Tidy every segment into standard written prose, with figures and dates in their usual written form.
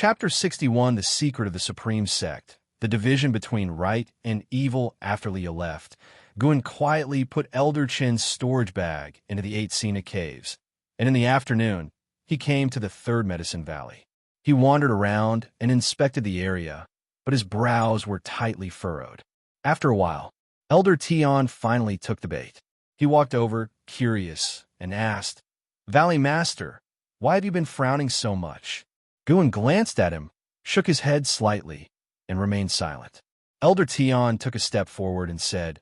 Chapter 61, The Secret of the Supreme Sect, the division between right and evil. After Leah left, Guan quietly put Elder Qin's storage bag into the 8 scenic caves, and in the afternoon, he came to the 3rd Medicine Valley. He wandered around and inspected the area, but his brows were tightly furrowed. After a while, Elder Tian finally took the bait. He walked over, curious, and asked, "Valley Master, why have you been frowning so much?" Guan glanced at him, shook his head slightly, and remained silent. Elder Tian took a step forward and said,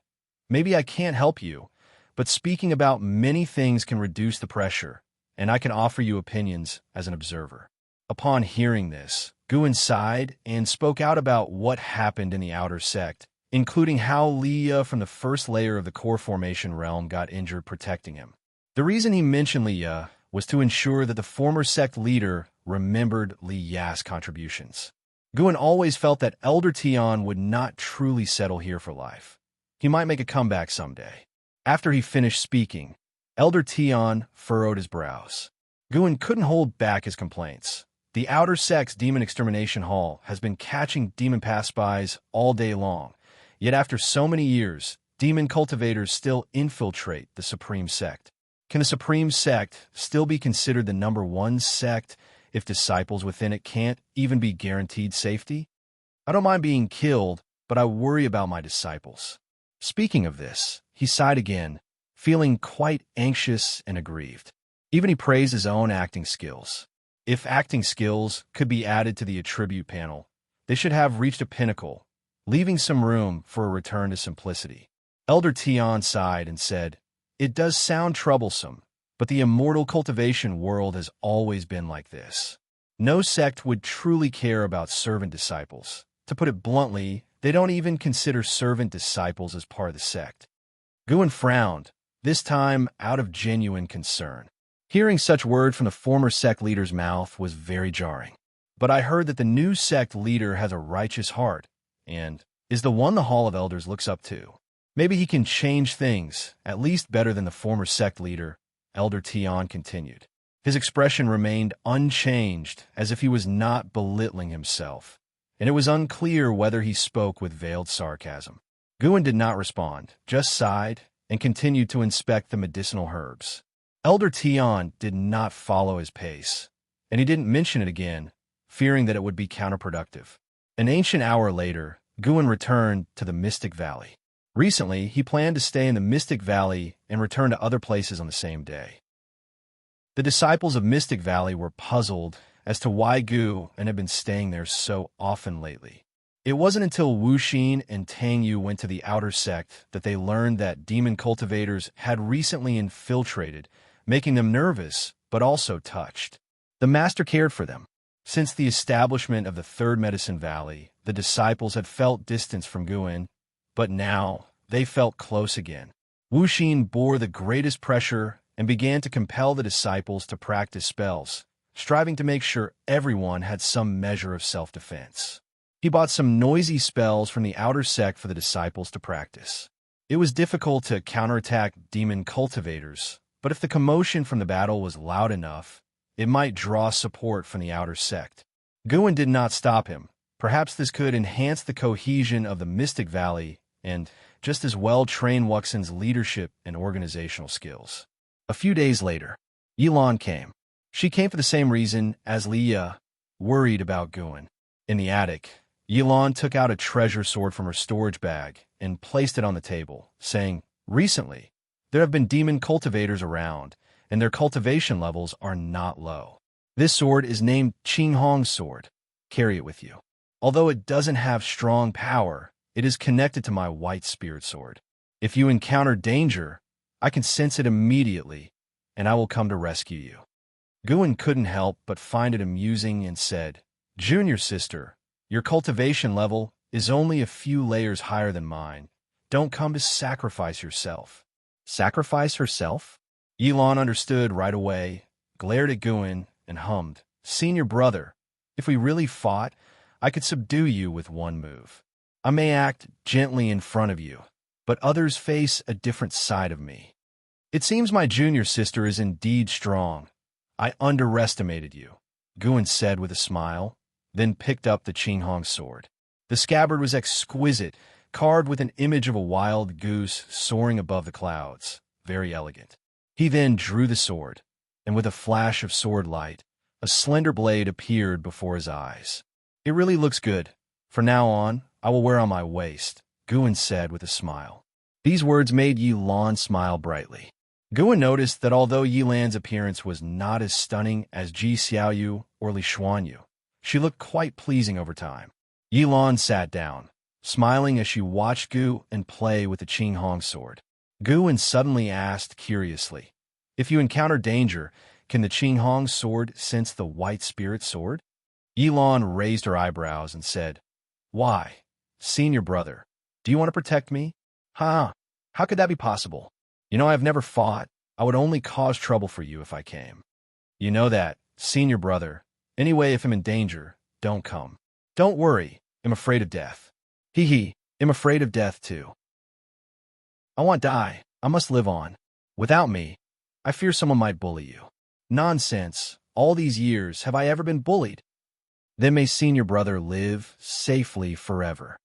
"Maybe I can't help you, but speaking about many things can reduce the pressure, and I can offer you opinions as an observer." Upon hearing this, Guan sighed and spoke out about what happened in the outer sect, including how Leah from the first layer of the core formation realm got injured protecting him. The reason he mentioned Leah was to ensure that the former sect leader remembered Li Ya's contributions. Guan always felt that Elder Tian would not truly settle here for life. He might make a comeback someday. After he finished speaking, Elder Tian furrowed his brows. Guan couldn't hold back his complaints. The Outer Sect's Demon Extermination Hall has been catching Demon Path spies all day long, yet after so many years, demon cultivators still infiltrate the Supreme Sect. Can the Supreme Sect still be considered the #1 sect if disciples within it can't even be guaranteed safety? I don't mind being killed, but I worry about my disciples. Speaking of this, he sighed again, feeling quite anxious and aggrieved. Even he praised his own acting skills. If acting skills could be added to the attribute panel, they should have reached a pinnacle, leaving some room for a return to simplicity. Elder Tian sighed and said, "It does sound troublesome, but the immortal cultivation world has always been like this. No sect would truly care about servant disciples. To put it bluntly, they don't even consider servant disciples as part of the sect." Guan frowned, this time out of genuine concern. Hearing such word from the former sect leader's mouth was very jarring. "But I heard that the new sect leader has a righteous heart, and is the one the Hall of Elders looks up to. Maybe he can change things, at least better than the former sect leader," Elder Tian continued. His expression remained unchanged, as if he was not belittling himself, and it was unclear whether he spoke with veiled sarcasm. Guan did not respond, just sighed, and continued to inspect the medicinal herbs. Elder Tian did not follow his pace, and he didn't mention it again, fearing that it would be counterproductive. An ancient hour later, Guan returned to the Mystic Valley. Recently, he planned to stay in the Mystic Valley and return to other places on the same day. The disciples of Mystic Valley were puzzled as to why Guan had been staying there so often lately. It wasn't until Wuxia and Tang Yu went to the outer sect that they learned that demon cultivators had recently infiltrated, making them nervous but also touched. The master cared for them. Since the establishment of the 3rd Medicine Valley, the disciples had felt distance from Guan, but now they felt close again. Wuxia bore the greatest pressure and began to compel the disciples to practice spells, striving to make sure everyone had some measure of self-defense. He bought some noisy spells from the outer sect for the disciples to practice. It was difficult to counterattack demon cultivators, but if the commotion from the battle was loud enough, it might draw support from the outer sect. Guan did not stop him. Perhaps this could enhance the cohesion of the Mystic Valley and just as well train Wuxia's leadership and organizational skills. A few days later, Yilan came. She came for the same reason as Leah, worried about Guan. In the attic, Yilan took out a treasure sword from her storage bag and placed it on the table, saying, "Recently, there have been demon cultivators around, and their cultivation levels are not low. This sword is named Qinghong sword. Carry it with you. Although it doesn't have strong power, it is connected to my white spirit sword. If you encounter danger, I can sense it immediately, and I will come to rescue you." Guan couldn't help but find it amusing and said, "Junior sister, your cultivation level is only a few layers higher than mine. Don't come to sacrifice yourself." Sacrifice herself? Yilan understood right away, glared at Guan, and hummed, "Senior brother, if we really fought, I could subdue you with one move. I may act gently in front of you, but others face a different side of me. It seems my junior sister is indeed strong. I underestimated you," Guan said with a smile. then picked up the Qinghong sword. The scabbard was exquisite, carved with an image of a wild goose soaring above the clouds. Very elegant. He then drew the sword, and with a flash of sword light, a slender blade appeared before his eyes. "It really looks good. From now on, I will wear on my waist," Guan said with a smile. These words made Yi Lan smile brightly. Guan noticed that although Yi Lan's appearance was not as stunning as Ji Xiaoyu or Li Xuanyu, she looked quite pleasing over time. Yi Lan sat down, smiling as she watched Guan play with the Qinghong sword. Guan suddenly asked curiously, "If you encounter danger, can the Qinghong sword sense the white spirit sword?" Yi Lan raised her eyebrows and said, "Why, senior brother, do you want to protect me?" "Huh? How could that be possible? You know, I've never fought. I would only cause trouble for you if I came." "You know that, senior brother. Anyway, if I'm in danger, don't come." "Don't worry, I'm afraid of death." "Hee, I'm afraid of death too. I want to die. I must live on. Without me, I fear someone might bully you." "Nonsense. All these years, have I ever been bullied?" "Then may senior brother live safely forever."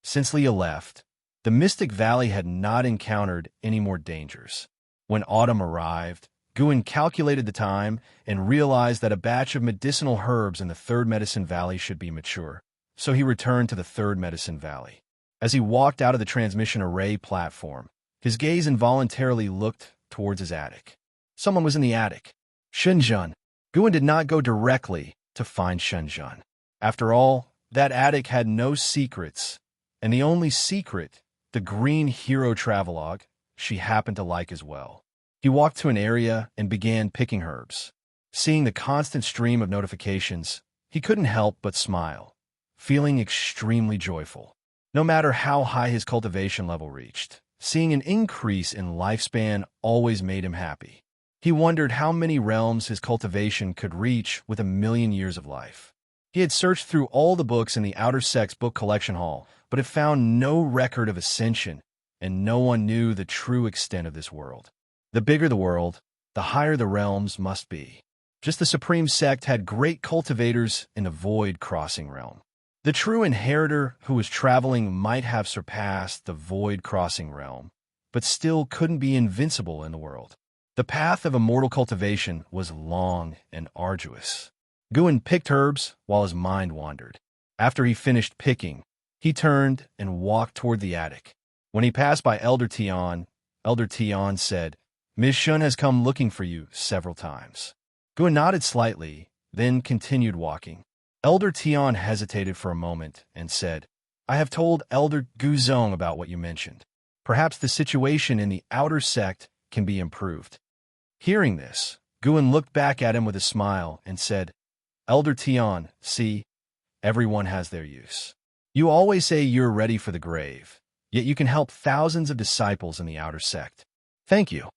Since Leah left, the Mystic Valley had not encountered any more dangers. When autumn arrived, Guan calculated the time and realized that a batch of medicinal herbs in the Third Medicine Valley should be mature, so he returned to the Third Medicine Valley. As he walked out of the transmission array platform, his gaze involuntarily looked towards his attic. Someone was in the attic. Shenzhen. Guan did not go directly to find Shenzhen. After all, that attic had no secrets, and the only secret, the green hero travelogue, she happened to like as well. He walked to an area and began picking herbs. Seeing the constant stream of notifications, he couldn't help but smile, feeling extremely joyful. No matter how high his cultivation level reached, seeing an increase in lifespan always made him happy. He wondered how many realms his cultivation could reach with 1,000,000 years of life. He had searched through all the books in the Outer Sex book collection hall, but had found no record of ascension, and no one knew the true extent of this world. The bigger the world, the higher the realms must be. Just the Supreme Sect had great cultivators in the Void Crossing realm. The true inheritor who was traveling might have surpassed the Void Crossing realm, but still couldn't be invincible in the world. The path of immortal cultivation was long and arduous. Guan picked herbs while his mind wandered. After he finished picking, he turned and walked toward the attic. When he passed by Elder Tian said, "Ms. Shun has come looking for you several times." Guan nodded slightly, then continued walking. Elder Tian hesitated for a moment and said, "I have told Elder Guzong about what you mentioned. Perhaps the situation in the outer sect can be improved." Hearing this, Guan looked back at him with a smile and said, "Elder Tian, see, everyone has their use. You always say you're ready for the grave, yet you can help thousands of disciples in the outer sect. Thank you."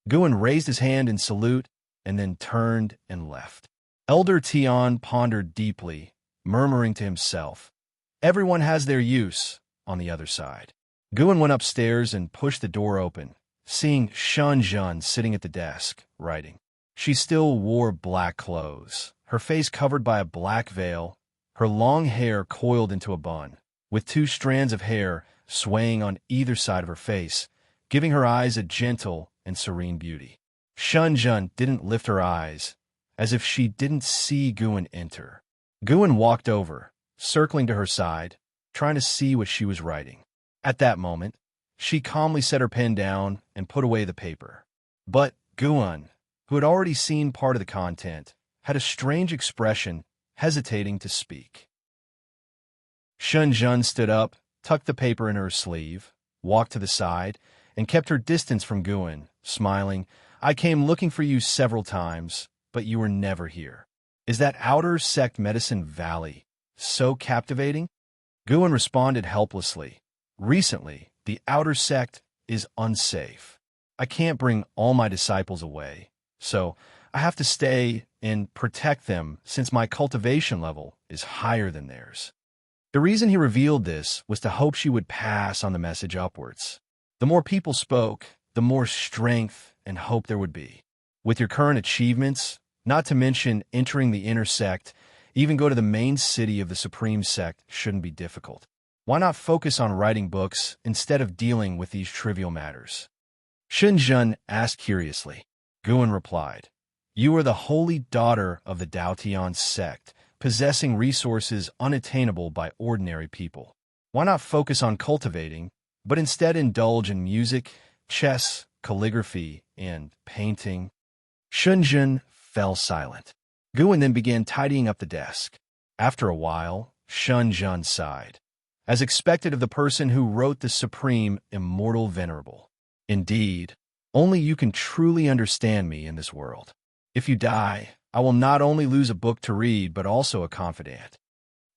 Guan raised his hand in salute and then turned and left. Elder Tian pondered deeply, murmuring to himself, "Everyone has their use on the other side." Guan went upstairs and pushed the door open, seeing Shenzhen sitting at the desk, writing. She still wore black clothes, her face covered by a black veil, her long hair coiled into a bun, with 2 strands of hair swaying on either side of her face, giving her eyes a gentle and serene beauty. Shenzhen didn't lift her eyes, as if she didn't see Guan enter. Guan walked over, circling to her side, trying to see what she was writing. At that moment, she calmly set her pen down and put away the paper. But Guan, who had already seen part of the content, had a strange expression, hesitating to speak. Shenzhen stood up, tucked the paper in her sleeve, walked to the side, and kept her distance from Guan, smiling. "I came looking for you several times, but you were never here. Is that outer sect Medicine Valley so captivating?" Guan responded helplessly. "Recently, the outer sect is unsafe. I can't bring all my disciples away, so I have to stay and protect them since my cultivation level is higher than theirs." The reason he revealed this was to hope she would pass on the message upwards. The more people spoke, the more strength and hope there would be. With your current achievements, not to mention entering the inner sect, Even go to the main city of the Supreme Sect shouldn't be difficult. Why not focus on writing books instead of dealing with these trivial matters? Shenzhen asked curiously. Guan replied, "You are the holy daughter of the Daotian sect, possessing resources unattainable by ordinary people. Why not focus on cultivating, but instead indulge in music, chess, calligraphy, and painting?" Shenzhen fell silent. Guan then began tidying up the desk. After a while, Shenzhen sighed. As expected of the person who wrote the supreme Immortal Venerable. Indeed, only you can truly understand me in this world. If you die, I will not only lose a book to read, but also a confidant.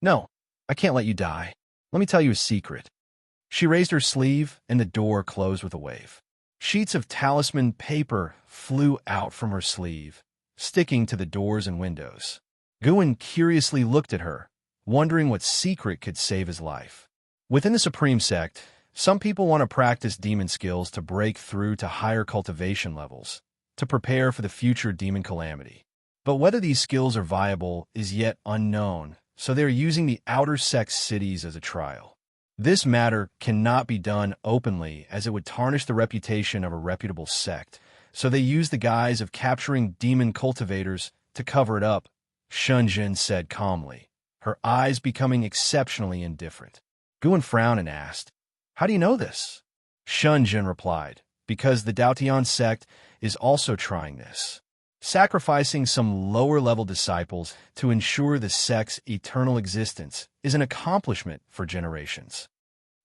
No, I can't let you die. Let me tell you a secret. She raised her sleeve, and the door closed with a wave. Sheets of talisman paper flew out from her sleeve, sticking to the doors and windows. Guan curiously looked at her, wondering what secret could save his life. Within the Supreme Sect, some people want to practice demon skills to break through to higher cultivation levels, to prepare for the future demon calamity. But whether these skills are viable is yet unknown, so they are using the outer sect cities as a trial. This matter cannot be done openly, as it would tarnish the reputation of a reputable sect, so they use the guise of capturing demon cultivators to cover it up, Shenzhen said calmly, her eyes becoming exceptionally indifferent. Guan frowned and asked, "How do you know this?" Shenzhen replied, "Because the Daotian sect is also trying this, sacrificing some lower-level disciples to ensure the sect's eternal existence is an accomplishment for generations."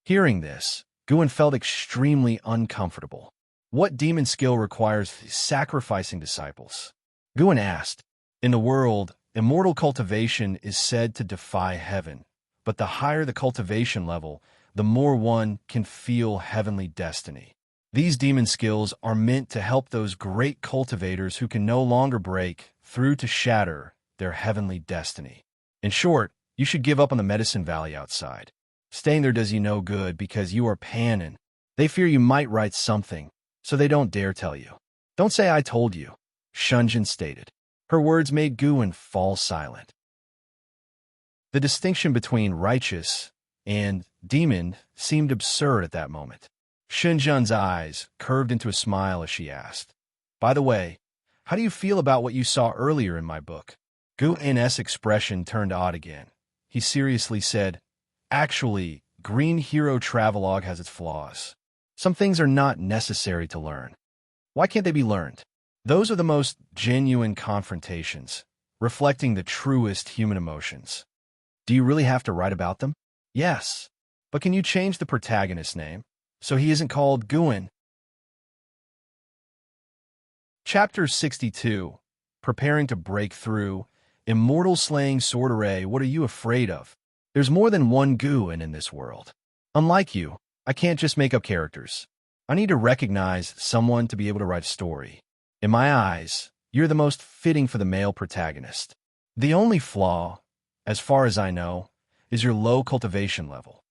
Hearing this, Guan felt extremely uncomfortable. What demon skill requires sacrificing disciples? Guan asked. In the world, immortal cultivation is said to defy heaven, but the higher the cultivation level, the more one can feel heavenly destiny. These demon skills are meant to help those great cultivators who can no longer break through to shatter their heavenly destiny. In short, you should give up on the medicine valley outside. Staying there does you no good because you are panning. They fear you might write something, so they don't dare tell you. "Don't say I told you," Shenzhen stated. Her words made Guan fall silent. The distinction between righteous and demon seemed absurd at that moment. Shenzhen's eyes curved into a smile as she asked, "By the way, how do you feel about what you saw earlier in my book?" Guan's expression turned odd again. He seriously said, "Actually, Green Hero Travelogue has its flaws. Some things are not necessary to learn." "Why can't they be learned?" "Those are the most genuine confrontations, reflecting the truest human emotions." "Do you really have to write about them?" "Yes. But can you change the protagonist's name, so he isn't called Guan?" Chapter 62. Preparing to break through. Immortal slaying sword array, what are you afraid of? There's more than one Guan in this world. Unlike you, I can't just make up characters. I need to recognize someone to be able to write a story. In my eyes, you're the most fitting for the male protagonist. The only flaw, as far as I know, is your low cultivation level.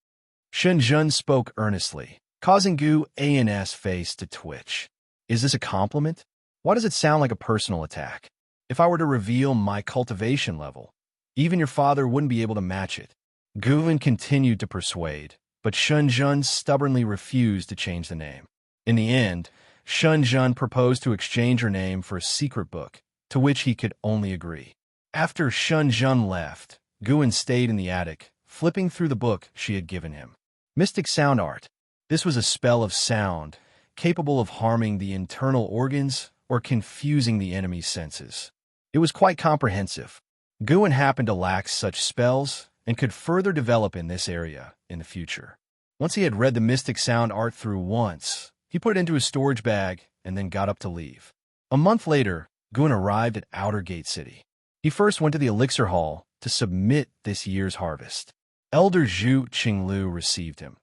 Shenzhen spoke earnestly, causing Guan's face to twitch. Is this a compliment? Why does it sound like a personal attack? If I were to reveal my cultivation level, even your father wouldn't be able to match it. Guan continued to persuade, but Shenzhen stubbornly refused to change the name. In the end, Shenzhen proposed to exchange her name for a secret book, to which he could only agree. After Shenzhen left, Guan stayed in the attic, flipping through the book she had given him. Mystic Sound Art. This was a spell of sound, capable of harming the internal organs or confusing the enemy's senses. It was quite comprehensive. Guan happened to lack such spells and could further develop in this area in the future. Once he had read the Mystic Sound Art through once, he put it into his storage bag and then got up to leave. A month later, Guan arrived at Outer Gate City. He first went to the Elixir Hall to submit this year's harvest. Elder Zhu Qinglu received him,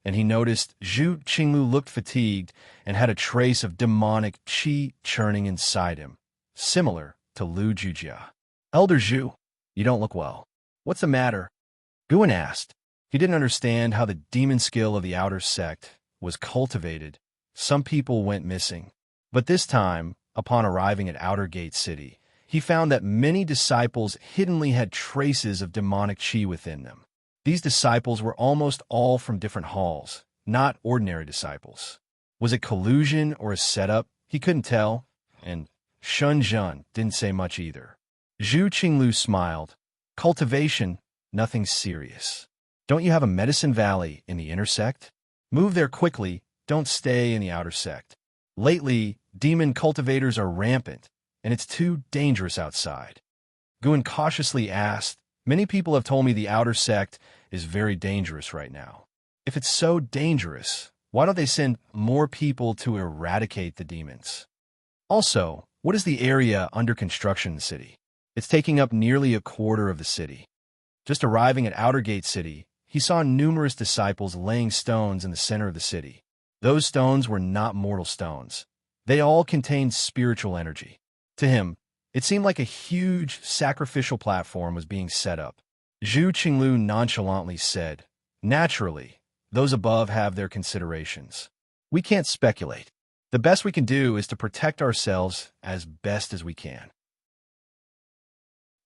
and he noticed Zhu Qinglu looked fatigued and had a trace of demonic qi churning inside him, similar to Lu Jujia. "Elder Zhu, you don't look well. What's the matter?" Guan asked. He didn't understand how the demon skill of the outer sect was cultivated. Some people went missing. But this time, upon arriving at Outer Gate City, he found that many disciples hiddenly had traces of demonic qi within them. These disciples were almost all from different halls, not ordinary disciples. Was it collusion or a setup? He couldn't tell, and Shun Jun didn't say much either. Zhu Qinglu smiled. Cultivation, nothing serious. Don't you have a medicine valley in the inner sect? Move there quickly, don't stay in the outer sect. Lately, demon cultivators are rampant, and it's too dangerous outside. Guan cautiously asked, many people have told me the outer sect is very dangerous right now. If it's so dangerous, why don't they send more people to eradicate the demons? Also, what is the area under construction in the city? It's taking up nearly a quarter of the city. Just arriving at Outer Gate City, he saw numerous disciples laying stones in the center of the city. Those stones were not mortal stones. They all contained spiritual energy. To him, it seemed like a huge sacrificial platform was being set up. Zhu Qinglu nonchalantly said, naturally, those above have their considerations. We can't speculate. The best we can do is to protect ourselves as best as we can.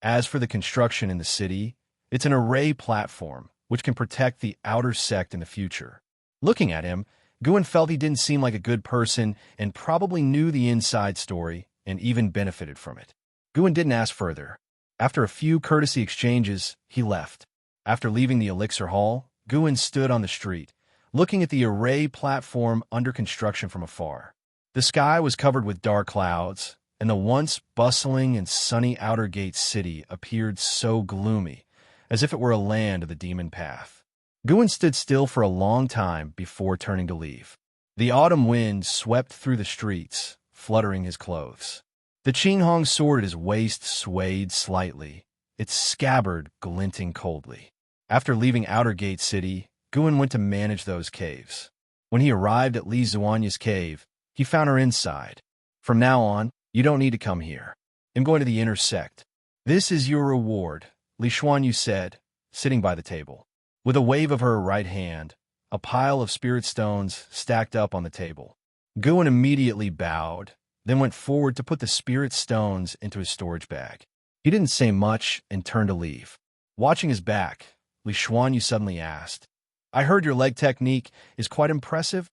As for the construction in the city, it's an array platform which can protect the outer sect in the future. Looking at him, Guan felt he didn't seem like a good person and probably knew the inside story and even benefited from it. Guan didn't ask further. After a few courtesy exchanges, he left. After leaving the Elixir Hall, Guan stood on the street, looking at the array platform under construction from afar. The sky was covered with dark clouds, and the once bustling and sunny Outer Gate City appeared so gloomy, as if it were a land of the demon path. Guan stood still for a long time before turning to leave. The autumn wind swept through the streets, fluttering his clothes. The Qinghong sword at his waist swayed slightly, its scabbard glinting coldly. After leaving Outer Gate City, Guan went to manage those caves. When he arrived at Li Zuanya's cave, he found her inside. From now on, you don't need to come here. I'm going to the inner sect. This is your reward, Li Xuanyu said, sitting by the table. With a wave of her right hand, a pile of spirit stones stacked up on the table. Guan immediately bowed, then went forward to put the spirit stones into his storage bag. He didn't say much and turned to leave. Watching his back, Li Xuanyu suddenly asked, I heard your leg technique is quite impressive.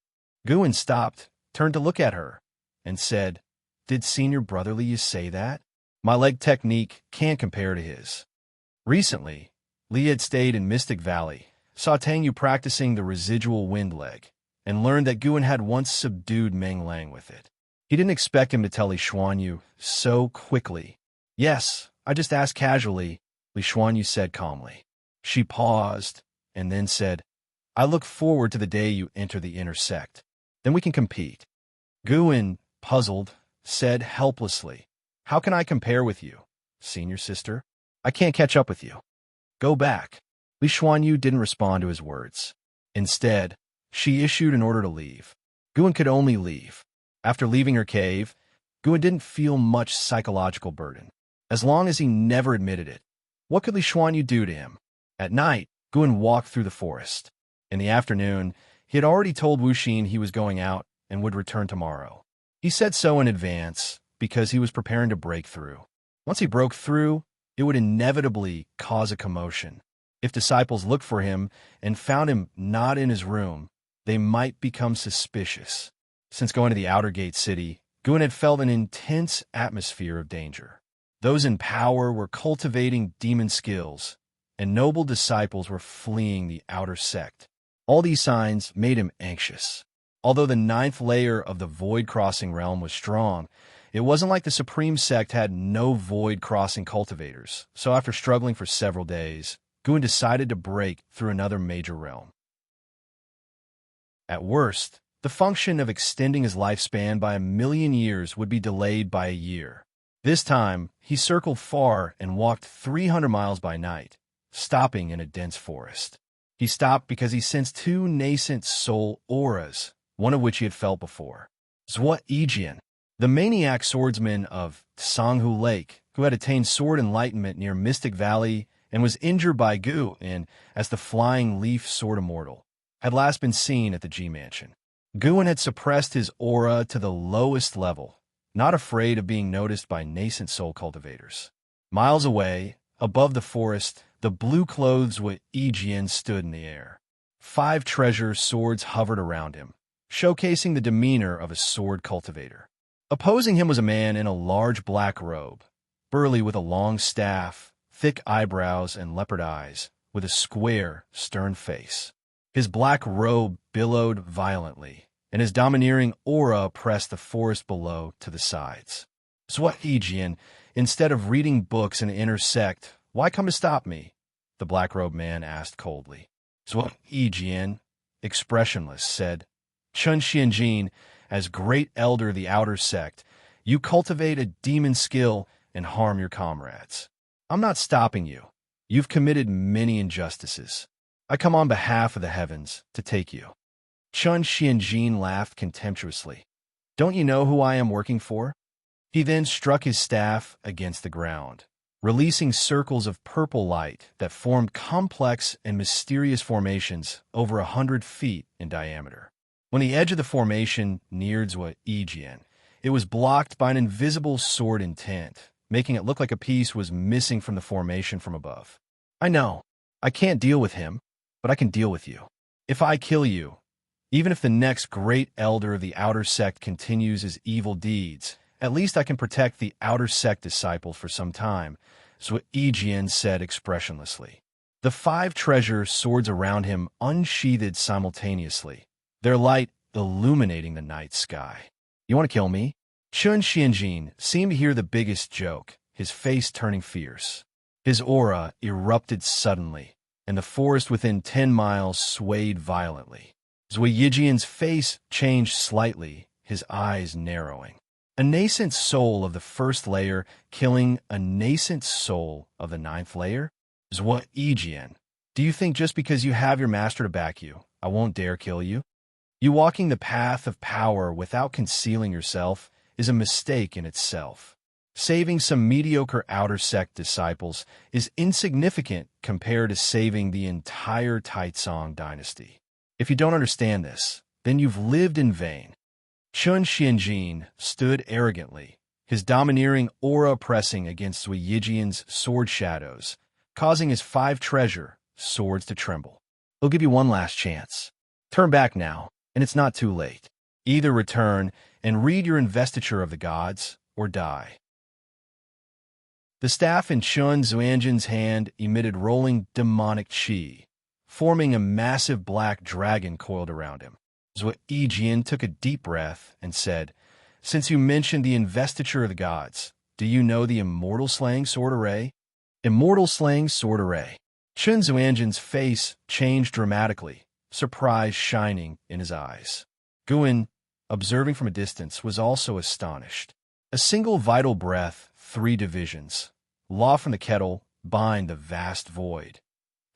Guan stopped, turned to look at her, and said, Did Senior Brotherly you say that? My leg technique can't compare to his. Recently, Li had stayed in Mystic Valley, saw Tangyu practicing the residual wind leg, and learned that Guan had once subdued Meng Lang with it. He didn't expect him to tell Li Xuanyu so quickly. Yes, I just asked casually, Li Xuanyu said calmly. She paused, and then said, I look forward to the day you enter the inner sect. Then we can compete. Guan, puzzled, said helplessly, How can I compare with you, senior sister? I can't catch up with you. Go back. Li Xuanyu didn't respond to his words. Instead, she issued an order to leave. Guan could only leave. After leaving her cave, Guan didn't feel much psychological burden, as long as he never admitted it. What could Li Xuanyu do to him? At night, Guan walked through the forest. In the afternoon, he had already told Wuxia he was going out and would return tomorrow. He said so in advance because he was preparing to break through. Once he broke through, it would inevitably cause a commotion. If disciples looked for him and found him not in his room, they might become suspicious. Since going to the Outer Gate City, Guan had felt an intense atmosphere of danger. Those in power were cultivating demon skills, and noble disciples were fleeing the outer sect. All these signs made him anxious. Although the 9th layer of the void-crossing realm was strong, it wasn't like the Supreme Sect had no void-crossing cultivators, so after struggling for several days, Guan decided to break through another major realm. At worst, the function of extending his lifespan by 1,000,000 years would be delayed by a year. This time, he circled far and walked 300 miles by night, stopping in a dense forest. He stopped because he sensed 2 nascent soul auras, one of which he had felt before. Zhuo Yijian, the maniac swordsman of Sanghu Lake, who had attained sword enlightenment near Mystic Valley and was injured by Gu in as the Flying Leaf Sword Immortal, had last been seen at the G Mansion. Guan had suppressed his aura to the lowest level, not afraid of being noticed by nascent soul cultivators. Miles away, above the forest, the blue-clothes Wu Yijian stood in the air. 5 treasure swords hovered around him, showcasing the demeanor of a sword cultivator. Opposing him was a man in a large black robe, burly with a long staff, thick eyebrows, and leopard eyes, with a square, stern face. His black robe billowed violently, and his domineering aura pressed the forest below to the sides. Wu Yijian, instead of reading books and intersect, why come to stop me? The black-robed man asked coldly. Wu Yijian, expressionless, said, Chun Xianjin, as great elder of the outer sect, you cultivate a demon skill and harm your comrades. I'm not stopping you. You've committed many injustices. I come on behalf of the heavens to take you. Chun Xianjin laughed contemptuously. Don't you know who I am working for? He then struck his staff against the ground, releasing circles of purple light that formed complex and mysterious formations over 100 feet in diameter. When the edge of the formation neared Wu Yijian, it was blocked by an invisible sword intent, making it look like a piece was missing from the formation from above. I know, I can't deal with him, but I can deal with you. If I kill you, even if the next great elder of the outer sect continues his evil deeds, at least I can protect the outer sect disciples for some time, Wu Yijian said expressionlessly. The 5 treasure swords around him unsheathed simultaneously, their light illuminating the night sky. You want to kill me? Chun Xianjin seemed to hear the biggest joke, his face turning fierce. His aura erupted suddenly, and the forest within 10 miles swayed violently. Wu Yijian's face changed slightly, his eyes narrowing. A nascent soul of the 1st layer killing a nascent soul of the 9th layer? Wu Yijian, do you think just because you have your master to back you, I won't dare kill you? You walking the path of power without concealing yourself is a mistake in itself. Saving some mediocre outer sect disciples is insignificant compared to saving the entire Taizong dynasty. If you don't understand this, then you've lived in vain. Chun Xianjin stood arrogantly, his domineering aura pressing against Wu Yijian's sword shadows, causing his 5 treasure swords to tremble. He'll give you one last chance. Turn back now, and it's not too late. Either return and read your investiture of the gods, or die. The staff in Chun Xuanjin's hand emitted rolling demonic qi, forming a massive black dragon coiled around him. Wu Yijian took a deep breath and said, Since you mentioned the investiture of the gods, do you know the immortal slaying sword array? Immortal slaying sword array. Chun Xuanjin's face changed dramatically, surprise shining in his eyes. Guan, observing from a distance, was also astonished. A single vital breath, 3 divisions. Law from the kettle, bind the vast void.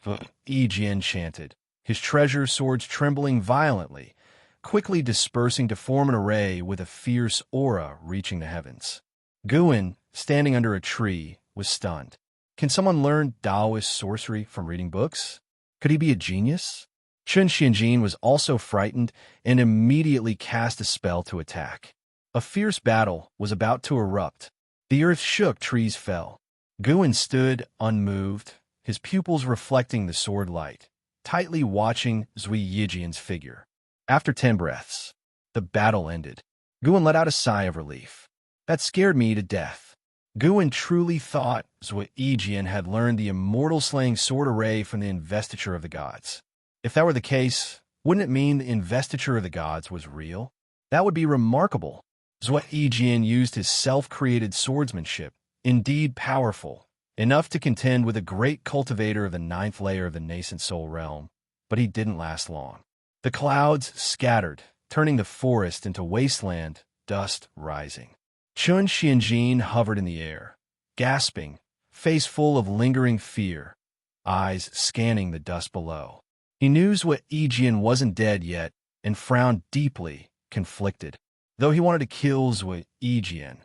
Wu Yijian chanted, his treasure swords trembling violently, quickly dispersing to form an array with a fierce aura reaching the heavens. Guan, standing under a tree, was stunned. Can someone learn Taoist sorcery from reading books? Could he be a genius? Chun Xianjin was also frightened and immediately cast a spell to attack. A fierce battle was about to erupt. The earth shook, trees fell. Guan stood unmoved, his pupils reflecting the sword light, tightly watching Wu Yijian's figure. After 10 breaths, the battle ended. Guan let out a sigh of relief. That scared me to death. Guan truly thought Wu Yijian had learned the immortal slaying sword array from the investiture of the gods. If that were the case, wouldn't it mean the investiture of the gods was real? That would be remarkable. Wu Yijian used his self-created swordsmanship, indeed powerful, enough to contend with a great cultivator of the 9th layer of the nascent soul realm, but he didn't last long. The clouds scattered, turning the forest into wasteland, dust rising. Chun Xianjin hovered in the air, gasping, face full of lingering fear, eyes scanning the dust below. He knew Wu Yijian wasn't dead yet and frowned deeply, conflicted. Though he wanted to kill Wu Yijian,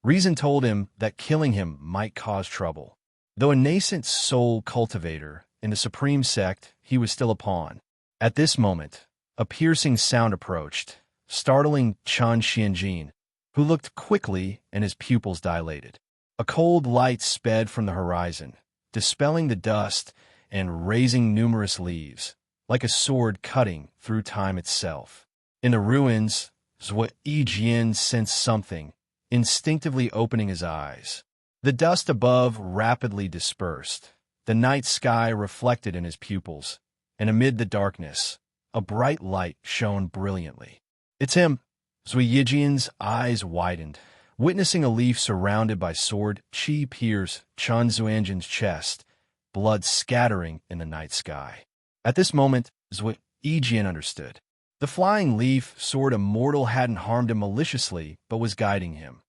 reason told him that killing him might cause trouble. Though a nascent soul cultivator in the supreme sect, he was still a pawn. At this moment, a piercing sound approached, startling Chun Xianjin. who looked quickly and his pupils dilated. A cold light sped from the horizon, dispelling the dust and raising numerous leaves, like a sword cutting through time itself. In the ruins, Zhuo Yijian sensed something, instinctively opening his eyes. The dust above rapidly dispersed, the night sky reflected in his pupils, and amid the darkness, a bright light shone brilliantly. "It's him!" Zhuo Yijian's eyes widened, witnessing a leaf surrounded by sword chi pierce Chen Zuanjin's chest, blood scattering in the night sky. At this moment, Zhuo Yijian understood. The flying leaf sword immortal hadn't harmed him maliciously, but was guiding him.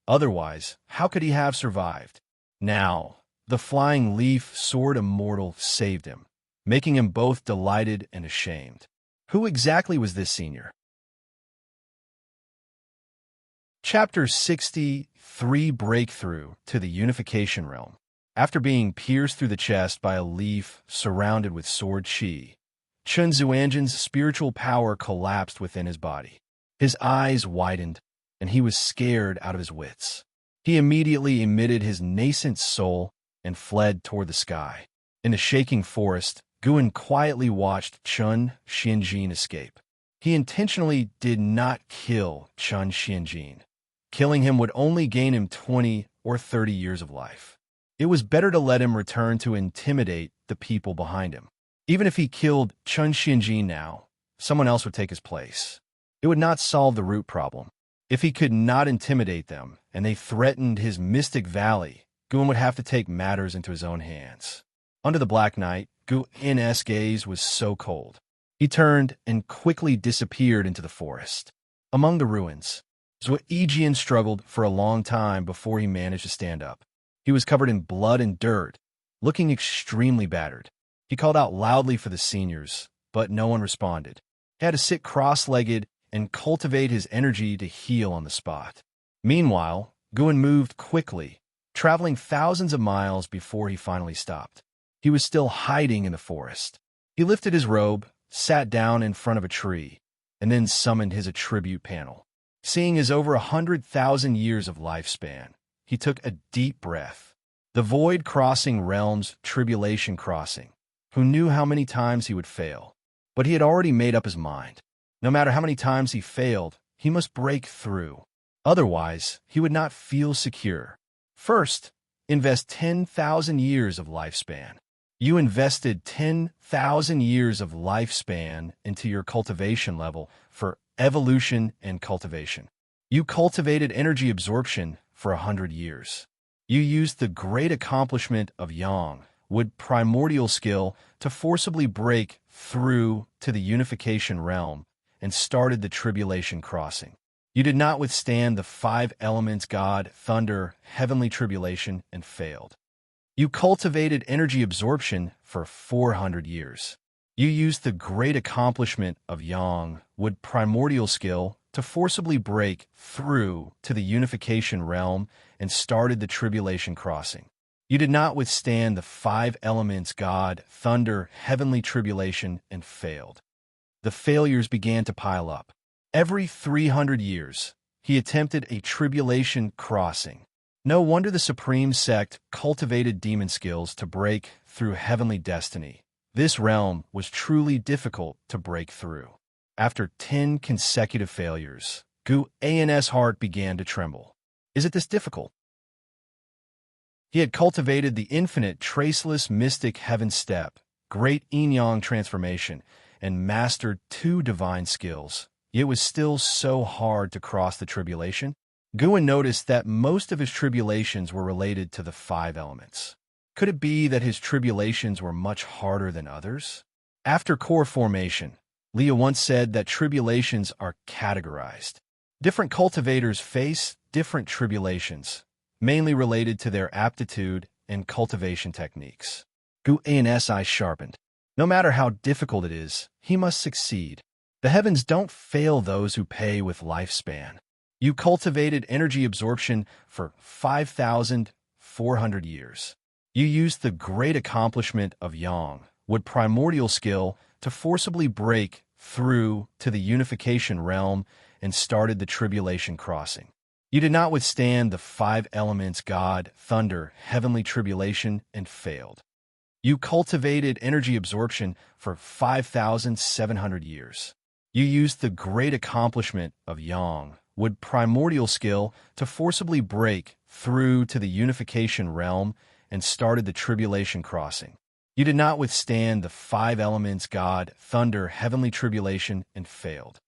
Otherwise, how could he have survived? Now, the flying leaf sword immortal saved him, making him both delighted and ashamed. Who exactly was this senior? Chapter 63: Breakthrough to the Unification Realm. After being pierced through the chest by a leaf surrounded with sword chi, Chen Zuanjin's spiritual power collapsed within his body. His eyes widened, and he was scared out of his wits. He immediately emitted his nascent soul and fled toward the sky. In the shaking forest, Guan quietly watched Chen Xianjin escape. He intentionally did not kill Chen Xianjin. Killing him would only gain him 20 or 30 years of life. It was better to let him return to intimidate the people behind him. Even if he killed Chen Xianjin now, someone else would take his place. It would not solve the root problem. If he could not intimidate them, and they threatened his mystic valley, Guan would have to take matters into his own hands. Under the black night, Guan's gaze was so cold. He turned and quickly disappeared into the forest. Among the ruins, Zhuo Yijian struggled for a long time before he managed to stand up. He was covered in blood and dirt, looking extremely battered. He called out loudly for the seniors, but no one responded. He had to sit cross-legged and cultivate his energy to heal on the spot. Meanwhile, Guan moved quickly, traveling thousands of miles before he finally stopped. He was still hiding in the forest. He lifted his robe, sat down in front of a tree, and then summoned his attribute panel. Seeing his over 100,000 years of lifespan, he took a deep breath. The void crossing realms, tribulation crossing. Who knew how many times he would fail? But he had already made up his mind. No matter how many times he failed, he must break through. Otherwise, he would not feel secure. First, invest 10,000 years of lifespan. You invested 10,000 years of lifespan into your cultivation level for evolution and cultivation. You cultivated energy absorption for 100 years. You used the great accomplishment of Yang, wood primordial skill, to forcibly break through to the unification realm and started the tribulation crossing. You did not withstand the 5 elements God, thunder, heavenly tribulation, and failed. You cultivated energy absorption for 400 years. You used the great accomplishment of Yang, wood primordial skill, to forcibly break through to the unification realm and started the tribulation crossing. You did not withstand the 5 elements God, thunder, heavenly tribulation, and failed. The failures began to pile up. Every 300 years, he attempted a tribulation crossing. No wonder the Supreme Sect cultivated demon skills to break through heavenly destiny. This realm was truly difficult to break through. After 10 consecutive failures, Guan's heart began to tremble. Is it this difficult? He had cultivated the infinite, traceless, mystic heaven step, great yin-yang transformation, and mastered 2 divine skills. It was still so hard to cross the tribulation. Guan noticed that most of his tribulations were related to the 5 elements. Could it be that his tribulations were much harder than others? After core formation, Leah once said that tribulations are categorized. Different cultivators face different tribulations, mainly related to their aptitude and cultivation techniques. Guan's eyes sharpened. No matter how difficult it is, he must succeed. The heavens don't fail those who pay with lifespan. You cultivated energy absorption for 5,400 years. You used the great accomplishment of Yang, wood primordial skill, to forcibly break through to the unification realm and started the tribulation crossing. You did not withstand the five elements, God, thunder, heavenly tribulation, and failed. You cultivated energy absorption for 5,700 years. You used the great accomplishment of Yang, wood primordial skill, to forcibly break through to the unification realm and started the tribulation crossing. You did not withstand the five elements, God, thunder, heavenly tribulation, and failed.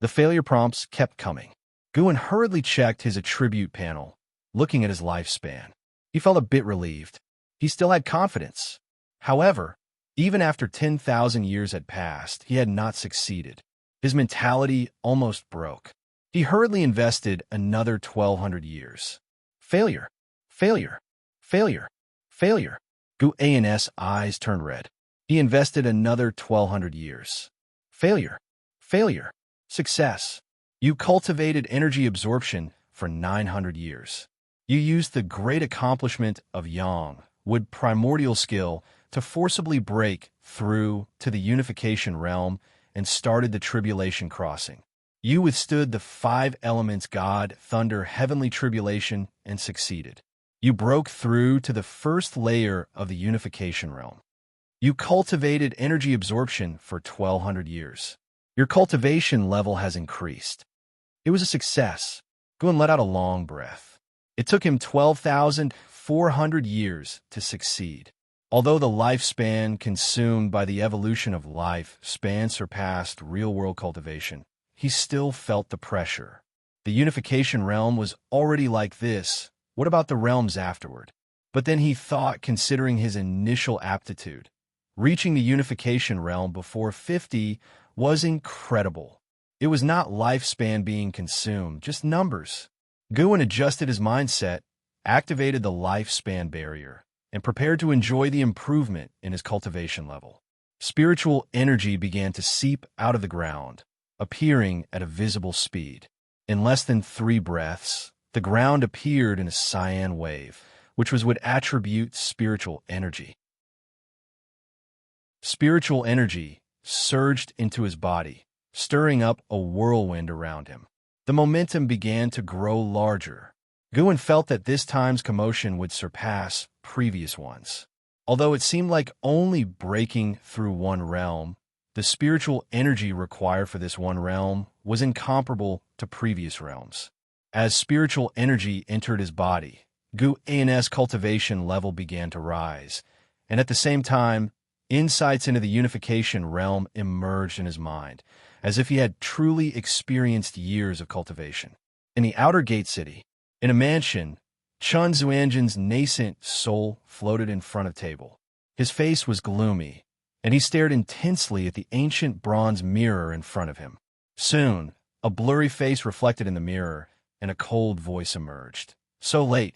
The failure prompts kept coming. Guan hurriedly checked his attribute panel, looking at his lifespan. He felt a bit relieved. He still had confidence. However, even after 10,000 years had passed, he had not succeeded. His mentality almost broke. He hurriedly invested another 1,200 years. Failure, failure, failure, failure. Guan's eyes turned red. He invested another 1,200 years. Failure, failure, success. You cultivated energy absorption for 900 years. You used the great accomplishment of Yang, wood primordial skill, to forcibly break through to the unification realm and started the tribulation crossing. You withstood the five elements, God, thunder, heavenly tribulation, and succeeded. You broke through to the first layer of the unification realm. You cultivated energy absorption for 1,200 years. Your cultivation level has increased. It was a success. Guan let out a long breath. It took him 12,400 years to succeed. Although the lifespan consumed by the evolution of life span surpassed real-world cultivation, he still felt the pressure. The unification realm was already like this. What about the realms afterward? But then he thought, considering his initial aptitude, reaching the unification realm before 50 was incredible. It was not lifespan being consumed, just numbers. Guan adjusted his mindset, activated the lifespan barrier, and prepared to enjoy the improvement in his cultivation level. Spiritual energy began to seep out of the ground, appearing at a visible speed. In less than 3 breaths, the ground appeared in a cyan wave, which would attribute spiritual energy. Spiritual energy surged into his body, stirring up a whirlwind around him. The momentum began to grow larger. Guan felt that this time's commotion would surpass previous ones. Although it seemed like only breaking through one realm, the spiritual energy required for this one realm was incomparable to previous realms. As spiritual energy entered his body, Guan's cultivation level began to rise, and at the same time, insights into the unification realm emerged in his mind, as if he had truly experienced years of cultivation. In the outer gate city, in a mansion, Chun Xuanjin's nascent soul floated in front of table. His face was gloomy, and he stared intensely at the ancient bronze mirror in front of him. Soon, a blurry face reflected in the mirror, and a cold voice emerged. "So late.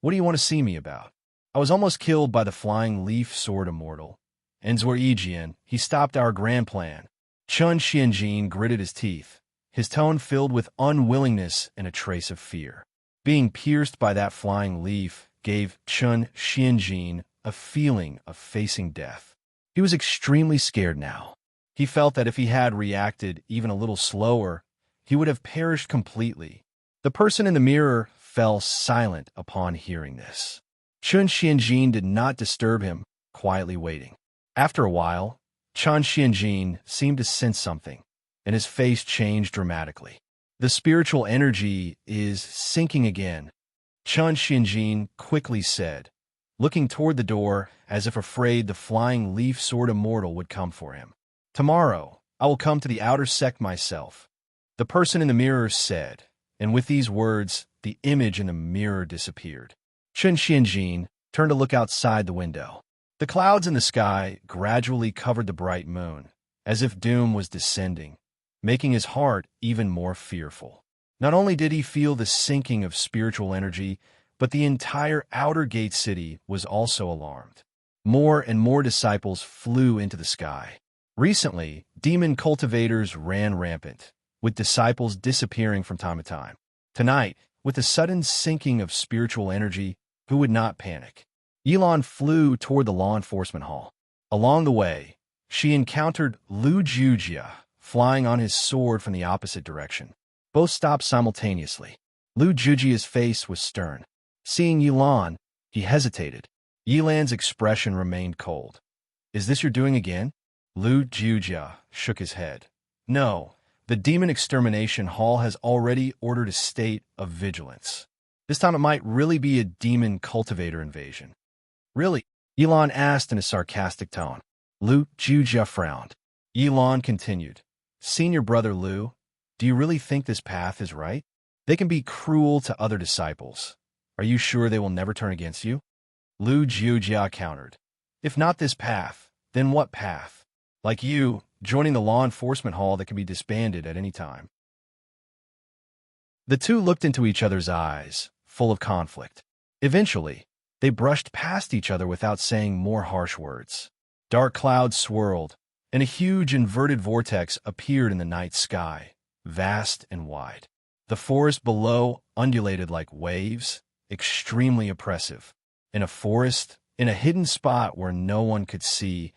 What do you want to see me about?" "I was almost killed by the flying leaf sword immortal. And Zuoyijian, he stopped our grand plan." Chun Xianjin gritted his teeth, his tone filled with unwillingness and a trace of fear. Being pierced by that flying leaf gave Chun Xianjin a feeling of facing death. He was extremely scared now. He felt that if he had reacted even a little slower, he would have perished completely. The person in the mirror fell silent upon hearing this. Chun Xianjin did not disturb him, quietly waiting. After a while, Chun Xianjin seemed to sense something, and his face changed dramatically. "The spiritual energy is sinking again," Chun Xianjin quickly said, looking toward the door as if afraid the flying leaf sword immortal would come for him. "Tomorrow, I will come to the outer sect myself," the person in the mirror said, and with these words, the image in the mirror disappeared. Chun Xianjin turned to look outside the window. The clouds in the sky gradually covered the bright moon, as if doom was descending, making his heart even more fearful. Not only did he feel the sinking of spiritual energy, but the entire outer gate city was also alarmed. More and more disciples flew into the sky. Recently, demon cultivators ran rampant, with disciples disappearing from time to time. Tonight, with the sudden sinking of spiritual energy, who would not panic? Yilan flew toward the law enforcement hall. Along the way, she encountered Lu Jujia, flying on his sword from the opposite direction. Both stopped simultaneously. Lu Jujia's face was stern. Seeing Yilan, he hesitated. Yilan's expression remained cold. Is this your doing again? Lu Jujia shook his head. No, the Demon Extermination Hall has already ordered a state of vigilance. This time it might really be a demon cultivator invasion. Really? Yilan asked in a sarcastic tone. Lu Jujia frowned. Yilan continued. Senior brother Lu, do you really think this path is right? They can be cruel to other disciples. Are you sure they will never turn against you? Lu Jujia countered. If not this path, then what path? Like you, joining the law enforcement hall that can be disbanded at any time. The two looked into each other's eyes, full of conflict. Eventually, they brushed past each other without saying more harsh words. Dark clouds swirled, and a huge inverted vortex appeared in the night sky, vast and wide. The forest below undulated like waves, extremely oppressive. In a forest, in a hidden spot where no one could see,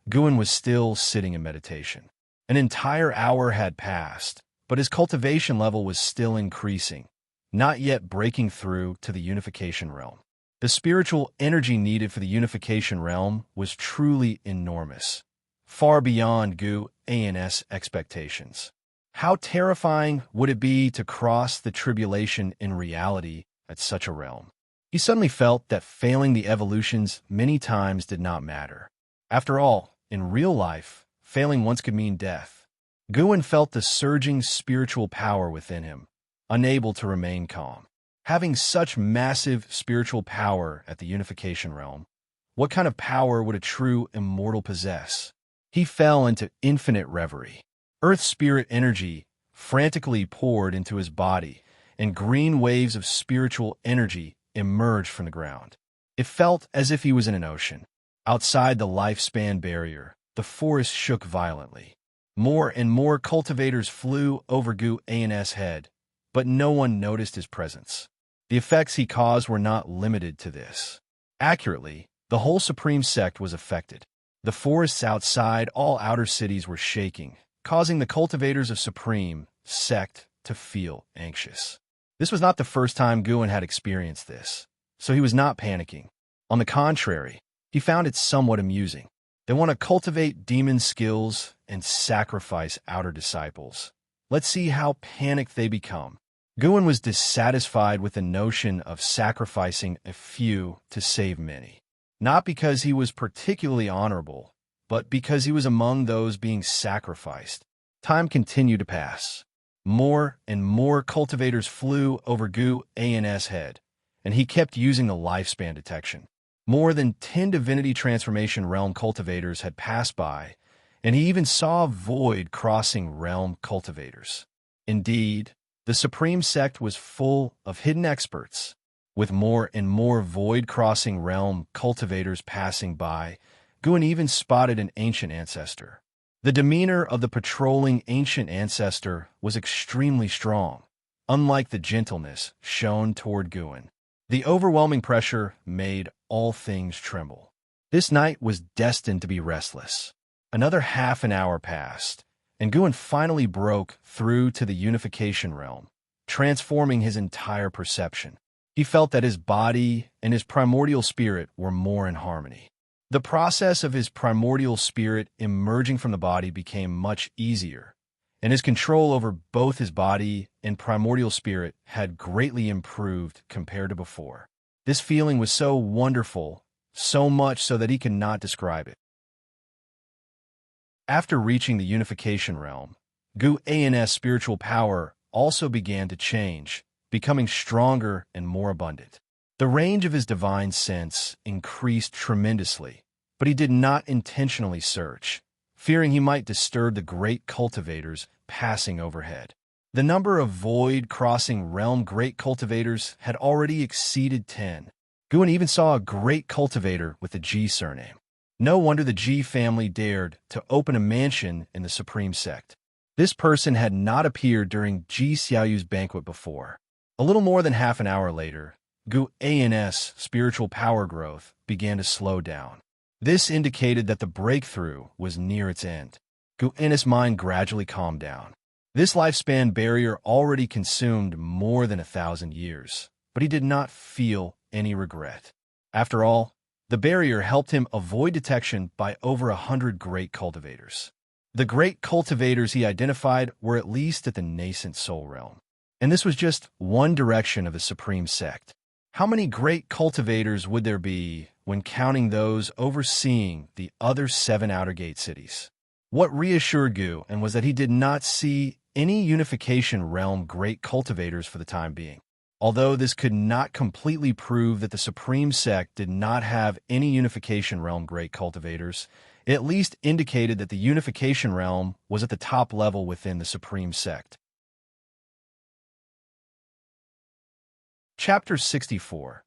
Guan was still sitting in meditation. An entire hour had passed, but his cultivation level was still increasing, not yet breaking through to the unification realm. The spiritual energy needed for the unification realm was truly enormous, far beyond Guan's expectations. How terrifying would it be to cross the tribulation in reality at such a realm? He suddenly felt that failing the evolutions many times did not matter. After all, in real life, failing once could mean death. Guan felt the surging spiritual power within him, unable to remain calm. Having such massive spiritual power at the unification realm, what kind of power would a true immortal possess? He fell into infinite reverie. Earth spirit energy frantically poured into his body, and green waves of spiritual energy emerged from the ground. It felt as if he was in an ocean. Outside the lifespan barrier, the forest shook violently. More and more cultivators flew over Guan's head, but no one noticed his presence. The effects he caused were not limited to this. Accurately, the whole Supreme Sect was affected. The forests outside all outer cities were shaking, causing the cultivators of Supreme Sect to feel anxious. This was not the first time Guan had experienced this, so he was not panicking. On the contrary, he found it somewhat amusing. They want to cultivate demon skills and sacrifice outer disciples. Let's see how panicked they become. Guan was dissatisfied with the notion of sacrificing a few to save many. Not because he was particularly honorable, but because he was among those being sacrificed. Time continued to pass. More and more cultivators flew over Guan's head, and he kept using the lifespan detection. More than 10 Divinity Transformation Realm cultivators had passed by, and he even saw void-crossing realm cultivators. Indeed, the Supreme Sect was full of hidden experts. With more and more void-crossing realm cultivators passing by, Guan even spotted an ancient ancestor. The demeanor of the patrolling ancient ancestor was extremely strong, unlike the gentleness shown toward Guan. The overwhelming pressure made all things tremble. This night was destined to be restless. Another half an hour passed, and Guan finally broke through to the unification realm, transforming his entire perception. He felt that his body and his primordial spirit were more in harmony. The process of his primordial spirit emerging from the body became much easier, and his control over both his body and primordial spirit had greatly improved compared to before. This feeling was so wonderful, so much so that he could not describe it. After reaching the unification realm, Guan's spiritual power also began to change, becoming stronger and more abundant. The range of his divine sense increased tremendously, but he did not intentionally search, fearing he might disturb the great cultivators passing overhead. The number of void-crossing realm great cultivators had already exceeded 10. Guan even saw a great cultivator with the G surname. No wonder the G family dared to open a mansion in the Supreme Sect. This person had not appeared during Ji Xiaoyu's banquet before. A little more than half an hour later, Guan's spiritual power growth began to slow down. This indicated that the breakthrough was near its end. Guan's mind gradually calmed down. This lifespan barrier already consumed more than 1,000 years, but he did not feel any regret. After all, the barrier helped him avoid detection by over 100 great cultivators. The great cultivators he identified were at least at the nascent soul realm. And this was just one direction of the supreme sect. How many great cultivators would there be when counting those overseeing the other 7 outer gate cities? What reassured Gu was that he did not see any unification realm great cultivators for the time being. Although this could not completely prove that the supreme sect did not have any unification realm great cultivators, it at least indicated that the unification realm was at the top level within the supreme sect. Chapter 64.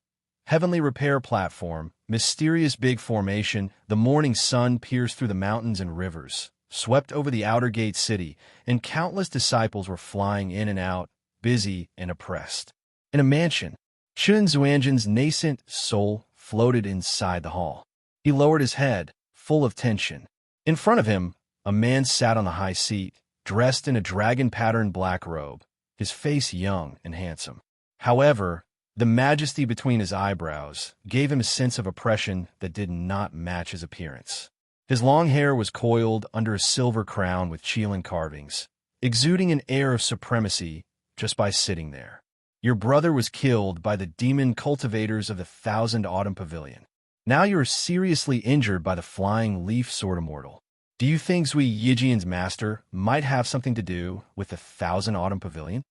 Heavenly Repair Platform. Mysterious big formation. The morning sun pierced through the mountains and rivers, swept over the outer gate city, and countless disciples were flying in and out, busy and oppressed. In a mansion, Chen Xuanzhen's nascent soul floated inside the hall. He lowered his head, full of tension. In front of him, a man sat on the high seat, dressed in a dragon-patterned black robe, his face young and handsome. However, the majesty between his eyebrows gave him a sense of oppression that did not match his appearance. His long hair was coiled under a silver crown with Qilin carvings, exuding an air of supremacy just by sitting there. Your brother was killed by the demon cultivators of the 1,000 Autumn Pavilion. Now you are seriously injured by the flying leaf sword immortal. Do you think Zui Yijian's master might have something to do with the 1,000 Autumn Pavilion?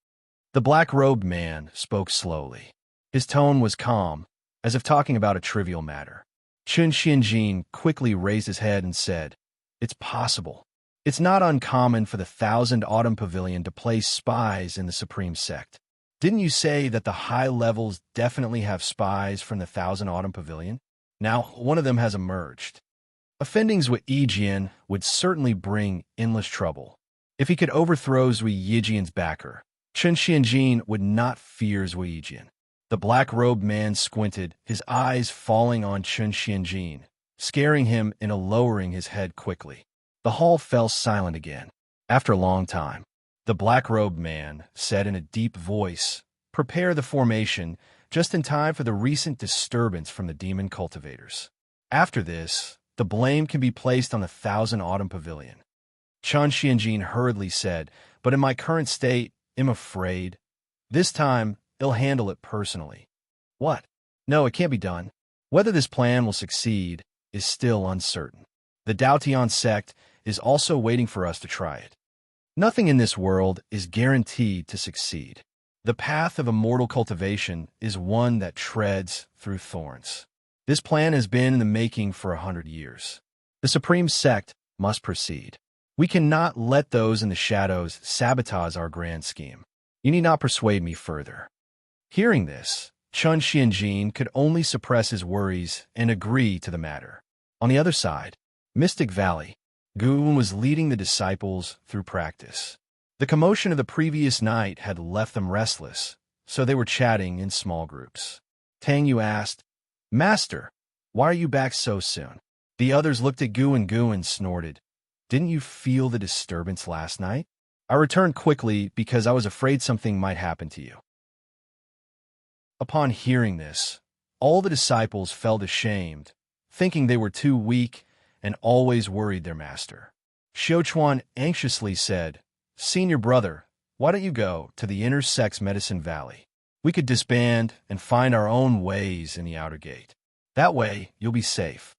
The black-robed man spoke slowly. His tone was calm, as if talking about a trivial matter. Chen Xianjin quickly raised his head and said, "It's possible. It's not uncommon for the 1,000 Autumn Pavilion to place spies in the Supreme Sect. Didn't you say that the high levels definitely have spies from the 1,000 Autumn Pavilion? Now, one of them has emerged. Offending Zui Yijian would certainly bring endless trouble. If he could overthrow Zui Yijian's backer, Chen Xianjin would not fear Zui Yijian." The black-robed man squinted, his eyes falling on Chen Xianjin, scaring him into lowering his head quickly. The hall fell silent again. After a long time, the black-robed man said in a deep voice, "Prepare the formation just in time for the recent disturbance from the demon cultivators. After this, the blame can be placed on the 1,000 Autumn Pavilion." Chen Xianjin hurriedly said, "But in my current state, I'm afraid. This time, I'll handle it personally." "What? No, it can't be done. Whether this plan will succeed is still uncertain. The Daotian sect is also waiting for us to try it. Nothing in this world is guaranteed to succeed. The path of immortal cultivation is one that treads through thorns. This plan has been in the making for 100 years. The supreme sect must proceed. We cannot let those in the shadows sabotage our grand scheme. You need not persuade me further." Hearing this, Chen Xianjin could only suppress his worries and agree to the matter. On the other side, Mystic Valley, Gu was leading the disciples through practice. The commotion of the previous night had left them restless, so they were chatting in small groups. Tang Yu asked, "Master, why are you back so soon?" The others looked at Gu and snorted. "Didn't you feel the disturbance last night?" "I returned quickly because I was afraid something might happen to you." Upon hearing this, all the disciples felt ashamed, thinking they were too weak and always worried their master. Xiuchuan anxiously said, "Senior brother, why don't you go to the Inner Sex Medicine Valley? We could disband and find our own ways in the outer gate. That way, you'll be safe."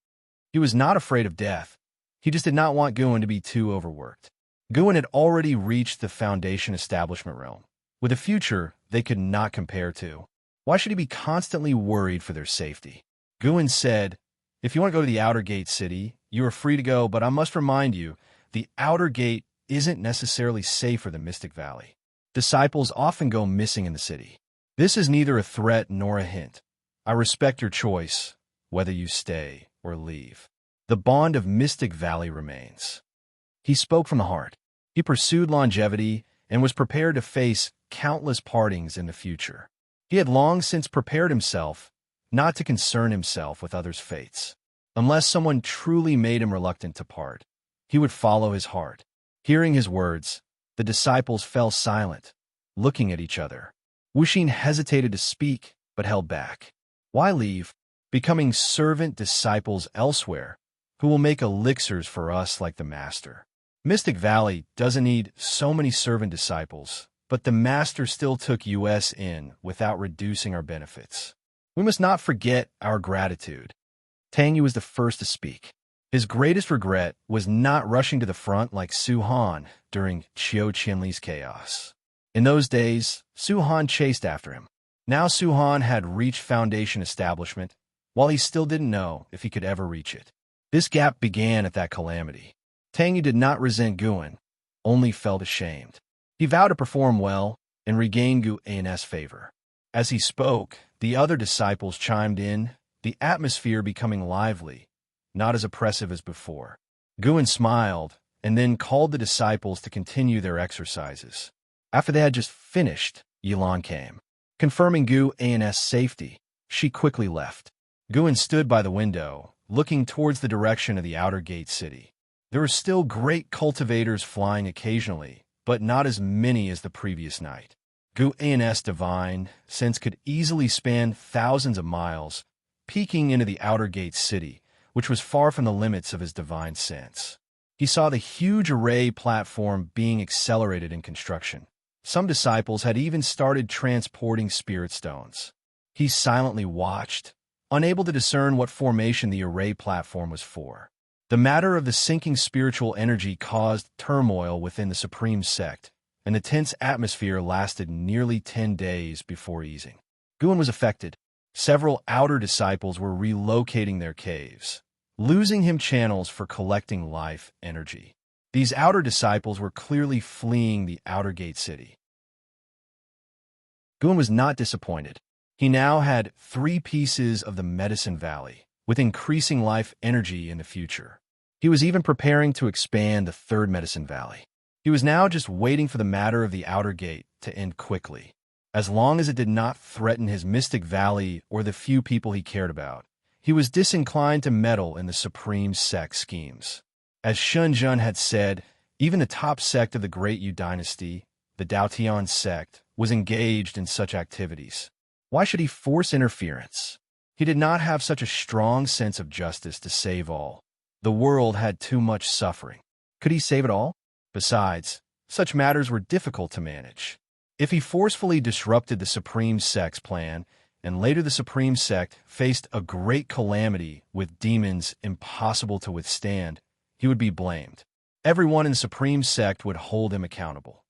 He was not afraid of death. He just did not want Guan to be too overworked. Guan had already reached the Foundation establishment realm, with a future they could not compare to. Why should he be constantly worried for their safety? Guan said, "If you want to go to the outer gate city, you are free to go, but I must remind you, the outer gate isn't necessarily safer than Mystic Valley. Disciples often go missing in the city. This is neither a threat nor a hint. I respect your choice, whether you stay or leave. The bond of Mystic Valley remains." He spoke from the heart. He pursued longevity and was prepared to face countless partings in the future. He had long since prepared himself not to concern himself with others' fates. Unless someone truly made him reluctant to part, he would follow his heart. Hearing his words, The disciples fell silent, looking at each other. Wuxia hesitated to speak, but held back. Why leave? Becoming servant disciples elsewhere, who will make elixirs for us like the Master. Mystic Valley doesn't need so many servant disciples, but the Master still took us in without reducing our benefits. We must not forget our gratitude. Tang Yu was the first to speak. His greatest regret was not rushing to the front like Su Han during Qiu Qianli's chaos. In those days, Su Han chased after him. Now Su Han had reached Foundation establishment, while he still didn't know if he could ever reach it. This gap began at that calamity. Tang Yu did not resent Guan, only felt ashamed. He vowed to perform well and regain Guan's favor. As he spoke, the other disciples chimed in, the atmosphere becoming lively, not as oppressive as before. Guan smiled and then called the disciples to continue their exercises. After they had just finished, Yilan came. Confirming Guan's safety, she quickly left. Guan stood by the window, looking towards the direction of the outer gate city. There were still great cultivators flying occasionally, but not as many as the previous night. Guan's divine sense could easily span thousands of miles, peeking into the outer gate city, which was far from the limits of his divine sense. He saw the huge array platform being accelerated in construction. Some disciples had even started transporting spirit stones. He silently watched, unable to discern what formation the array platform was for. The matter of the sinking spiritual energy caused turmoil within the Supreme Sect, and the tense atmosphere lasted nearly 10 days before easing. Guan was affected. Several outer disciples were relocating their caves, losing him channels for collecting life energy. These outer disciples were clearly fleeing the outer gate city. Guan was not disappointed. He now had 3 pieces of the Medicine Valley, with increasing life energy in the future. He was even preparing to expand the 3rd Medicine Valley. He was now just waiting for the matter of the outer gate to end quickly, as long as it did not threaten his Mystic Valley or the few people he cared about. He was disinclined to meddle in the Supreme Sect schemes. As Shenzhen had said, even the top sect of the Great Yu Dynasty, the Daotian sect, was engaged in such activities. Why should he force interference? He did not have such a strong sense of justice to save all. The world had too much suffering. Could he save it all? Besides, such matters were difficult to manage. If he forcefully disrupted the Supreme Sect's plan, and later the Supreme Sect faced a great calamity with demons impossible to withstand, he would be blamed. Everyone in the Supreme Sect would hold him accountable.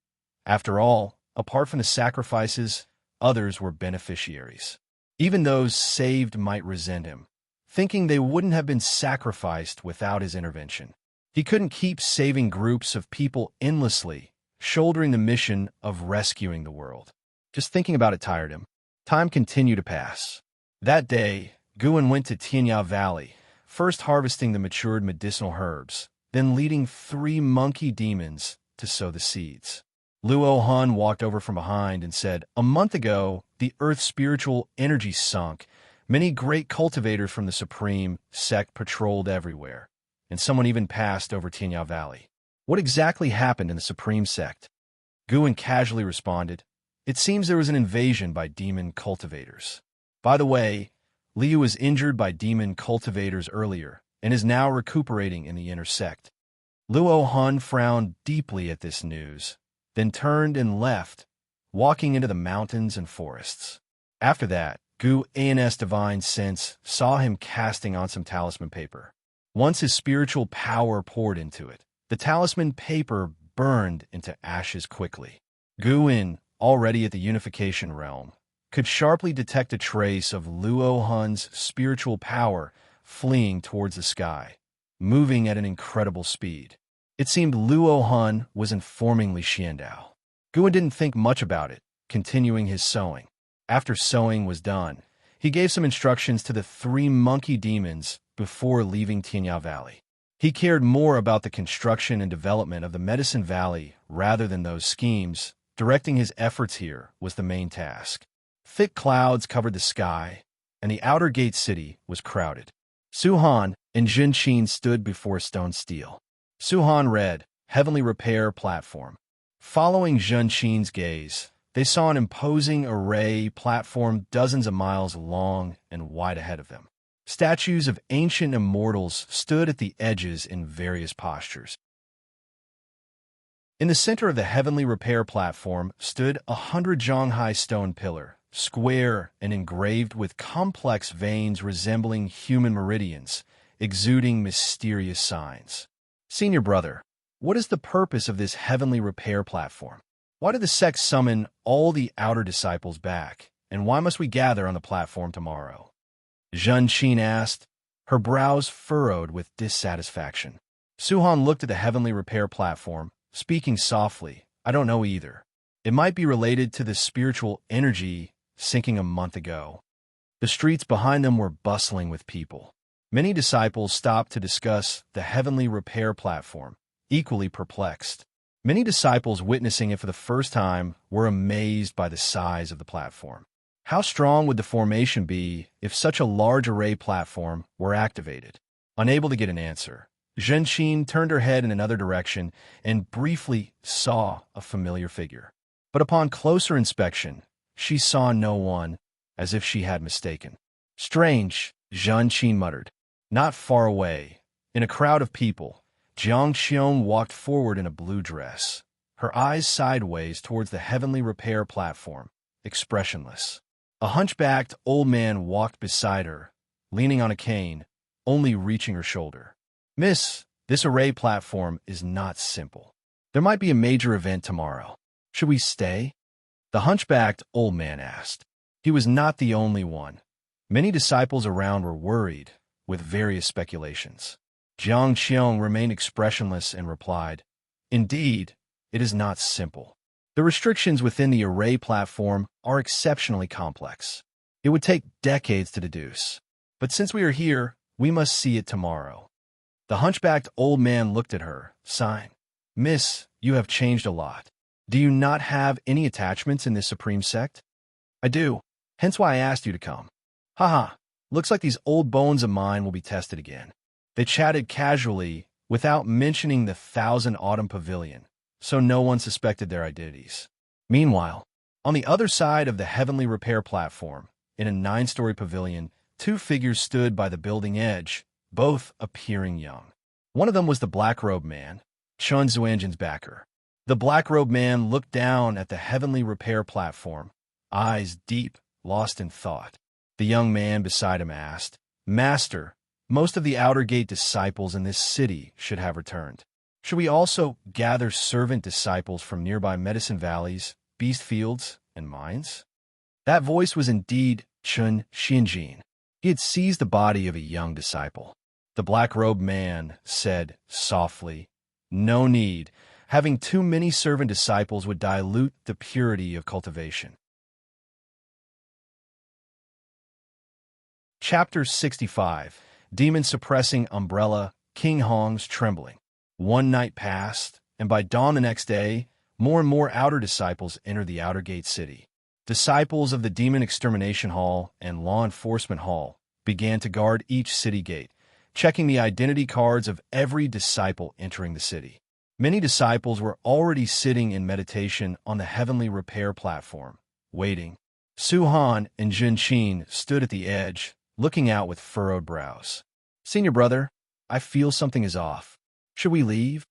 After all, apart from the sacrifices, others were beneficiaries. Even those saved might resent him, thinking they wouldn't have been sacrificed without his intervention. He couldn't keep saving groups of people endlessly, shouldering the mission of rescuing the world. Just thinking about it tired him. Time continued to pass. That day, Guan went to Xianxia Valley, first harvesting the matured medicinal herbs, then leading 3 monkey demons to sow the seeds. Luo Han walked over from behind and said, "A month ago, the Earth's spiritual energy sunk. Many great cultivators from the Supreme Sect patrolled everywhere, and someone even passed over Xianxia Valley. What exactly happened in the Supreme Sect?" Guan casually responded, "It seems there was an invasion by demon cultivators. By the way, Liu was injured by demon cultivators earlier and is now recuperating in the inner sect." Luo Han frowned deeply at this news, then turned and left, walking into the mountains and forests. After that, Guan's divine sense saw him casting on some talisman paper. Once his spiritual power poured into it, the talisman paper burned into ashes quickly. Guan, already at the unification realm, could sharply detect a trace of Luo Han's spiritual power fleeing towards the sky, moving at an incredible speed. It seemed Luo Han was informing Li Xiandao. Guan didn't think much about it, continuing his sowing. After sowing was done, he gave some instructions to the 3 monkey demons before leaving Xianxia Valley. He cared more about the construction and development of the Medicine Valley rather than those schemes. Directing his efforts here was the main task. Thick clouds covered the sky, and the outer gate city was crowded. Su Han and Jin Qin stood before stone steel. Su Han read, "Heavenly Repair Platform." Following Xianxia's gaze, they saw an imposing array platform dozens of miles long and wide ahead of them. Statues of ancient immortals stood at the edges in various postures. In the center of the heavenly repair platform stood 100-zhong-high stone pillar, square and engraved with complex veins resembling human meridians, exuding mysterious signs. Senior brother, what is the purpose of this heavenly repair platform? Why did the sect summon all the outer disciples back, and why must we gather on the platform tomorrow? Xianxia asked, her brows furrowed with dissatisfaction. Suhan looked at the heavenly repair platform, speaking softly, I don't know either. It might be related to the spiritual energy sinking a month ago. The streets behind them were bustling with people. Many disciples stopped to discuss the heavenly repair platform, equally perplexed. Many disciples witnessing it for the first time were amazed by the size of the platform. How strong would the formation be if such a large array platform were activated? Unable to get an answer, Xianxia turned her head in another direction and briefly saw a familiar figure. But upon closer inspection, she saw no one, as if she had mistaken. Strange, Xianxia muttered. Not far away, in a crowd of people, Jiang Xiong walked forward in a blue dress, her eyes sideways towards the heavenly repair platform, expressionless. A hunchbacked old man walked beside her, leaning on a cane, only reaching her shoulder. Miss, this array platform is not simple. There might be a major event tomorrow. Should we stay? The hunchbacked old man asked. He was not the only one. Many disciples around were worried, with various speculations. Jiang Xiong remained expressionless and replied, Indeed, it is not simple. The restrictions within the array platform are exceptionally complex. It would take decades to deduce. But since we are here, we must see it tomorrow. The hunchbacked old man looked at her, sighing. Miss, you have changed a lot. Do you not have any attachments in this supreme sect? I do, hence why I asked you to come. Haha, looks like these old bones of mine will be tested again. They chatted casually, without mentioning the 1,000 Autumn Pavilion, so no one suspected their identities. Meanwhile, on the other side of the heavenly repair platform, in a 9-story pavilion, 2 figures stood by the building edge, both appearing young. One of them was the black-robed man, Chun Zuanjin's backer. The black-robed man looked down at the heavenly repair platform, eyes deep, lost in thought. The young man beside him asked, Master, most of the outer gate disciples in this city should have returned. Should we also gather servant disciples from nearby medicine valleys, beast fields, and mines? That voice was indeed Chun Xinjin. He had seized the body of a young disciple. The black-robed man said softly, No need. Having too many servant disciples would dilute the purity of cultivation. Chapter 65. Demon-suppressing umbrella, Qinghong's Trembling. One night passed, and by dawn the next day, more and more outer disciples entered the outer gate city. Disciples of the Demon Extermination Hall and Law Enforcement Hall began to guard each city gate, checking the identity cards of every disciple entering the city. Many disciples were already sitting in meditation on the heavenly repair platform, waiting. Suhan and Junqin stood at the edge, looking out with furrowed brows. Senior brother, I feel something is off. Should we leave?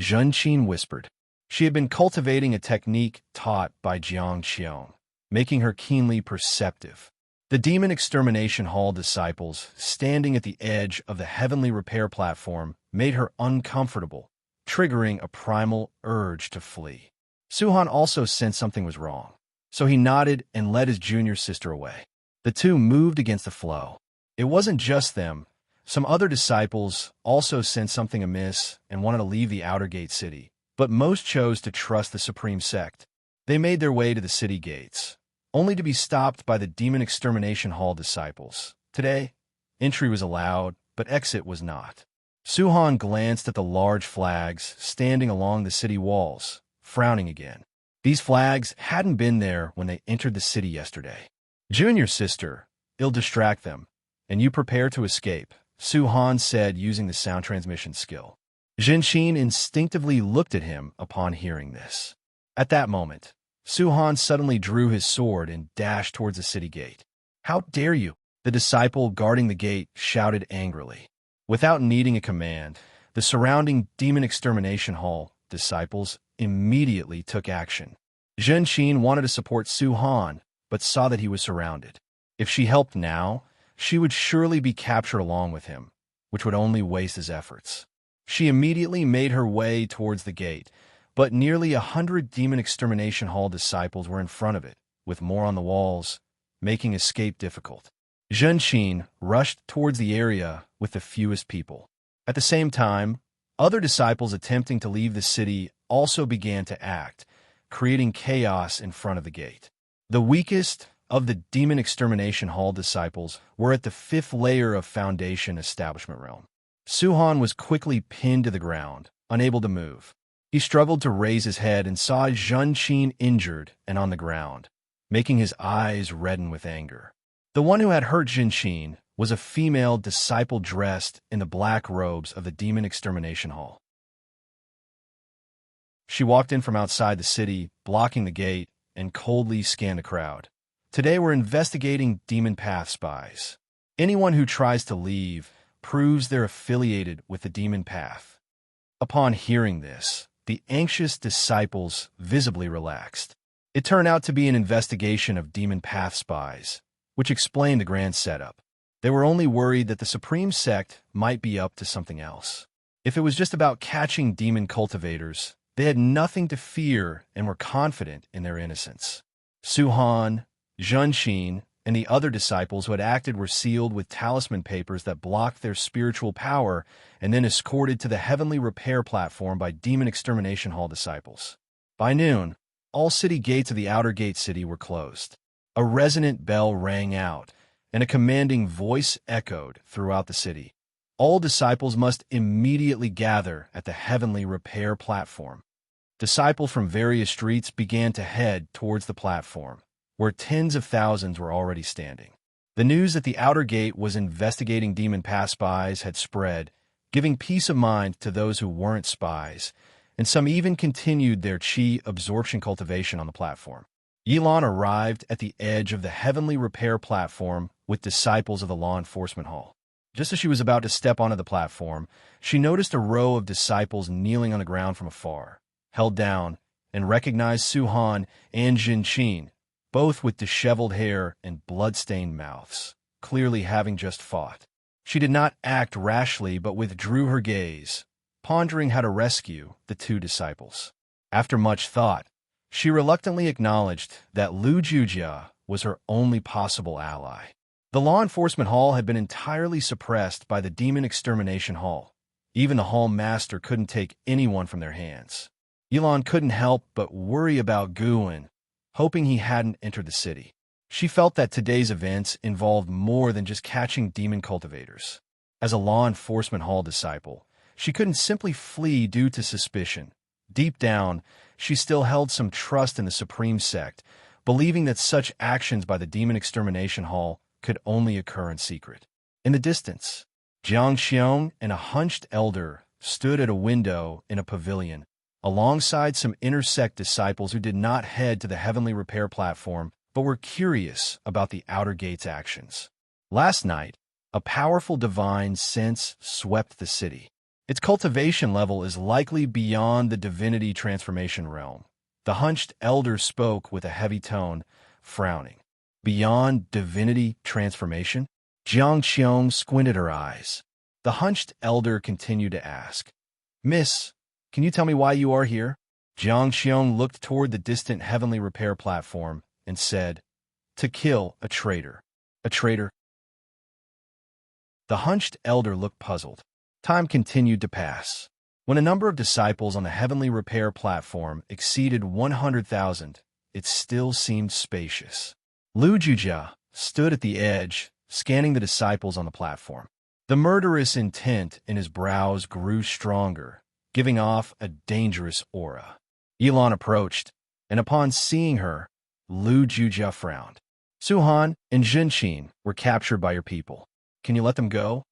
Junqin whispered. She had been cultivating a technique taught by Jiang Qiong, making her keenly perceptive. The Demon Extermination Hall disciples, standing at the edge of the heavenly repair platform, made her uncomfortable, triggering a primal urge to flee. Suhan also sensed something was wrong, so he nodded and led his junior sister away. The two moved against the flow. It wasn't just them. Some other disciples also sensed something amiss and wanted to leave the outer gate city, but most chose to trust the supreme sect. They made their way to the city gates, only to be stopped by the Demon Extermination Hall disciples. Today, entry was allowed, but exit was not. Suhan glanced at the large flags standing along the city walls, frowning again. These flags hadn't been there when they entered the city yesterday. Junior sister, it'll distract them, and you prepare to escape, Suhan said using the sound transmission skill. Junqin instinctively looked at him upon hearing this. At that moment, Suhan suddenly drew his sword and dashed towards the city gate. "How dare you?" the disciple guarding the gate shouted angrily. Without needing a command, the surrounding demon extermination hall disciples immediately took action. Xianxia wanted to support Suhan, but saw that he was surrounded. If she helped now, she would surely be captured along with him, which would only waste his efforts. She immediately made her way towards the gate, but nearly 100 demon extermination hall disciples were in front of it, with more on the walls, making escape difficult. Xianxia rushed towards the area with the fewest people. At the same time, other disciples attempting to leave the city also began to act, creating chaos in front of the gate. The weakest of the demon extermination hall disciples were at the 5th layer of Foundation Establishment Realm. Suhan was quickly pinned to the ground, unable to move. He struggled to raise his head and saw Xianxia injured and on the ground, making his eyes redden with anger. The one who had hurt Xianxia was a female disciple dressed in the black robes of the demon extermination hall. She walked in from outside the city, blocking the gate, and coldly scanned the crowd. "Today we're investigating demon path spies. Anyone who tries to leave proves they're affiliated with the demon path." Upon hearing this, the anxious disciples visibly relaxed. It turned out to be an investigation of demon path spies, which explained the grand setup. They were only worried that the Supreme Sect might be up to something else. If it was just about catching demon cultivators, they had nothing to fear and were confident in their innocence. Suhan, Xianxia, and the other disciples who had acted were sealed with talisman papers that blocked their spiritual power and then escorted to the heavenly repair platform by demon extermination hall disciples. By noon, all city gates of the outer gate city were closed. A resonant bell rang out, and a commanding voice echoed throughout the city. All disciples must immediately gather at the heavenly repair platform. Disciples from various streets began to head towards the platform, where tens of thousands were already standing. The news that the outer gate was investigating demon path spies had spread, giving peace of mind to those who weren't spies, and some even continued their qi absorption cultivation on the platform. Yilan arrived at the edge of the heavenly repair platform with disciples of the law enforcement hall. Just as she was about to step onto the platform, she noticed a row of disciples kneeling on the ground from afar, held down, and recognized Suhan and Xianxia, both with disheveled hair and blood-stained mouths, clearly having just fought. She did not act rashly but withdrew her gaze, pondering how to rescue the two disciples. After much thought, she reluctantly acknowledged that Wuxia was her only possible ally. The law enforcement hall had been entirely suppressed by the demon extermination hall. Even the hall master couldn't take anyone from their hands. Yilan couldn't help but worry about Guan, hoping he hadn't entered the city. She felt that today's events involved more than just catching demon cultivators. As a law enforcement hall disciple, she couldn't simply flee due to suspicion. Deep down, she still held some trust in the Supreme Sect, believing that such actions by the demon extermination hall could only occur in secret. In the distance, Xianxia and a hunched elder stood at a window in a pavilion, alongside some inner-sect disciples who did not head to the heavenly repair platform but were curious about the outer gate's actions. Last night, a powerful divine sense swept the city. Its cultivation level is likely beyond the divinity transformation realm. The hunched elder spoke with a heavy tone, frowning. Beyond divinity transformation? Xianxia squinted her eyes. The hunched elder continued to ask, "Miss, can you tell me why you are here?" Xianxia looked toward the distant heavenly repair platform and said, "To kill a traitor." "A traitor?" The hunched elder looked puzzled. Time continued to pass. When a number of disciples on the heavenly repair platform exceeded 100,000, it still seemed spacious. Wuxia stood at the edge, scanning the disciples on the platform. The murderous intent in his brows grew stronger, giving off a dangerous aura. Yilan approached, and upon seeing her, Wuxia frowned. "Suhan and Xianxia were captured by your people. Can you let them go?"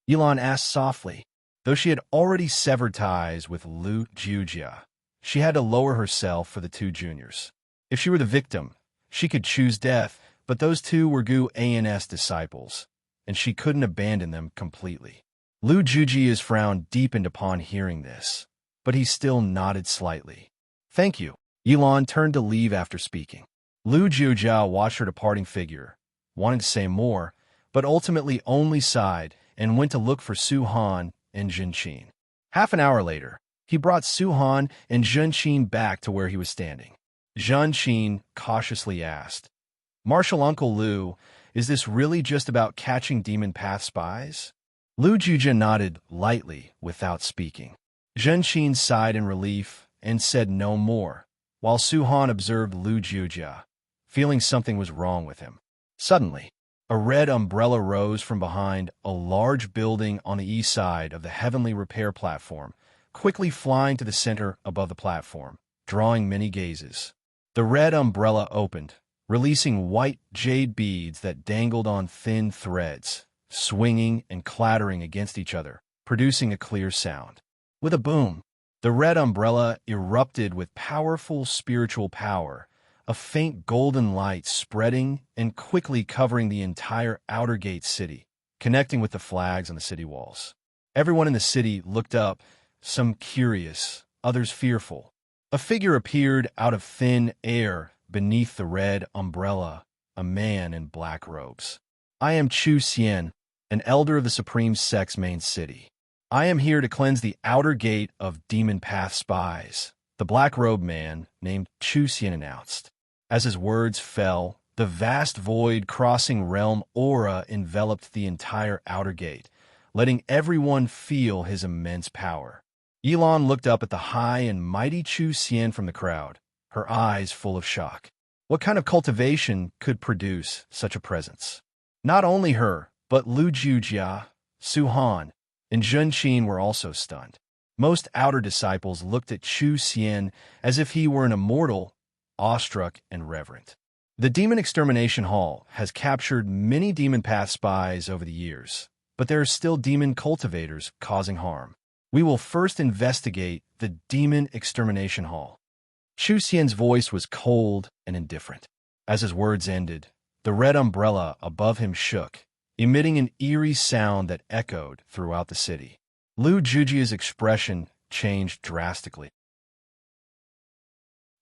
Yilan asked softly. Though she had already severed ties with Wuxia, She had to lower herself for the two juniors. If she were the victim, she could choose death, but those two were Gu An's disciples, and she couldn't abandon them completely. Lu Jujia's frown deepened upon hearing this, but he still nodded slightly. "Thank you." Yilan turned to leave after speaking. Lu Jujia watched her departing figure, wanting to say more, but ultimately only sighed and went to look for Su Han and Zhenqin. Half an hour later, he brought Su Han and Zhenqin back to where he was standing. Zhenqin cautiously asked, "Martial Uncle Lu, is this really just about catching demon path spies?" Lu Jujia nodded lightly without speaking. Zhenqin sighed in relief and said no more, while Su Han observed Lu Jujia, feeling something was wrong with him. Suddenly, a red umbrella rose from behind a large building on the east side of the heavenly repair platform, quickly flying to the center above the platform, drawing many gazes. The red umbrella opened, releasing white jade beads that dangled on thin threads, swinging and clattering against each other, producing a clear sound. With a boom, the red umbrella erupted with powerful spiritual power, a faint golden light spreading and quickly covering the entire outer gate city, connecting with the flags on the city walls. Everyone in the city looked up, some curious, others fearful. A figure appeared out of thin air beneath the red umbrella, a man in black robes. "I am Chu Xian, an elder of the Supreme Sect's main city. I am here to cleanse the outer gate of demon path spies," the black-robed man named Chu Xian announced. As his words fell, the vast void-crossing realm aura enveloped the entire outer gate, letting everyone feel his immense power. Yilan looked up at the high and mighty Chu Xian from the crowd, her eyes full of shock. What kind of cultivation could produce such a presence? Not only her, but Lu Jujia, Su Han, and Zhenqin were also stunned. Most outer disciples looked at Chu Xian as if he were an immortal, awestruck and reverent. The Demon Extermination Hall has captured many demon path spies over the years, but there are still demon cultivators causing harm. We will first investigate the Demon Extermination Hall. Chu Xian's voice was cold and indifferent. As his words ended, the red umbrella above him shook, emitting an eerie sound that echoed throughout the city. Lu Jujia's expression changed drastically.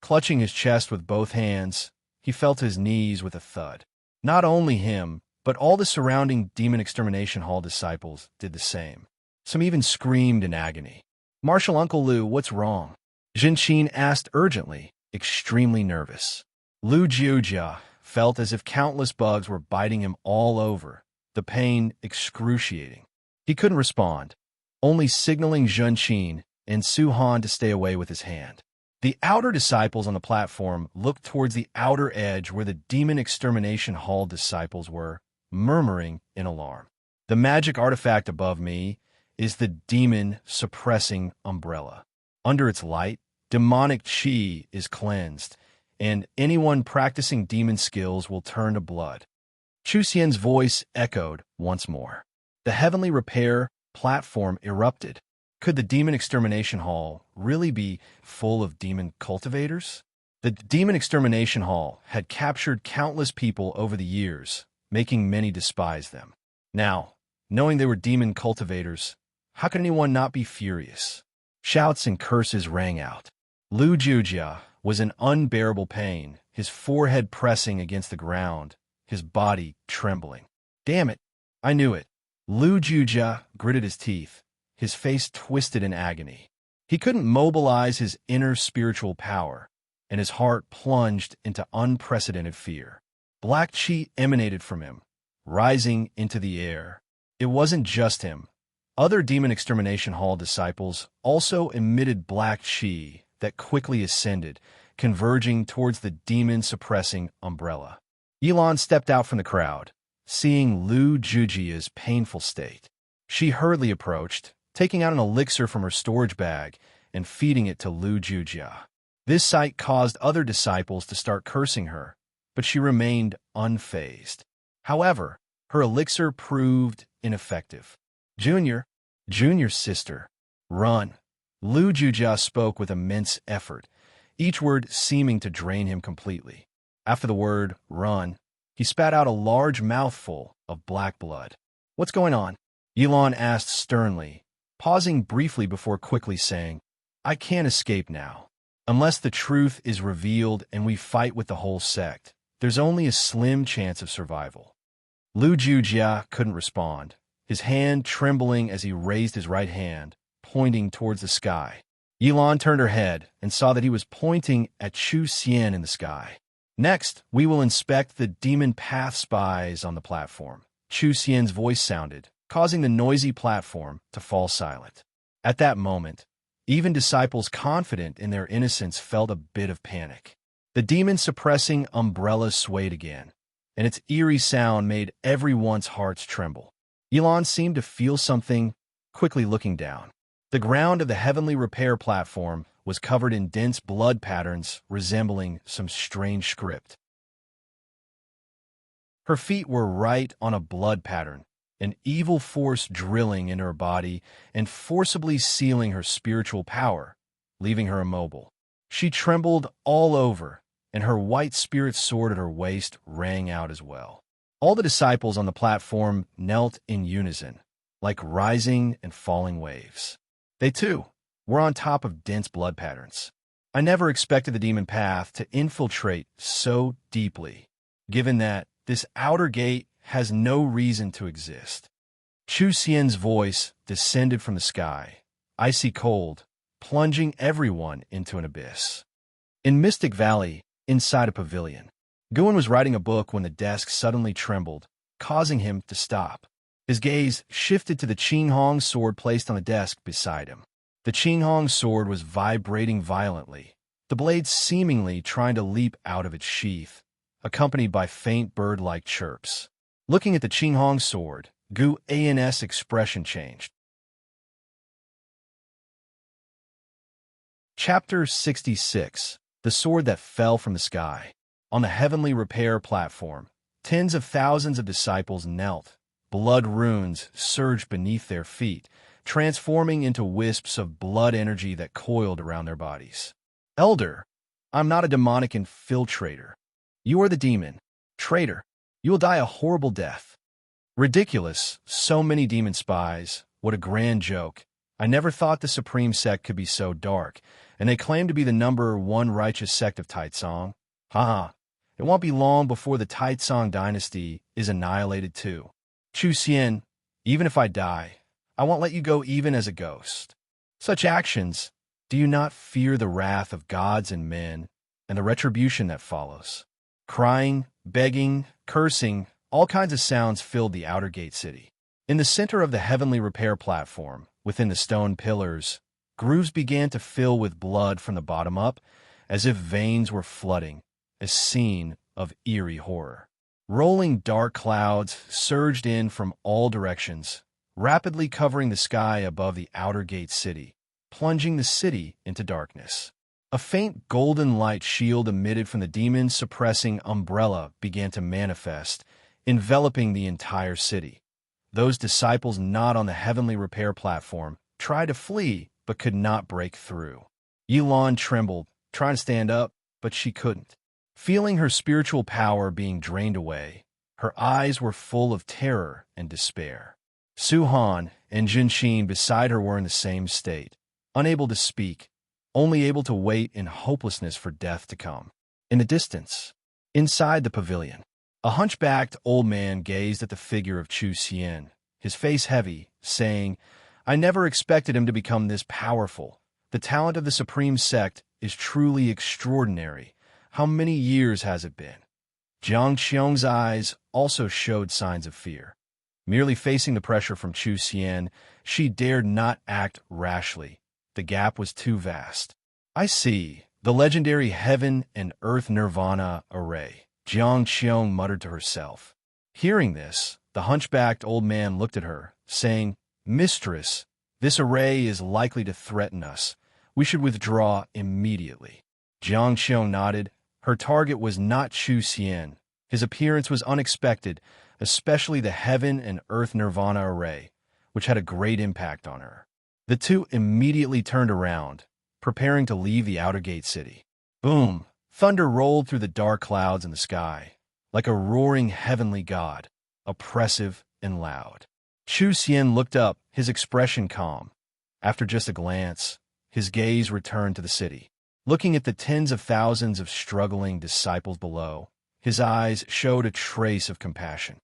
Clutching his chest with both hands, he fell to his knees with a thud. Not only him, but all the surrounding Demon Extermination Hall disciples did the same. Some even screamed in agony. "Martial Uncle Lu, what's wrong?" Zhenqin asked urgently, extremely nervous. Lu Jujia felt as if countless bugs were biting him all over, the pain excruciating. He couldn't respond, only signaling Zhenqin and Su Han to stay away with his hand. The outer disciples on the platform looked towards the outer edge where the Demon Extermination Hall disciples were, murmuring in alarm. "The magic artifact above me is the Demon Suppressing Umbrella. Under its light, demonic chi is cleansed, and anyone practicing demon skills will turn to blood." Chu Xian's voice echoed once more. The heavenly repair platform erupted. Could the Demon Extermination Hall really be full of demon cultivators? The Demon Extermination Hall had captured countless people over the years, making many despise them. Now, knowing they were demon cultivators, how could anyone not be furious? Shouts and curses rang out. Lu Jujia was in unbearable pain, his forehead pressing against the ground, his body trembling. "Damn it, I knew it." Lu Jujia gritted his teeth, his face twisted in agony. He couldn't mobilize his inner spiritual power, and his heart plunged into unprecedented fear. Black chi emanated from him, rising into the air. It wasn't just him. Other Demon Extermination Hall disciples also emitted black chi that quickly ascended, converging towards the demon-suppressing umbrella. Yilan stepped out from the crowd, seeing Lu Jujia's painful state. She hurriedly approached, taking out an elixir from her storage bag and feeding it to Lu Jujia. This sight caused other disciples to start cursing her, but she remained unfazed. However, her elixir proved ineffective. Junior sister, run." Lu Jujia spoke with immense effort, each word seeming to drain him completely. After the word, run, he spat out a large mouthful of black blood. What's going on? Yilan asked sternly, pausing briefly before quickly saying, I can't escape now. Unless the truth is revealed and we fight with the whole sect, there's only a slim chance of survival. Lu Jujia couldn't respond, his hand trembling as he raised his right hand, pointing towards the sky. Yilan turned her head and saw that he was pointing at Chu Xian in the sky. Next, we will inspect the demon path spies on the platform. Chu Xian's voice sounded, causing the noisy platform to fall silent. At that moment, even disciples confident in their innocence felt a bit of panic. The demon-suppressing umbrella swayed again, and its eerie sound made everyone's hearts tremble. Yilan seemed to feel something, quickly looking down. The ground of the heavenly repair platform was covered in dense blood patterns resembling some strange script. Her feet were right on a blood pattern, an evil force drilling into her body and forcibly sealing her spiritual power, leaving her immobile. She trembled all over, and her white spirit sword at her waist rang out as well. All the disciples on the platform knelt in unison, like rising and falling waves. They, too, were on top of dense blood patterns. I never expected the demon path to infiltrate so deeply, given that this outer gate has no reason to exist. Chu Xian's voice descended from the sky, icy cold, plunging everyone into an abyss. In Mystic Valley, inside a pavilion, Guan was writing a book when the desk suddenly trembled, causing him to stop. His gaze shifted to the Qinghong sword placed on the desk beside him. The Qinghong sword was vibrating violently, the blade seemingly trying to leap out of its sheath, accompanied by faint bird-like chirps. Looking at the Qinghong sword, Gu An's expression changed. Chapter 66. The Sword That Fell from the Sky. On the heavenly repair platform, tens of thousands of disciples knelt. Blood runes surged beneath their feet, transforming into wisps of blood energy that coiled around their bodies. Elder, I'm not a demonic infiltrator. You are the demon. Traitor, you will die a horrible death. Ridiculous, so many demon spies. What a grand joke. I never thought the Supreme Sect could be so dark, and they claim to be the #1 righteous sect of Taizong. Haha, it won't be long before the Taizong dynasty is annihilated too. Chu Xian, even if I die, I won't let you go even as a ghost. Such actions, do you not fear the wrath of gods and men and the retribution that follows? Crying, begging, cursing, all kinds of sounds filled the outer gate city. In the center of the heavenly repair platform, within the stone pillars, grooves began to fill with blood from the bottom up, as if veins were flooding, a scene of eerie horror. Rolling dark clouds surged in from all directions, rapidly covering the sky above the outer gate city, plunging the city into darkness. A faint golden light shield emitted from the demon-suppressing umbrella began to manifest, enveloping the entire city. Those disciples not on the heavenly repair platform tried to flee, but could not break through. Yilan trembled, trying to stand up, but she couldn't. Feeling her spiritual power being drained away, her eyes were full of terror and despair. Su Han and Jin Xin beside her were in the same state, unable to speak, only able to wait in hopelessness for death to come. In the distance, inside the pavilion, a hunchbacked old man gazed at the figure of Chu Xian, his face heavy, saying, I never expected him to become this powerful. The talent of the Supreme Sect is truly extraordinary. How many years has it been? Jiang Qiong's eyes also showed signs of fear. Merely facing the pressure from Chu Xian, she dared not act rashly. The gap was too vast. I see. The legendary Heaven and Earth Nirvana array, Jiang Qiong muttered to herself. Hearing this, the hunchbacked old man looked at her, saying, Mistress, this array is likely to threaten us. We should withdraw immediately. Jiang Qiong nodded. Her target was not Chu Xian. His appearance was unexpected, especially the Heaven and Earth Nirvana array, which had a great impact on her. The two immediately turned around, preparing to leave the outer gate city. Boom! Thunder rolled through the dark clouds in the sky, like a roaring heavenly god, oppressive and loud. Chu Xian looked up, his expression calm. After just a glance, his gaze returned to the city. Looking at the tens of thousands of struggling disciples below, his eyes showed a trace of compassion.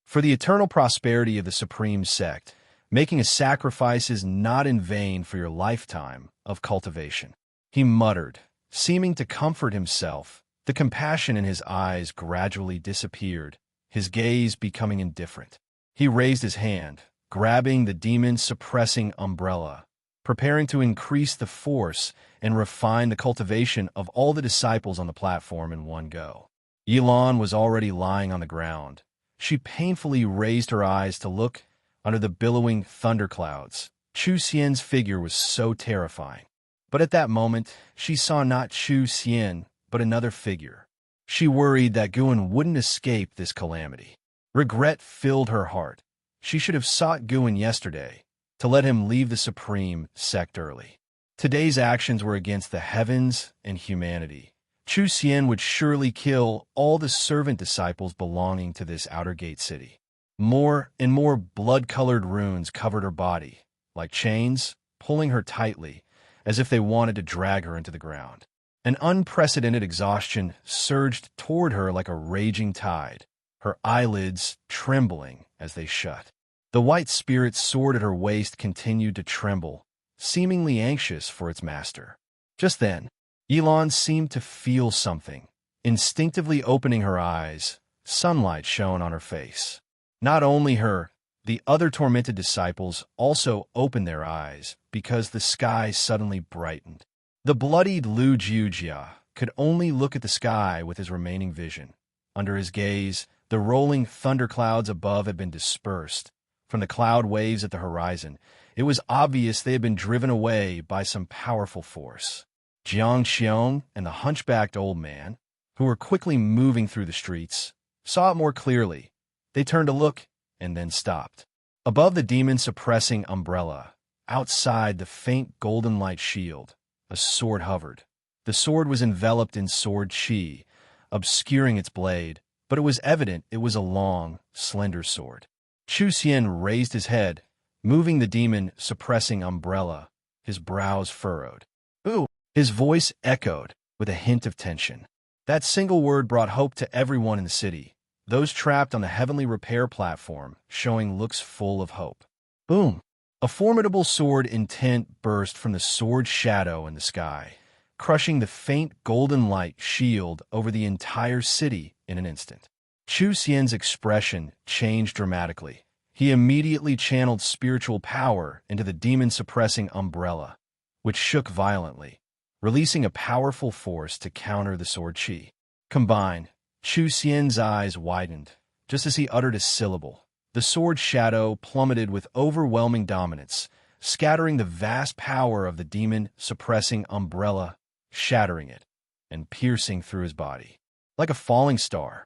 For the eternal prosperity of the supreme sect, making a sacrifice is not in vain for your lifetime of cultivation. He muttered, seeming to comfort himself. The compassion in his eyes gradually disappeared, his gaze becoming indifferent. He raised his hand, grabbing the demon-suppressing umbrella, preparing to increase the force and refine the cultivation of all the disciples on the platform in one go. Yilan was already lying on the ground. She painfully raised her eyes to look under the billowing thunderclouds. Chu Xian's figure was so terrifying. But at that moment, she saw not Chu Xian, but another figure. She worried that Guan wouldn't escape this calamity. Regret filled her heart. She should have sought Guan yesterday, to let him leave the supreme sect early. Today's actions were against the heavens and humanity. Chu Xian would surely kill all the servant disciples belonging to this outer gate city. More and more blood-colored runes covered her body, like chains, pulling her tightly, as if they wanted to drag her into the ground. An unprecedented exhaustion surged toward her like a raging tide, her eyelids trembling as they shut. The white spirit sword at her waist continued to tremble, seemingly anxious for its master. Just then, Yilan seemed to feel something. Instinctively opening her eyes, sunlight shone on her face. Not only her, the other tormented disciples also opened their eyes because the sky suddenly brightened. The bloodied Lu Jiujia could only look at the sky with his remaining vision. Under his gaze, the rolling thunderclouds above had been dispersed. From the cloud waves at the horizon, it was obvious they had been driven away by some powerful force. Jiang Xiong and the hunchbacked old man, who were quickly moving through the streets, saw it more clearly. They turned to look and then stopped. Above the demon-suppressing umbrella, outside the faint golden light shield, a sword hovered. The sword was enveloped in sword chi, obscuring its blade, but it was evident it was a long, slender sword. Chu Xian raised his head, moving the demon-suppressing umbrella, his brows furrowed. "Ooh!" His voice echoed with a hint of tension. That single word brought hope to everyone in the city, those trapped on the heavenly repair platform, showing looks full of hope. Boom! A formidable sword intent burst from the sword shadow in the sky, crushing the faint golden light shield over the entire city in an instant. Chu Xian's expression changed dramatically. He immediately channeled spiritual power into the demon-suppressing umbrella, which shook violently, releasing a powerful force to counter the sword chi. Combined, Chu Xian's eyes widened, just as he uttered a syllable. The sword shadow plummeted with overwhelming dominance, scattering the vast power of the demon-suppressing umbrella, shattering it, and piercing through his body. Like a falling star,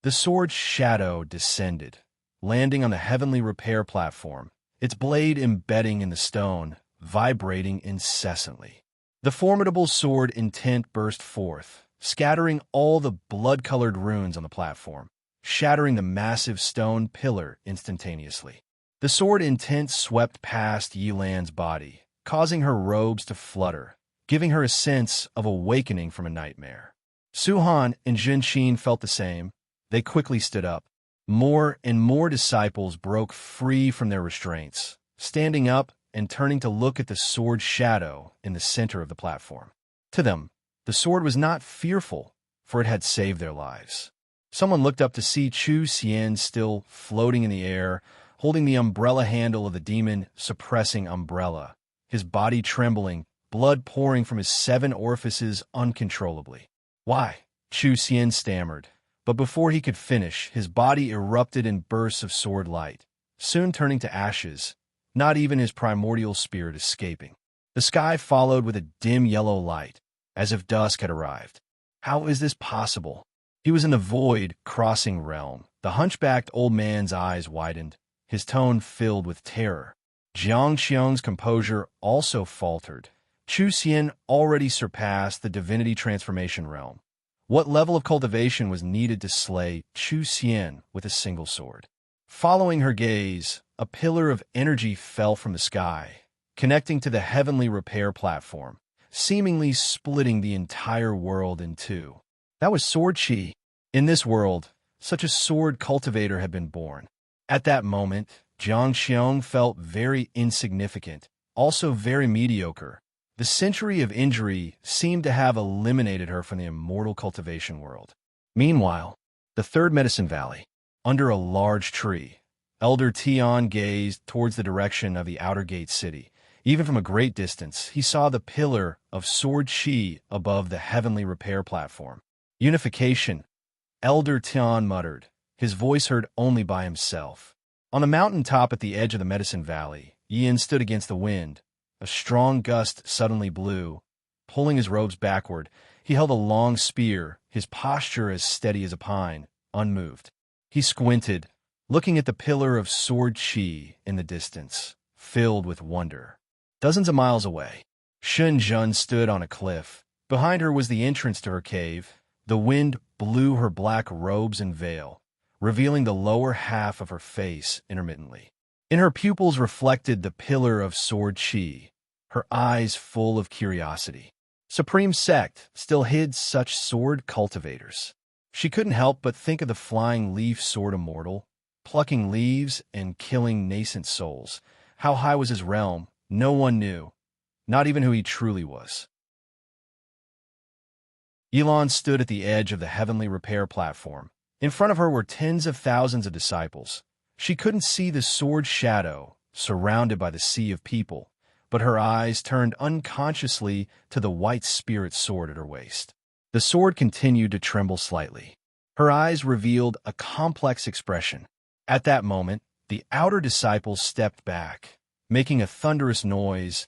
the sword's shadow descended, landing on the heavenly repair platform, its blade embedding in the stone, vibrating incessantly. The formidable sword intent burst forth, scattering all the blood-colored runes on the platform, shattering the massive stone pillar instantaneously. The sword intent swept past Yilan's body, causing her robes to flutter, giving her a sense of awakening from a nightmare. Suhan and Zhenqin felt the same. They quickly stood up. More and more disciples broke free from their restraints, standing up and turning to look at the sword shadow in the center of the platform. To them, the sword was not fearful, for it had saved their lives. Someone looked up to see Chu Xian still floating in the air, holding the umbrella handle of the demon-suppressing umbrella, his body trembling, blood pouring from his 7 orifices uncontrollably. "Why?" Chu Xian stammered, but before he could finish, his body erupted in bursts of sword light, soon turning to ashes, not even his primordial spirit escaping. The sky followed with a dim yellow light, as if dusk had arrived. How is this possible? He was in the void, crossing realm. The hunchbacked old man's eyes widened. his tone filled with terror. Xianxia's composure also faltered. Chu Xian already surpassed the divinity transformation realm. What level of cultivation was needed to slay Chu Xian with a single sword? Following her gaze, a pillar of energy fell from the sky, connecting to the heavenly repair platform, seemingly splitting the entire world in two. That was sword chi. In this world, such a sword cultivator had been born. At that moment, Jiang Xiong felt very insignificant, also very mediocre. The century of injury seemed to have eliminated her from the immortal cultivation world. Meanwhile, the third Medicine Valley, under a large tree, Elder Tian gazed towards the direction of the outer gate city. Even from a great distance, he saw the pillar of sword chi above the heavenly repair platform. Unification, Elder Tian muttered, his voice heard only by himself. On the mountain top at the edge of the Medicine Valley, Yin stood against the wind. A strong gust suddenly blew. Pulling his robes backward, he held a long spear, his posture as steady as a pine, unmoved. He squinted, looking at the pillar of sword chi in the distance, filled with wonder. Dozens of miles away, Shun Jun stood on a cliff. Behind her was the entrance to her cave. The wind blew her black robes and veil, revealing the lower half of her face intermittently. In her pupils reflected the pillar of sword chi, her eyes full of curiosity. Supreme Sect still hid such sword cultivators. She couldn't help but think of the flying leaf sword immortal, plucking leaves and killing nascent souls. How high was his realm? No one knew, not even who he truly was. Elon stood at the edge of the heavenly repair platform. In front of her were tens of thousands of disciples. She couldn't see the sword shadow, surrounded by the sea of people, but her eyes turned unconsciously to the white spirit sword at her waist. The sword continued to tremble slightly. Her eyes revealed a complex expression. At that moment, the outer disciples stepped back, making a thunderous noise.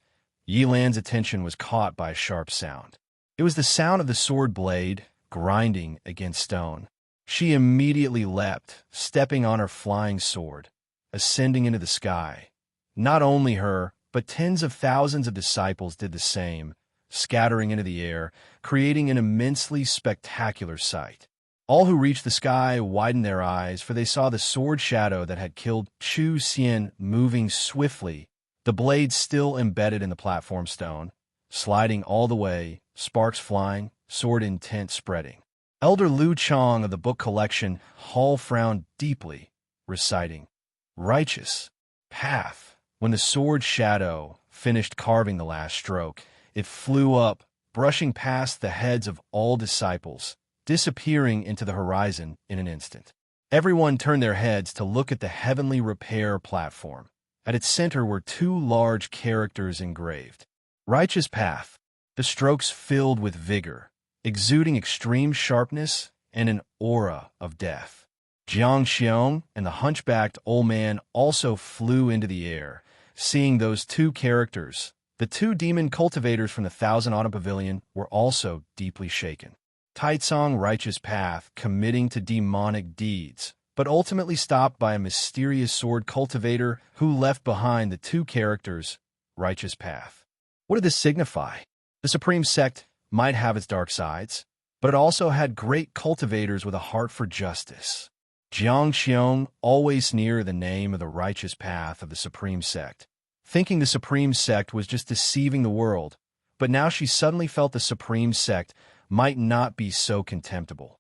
Yilan's attention was caught by a sharp sound. It was the sound of the sword blade grinding against stone. She immediately leapt, stepping on her flying sword, ascending into the sky. Not only her, but tens of thousands of disciples did the same, scattering into the air, creating an immensely spectacular sight. All who reached the sky widened their eyes, for they saw the sword shadow that had killed Chu Xian moving swiftly, the blade still embedded in the platform stone, sliding all the way, sparks flying, sword intent spreading. Elder Lu Chong of the book collection Hall frowned deeply, reciting, "Righteous path." When the sword shadow finished carving the last stroke, it flew up, brushing past the heads of all disciples, disappearing into the horizon in an instant. Everyone turned their heads to look at the heavenly repair platform. At its center were two large characters engraved. Righteous path, the strokes filled with vigor, exuding extreme sharpness and an aura of death. Jiang Xiong and the hunchbacked old man also flew into the air. Seeing those two characters, the two demon cultivators from the Thousand Autumn Pavilion were also deeply shaken. Taitsong Righteous Path committing to demonic deeds, but ultimately stopped by a mysterious sword cultivator who left behind the two characters, Righteous Path. What did this signify? The Supreme Sect might have its dark sides, but it also had great cultivators with a heart for justice. Jiang Xiong always near the name of the Righteous Path of the Supreme Sect, thinking the Supreme Sect was just deceiving the world, but now she suddenly felt the Supreme Sect might not be so contemptible.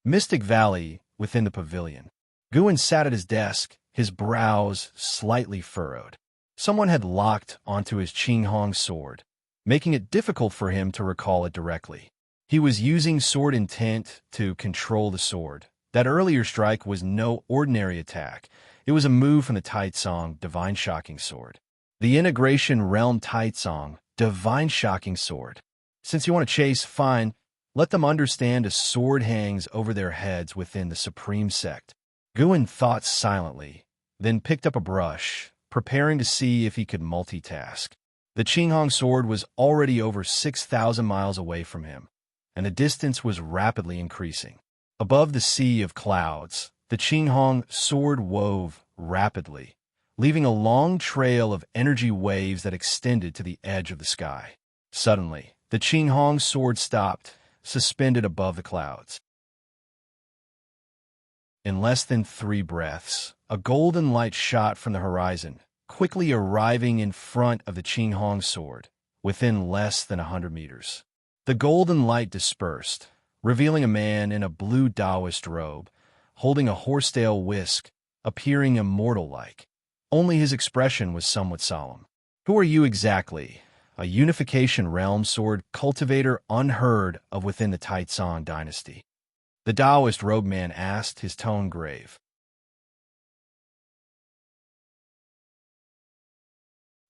Mystic Valley, within the pavilion. Guan sat at his desk, his brows slightly furrowed. Someone had locked onto his Qinghong sword, making it difficult for him to recall it directly. He was using sword intent to control the sword. That earlier strike was no ordinary attack. It was a move from the Taitsong Divine Shocking Sword. The Integration Realm Taitsong Divine Shocking Sword. Since you want to chase, fine. Let them understand a sword hangs over their heads within the Supreme Sect. Guan thought silently, then picked up a brush, preparing to see if he could multitask. The Qinghong sword was already over 6,000 miles away from him, and the distance was rapidly increasing. Above the sea of clouds, the Qinghong sword wove rapidly, leaving a long trail of energy waves that extended to the edge of the sky. Suddenly, the Qinghong sword stopped, suspended above the clouds. In less than 3 breaths, a golden light shot from the horizon, quickly arriving in front of the Qinghong sword, within less than 100 meters. The golden light dispersed, revealing a man in a blue Taoist robe, holding a horsetail whisk, appearing immortal-like. Only his expression was somewhat solemn. "Who are you exactly?" A unification realm sword cultivator unheard of within the Taizong dynasty. The Taoist robed man asked, his tone grave.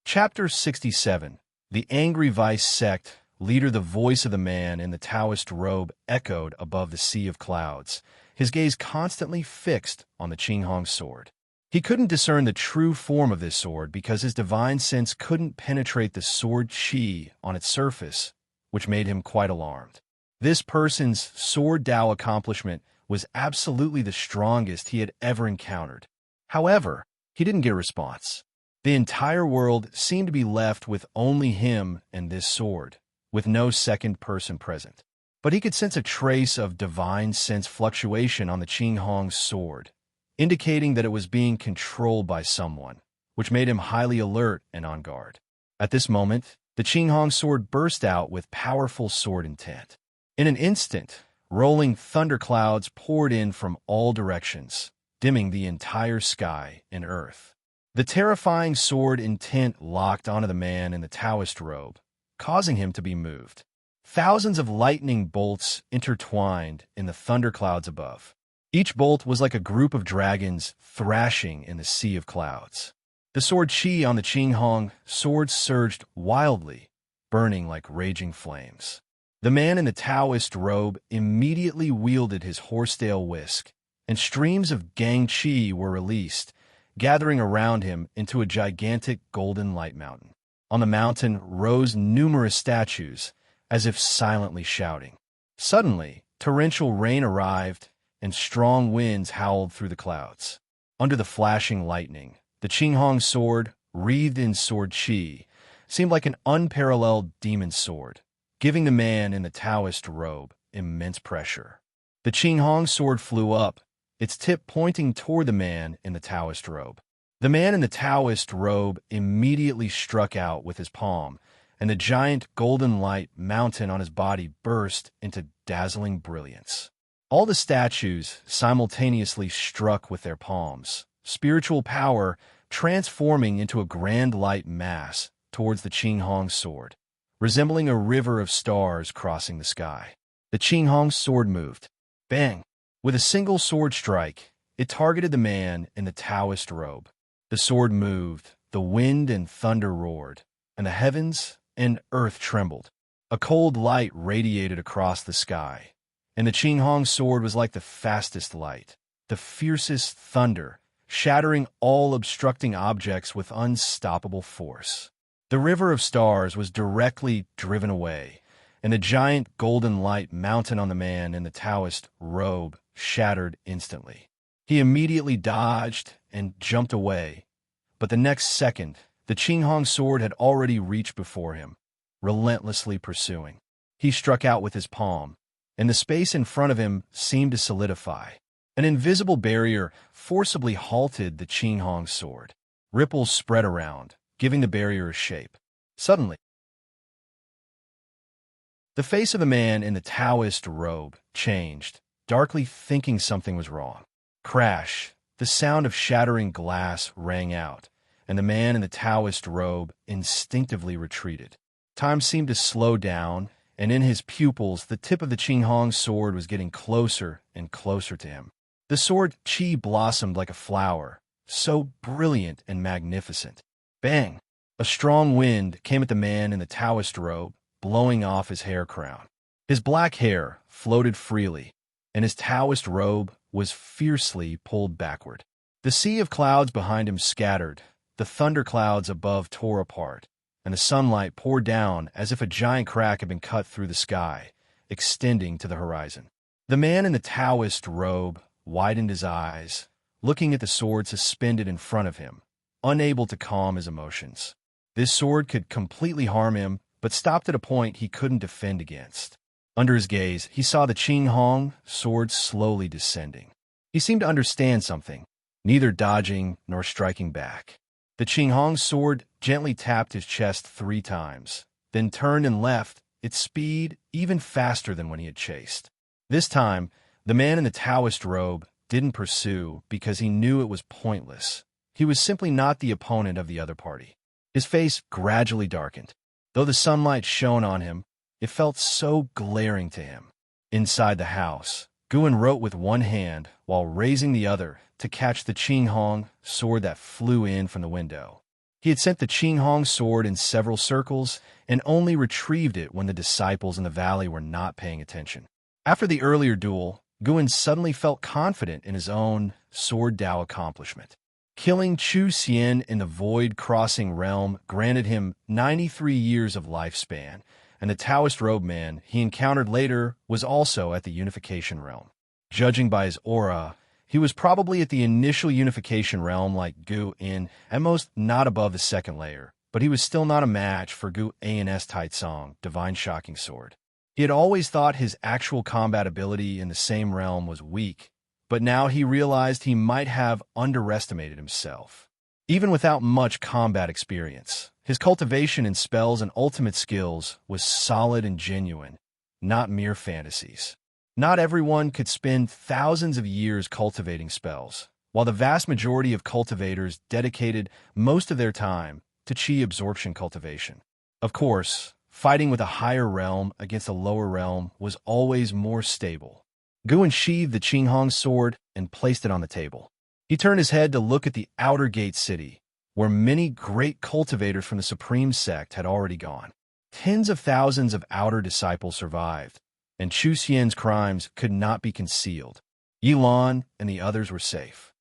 Chapter 67. The Angry Vice Sect Leader. The voice of the man in the Taoist robe echoed above the sea of clouds, his gaze constantly fixed on the Qinghong sword. He couldn't discern the true form of this sword because his divine sense couldn't penetrate the sword qi on its surface, which made him quite alarmed. This person's sword Dao accomplishment was absolutely the strongest he had ever encountered. However, he didn't get a response. The entire world seemed to be left with only him and this sword, with no second person present. But he could sense a trace of divine sense fluctuation on the Qinghong's sword, indicating that it was being controlled by someone, which made him highly alert and on guard. At this moment, the Qinghong sword burst out with powerful sword intent. In an instant, rolling thunderclouds poured in from all directions, dimming the entire sky and earth. The terrifying sword intent locked onto the man in the Taoist robe, causing him to be moved. Thousands of lightning bolts intertwined in the thunderclouds above. Each bolt was like a group of dragons thrashing in the sea of clouds. The sword qi on the Qinghong sword surged wildly, burning like raging flames. The man in the Taoist robe immediately wielded his horsetail whisk, and streams of gang qi were released, gathering around him into a gigantic golden light mountain. On the mountain rose numerous statues, as if silently shouting. Suddenly, torrential rain arrived, and strong winds howled through the clouds. Under the flashing lightning, the Qinghong sword, wreathed in sword qi, seemed like an unparalleled demon sword, giving the man in the Taoist robe immense pressure. The Qinghong sword flew up, its tip pointing toward the man in the Taoist robe. The man in the Taoist robe immediately struck out with his palm, and the giant golden light mountain on his body burst into dazzling brilliance. All the statues simultaneously struck with their palms, spiritual power transforming into a grand light mass towards the Qinghong sword, resembling a river of stars crossing the sky. The Qinghong sword moved. Bang! With a single sword strike, it targeted the man in the Taoist robe. The sword moved, the wind and thunder roared, and the heavens and earth trembled. A cold light radiated across the sky, and the Qinghong sword was like the fastest light, the fiercest thunder, shattering all obstructing objects with unstoppable force. The river of stars was directly driven away, and the giant golden light mountain on the man in the Taoist robe shattered instantly. He immediately dodged and jumped away, but the next second, the Qinghong sword had already reached before him, relentlessly pursuing. He struck out with his palm, and the space in front of him seemed to solidify. An invisible barrier forcibly halted the Qinghong sword. Ripples spread around, giving the barrier a shape. Suddenly, the face of the man in the Taoist robe changed, darkly thinking something was wrong. Crash! The sound of shattering glass rang out, and the man in the Taoist robe instinctively retreated. Time seemed to slow down, and in his pupils the tip of the Qinghong sword was getting closer and closer to him. The sword qi blossomed like a flower, so brilliant and magnificent. Bang! A strong wind came at the man in the Taoist robe, blowing off his hair crown. His black hair floated freely, and his Taoist robe was fiercely pulled backward. The sea of clouds behind him scattered, the thunderclouds above tore apart, and the sunlight poured down as if a giant crack had been cut through the sky, extending to the horizon. The man in the Taoist robe widened his eyes, looking at the sword suspended in front of him, unable to calm his emotions. This sword could completely harm him, but stopped at a point he couldn't defend against. Under his gaze, he saw the Qinghong sword slowly descending. He seemed to understand something, neither dodging nor striking back. The Qinghong sword gently tapped his chest 3 times, then turned and left, its speed even faster than when he had chased. This time, the man in the Taoist robe didn't pursue because he knew it was pointless. He was simply not the opponent of the other party. His face gradually darkened. Though the sunlight shone on him, it felt so glaring to him. Inside the house, Guan wrote with one hand while raising the other to catch the Qinghong sword that flew in from the window. He had sent the Qinghong sword in several circles and only retrieved it when the disciples in the valley were not paying attention. After the earlier duel, Guan suddenly felt confident in his own sword Dao accomplishment. Killing Chu Xian in the void-crossing realm granted him 93 years of lifespan, and the Taoist robe man he encountered later was also at the unification realm. Judging by his aura, he was probably at the initial unification realm like Gu In, at most not above the 2nd layer, but he was still not a match for Gu An's Taitsong, Divine Shocking Sword. He had always thought his actual combat ability in the same realm was weak, but now he realized he might have underestimated himself. Even without much combat experience, his cultivation in spells and ultimate skills was solid and genuine, not mere fantasies. Not everyone could spend thousands of years cultivating spells, while the vast majority of cultivators dedicated most of their time to chi absorption cultivation. Of course, fighting with a higher realm against a lower realm was always more stable. Guan sheathed the Qinghong sword and placed it on the table. He turned his head to look at the outer gate city, where many great cultivators from the Supreme Sect had already gone. Tens of thousands of outer disciples survived, and Chu Xian's crimes could not be concealed. Yilan and the others were safe.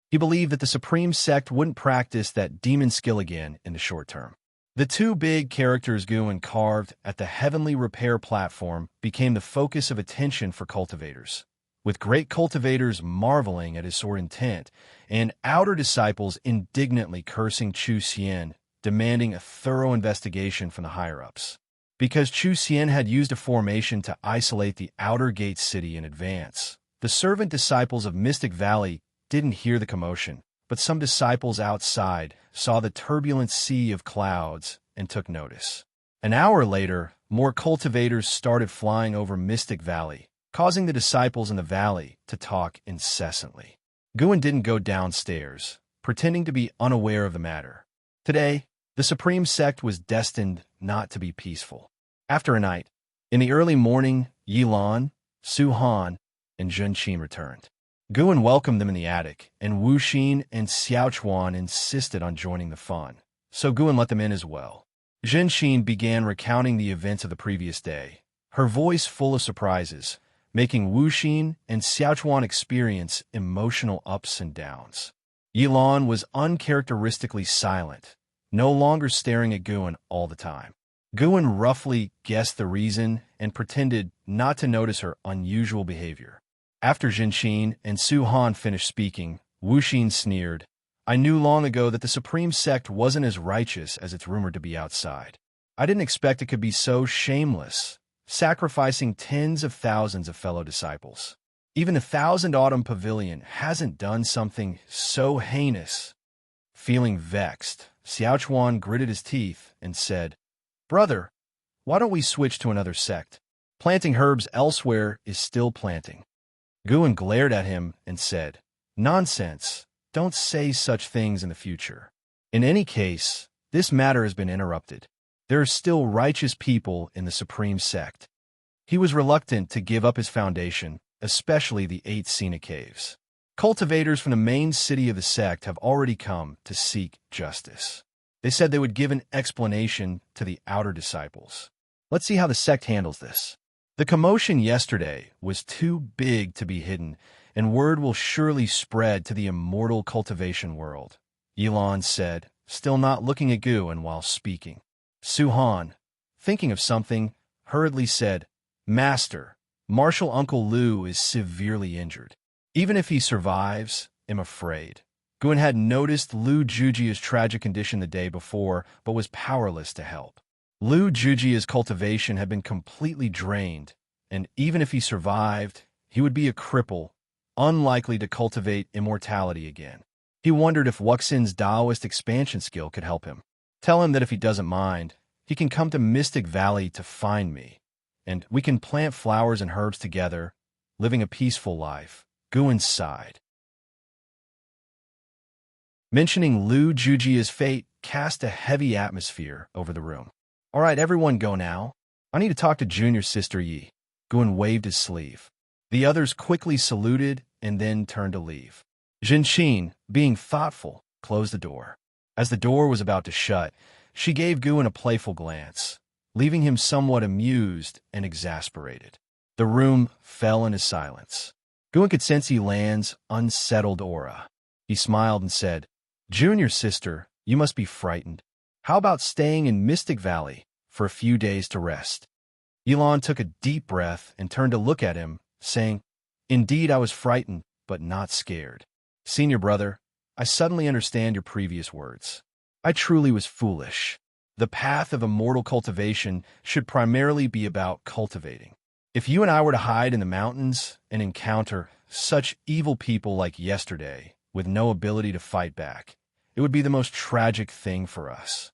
He believed that the Supreme Sect wouldn't practice that demon skill again in the short term. The 2 big characters Guan carved at the heavenly repair platform became the focus of attention for cultivators, with great cultivators marveling at his sword intent, and outer disciples indignantly cursing Chu Xian, demanding a thorough investigation from the higher-ups. Because Chu Xian had used a formation to isolate the outer gate city in advance, the servant disciples of Mystic Valley didn't hear the commotion, but some disciples outside saw the turbulent sea of clouds and took notice. An hour later, more cultivators started flying over Mystic Valley, causing the disciples in the valley to talk incessantly. Guan didn't go downstairs, pretending to be unaware of the matter. Today, the Supreme Sect was destined not to be peaceful. After a night, in the early morning, Yilan, Su Han, and Zhen Qin returned. Guan welcomed them in the attic, and Wu Xin and Xiaochuan insisted on joining the fun, so Guan let them in as well. Zhen Qin began recounting the events of the previous day, her voice full of surprises, making Wu Xin and Xiaochuan experience emotional ups and downs. Yilan was uncharacteristically silent, no longer staring at Guan all the time. Guan roughly guessed the reason and pretended not to notice her unusual behavior. After Zhen Qin and Su Han finished speaking, Wu Xin sneered, "I knew long ago that the Supreme Sect wasn't as righteous as it's rumored to be outside. I didn't expect it could be so shameless, sacrificing tens of thousands of fellow disciples. Even the Thousand Autumn Pavilion hasn't done something so heinous." Feeling vexed, Xiaochuan gritted his teeth and said, "Brother, why don't we switch to another sect? Planting herbs elsewhere is still planting." Guan glared at him and said, "Nonsense. Don't say such things in the future. In any case, this matter has been interrupted. There are still righteous people in the Supreme Sect." He was reluctant to give up his foundation, especially the 8 Sina Caves. Cultivators from the main city of the sect have already come to seek justice. They said they would give an explanation to the outer disciples. Let's see how the sect handles this. The commotion yesterday was too big to be hidden, and word will surely spread to the immortal cultivation world, Yilan said, still not looking at Guan while speaking. Su Han, thinking of something, hurriedly said, "Master, Martial Uncle Liu is severely injured. Even if he survives, I'm afraid. Guan had noticed Liu Jujia's tragic condition the day before, but was powerless to help. Liu Jujia's cultivation had been completely drained, and even if he survived, he would be a cripple, unlikely to cultivate immortality again. He wondered if Wuxia's Taoist expansion skill could help him. Tell him that if he doesn't mind, he can come to Mystic Valley to find me, and we can plant flowers and herbs together, living a peaceful life. Guan sighed. Mentioning Liu Jujia's fate cast a heavy atmosphere over the room. All right, everyone go now. I need to talk to Junior Sister Yi. Guan waved his sleeve. The others quickly saluted and then turned to leave. Zhenqin, being thoughtful, closed the door. As the door was about to shut, she gave Guan a playful glance, leaving him somewhat amused and exasperated. The room fell into silence. Guan could sense Yilan's unsettled aura. He smiled and said, "Junior sister, you must be frightened. How about staying in Mystic Valley for a few days to rest?" Yilan took a deep breath and turned to look at him, saying, "Indeed, I was frightened, but not scared. Senior brother, I suddenly understand your previous words. I truly was foolish. The path of immortal cultivation should primarily be about cultivating. If you and I were to hide in the mountains and encounter such evil people like yesterday with no ability to fight back, it would be the most tragic thing for us."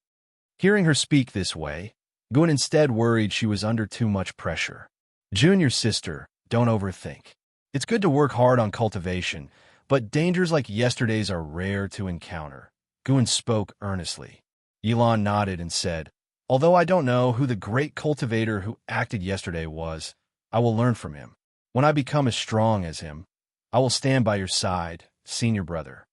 Hearing her speak this way, Guan instead worried she was under too much pressure. "Junior sister, don't overthink. It's good to work hard on cultivation, but dangers like yesterday's are rare to encounter." Guan spoke earnestly. Yilan nodded and said, "Although I don't know who the great cultivator who acted yesterday was, I will learn from him. When I become as strong as him, I will stand by your side, senior brother."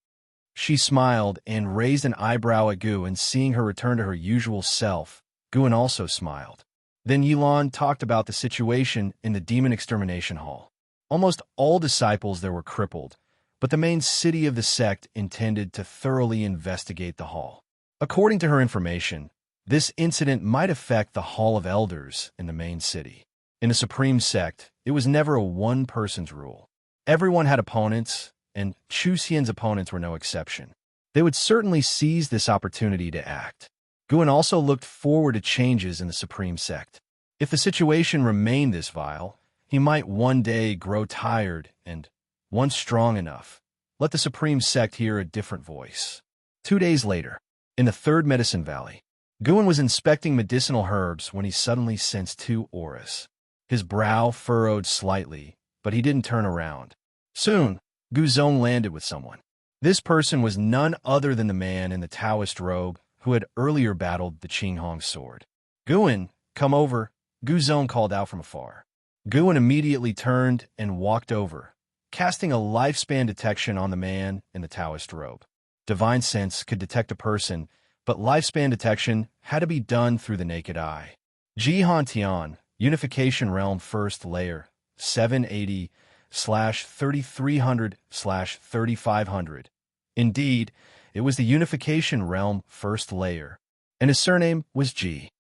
She smiled and raised an eyebrow at Guan, seeing her return to her usual self. Guan also smiled. Then Yilan talked about the situation in the Demon Extermination Hall. Almost all disciples there were crippled, but the main city of the sect intended to thoroughly investigate the hall. According to her information, this incident might affect the Hall of Elders in the main city. In the Supreme Sect, it was never a one-person's rule. Everyone had opponents, and Chu Xian's opponents were no exception. They would certainly seize this opportunity to act. Guan also looked forward to changes in the Supreme Sect. If the situation remained this vile, he might one day grow tired and, once strong enough, let the Supreme Sect hear a different voice. 2 days later, in the Third Medicine Valley, Guan was inspecting medicinal herbs when he suddenly sensed 2 auras. His brow furrowed slightly, but he didn't turn around. Soon, Guzong landed with someone. This person was none other than the man in the Taoist robe who had earlier battled the Qinghong sword. "Guan, come over," Guzong called out from afar. Guan immediately turned and walked over, casting a lifespan detection on the man in the Taoist robe. Divine Sense could detect a person, but lifespan detection had to be done through the naked eye. Jihan Unification Realm First Layer, 780/3300/3500. Indeed, it was the Unification Realm First Layer, and his surname was Ji.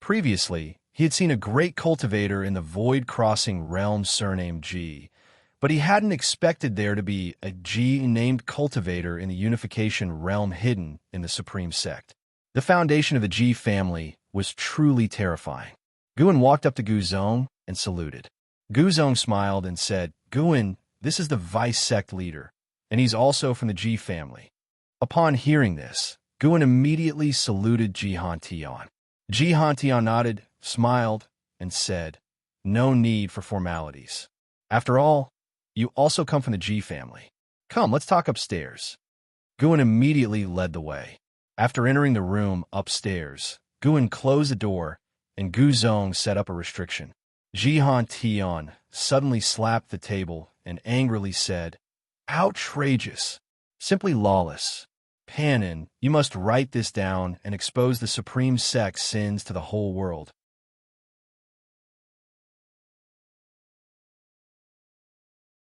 Previously, he had seen a great cultivator in the Void-Crossing Realm surnamed Ji, but he hadn't expected there to be a Ji-named cultivator in the Unification Realm hidden in the Supreme Sect. The foundation of the Ji family was truly terrifying. Guan walked up to Guzong and saluted. Guzong smiled and said, "Guan, this is the Vice Sect leader, and he's also from the Ji family." Upon hearing this, Guan immediately saluted Jihan Tian. Jihan Tian nodded, smiled, and said, "No need for formalities. After all, you also come from the Ji family. Come, let's talk upstairs." Guan immediately led the way. After entering the room upstairs, Guan closed the door, and Guzong set up a restriction. Jihan Tian suddenly slapped the table and angrily said, "Outrageous! Simply lawless. Panin, you must write this down and expose the Supreme Sect's sins to the whole world."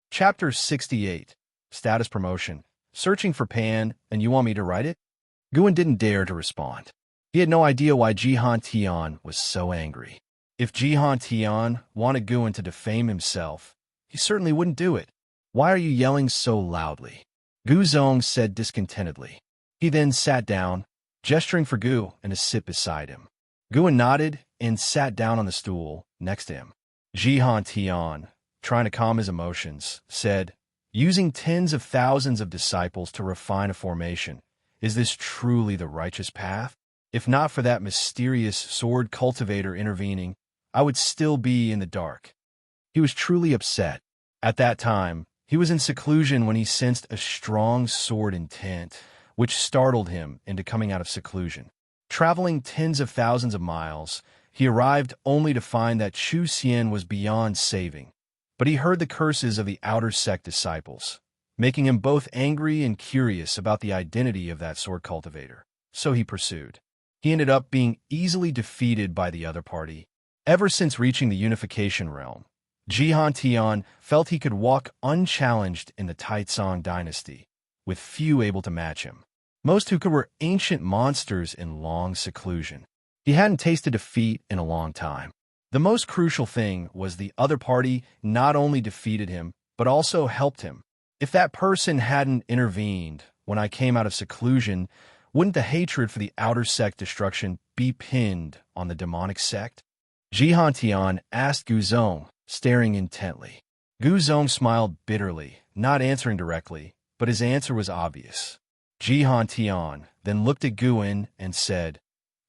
Chapter 68. Status Promotion. Searching for Pan, and you want me to write it? Guan didn't dare to respond. He had no idea why Jihan Tian was so angry. If Jihan Tian wanted Guan to defame himself, he certainly wouldn't do it. Why are you yelling so loudly? Gu Zong said discontentedly. He then sat down, gesturing for Gu and to sit beside him. Guan nodded and sat down on the stool next to him. Jihan Tian, trying to calm his emotions, said, "Using tens of thousands of disciples to refine a formation, is this truly the righteous path? If not for that mysterious sword cultivator intervening, I would still be in the dark." He was truly upset. At that time, he was in seclusion when he sensed a strong sword intent, which startled him into coming out of seclusion. Traveling tens of thousands of miles, he arrived only to find that Chu Xian was beyond saving. But he heard the curses of the outer sect disciples, making him both angry and curious about the identity of that sword cultivator. So he pursued. He ended up being easily defeated by the other party. Ever since reaching the unification realm, Jihan Tian felt he could walk unchallenged in the Taizong dynasty, with few able to match him. Most who could were ancient monsters in long seclusion. He hadn't tasted defeat in a long time. The most crucial thing was the other party not only defeated him, but also helped him. If that person hadn't intervened when I came out of seclusion, wouldn't the hatred for the outer sect destruction be pinned on the demonic sect? Jihan Tian asked Gu Zong, staring intently. Gu Zong smiled bitterly, not answering directly, but his answer was obvious. Jihan Tian then looked at Guan and said,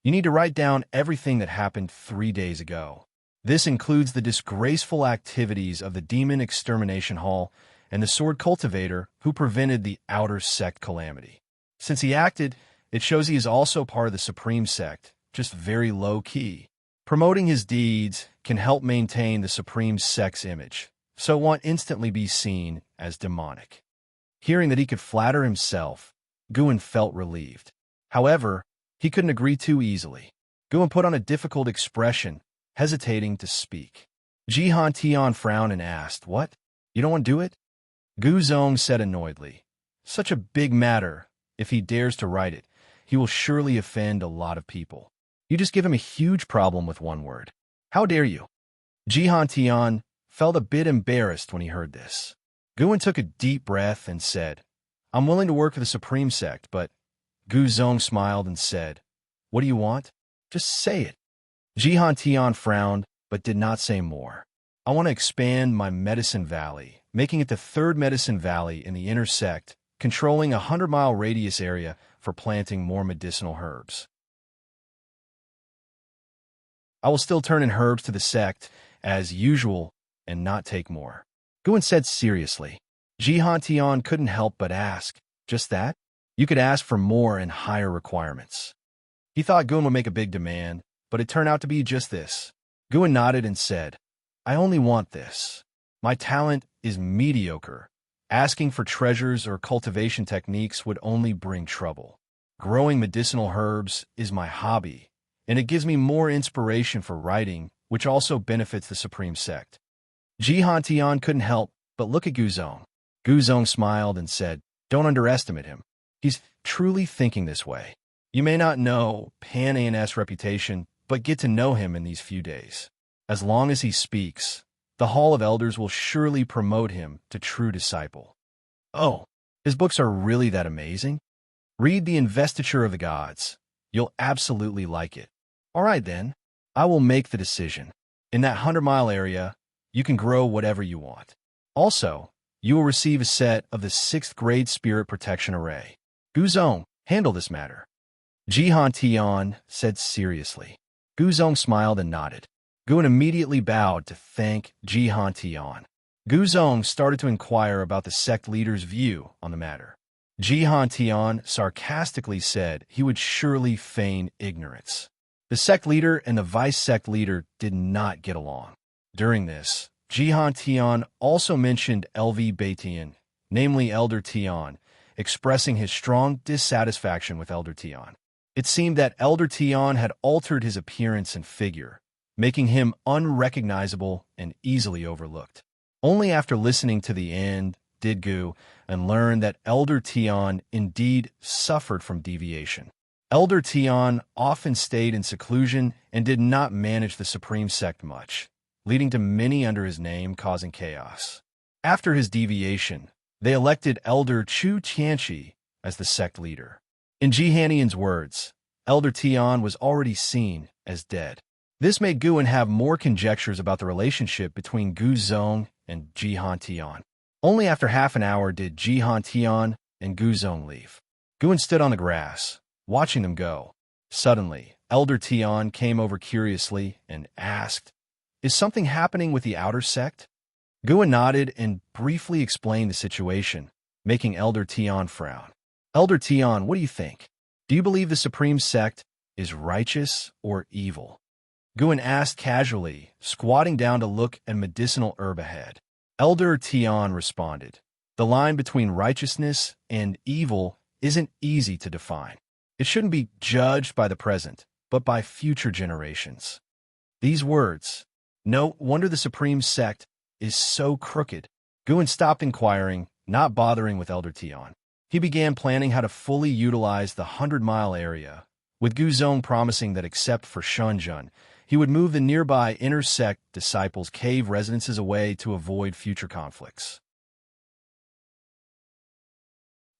"You need to write down everything that happened 3 days ago. This includes the disgraceful activities of the Demon Extermination Hall and the Sword Cultivator who prevented the outer sect calamity. Since he acted, it shows he is also part of the Supreme Sect, just very low-key. Promoting his deeds can help maintain the Supreme Sect's image, so it won't instantly be seen as demonic." Hearing that he could flatter himself, Guan felt relieved. However, he couldn't agree too easily. Guan put on a difficult expression, hesitating to speak. Jihan Tian frowned and asked, "What? You don't want to do it?" Gu Zong said annoyedly, "Such a big matter. If he dares to write it, he will surely offend a lot of people. You just give him a huge problem with one word. How dare you?" Jihan Tian felt a bit embarrassed when he heard this. Guan took a deep breath and said, "I'm willing to work for the Supreme Sect, but..." Gu Zong smiled and said, "What do you want? Just say it." Jihan Tian frowned, but did not say more. "I want to expand my Medicine Valley, making it the third Medicine Valley in the inner sect, controlling a 100-mile radius area for planting more medicinal herbs. I will still turn in herbs to the sect, as usual, and not take more." Guan said seriously. Jihan Tian couldn't help but ask, "Just that? You could ask for more and higher requirements." He thought Guan would make a big demand, but it turned out to be just this. Guan nodded and said, "I only want this. My talent is mediocre. Asking for treasures or cultivation techniques would only bring trouble. Growing medicinal herbs is my hobby, and it gives me more inspiration for writing, which also benefits the Supreme Sect." Jihan Tian couldn't help but look at Gu Zong. Gu Zong smiled and said, "Don't underestimate him. He's truly thinking this way. You may not know Pan An's reputation, but get to know him in these few days. As long as he speaks, the Hall of Elders will surely promote him to true disciple." "Oh, his books are really that amazing? Read The Investiture of the Gods. You'll absolutely like it." "All right then, I will make the decision. In that 100-mile area, you can grow whatever you want. Also, you will receive a set of the 6th grade Spirit Protection Array. Gu Zong, handle this matter." Jihan Tian said seriously. Gu Zong smiled and nodded. Guan immediately bowed to thank Jihan Tian. Gu Zong started to inquire about the sect leader's view on the matter. Jihan Tian sarcastically said he would surely feign ignorance. The sect leader and the vice-sect leader did not get along. During this, Jihan Tian also mentioned LV Baitian, namely Elder Tian, expressing his strong dissatisfaction with Elder Tian. It seemed that Elder Tian had altered his appearance and figure, making him unrecognizable and easily overlooked. Only after listening to the end did Gu and learn that Elder Tian indeed suffered from deviation. Elder Tian often stayed in seclusion and did not manage the supreme sect much, leading to many under his name causing chaos. After his deviation, they elected Elder Chu Xianxia as the sect leader. In Jihanian's words, Elder Tian was already seen as dead. This made Guan have more conjectures about the relationship between Gu Zong and Jihan Tian. Only after half an hour did Jihan Tian and Gu Zong leave. Guan stood on the grass, watching them go. Suddenly, Elder Tian came over curiously and asked, "Is something happening with the outer sect?" Guan nodded and briefly explained the situation, making Elder Tian frown. "Elder Tian, what do you think? Do you believe the supreme sect is righteous or evil?" Guan asked casually, squatting down to look at medicinal herb ahead. Elder Tian responded, "The line between righteousness and evil isn't easy to define. It shouldn't be judged by the present, but by future generations." These words, no wonder the supreme sect is so crooked. Guan stopped inquiring, not bothering with Elder Tian. He began planning how to fully utilize the 100-mile area, with Gu Zong promising that except for Shenzhen, he would move the nearby inner sect disciples' cave residences away to avoid future conflicts.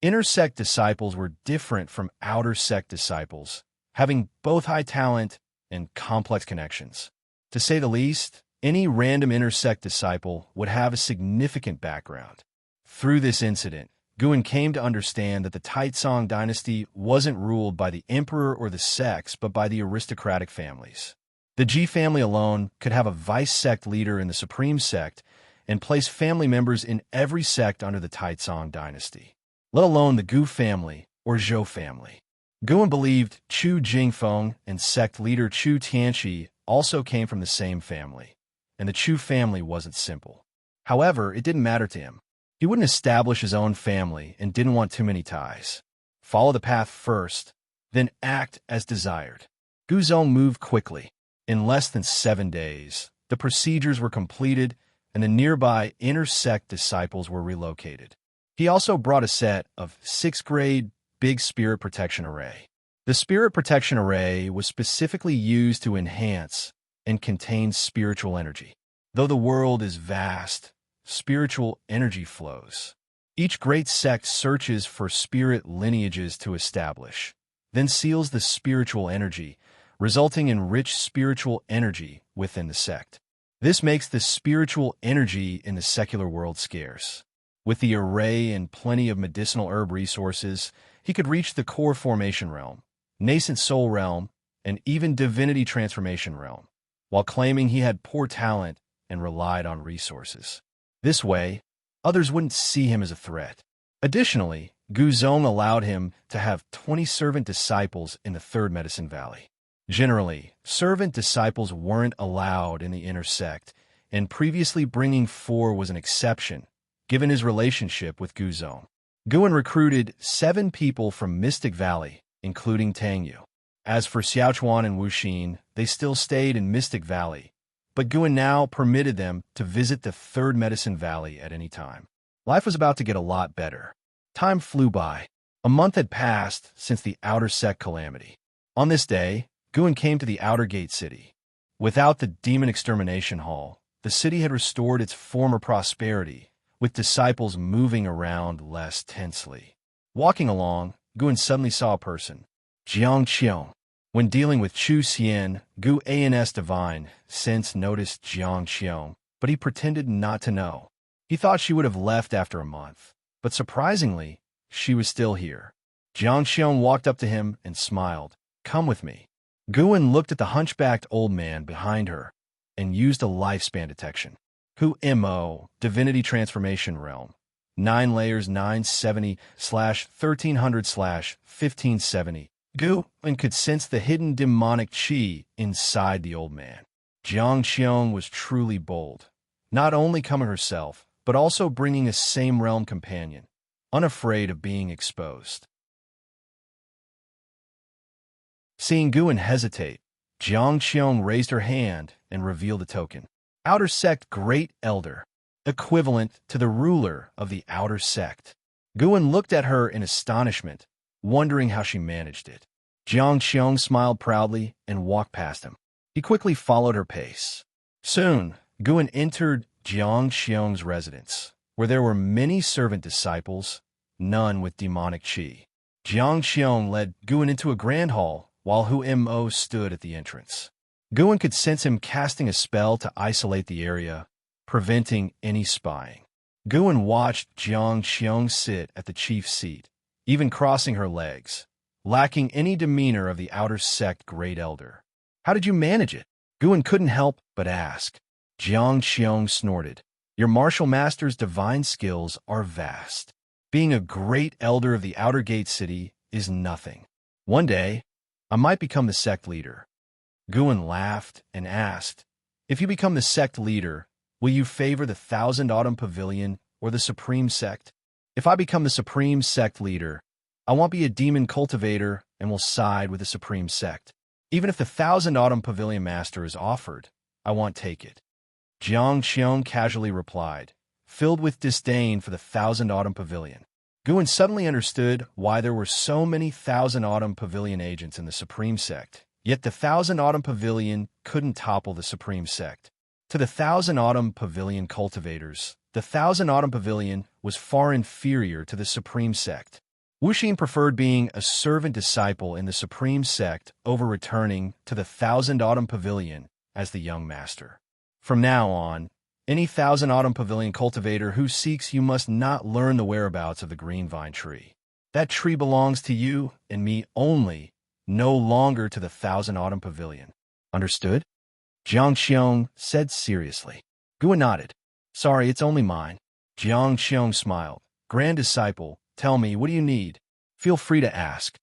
Inner sect disciples were different from outer sect disciples, having both high talent and complex connections. To say the least, any random inner sect disciple would have a significant background. Through this incident, Guan came to understand that the Taizong dynasty wasn't ruled by the emperor or the sects, but by the aristocratic families. The Ji family alone could have a vice-sect leader in the supreme sect and place family members in every sect under the Taizong dynasty, let alone the Gu family or Zhou family. Guan believed Chu Jingfeng and sect leader Chu Tianxi also came from the same family, and the Chu family wasn't simple. However, it didn't matter to him. He wouldn't establish his own family and didn't want too many ties. Follow the path first, then act as desired. Gu Zong moved quickly. In less than 7 days, the procedures were completed and the nearby inner sect disciples were relocated. He also brought a set of 6th-grade Big Spirit Protection Array. The Spirit Protection Array was specifically used to enhance and contain spiritual energy. Though the world is vast, spiritual energy flows. Each great sect searches for spirit lineages to establish, then seals the spiritual energy, resulting in rich spiritual energy within the sect. This makes the spiritual energy in the secular world scarce. With the array and plenty of medicinal herb resources, he could reach the core formation realm, nascent soul realm, and even divinity transformation realm, while claiming he had poor talent and relied on resources. This way, others wouldn't see him as a threat. Additionally, Gu Zong allowed him to have 20 servant disciples in the Third Medicine Valley. Generally, servant disciples weren't allowed in the inner sect, and previously bringing 4 was an exception, given his relationship with Gu Zong. Guan recruited 7 people from Mystic Valley, including Tang Yu. As for Xiaochuan and Wuxia, they still stayed in Mystic Valley, but Guan now permitted them to visit the Third Medicine Valley at any time. Life was about to get a lot better. Time flew by. A month had passed since the outer sect calamity. On this day, Guan came to the Outer Gate City. Without the Demon Extermination Hall, the city had restored its former prosperity, with disciples moving around less tensely. Walking along, Guan suddenly saw a person, Jiang Qiong. When dealing with Chu Xian, Gu Ans Divine since noticed Jiang Qiong, but he pretended not to know. He thought she would have left after a month, but surprisingly, she was still here. Jiang Qiong walked up to him and smiled. "Come with me." Guan looked at the hunchbacked old man behind her and used a lifespan detection. Hu Mo, Divinity Transformation Realm, 9 layers 970/1300/1570. Guan could sense the hidden demonic chi inside the old man. Jiang Qiong was truly bold, not only coming herself, but also bringing a same realm companion, unafraid of being exposed. Seeing Guan hesitate, Jiang Qiong raised her hand and revealed a token. Outer Sect Great Elder, equivalent to the ruler of the Outer Sect. Guan looked at her in astonishment, wondering how she managed it. Xianxia smiled proudly and walked past him. He quickly followed her pace. Soon, Guan entered Xianxia's residence, where there were many servant disciples, none with demonic qi. Xianxia led Guan into a grand hall, while Hu Mo stood at the entrance. Guan could sense him casting a spell to isolate the area, preventing any spying. Guan watched Xianxia sit at the chief's seat, even crossing her legs, lacking any demeanor of the outer sect great elder. How did you manage it? Guan couldn't help but ask. Xianxia snorted. Your martial master's divine skills are vast. Being a great elder of the outer gate city is nothing. One day, I might become the sect leader. Guan laughed and asked, if you become the sect leader, will you favor the Thousand Autumn Pavilion or the Supreme Sect? If I become the Supreme Sect leader, I won't be a demon cultivator and will side with the Supreme Sect. Even if the Thousand Autumn Pavilion Master is offered, I won't take it. Xianxia casually replied, filled with disdain for the Thousand Autumn Pavilion. Guan suddenly understood why there were so many Thousand Autumn Pavilion agents in the Supreme Sect, yet the Thousand Autumn Pavilion couldn't topple the Supreme Sect. To the Thousand Autumn Pavilion cultivators, the Thousand Autumn Pavilion was far inferior to the Supreme Sect. Wuxia preferred being a servant disciple in the Supreme Sect over returning to the Thousand Autumn Pavilion as the young master. From now on, any Thousand Autumn Pavilion cultivator who seeks you must not learn the whereabouts of the green vine tree. That tree belongs to you and me only, no longer to the Thousand Autumn Pavilion. Understood? Xianxia said seriously. Guan nodded. Sorry, it's only mine. Xianxia smiled. Grand disciple, tell me, what do you need? Feel free to ask.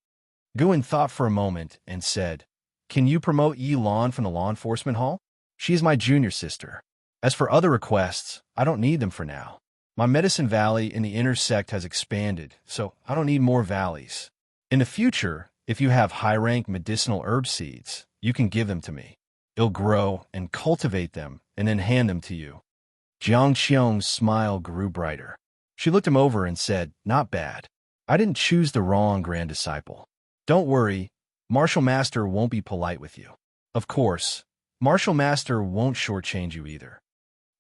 Guan thought for a moment and said, can you promote Yi Lan from the law enforcement hall? She is my junior sister. As for other requests, I don't need them for now. My medicine valley in the inner sect has expanded, so I don't need more valleys. In the future, if you have high-rank medicinal herb seeds, you can give them to me. I'll grow and cultivate them and then hand them to you. Xianxia's smile grew brighter. She looked him over and said, not bad. I didn't choose the wrong grand disciple. Don't worry, Martial Master won't be polite with you. Of course, Martial Master won't shortchange you either.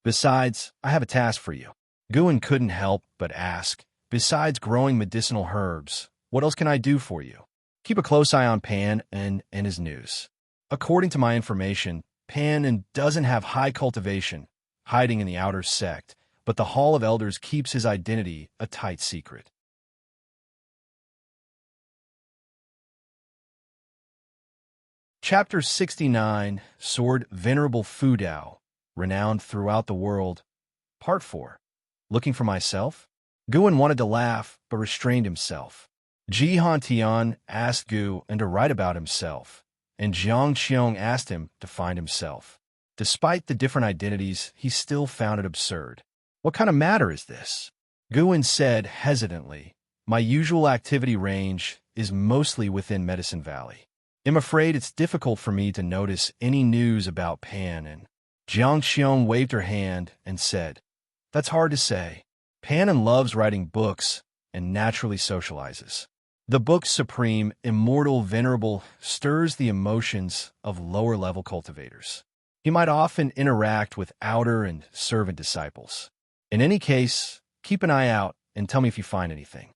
Besides, I have a task for you. Guan couldn't help but ask, besides growing medicinal herbs, what else can I do for you? Keep a close eye on Pan and his news. According to my information, Pan doesn't have high cultivation, hiding in the outer sect, but the Hall of Elders keeps his identity a tight secret. Chapter 69, Sword Venerable Fudao, renowned throughout the world. Part 4. Looking for myself? Guan wanted to laugh, but restrained himself. Ji Hantian asked Gu to write about himself, and Xianxia asked him to find himself. Despite the different identities, he still found it absurd. What kind of matter is this? Guan said hesitantly, my usual activity range is mostly within Medicine Valley. I'm afraid it's difficult for me to notice any news about Pan. Xianxia waved her hand and said, that's hard to say. Pan loves writing books and naturally socializes. The book Supreme, Immortal Venerable stirs the emotions of lower-level cultivators. He might often interact with outer and servant disciples. In any case, keep an eye out and tell me if you find anything.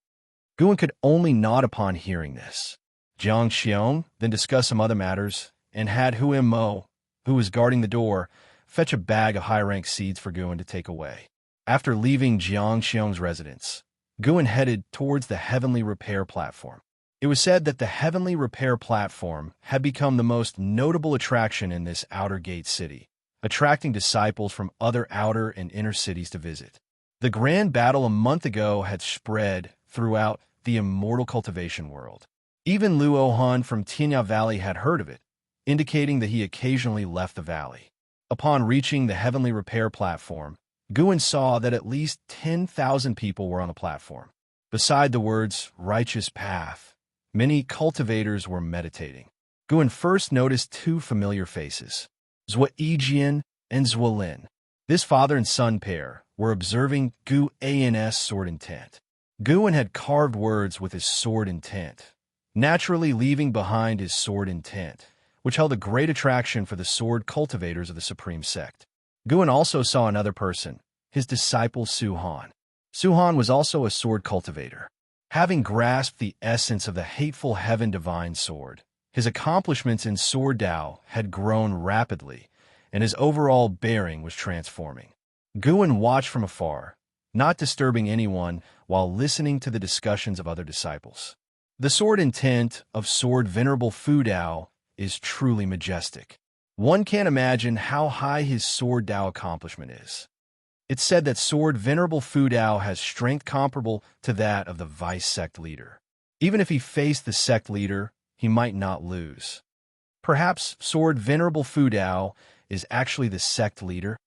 Guan could only nod upon hearing this. Xianxia then discussed some other matters and had Hu Mo, who was guarding the door, fetch a bag of high-rank seeds for Guan to take away. After leaving Xianxia's residence, Guan headed towards the Heavenly Repair Platform. It was said that the Heavenly Repair Platform had become the most notable attraction in this outer gate city, attracting disciples from other outer and inner cities to visit. The grand battle a month ago had spread throughout the immortal cultivation world. Even Luohan from Qinghong Valley had heard of it, indicating that he occasionally left the valley. Upon reaching the Heavenly Repair Platform, Guan saw that at least 10,000 people were on the platform. Beside the words, righteous path, many cultivators were meditating. Guan first noticed two familiar faces, Zhua Yijian and Zhua Lin. This father and son pair were observing Gu An's sword intent. Guan had carved words with his sword intent, naturally leaving behind his sword intent, which held a great attraction for the sword cultivators of the Supreme Sect. Guan also saw another person, his disciple Suhan. Suhan was also a sword cultivator. Having grasped the essence of the hateful heaven divine sword, his accomplishments in sword Dao had grown rapidly, and his overall bearing was transforming. Guan watched from afar, not disturbing anyone while listening to the discussions of other disciples. The sword intent of sword Venerable Fudao is truly majestic. One can't imagine how high his sword Dao accomplishment is. It's said that sword Venerable Fudao has strength comparable to that of the vice sect leader. Even if he faced the sect leader, he might not lose. Perhaps sword Venerable Fudao is actually the sect leader?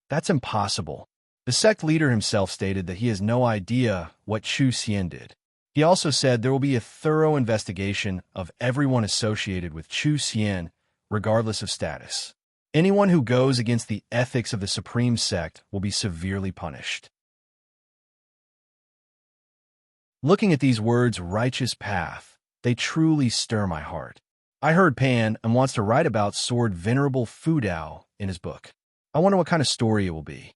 That's impossible. The sect leader himself stated that he has no idea what Chu Xian did. He also said there will be a thorough investigation of everyone associated with Chu Xian, regardless of status. Anyone who goes against the ethics of the Supreme Sect will be severely punished. Looking at these words, righteous path, they truly stir my heart. I heard Pan and wants to write about sword Venerable Fudao in his book. I wonder what kind of story it will be.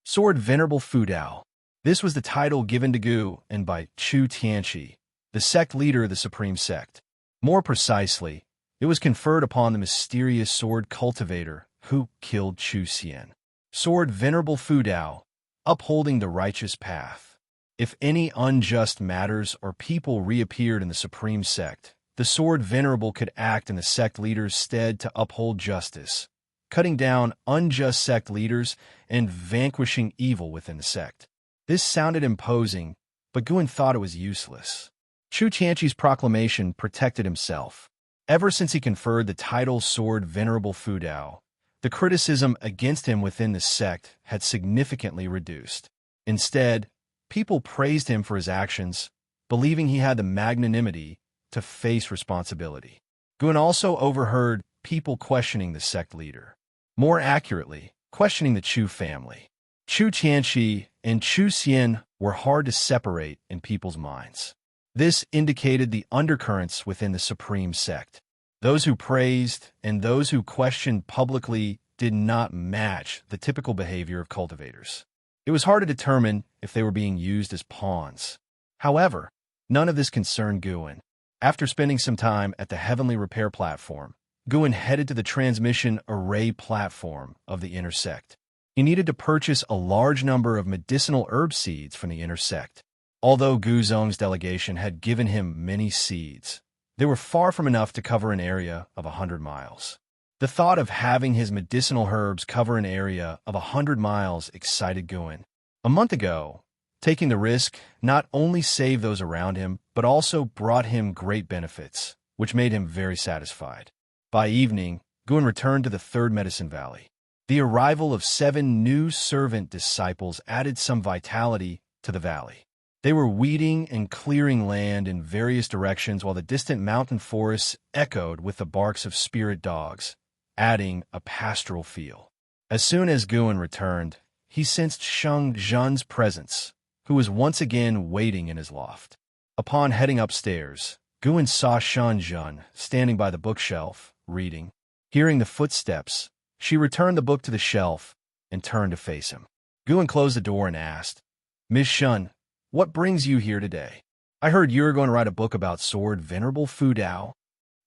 Sword Venerable Fudao. This was the title given to Gu and by Chu Tianxi, the sect leader of the Supreme Sect. More precisely, it was conferred upon the mysterious sword cultivator who killed Chu Xian. Sword Venerable Fudao, upholding the righteous path. If any unjust matters or people reappeared in the Supreme Sect, the sword Venerable could act in the sect leader's stead to uphold justice, cutting down unjust sect leaders and vanquishing evil within the sect. This sounded imposing, but Guan thought it was useless. Chu Tianxi's proclamation protected himself. Ever since he conferred the title Sword Venerable Fudao, the criticism against him within the sect had significantly reduced. Instead, people praised him for his actions, believing he had the magnanimity to face responsibility. Guan also overheard people questioning the sect leader. More accurately, questioning the Chu family. Chu Tianxi and Chu Xian were hard to separate in people's minds. This indicated the undercurrents within the Supreme Sect. Those who praised and those who questioned publicly did not match the typical behavior of cultivators. It was hard to determine if they were being used as pawns. However, none of this concerned Guan. After spending some time at the Heavenly Repair Platform, Guan headed to the Transmission Array Platform of the Inner Sect. He needed to purchase a large number of medicinal herb seeds from the Inner Sect. Although Gu Zong's delegation had given him many seeds, they were far from enough to cover an area of 100 miles. The thought of having his medicinal herbs cover an area of 100 miles excited Guan. A month ago, taking the risk not only saved those around him, but also brought him great benefits, which made him very satisfied. By evening, Guan returned to the Third Medicine Valley. The arrival of 7 new servant disciples added some vitality to the valley. They were weeding and clearing land in various directions while the distant mountain forests echoed with the barks of spirit dogs, adding a pastoral feel. As soon as Guan returned, he sensed Sheng Zhen's presence, who was once again waiting in his loft. Upon heading upstairs, Guan saw Sheng Zhen standing by the bookshelf, reading. Hearing the footsteps, she returned the book to the shelf and turned to face him. Guan closed the door and asked, "Miss Shun, what brings you here today? I heard you're going to write a book about sword Venerable Fudao.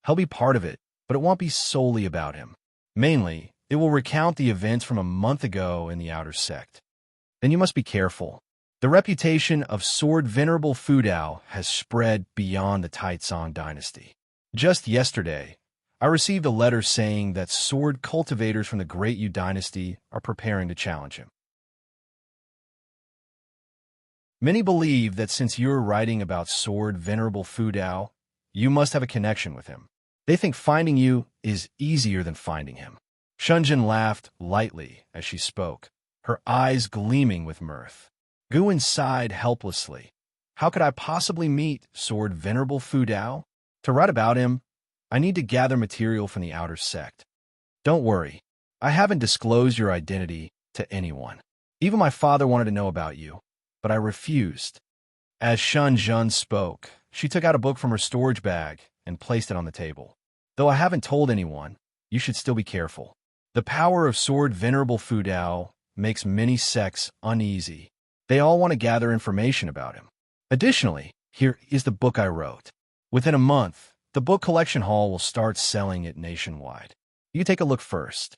He'll be part of it, but it won't be solely about him. Mainly, it will recount the events from a month ago in the outer sect. Then you must be careful. The reputation of sword Venerable Fudao has spread beyond the Taizong dynasty. Just yesterday, I received a letter saying that sword cultivators from the Great Yu dynasty are preparing to challenge him. Many believe that since you're writing about sword Venerable Fudao, you must have a connection with him. They think finding you is easier than finding him." Shunjin laughed lightly as she spoke, her eyes gleaming with mirth. Guan sighed helplessly. How could I possibly meet sword Venerable Fudao? To write about him, I need to gather material from the outer sect. Don't worry, I haven't disclosed your identity to anyone. Even my father wanted to know about you, but I refused. As Shun Zhen spoke, she took out a book from her storage bag and placed it on the table. Though I haven't told anyone, you should still be careful. The power of Sword Venerable Fudao makes many sects uneasy. They all want to gather information about him. Additionally, here is the book I wrote. Within a month, the book collection hall will start selling it nationwide. You take a look first.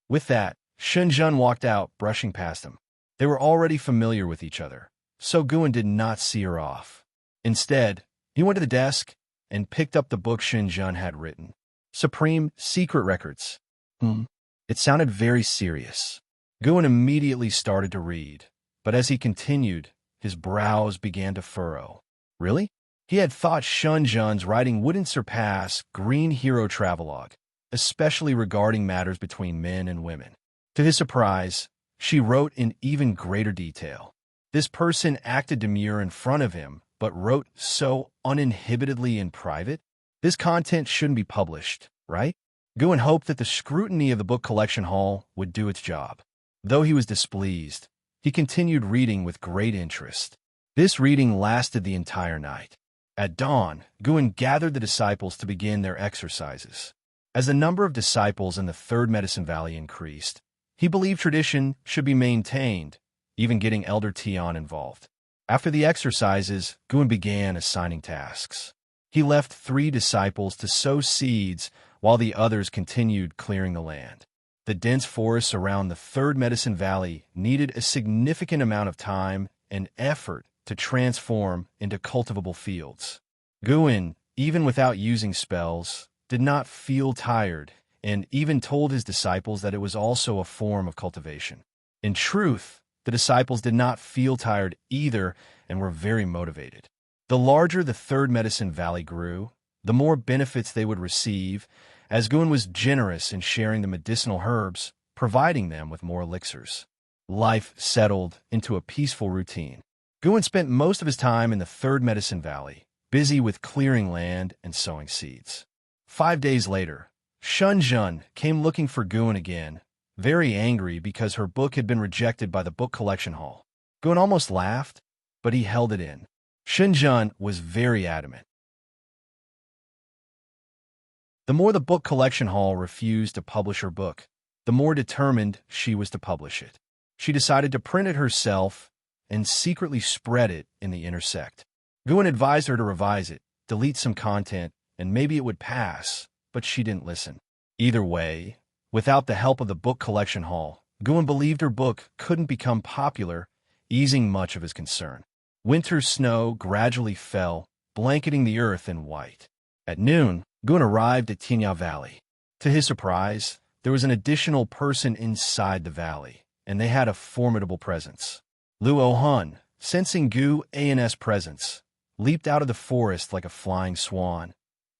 With that, Shenzhen walked out, brushing past him. They were already familiar with each other, so Guan did not see her off. Instead, he went to the desk and picked up the book Shenzhen had written. Supreme Secret Records. It sounded very serious. Guan immediately started to read, but as he continued, his brows began to furrow. Really? He had thought Shenzhen's writing wouldn't surpass Green Hero Travelogue, especially regarding matters between men and women. To his surprise, she wrote in even greater detail. This person acted demure in front of him, but wrote so uninhibitedly in private. This content shouldn't be published, right? Guan hoped that the scrutiny of the book collection hall would do its job. Though he was displeased, he continued reading with great interest. This reading lasted the entire night. At dawn, Guan gathered the disciples to begin their exercises. As the number of disciples in the Third Medicine Valley increased, he believed tradition should be maintained, even getting Elder Tian involved. After the exercises, Guan began assigning tasks. He left 3 disciples to sow seeds while the others continued clearing the land. The dense forests around the Third Medicine Valley needed a significant amount of time and effort to transform into cultivable fields. Guan, even without using spells, did not feel tired and even told his disciples that it was also a form of cultivation. In truth, the disciples did not feel tired either and were very motivated. The larger the Third Medicine Valley grew, the more benefits they would receive, as Guan was generous in sharing the medicinal herbs, providing them with more elixirs. Life settled into a peaceful routine. Guan spent most of his time in the Third Medicine Valley, busy with clearing land and sowing seeds. 5 days later, Shenzhen came looking for Guan again, very angry because her book had been rejected by the book collection hall. Guan almost laughed, but he held it in. Shenzhen was very adamant. The more the book collection hall refused to publish her book, the more determined she was to publish it. She decided to print it herself and secretly spread it in the inner sect. Guan advised her to revise it, delete some content, and maybe it would pass, but she didn't listen. Either way, without the help of the book collection hall, Guan believed her book couldn't become popular, easing much of his concern. Winter snow gradually fell, blanketing the earth in white. At noon, Guan arrived at Qinghong Valley. To his surprise, there was an additional person inside the valley, and they had a formidable presence. Luo Hun, sensing Gu An's presence, leaped out of the forest like a flying swan,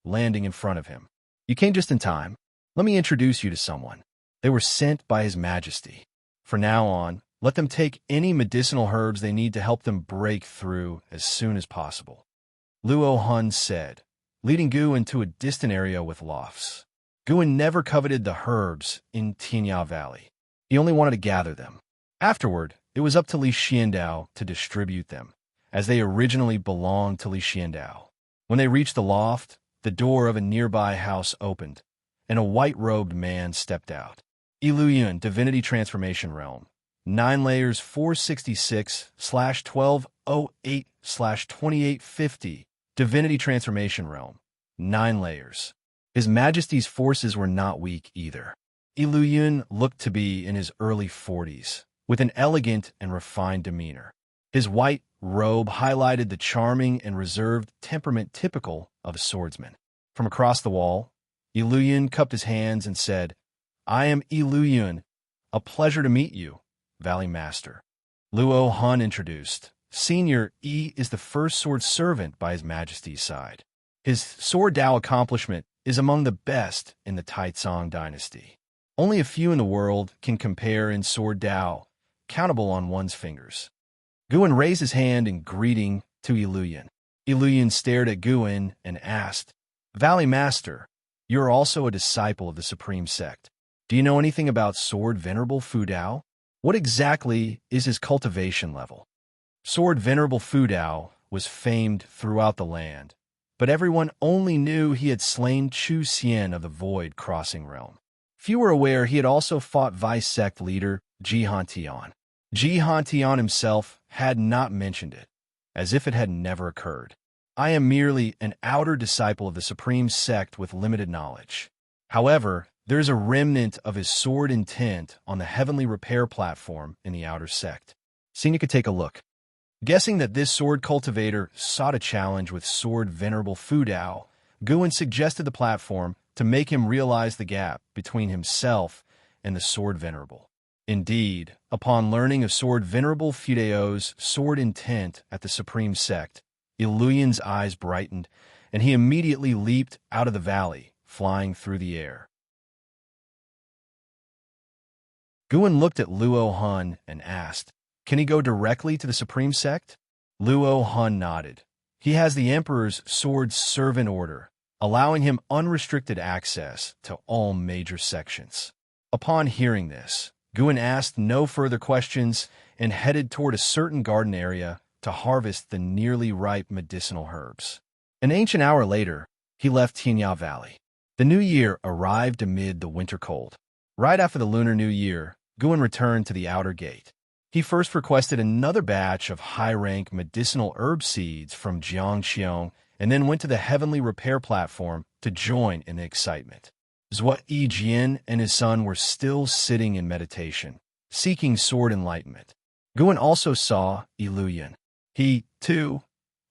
landing in front of him. You came just in time. Let me introduce you to someone. They were sent by His Majesty. From now on, let them take any medicinal herbs they need to help them break through as soon as possible. Luo Hun said, leading Gu into a distant area with lofts. Guan never coveted the herbs in Qinghong Valley. He only wanted to gather them. Afterward, it was up to Li Xiandao to distribute them, as they originally belonged to Li Xiandao. When they reached the loft, the door of a nearby house opened, and a white-robed man stepped out. Illusion Divinity Transformation Realm, 9 layers 466/1208/2850, Divinity Transformation Realm, 9 layers. His Majesty's forces were not weak either. Illusion looked to be in his early 40s, with an elegant and refined demeanor. His white robe highlighted the charming and reserved temperament typical of a swordsman. From across the wall, Illusion cupped his hands and said, I am Illusion. A pleasure to meet you, Valley Master. Luo Hun introduced. Senior E is the first sword servant by His Majesty's side. His sword Dao accomplishment is among the best in the Taizong dynasty. Only a few in the world can compare in sword Dao, countable on one's fingers. Guan raised his hand in greeting to Illusion. Illusion stared at Guan and asked, Valley Master, you're also a disciple of the Supreme Sect. Do you know anything about Sword Venerable Fudao? What exactly is his cultivation level? Sword Venerable Fudao was famed throughout the land, but everyone only knew he had slain Chu Xian of the Void Crossing Realm. Few were aware he had also fought vice sect leader Jihan. Jihan himself had not mentioned it, as if it had never occurred. I am merely an outer disciple of the Supreme Sect with limited knowledge. However, there is a remnant of his sword intent on the heavenly repair platform in the outer sect. Xianxia could take a look. Guessing that this sword cultivator sought a challenge with sword Venerable Fudao, Guan suggested the platform to make him realize the gap between himself and the sword Venerable. Indeed, upon learning of sword Venerable Fudao's sword intent at the Supreme Sect, Iluyan's eyes brightened, and he immediately leaped out of the valley, flying through the air. Guan looked at Luo Han and asked, "Can he go directly to the Supreme Sect?" Luo Han nodded. He has the Emperor's sword servant order, allowing him unrestricted access to all major sections. Upon hearing this, Guan asked no further questions and headed toward a certain garden area to harvest the nearly ripe medicinal herbs. An ancient hour later, he left Qinghong Valley. The new year arrived amid the winter cold. Right after the Lunar New Year, Guan returned to the outer gate. He first requested another batch of high-rank medicinal herb seeds from Xianxia and then went to the heavenly repair platform to join in the excitement. Zhua Yijian and his son were still sitting in meditation, seeking sword enlightenment. Guan also saw Iluyan. He, too,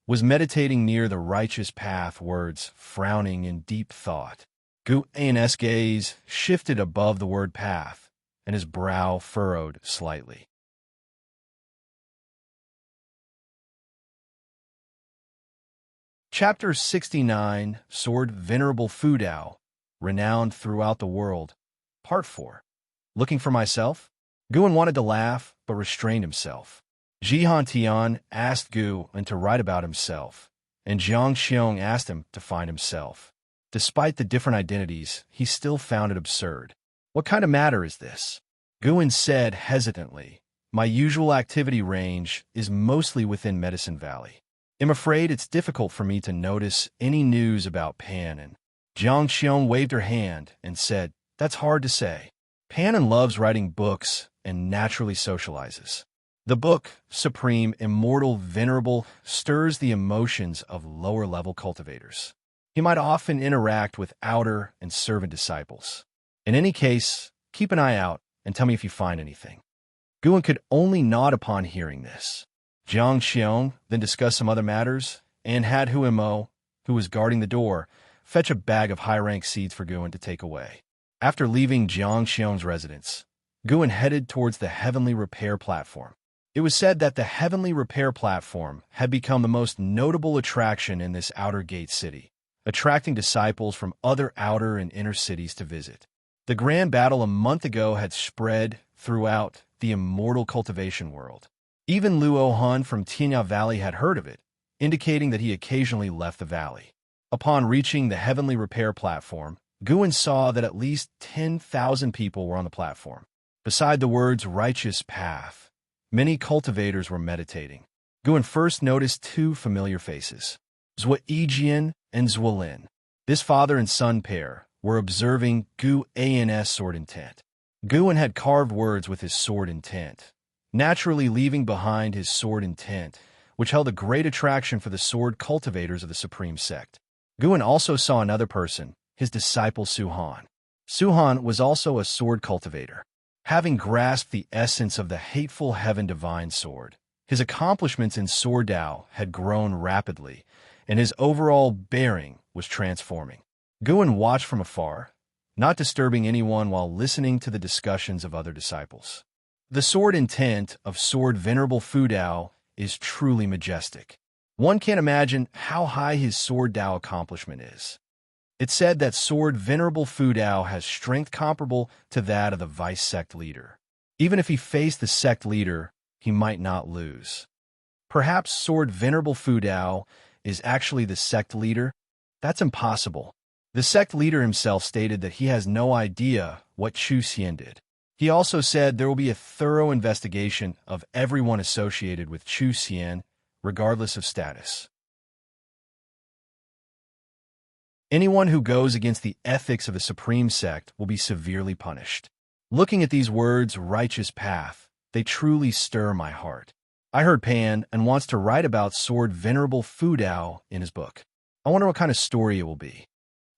was meditating near the righteous path words, frowning in deep thought. Guan's gaze shifted above the word path, and his brow furrowed slightly. Chapter 69, Sword Venerable Fudao, Renowned Throughout the World, Part 4. Looking for myself? Guan wanted to laugh, but restrained himself. Jihan asked Guan to write about himself, and Xianxia asked him to find himself. Despite the different identities, he still found it absurd. What kind of matter is this? Guan said hesitantly, "My usual activity range is mostly within Medicine Valley. I'm afraid it's difficult for me to notice any news about Pan." And Xianxia waved her hand and said, "That's hard to say. Pan loves writing books and naturally socializes. The book, Supreme, Immortal, Venerable, stirs the emotions of lower-level cultivators. He might often interact with outer and servant disciples. In any case, keep an eye out and tell me if you find anything." Guan could only nod upon hearing this. Xianxia then discussed some other matters and had Huimo, who was guarding the door, fetch a bag of high-rank seeds for Guan to take away. After leaving Xianxia's residence, Guan headed towards the heavenly repair platform. It was said that the heavenly repair platform had become the most notable attraction in this outer gate city, attracting disciples from other outer and inner cities to visit. The grand battle a month ago had spread throughout the immortal cultivation world. Even Luo Han from Qinghong Valley had heard of it, indicating that he occasionally left the valley. Upon reaching the heavenly repair platform, Guan saw that at least 10,000 people were on the platform. Beside the words righteous path, many cultivators were meditating. Guan first noticed two familiar faces, Zhua Yijian and Zhua Lin. This father and son pair were observing Guan's sword intent. Guan had carved words with his sword intent, naturally leaving behind his sword intent, which held a great attraction for the sword cultivators of the Supreme Sect. Guan also saw another person, his disciple Suhan. Suhan was also a sword cultivator. Having grasped the essence of the hateful heaven divine sword, his accomplishments in sword Dao had grown rapidly, and his overall bearing was transforming. Guan watched from afar, not disturbing anyone while listening to the discussions of other disciples. The sword intent of sword Venerable Fudao is truly majestic. One can't imagine how high his sword Dao accomplishment is. It's said that sword Venerable Fudao has strength comparable to that of the vice sect leader. Even if he faced the sect leader, he might not lose. Perhaps sword Venerable Fudao is actually the sect leader? That's impossible. The sect leader himself stated that he has no idea what Chu Xian did. He also said there will be a thorough investigation of everyone associated with Chu Xian, regardless of status. Anyone who goes against the ethics of the supreme sect will be severely punished. Looking at these words, righteous path, they truly stir my heart. I heard Pan and wants to write about Sword Venerable Fudao in his book. I wonder what kind of story it will be.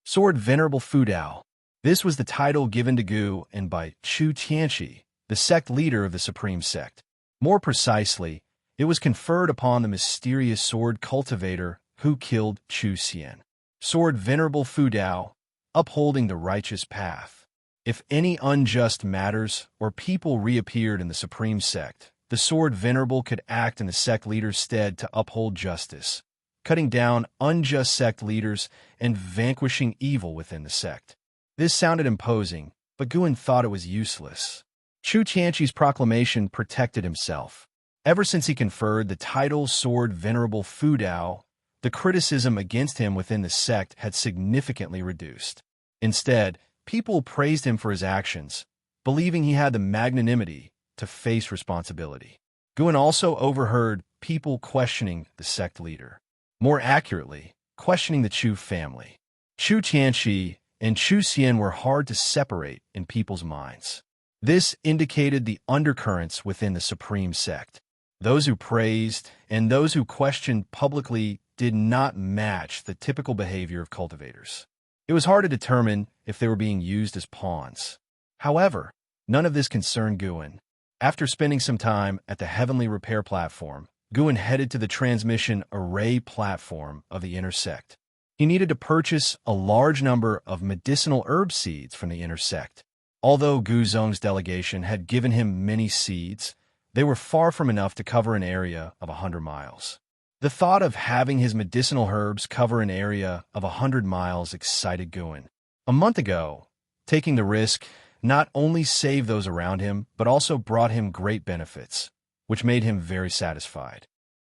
Sword Venerable Fudao. This was the title given to Gu and by Chu Tianxi, the sect leader of the supreme sect. More precisely, it was conferred upon the mysterious sword cultivator who killed Chu Xian. Sword Venerable Fudao, upholding the righteous path. If any unjust matters or people reappeared in the supreme sect, the Sword Venerable could act in the sect leader's stead to uphold justice, cutting down unjust sect leaders and vanquishing evil within the sect. This sounded imposing, but Guan thought it was useless. Chu Tianxi's proclamation protected himself. Ever since he conferred the title Sword Venerable Fudao, the criticism against him within the sect had significantly reduced. Instead, people praised him for his actions, believing he had the magnanimity to face responsibility. Guan also overheard people questioning the sect leader. More accurately, questioning the Chu family. Chu Tianxi and Chu Xian were hard to separate in people's minds. This indicated the undercurrents within the supreme sect. Those who praised and those who questioned publicly did not match the typical behavior of cultivators. It was hard to determine if they were being used as pawns. However, none of this concerned Guan. After spending some time at the Heavenly Repair Platform, Guan headed to the Transmission Array Platform of the Inner Sect. He needed to purchase a large number of medicinal herb seeds from the Inner Sect. Although Gu Zong's delegation had given him many seeds, they were far from enough to cover an area of 100 miles. The thought of having his medicinal herbs cover an area of 100 miles excited Guan. A month ago, taking the risk not only saved those around him, but also brought him great benefits, which made him very satisfied.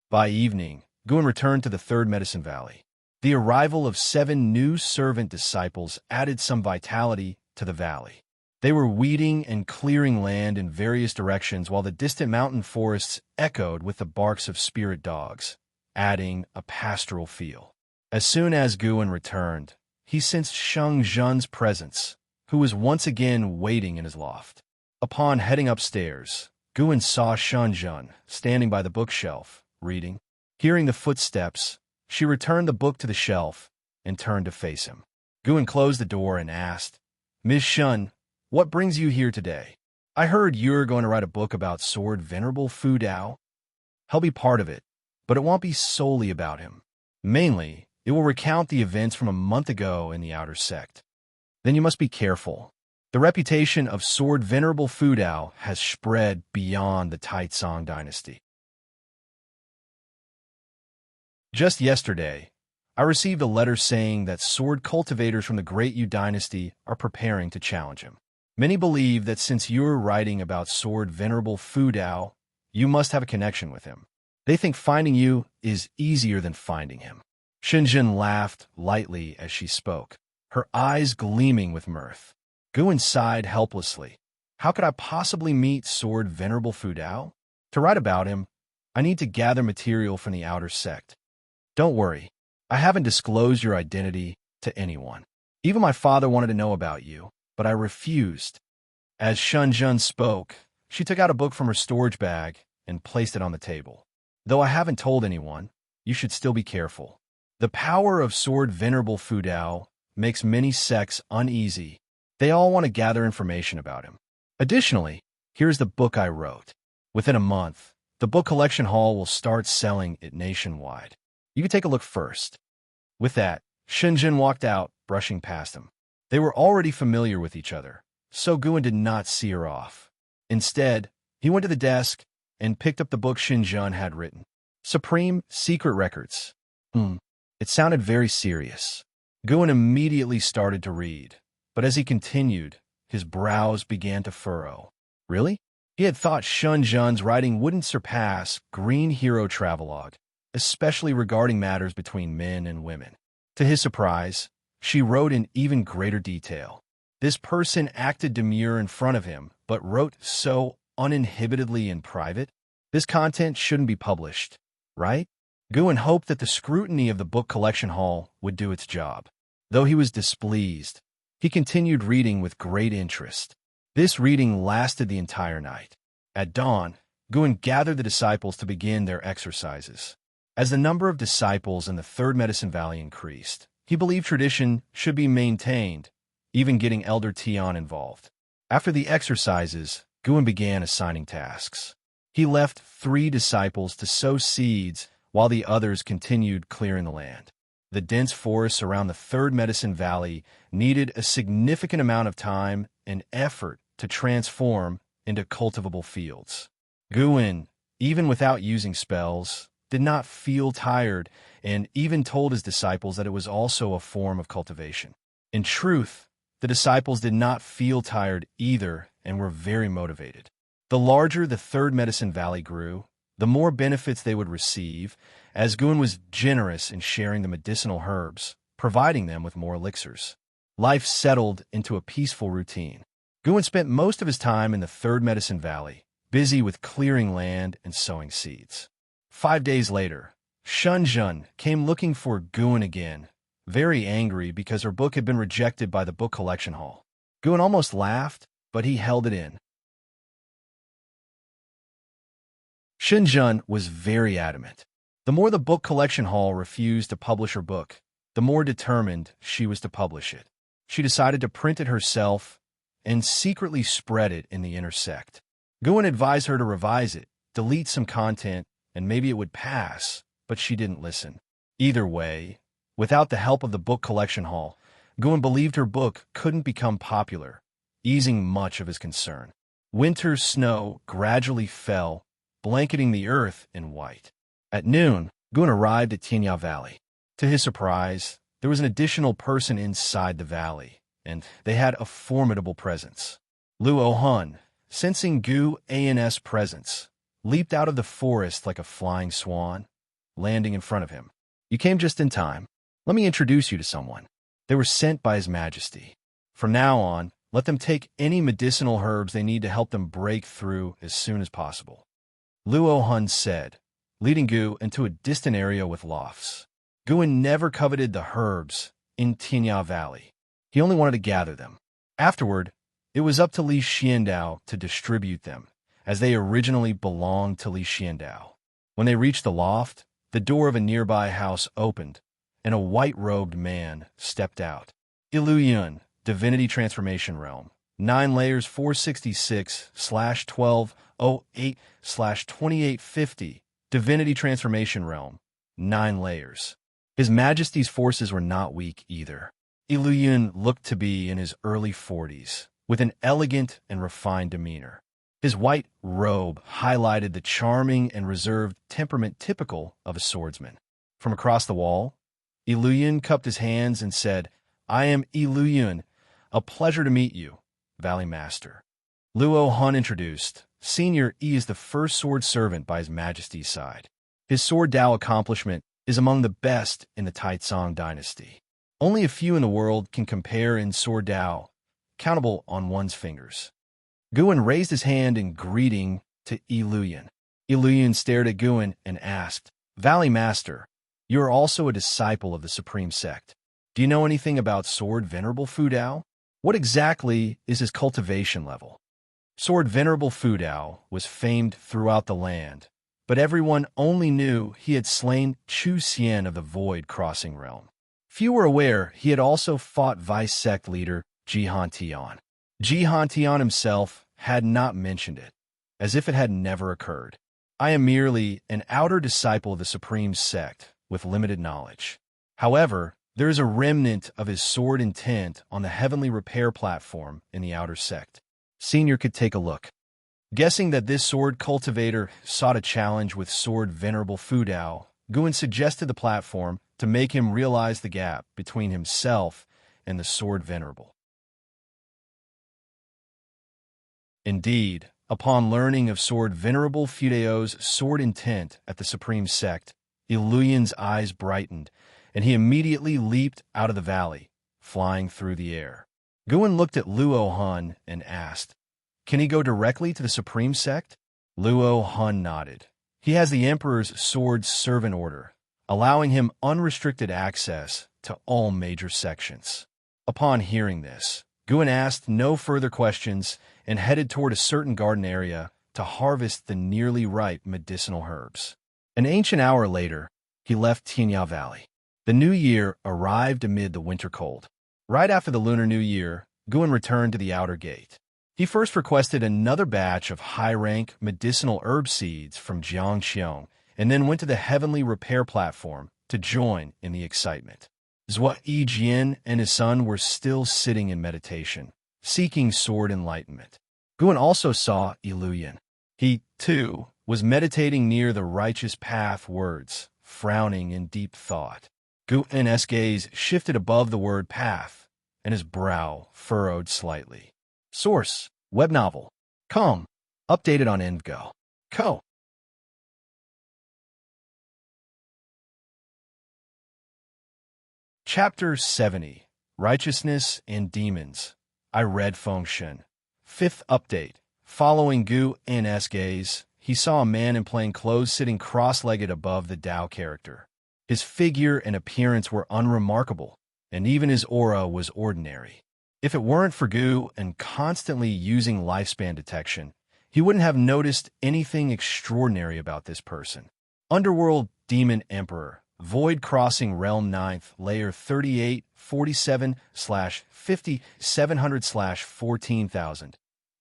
By evening, Guan returned to the Third Medicine Valley. The arrival of 7 new servant disciples added some vitality to the valley. They were weeding and clearing land in various directions while the distant mountain forests echoed with the barks of spirit dogs, adding a pastoral feel. As soon as Guan returned, he sensed Sheng Zhen's presence, who was once again waiting in his loft. Upon heading upstairs, Guan saw Sheng Zhen standing by the bookshelf, reading. Hearing the footsteps, she returned the book to the shelf and turned to face him. Guan closed the door and asked, "Ms. Shun, what brings you here today? I heard you're going to write a book about Sword Venerable Fudao. He'll be part of it, but it won't be solely about him. Mainly, it will recount the events from a month ago in the outer sect. Then you must be careful. The reputation of Sword Venerable Fudao has spread beyond the Taizong dynasty. Just yesterday, I received a letter saying that sword cultivators from the Great Yu dynasty are preparing to challenge him. Many believe that since you're writing about Sword Venerable Fudao, you must have a connection with him. They think finding you is easier than finding him." Shenzhen laughed lightly as she spoke, her eyes gleaming with mirth. Guan sighed helplessly. How could I possibly meet Sword Venerable Fudao? To write about him, I need to gather material from the outer sect. Don't worry, I haven't disclosed your identity to anyone. Even my father wanted to know about you, but I refused. As Shenzhen spoke, she took out a book from her storage bag and placed it on the table. Though I haven't told anyone, you should still be careful. The power of Sword Venerable Fudao makes many sects uneasy. They all want to gather information about him. Additionally, here's the book I wrote. Within a month, the book collection hall will start selling it nationwide. You can take a look first. With that, Shenzhen walked out, brushing past him. They were already familiar with each other, so Guan did not see her off. Instead, he went to the desk and picked up the book Shenzhen had written. Supreme Secret Records. It sounded very serious. Guan immediately started to read, but as he continued, his brows began to furrow. Really? He had thought Shenzhen's writing wouldn't surpass Green Hero Travelogue, especially regarding matters between men and women. To his surprise, she wrote in even greater detail. This person acted demure in front of him, but wrote so uninhibitedly in private. This content shouldn't be published, right? Guan hoped that the scrutiny of the book collection hall would do its job. Though he was displeased, he continued reading with great interest. This reading lasted the entire night. At dawn, Guan gathered the disciples to begin their exercises. As the number of disciples in the Third Medicine Valley increased, he believed tradition should be maintained, even getting Elder Tian involved. After the exercises, Guan began assigning tasks. He left 3 disciples to sow seeds while the others continued clearing the land. The dense forests around the Third Medicine Valley needed a significant amount of time and effort to transform into cultivable fields. Guan, even without using spells, did not feel tired and even told his disciples that it was also a form of cultivation. In truth, the disciples did not feel tired either and were very motivated. The larger the Third Medicine Valley grew, the more benefits they would receive, as Guan was generous in sharing the medicinal herbs, providing them with more elixirs. Life settled into a peaceful routine. Guan spent most of his time in the Third Medicine Valley, busy with clearing land and sowing seeds. 5 days later, Xianxia came looking for Guan again, very angry because her book had been rejected by the book collection hall. Guan almost laughed, but he held it in. Xianxia was very adamant. The more the book collection hall refused to publish her book, the more determined she was to publish it. She decided to print it herself and secretly spread it in the inner sect. Guan advised her to revise it, delete some content, and maybe it would pass, but she didn't listen. Either way, without the help of the book collection hall, Guan believed her book couldn't become popular, easing much of his concern. Winter snow gradually fell, blanketing the earth in white. At noon, Guan arrived at Qinghong Valley. To his surprise, there was an additional person inside the valley, and they had a formidable presence. Luo Han, sensing Gu An's presence, leaped out of the forest like a flying swan, landing in front of him. "You came just in time. Let me introduce you to someone." They were sent by His Majesty. From now on, let them take any medicinal herbs they need to help them break through as soon as possible. Luo Han said, leading Gu into a distant area with lofts. Guan never coveted the herbs in Qinghong Valley. He only wanted to gather them. Afterward, it was up to Li Xiandao to distribute them, as they originally belonged to Li Xiandao. When they reached the loft, the door of a nearby house opened, and a white-robed man stepped out. Illusion, Divinity Transformation Realm, 9 layers 466/1208/2850, Divinity Transformation Realm, 9 layers. His Majesty's forces were not weak either. Illusion looked to be in his early 40s, with an elegant and refined demeanor. His white robe highlighted the charming and reserved temperament typical of a swordsman. From across the wall, Illusion cupped his hands and said, "I am Illusion. A pleasure to meet you, Valley Master." Luo Han introduced. Senior E is the first sword servant by His Majesty's side. His sword Dao accomplishment is among the best in the Taizong dynasty. Only a few in the world can compare in sword Dao, countable on one's fingers. Guan raised his hand in greeting to Illusion. Illusion stared at Guan and asked, "Valley Master, you are also a disciple of the Supreme Sect. Do you know anything about Sword Venerable Fudao? What exactly is his cultivation level?" Sword Venerable Fudao was famed throughout the land, but everyone only knew he had slain Chu Xian of the Void Crossing Realm. Few were aware he had also fought Vice Sect leader Jihan Tian. Jihan Tian himself had not mentioned it, as if it had never occurred. "I am merely an outer disciple of the Supreme Sect with limited knowledge. However, there is a remnant of his sword intent on the Heavenly Repair platform in the outer sect. Senior could take a look." Guessing that this sword cultivator sought a challenge with Sword Venerable Fudao, Guan suggested the platform to make him realize the gap between himself and the Sword Venerable. Indeed, upon learning of Sword Venerable Fudao's sword intent at the Supreme Sect, Illusion's eyes brightened, and he immediately leaped out of the valley, flying through the air. Guan looked at Luo Han and asked, "Can he go directly to the Supreme Sect?" Luo Han nodded. "He has the Emperor's sword servant order, allowing him unrestricted access to all major sections. Upon hearing this, Guan asked no further questions and headed toward a certain garden area to harvest the nearly ripe medicinal herbs. An ancient hour later, he left Qinghong Valley. The new year arrived amid the winter cold. Right after the Lunar New Year, Guan returned to the outer gate. He first requested another batch of high-rank medicinal herb seeds from Xianxia, and then went to the heavenly repair platform to join in the excitement. Zhua Yijian and his son were still sitting in meditation, seeking sword enlightenment. Guan also saw Iluyan. He, too, was meditating near the righteous path words, frowning in deep thought. Guan's gaze shifted above the word path, and his brow furrowed slightly. Source: Web Novel. Com. Updated on Envgo. Co. Chapter 70. Righteousness and Demons. I read Fengshen. Fifth update. Following Guan's gaze, he saw a man in plain clothes sitting cross-legged above the Tao character. His figure and appearance were unremarkable, and even his aura was ordinary. If it weren't for Gu and constantly using lifespan detection, he wouldn't have noticed anything extraordinary about this person. Underworld Demon Emperor, Void Crossing Realm 9th, Layer 3847/50/700/14,000.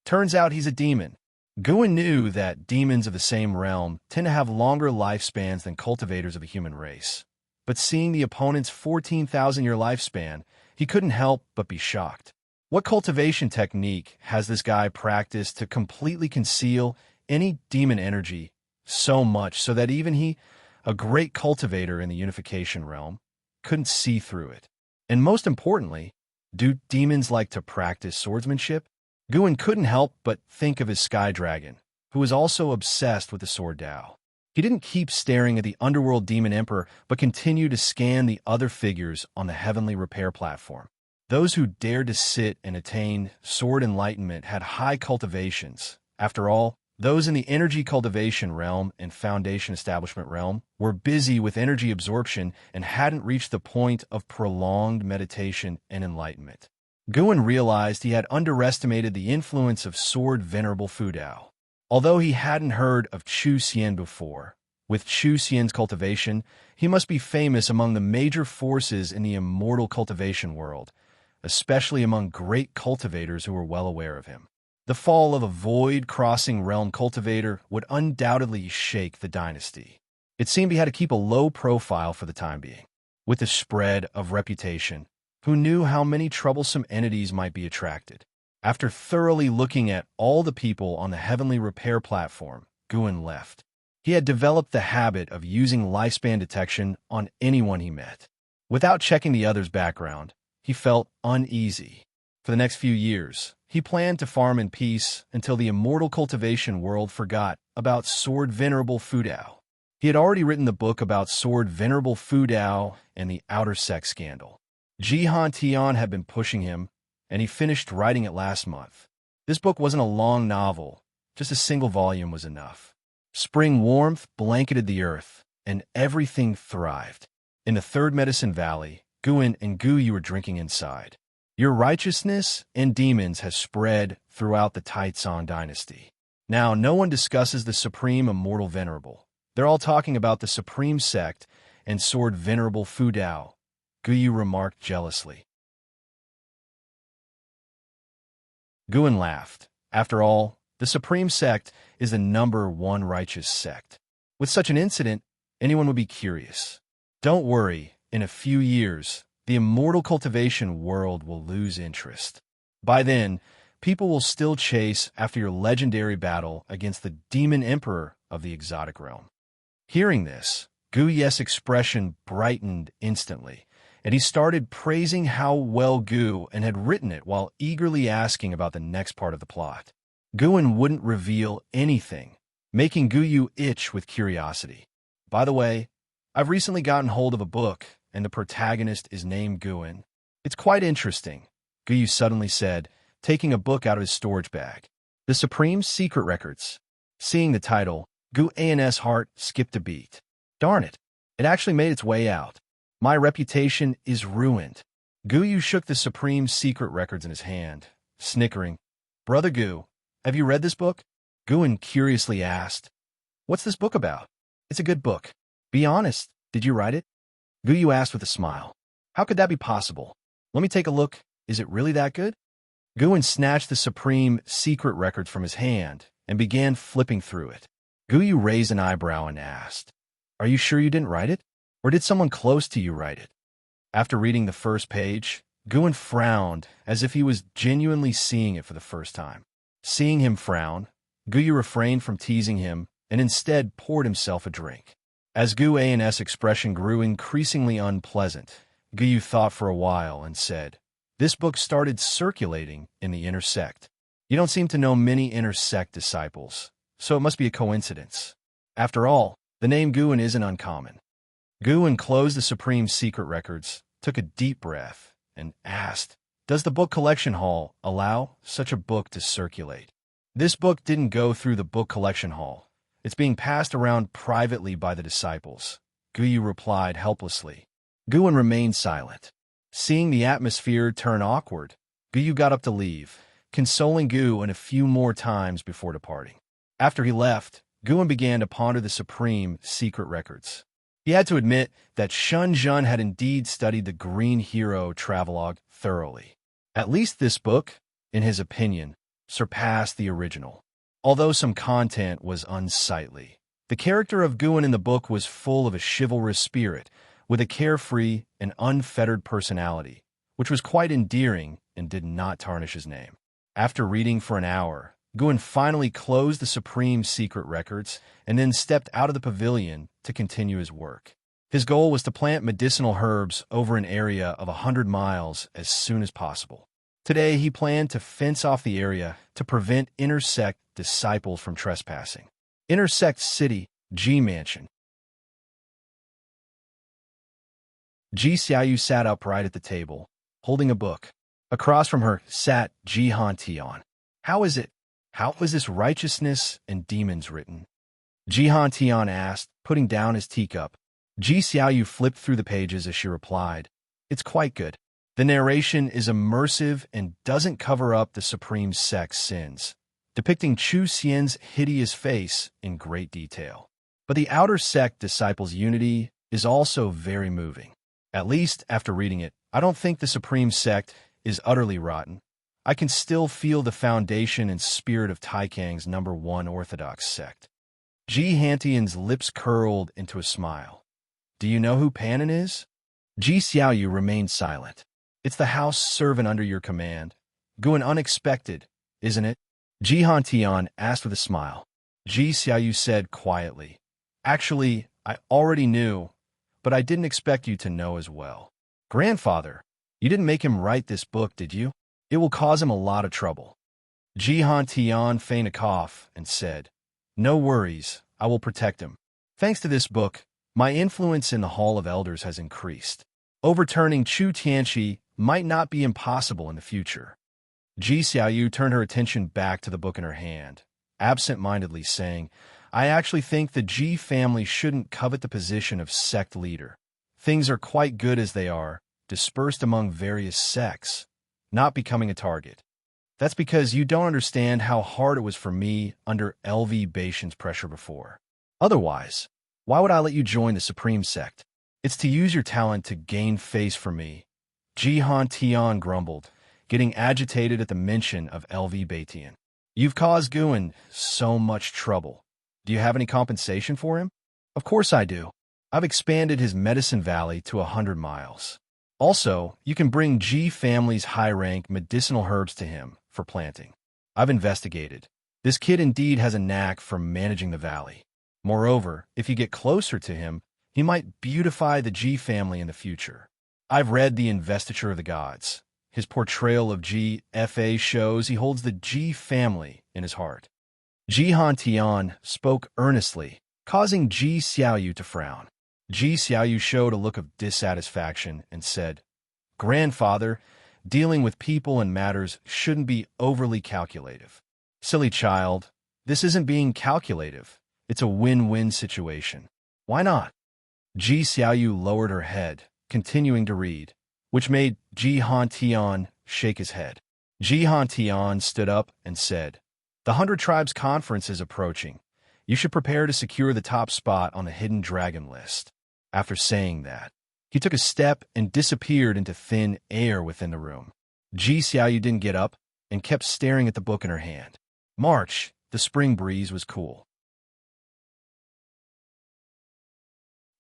Turns out he's a demon. Guan knew that demons of the same realm tend to have longer lifespans than cultivators of the human race. But seeing the opponent's 14,000-year lifespan, he couldn't help but be shocked. What cultivation technique has this guy practiced to completely conceal any demon energy so much so that even he, a great cultivator in the unification realm, couldn't see through it? And most importantly, do demons like to practice swordsmanship? Guan couldn't help but think of his sky dragon, who was also obsessed with the sword Tao. He didn't keep staring at the underworld demon emperor, but continued to scan the other figures on the heavenly repair platform. Those who dared to sit and attain sword enlightenment had high cultivations. After all, those in the energy cultivation realm and foundation establishment realm were busy with energy absorption and hadn't reached the point of prolonged meditation and enlightenment. Guan realized he had underestimated the influence of sword Venerable Fudao. Although he hadn't heard of Chu Xian before, with Chu Xian's cultivation, he must be famous among the major forces in the immortal cultivation world, especially among great cultivators who were well aware of him. The fall of a void-crossing realm cultivator would undoubtedly shake the dynasty. It seemed he had to keep a low profile for the time being. With the spread of reputation, who knew how many troublesome entities might be attracted? After thoroughly looking at all the people on the heavenly repair platform, Guan left. He had developed the habit of using lifespan detection on anyone he met. Without checking the other's background, he felt uneasy. For the next few years, he planned to farm in peace until the immortal cultivation world forgot about Sword Venerable Fudao. He had already written the book about Sword Venerable Fudao and the outer sex scandal. Jihan Tian had been pushing him, and he finished writing it last month. This book wasn't a long novel, just a single volume was enough. Spring warmth blanketed the earth, and everything thrived. In the third Medicine Valley, Guan and Gu were drinking inside. Your righteousness and demons has spread throughout the Taizong dynasty. Now no one discusses the Supreme Immortal Venerable. They're all talking about the Supreme Sect and Sword Venerable Fudao, Gu remarked jealously. Guan laughed. After all, the Supreme Sect is the #1 righteous sect. With such an incident, anyone would be curious. Don't worry, in a few years, the immortal cultivation world will lose interest. By then, people will still chase after your legendary battle against the demon emperor of the exotic realm. Hearing this, Gu's expression brightened instantly, and he started praising how well Gu had written it while eagerly asking about the next part of the plot. Guan wouldn't reveal anything, making Gu itch with curiosity. By the way, I've recently gotten hold of a book, and the protagonist is named Guan. It's quite interesting, Gu suddenly said, taking a book out of his storage bag. The Supreme Secret Records. Seeing the title, Guan's heart skipped a beat. Darn it, it actually made its way out. My reputation is ruined. Gu Yu shook the supreme secret records in his hand, snickering. Brother Gu, have you read this book? Guan curiously asked. What's this book about? It's a good book. Be honest, did you write it? Gu Yu asked with a smile. How could that be possible? Let me take a look. Is it really that good? Guan snatched the supreme secret record from his hand and began flipping through it. Gu Yu raised an eyebrow and asked, Are you sure you didn't write it? Or did someone close to you write it? After reading the first page, Guan frowned as if he was genuinely seeing it for the first time. Seeing him frown, Gu Yu refrained from teasing him and instead poured himself a drink. As Gu An's expression grew increasingly unpleasant, Gu Yu thought for a while and said, This book started circulating in the inner sect. You don't seem to know many inner sect disciples, so it must be a coincidence. After all, the name Guan isn't uncommon. Guan closed the supreme secret records, took a deep breath, and asked, Does the book collection hall allow such a book to circulate? This book didn't go through the book collection hall. It's being passed around privately by the disciples. Gu Yu replied helplessly. Guan remained silent. Seeing the atmosphere turn awkward, Gu Yu got up to leave, consoling Guan a few more times before departing. After he left, Guan began to ponder the supreme secret records. He had to admit that Shun Jun had indeed studied the Green Hero travelogue thoroughly. At least this book, in his opinion, surpassed the original. Although some content was unsightly, the character of Guan in the book was full of a chivalrous spirit, with a carefree and unfettered personality, which was quite endearing and did not tarnish his name. After reading for an hour, Guan finally closed the supreme secret records and then stepped out of the pavilion to continue his work. His goal was to plant medicinal herbs over an area of 100 miles as soon as possible. Today, he planned to fence off the area to prevent intersect disciples from trespassing. Intersect City, G Mansion. Ji Xiaoyu sat upright at the table, holding a book. Across from her sat Ji Hantian. How is this righteousness and demons written? Ji Hantian asked, putting down his teacup. Ji Xiaoyu flipped through the pages as she replied, It's quite good. The narration is immersive and doesn't cover up the Supreme Sect's sins, depicting Chu Xian's hideous face in great detail. But the outer sect disciples' unity is also very moving. At least, after reading it, I don't think the Supreme Sect is utterly rotten. I can still feel the foundation and spirit of Taikang's #1 Orthodox sect. Ji Hantian's lips curled into a smile. Do you know who Panin is? Ji Xiaoyu remained silent. It's the house servant under your command. Guan unexpected, isn't it? Ji Hantian asked with a smile. Ji Xiaoyu said quietly, Actually, I already knew, but I didn't expect you to know as well. Grandfather, you didn't make him write this book, did you? It will cause him a lot of trouble. Ji Hantian feigned a cough and said, No worries, I will protect him. Thanks to this book, my influence in the Hall of Elders has increased. Overturning Chu Tianxi might not be impossible in the future. Ji Xiaoyu turned her attention back to the book in her hand, absent-mindedly saying, I actually think the Ji family shouldn't covet the position of sect leader. Things are quite good as they are, dispersed among various sects, not becoming a target. That's because you don't understand how hard it was for me under LV Baishan's pressure before. Otherwise, why would I let you join the Supreme Sect? It's to use your talent to gain face for me. Ji Hantian grumbled, getting agitated at the mention of LV Baitian. You've caused Guan so much trouble. Do you have any compensation for him? Of course I do. I've expanded his medicine valley to 100 miles. Also, you can bring Ji family's high-rank medicinal herbs to him for planting. I've investigated. This kid indeed has a knack for managing the valley. Moreover, if you get closer to him, he might beautify the Ji family in the future. I've read The Investiture of the Gods. His portrayal of Ji Fa shows he holds the Ji family in his heart. Ji Hantian spoke earnestly, causing Ji Xiaoyu to frown. Ji Xiaoyu showed a look of dissatisfaction and said, Grandfather, dealing with people and matters shouldn't be overly calculative. Silly child, this isn't being calculative. It's a win-win situation. Why not? Ji Xiaoyu lowered her head, continuing to read, which made Jihan Tian shake his head. Jihan Tian stood up and said, "The 100 Tribes Conference is approaching. You should prepare to secure the top spot on the Hidden Dragon list." After saying that, he took a step and disappeared into thin air within the room. Xiaoyu didn't get up and kept staring at the book in her hand. March, the spring breeze was cool.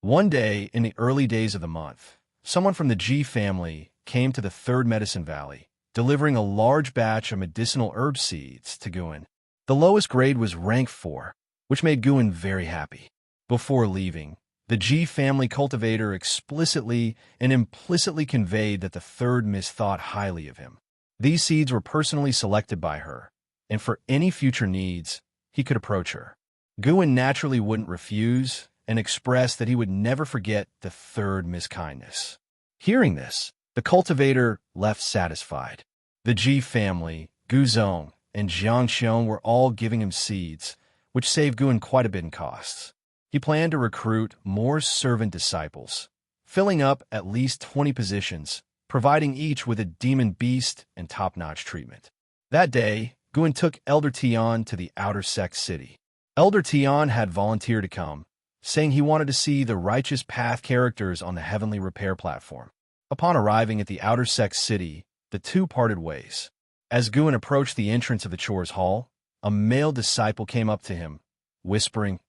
One day, in the early days of the month, someone from the Ji family came to the Third Medicine Valley, delivering a large batch of medicinal herb seeds to Guin. The lowest grade was rank 4, which made Guin very happy. Before leaving, the Ji family cultivator explicitly and implicitly conveyed that the third miss thought highly of him. These seeds were personally selected by her, and for any future needs, he could approach her. Guin naturally wouldn't refuse and expressed that he would never forget the third miskindness. Hearing this, the cultivator left satisfied. The Ji family, Guzong, and Xianxia were all giving him seeds, which saved Guin quite a bit in costs. He planned to recruit more servant disciples, filling up at least 20 positions, providing each with a demon beast and top-notch treatment. That day, Guin took Elder Tian to the outer sect city. Elder Tian had volunteered to come, saying he wanted to see the righteous path characters on the heavenly repair platform. Upon arriving at the outer sect city, the two parted ways. As Guin approached the entrance of the Chores Hall, a male disciple came up to him, whispering,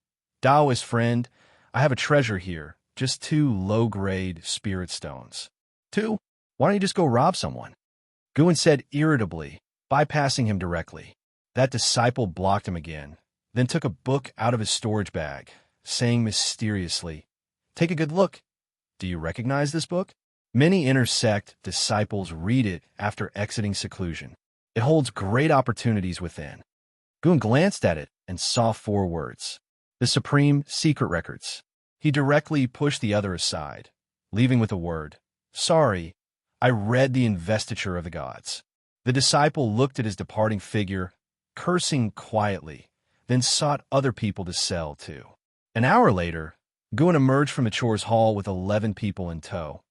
"Taoist friend, I have a treasure here, just 2 low-grade spirit stones." "2? Why don't you just go rob someone?" Guin said irritably, bypassing him directly. That disciple blocked him again, then took a book out of his storage bag, saying mysteriously, "Take a good look. Do you recognize this book?" Many inner sect disciples read it after exiting seclusion. It holds great opportunities within. Guin glanced at it and saw 4 words: the Supreme Secret Records. He directly pushed the other aside, leaving with the word, "Sorry, I read the Investiture of the Gods." The disciple looked at his departing figure, cursing quietly, then sought other people to sell to. An hour later, Guin emerged from the Chores Hall with 11 people in tow,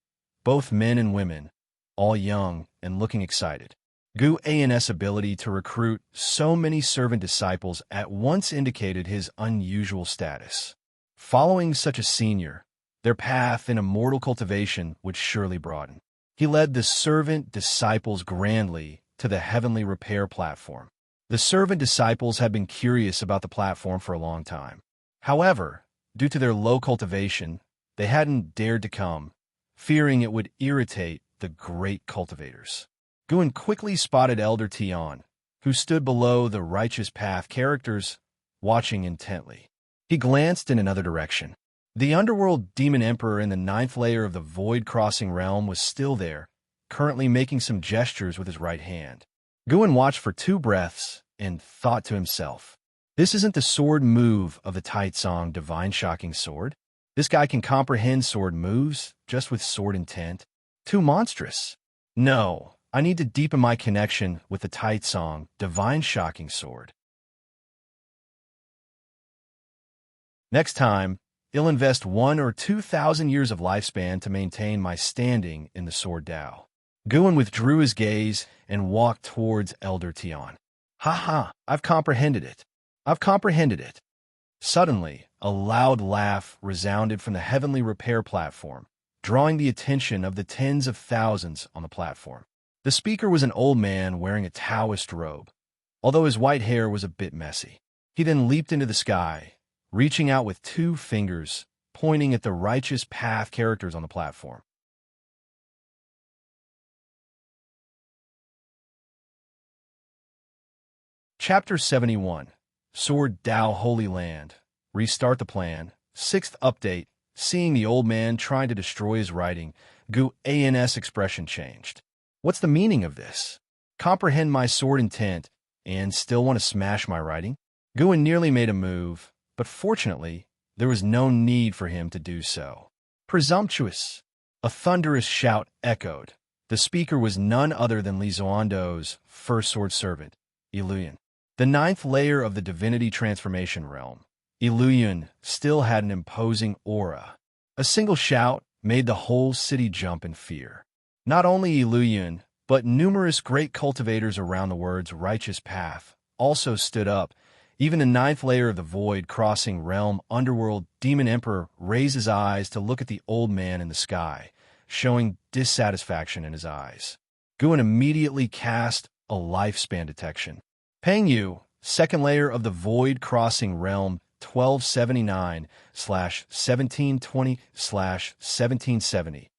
both men and women, all young and looking excited. Gu's ability to recruit so many servant disciples at once indicated his unusual status. Following such a senior, their path in immortal cultivation would surely broaden. He led the servant disciples grandly to the heavenly repair platform. The servant disciples had been curious about the platform for a long time. However, due to their low cultivation, they hadn't dared to come, fearing it would irritate the great cultivators. Guin quickly spotted Elder Tian, who stood below the righteous path characters, watching intently. He glanced in another direction. The underworld demon emperor in the 9th layer of the void-crossing realm was still there, currently making some gestures with his right hand. Guin watched for 2 breaths and thought to himself, "This isn't the sword move of the Taitsong Divine Shocking Sword. This guy can comprehend sword moves just with sword intent. Too monstrous. No, I need to deepen my connection with the Taitsong Divine Shocking Sword." Next time, I'll invest 1,000 or 2,000 years of lifespan to maintain my standing in the Sword Tao. Guin withdrew his gaze and walked towards Elder Tian. "Ha, I've comprehended it. I've comprehended it." Suddenly, a loud laugh resounded from the heavenly repair platform, drawing the attention of the tens of thousands on the platform. The speaker was an old man wearing a Taoist robe, although his white hair was a bit messy. He then leaped into the sky, reaching out with 2 fingers, pointing at the righteous path characters on the platform. Chapter 71, Sword Tao Holy Land. Restart the plan. 6th update. Seeing the old man trying to destroy his writing, Gu's expression changed. "What's the meaning of this? Comprehend my sword intent and still want to smash my writing?" Guin nearly made a move, but fortunately, there was no need for him to do so. "Presumptuous!" A thunderous shout echoed. The speaker was none other than Li Zuando's first sword servant, Iluyan. The 9th layer of the divinity transformation realm, Iluyan still had an imposing aura. A single shout made the whole city jump in fear. Not only Iluyun, but numerous great cultivators around the world's righteous path also stood up. Even the ninth layer of the void crossing realm underworld demon emperor raised his eyes to look at the old man in the sky, showing dissatisfaction in his eyes. Guan immediately cast a lifespan detection. Peng Yu, second layer of the void crossing realm 1279/1720/1770,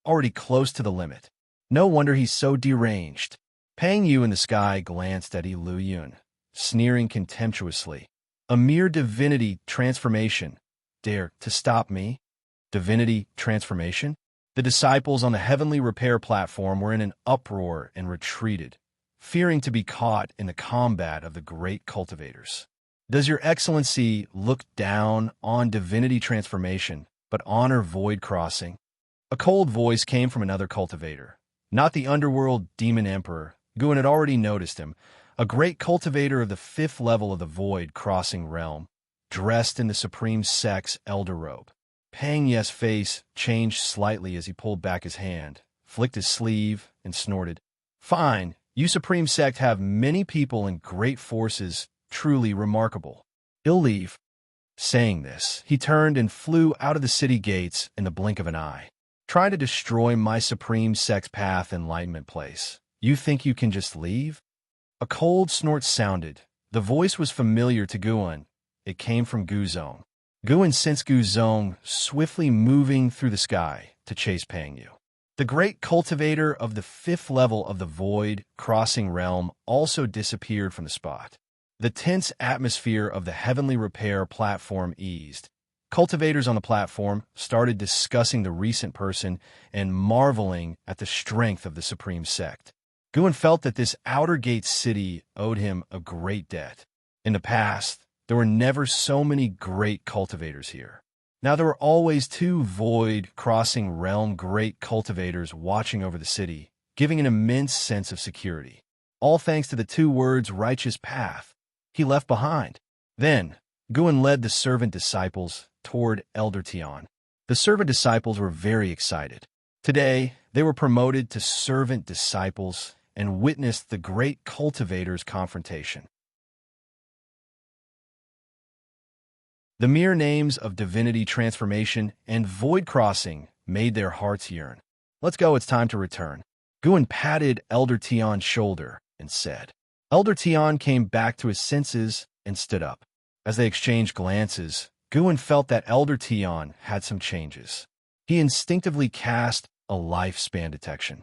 already close to the limit. No wonder he's so deranged. Peng Yu in the sky glanced at Iluyun, sneering contemptuously. A mere divinity transformation. Dare to stop me? Divinity transformation? The disciples on the heavenly repair platform were in an uproar and retreated, fearing to be caught in the combat of the great cultivators. Does your excellency look down on divinity transformation, but honor void crossing? A cold voice came from another cultivator. Not the underworld demon emperor. Guan had already noticed him, a great cultivator of the 5th level of the void crossing realm, dressed in the supreme sect's elder robe. Peng Ye's face changed slightly as he pulled back his hand, flicked his sleeve, and snorted. Fine, you supreme sect have many people and great forces, truly remarkable. I'll leave. Saying this, he turned and flew out of the city gates in the blink of an eye. Trying to destroy my supreme sect's path enlightenment place. You think you can just leave? A cold snort sounded. The voice was familiar to Guan. It came from Guzong. Guan sensed Guzong swiftly moving through the sky to chase Peng Yu. The great cultivator of the 5th level of the void crossing realm also disappeared from the spot. The tense atmosphere of the heavenly repair platform eased. Cultivators on the platform started discussing the recent person and marveling at the strength of the supreme sect. Guan felt that this outer gate city owed him a great debt. In the past, there were never so many great cultivators here. Now there were always 2 void crossing realm great cultivators watching over the city, giving an immense sense of security. All thanks to the 2 words righteous path he left behind. Then, Guan led the servant disciples toward Elder Tian. The servant disciples were very excited. Today, they were promoted to servant disciples and witnessed the great cultivators' confrontation. The mere names of divinity transformation and void crossing made their hearts yearn. Let's go, it's time to return. Guan patted Elder Tian's shoulder and said. Elder Tian came back to his senses and stood up. As they exchanged glances, Guan felt that Elder Tian had some changes. He instinctively cast a lifespan detection.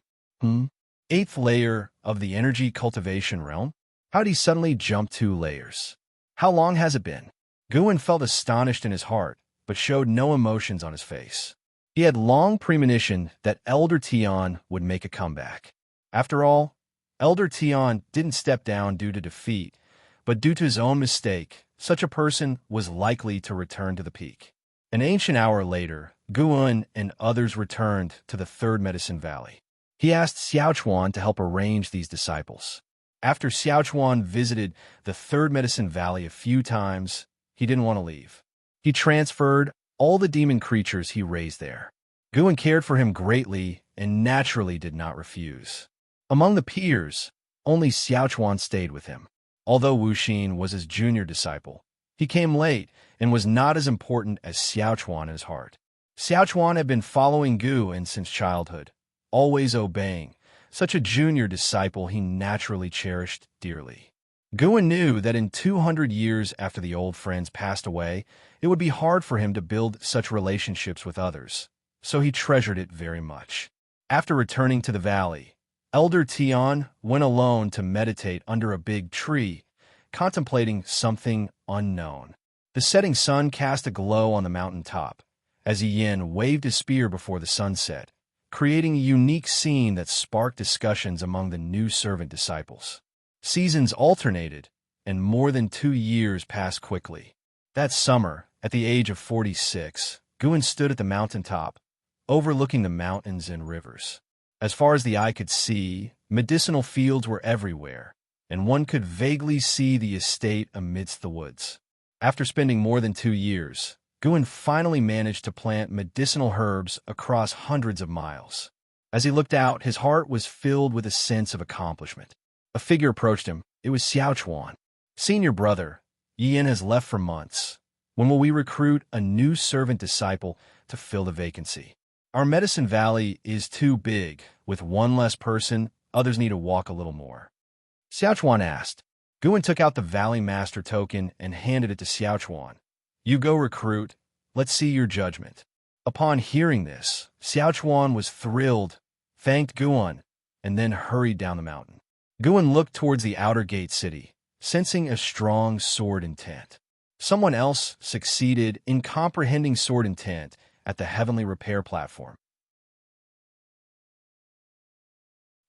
8th layer of the energy cultivation realm? How did he suddenly jump 2 layers? How long has it been? Guan felt astonished in his heart, but showed no emotions on his face. He had long premonition that Elder Tian would make a comeback. After all, Elder Tian didn't step down due to defeat, but due to his own mistake. Such a person was likely to return to the peak. An ancient hour later, Guan and others returned to the 3rd Medicine Valley. He asked Xiaochuan to help arrange these disciples. After Xiaochuan visited the 3rd Medicine Valley a few times, he didn't want to leave. He transferred all the demon creatures he raised there. Guan cared for him greatly and naturally did not refuse. Among the peers, only Xiaochuan stayed with him. Although Wuxia was his junior disciple, he came late and was not as important as Xiaochuan in his heart. Xiaochuan had been following Guan since childhood, always obeying. Such a junior disciple he naturally cherished dearly. Guan knew that in 200 years after the old friends passed away, it would be hard for him to build such relationships with others, so he treasured it very much. After returning to the valley, Elder Tian went alone to meditate under a big tree, contemplating something unknown. The setting sun cast a glow on the mountain top, as Yin waved his spear before the sunset, creating a unique scene that sparked discussions among the new servant disciples. Seasons alternated, and more than 2 years passed quickly. That summer, at the age of 46, Guan stood at the mountaintop, overlooking the mountains and rivers. As far as the eye could see, medicinal fields were everywhere, and one could vaguely see the estate amidst the woods. After spending more than 2 years, Guan finally managed to plant medicinal herbs across hundreds of miles. As he looked out, his heart was filled with a sense of accomplishment. A figure approached him. It was Xiaochuan. "Senior brother, Yin has left for months. When will we recruit a new servant disciple to fill the vacancy? Our Medicine Valley is too big. With one less person, others need to walk a little more." Xiaochuan asked. Guan took out the Valley Master token and handed it to Xiaochuan. "You go recruit. Let's see your judgment." Upon hearing this, Xiaochuan was thrilled, thanked Guan, and then hurried down the mountain. Guan looked towards the outer gate city, sensing a strong sword intent. Someone else succeeded in comprehending sword intent at the Heavenly Repair platform.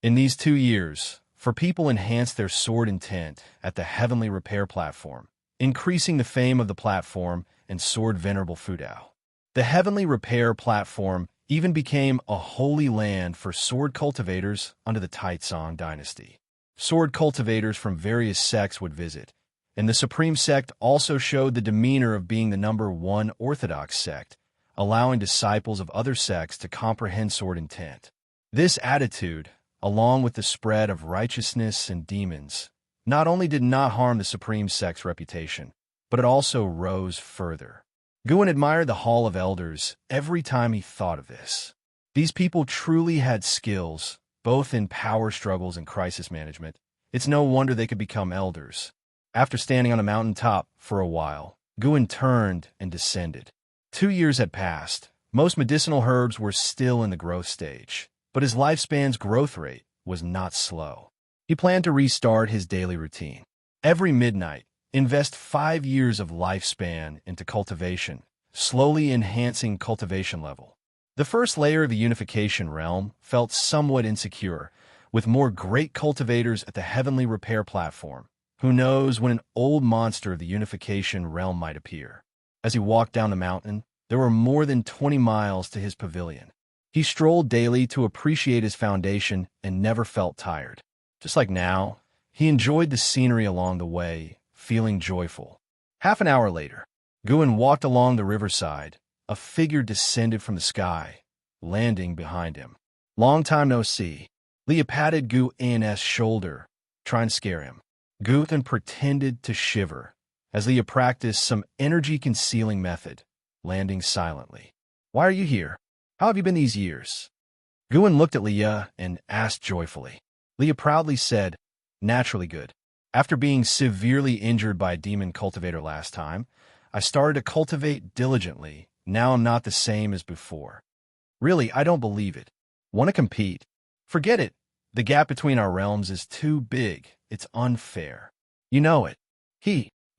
In these 2 years, For people enhanced their sword intent at the Heavenly Repair platform, increasing the fame of the platform and sword Venerable Fudao. The Heavenly Repair platform even became a holy land for sword cultivators under the Taizong dynasty. Sword cultivators from various sects would visit, and the Supreme Sect also showed the demeanor of being the #1 orthodox sect, allowing disciples of other sects to comprehend sword intent. This attitude, along with the spread of righteousness and demons, not only did not harm the Supreme Sect's reputation, but it also rose further. Guan admired the Hall of Elders every time he thought of this. These people truly had skills, both in power struggles and crisis management. It's no wonder they could become elders. After standing on a mountaintop for a while, Guan turned and descended. 2 years had passed. Most medicinal herbs were still in the growth stage, but his lifespan's growth rate was not slow. He planned to restart his daily routine. Every midnight, invest 5 years of lifespan into cultivation, slowly enhancing cultivation level. The first layer of the unification realm felt somewhat insecure, with more great cultivators at the Heavenly Repair platform. Who knows when an old monster of the unification realm might appear? As he walked down the mountain, there were more than 20 miles to his pavilion. He strolled daily to appreciate his foundation and never felt tired. Just like now, he enjoyed the scenery along the way, feeling joyful. Half an hour later, Guan walked along the riverside. A figure descended from the sky, landing behind him. "Long time no see." Leah patted Guan's shoulder, trying to scare him. Guan pretended to shiver as Leah practiced some energy-concealing method, landing silently. "Why are you here? How have you been these years?" Guan looked at Leah and asked joyfully. Leah proudly said, "Naturally good. After being severely injured by a demon cultivator last time, I started to cultivate diligently. Now I'm not the same as before." "Really, I don't believe it. Want to compete?" "Forget it. The gap between our realms is too big. It's unfair. You know it."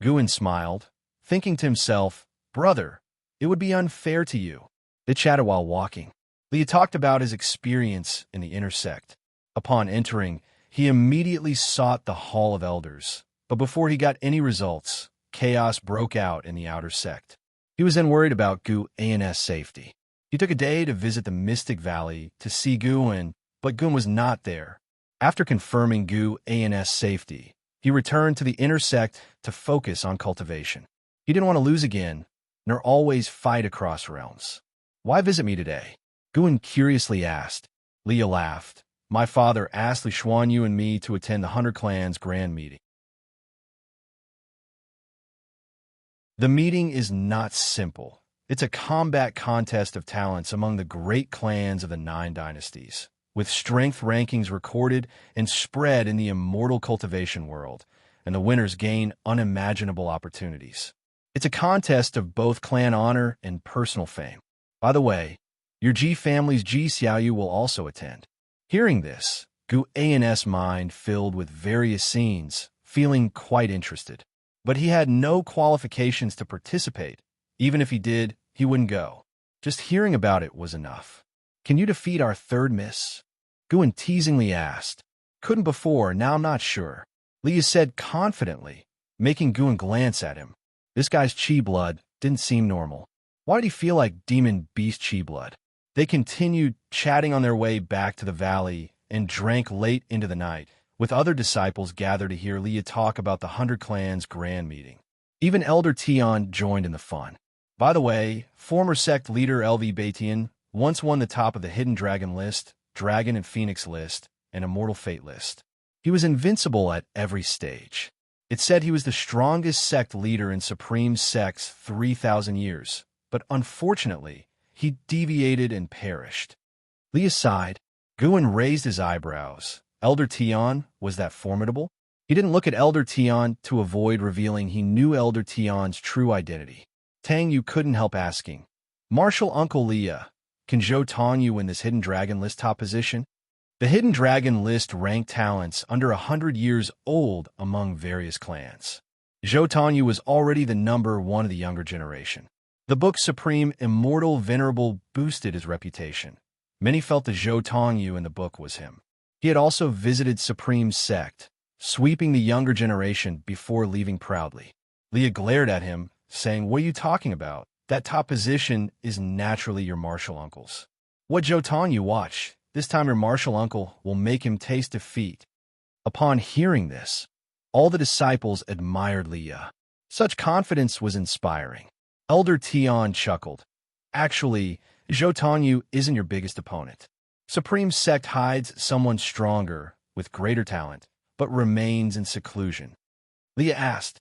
Guan smiled, thinking to himself, "Brother, it would be unfair to you." They chatted while walking. Leah talked about his experience in the inner sect. Upon entering, he immediately sought the Hall of Elders, but before he got any results, chaos broke out in the outer sect. He was then worried about Guan's safety. He took a day to visit the Mystic Valley to see Guan, but Guan was not there. After confirming Guan's safety, he returned to the inner sect to focus on cultivation. He didn't want to lose again, nor always fight across realms. "Why visit me today?" Guan curiously asked. Leah laughed. "My father asked Li Xuan, you and me to attend the 100 Clans Grand Meeting." The meeting is not simple. It's a combat contest of talents among the great clans of the 9 dynasties, with strength rankings recorded and spread in the immortal cultivation world, and the winners gain unimaginable opportunities. It's a contest of both clan honor and personal fame. By the way, your Ji family's Ji Xiaoyu will also attend. Hearing this, Guan's mind filled with various scenes, feeling quite interested. But he had no qualifications to participate. Even if he did, he wouldn't go. Just hearing about it was enough. "Can you defeat our third miss?" Guan teasingly asked. "Couldn't before, now I'm not sure," Leah said confidently, making Guan glance at him. This guy's chi blood didn't seem normal. Why did he feel like demon beast chi blood? They continued chatting on their way back to the valley and drank late into the night, with other disciples gathered to hear Leah talk about the 100 Clans Grand Meeting. Even Elder Tian joined in the fun. By the way, former sect leader LV Batian once won the top of the Hidden Dragon list, Dragon and Phoenix list, and Immortal Fate list. He was invincible at every stage. It said he was the strongest sect leader in Supreme Sect's 3,000 years, but unfortunately, he deviated and perished. Li sighed. Guan raised his eyebrows. Elder Tian, was that formidable? He didn't look at Elder Tian to avoid revealing he knew Elder Tian's true identity. Tang Yu couldn't help asking, Martial Uncle Leah, can Zhou Tongyu win this Hidden Dragon list top position? The Hidden Dragon list ranked talents under 100 years old among various clans. Zhou Tongyu was already the number one of the younger generation. The book Supreme Immortal Venerable boosted his reputation. Many felt the Zhou Tongyu in the book was him. He had also visited Supreme Sect, sweeping the younger generation before leaving proudly. Leah glared at him, saying, what are you talking about? That top position is naturally your martial uncle's. What Zhou Tongyu watch? This time your martial uncle will make him taste defeat. Upon hearing this, all the disciples admired Leah. Such confidence was inspiring. Elder Tian chuckled. Actually, Zhou Tongyu isn't your biggest opponent. Supreme Sect hides someone stronger, with greater talent, but remains in seclusion. Leah asked,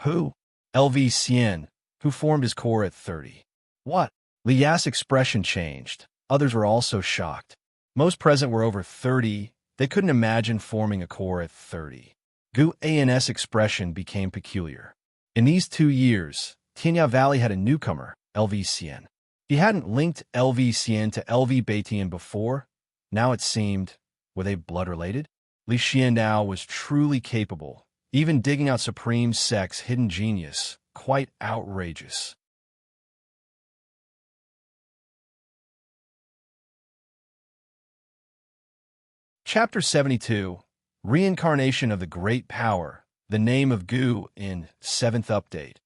who? LV Xian, who formed his core at 30. What? Lia's expression changed. Others were also shocked. Most present were over 30. They couldn't imagine forming a core at 30. Gu An's expression became peculiar. In these 2 years, Qinghong Valley had a newcomer, LV Xian. He hadn't linked LV Xian to LV Batian before. Now it seemed, were they blood-related? Li Xianao was truly capable, even digging out Supreme Sect's hidden genius. Quite outrageous. Chapter 72, Reincarnation of the Great Power, the name of Gu in 7th Update.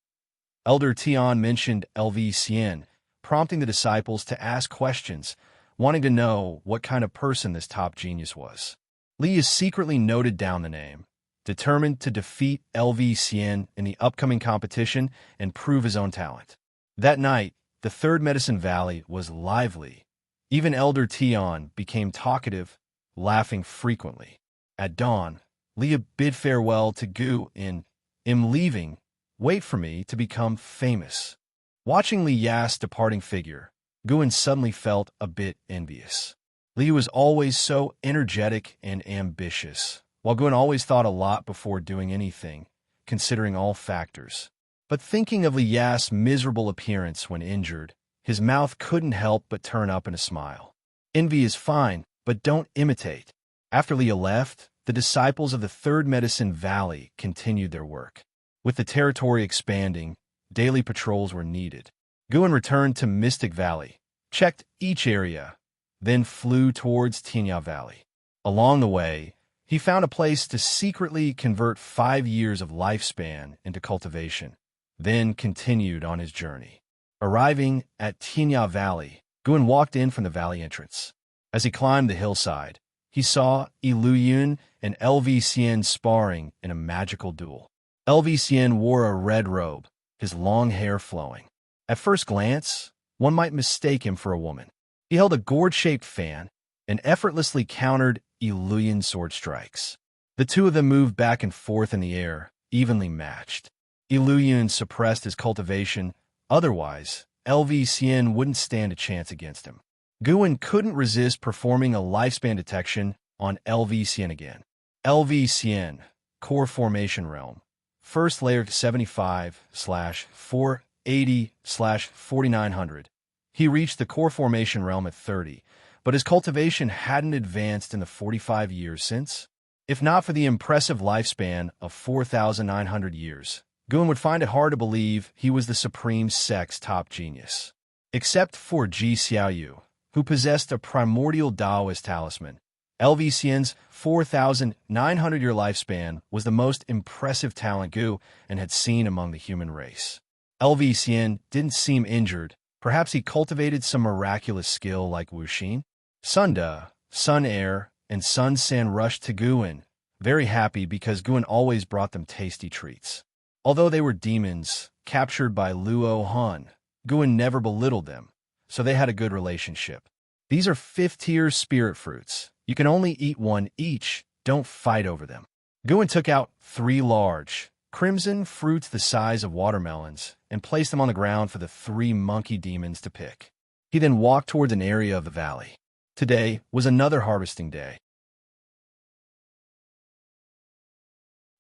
Elder Tian mentioned LV Xian, prompting the disciples to ask questions, wanting to know what kind of person this top genius was. Li is secretly noted down the name, determined to defeat LV Xian in the upcoming competition and prove his own talent. That night, the Third Medicine Valley was lively. Even Elder Tian became talkative, laughing frequently. At dawn, Leah bid farewell to Gu in, "I'm leaving. Wait for me to become famous." Watching Li Ya's departing figure, Guan suddenly felt a bit envious. Li was always so energetic and ambitious, while Guan always thought a lot before doing anything, considering all factors. But thinking of Li Ya's miserable appearance when injured, his mouth couldn't help but turn up in a smile. Envy is fine, but don't imitate. After Leah left, the disciples of the Third Medicine Valley continued their work. With the territory expanding, daily patrols were needed. Guan returned to Mystic Valley, checked each area, then flew towards Qinghong Valley. Along the way, he found a place to secretly convert 5 years of lifespan into cultivation, then continued on his journey. Arriving at Qinghong Valley, Guan walked in from the valley entrance. As he climbed the hillside, he saw Iluyun and LV Xian sparring in a magical duel. LV Xian wore a red robe, his long hair flowing. At first glance, one might mistake him for a woman. He held a gourd-shaped fan and effortlessly countered Iluyun's sword strikes. The two of them moved back and forth in the air, evenly matched. Iluyun suppressed his cultivation, otherwise, LV Xian wouldn't stand a chance against him. Guan couldn't resist performing a lifespan detection on LV Xian again. LV Xian, Core Formation Realm. First layer 75/480/4900. He reached the Core Formation Realm at 30, but his cultivation hadn't advanced in the 45 years since. If not for the impressive lifespan of 4,900 years, Guan would find it hard to believe he was the Supreme Sect's top genius. Except for Ji Xiaoyu, who possessed a primordial Taoist talisman, LV Xian's 4,900-year lifespan was the most impressive talent Gu and had seen among the human race. LV Xian didn't seem injured. Perhaps he cultivated some miraculous skill like Wuxia. Sunda, Sun Air, and Sun San rushed to Guan, very happy because Guan always brought them tasty treats. Although they were demons, captured by Luo Han, Guan never belittled them, so they had a good relationship. These are 5th-tier spirit fruits. You can only eat one each. Don't fight over them. Guan took out 3 large, crimson fruits the size of watermelons and placed them on the ground for the 3 monkey demons to pick. He then walked towards an area of the valley. Today was another harvesting day.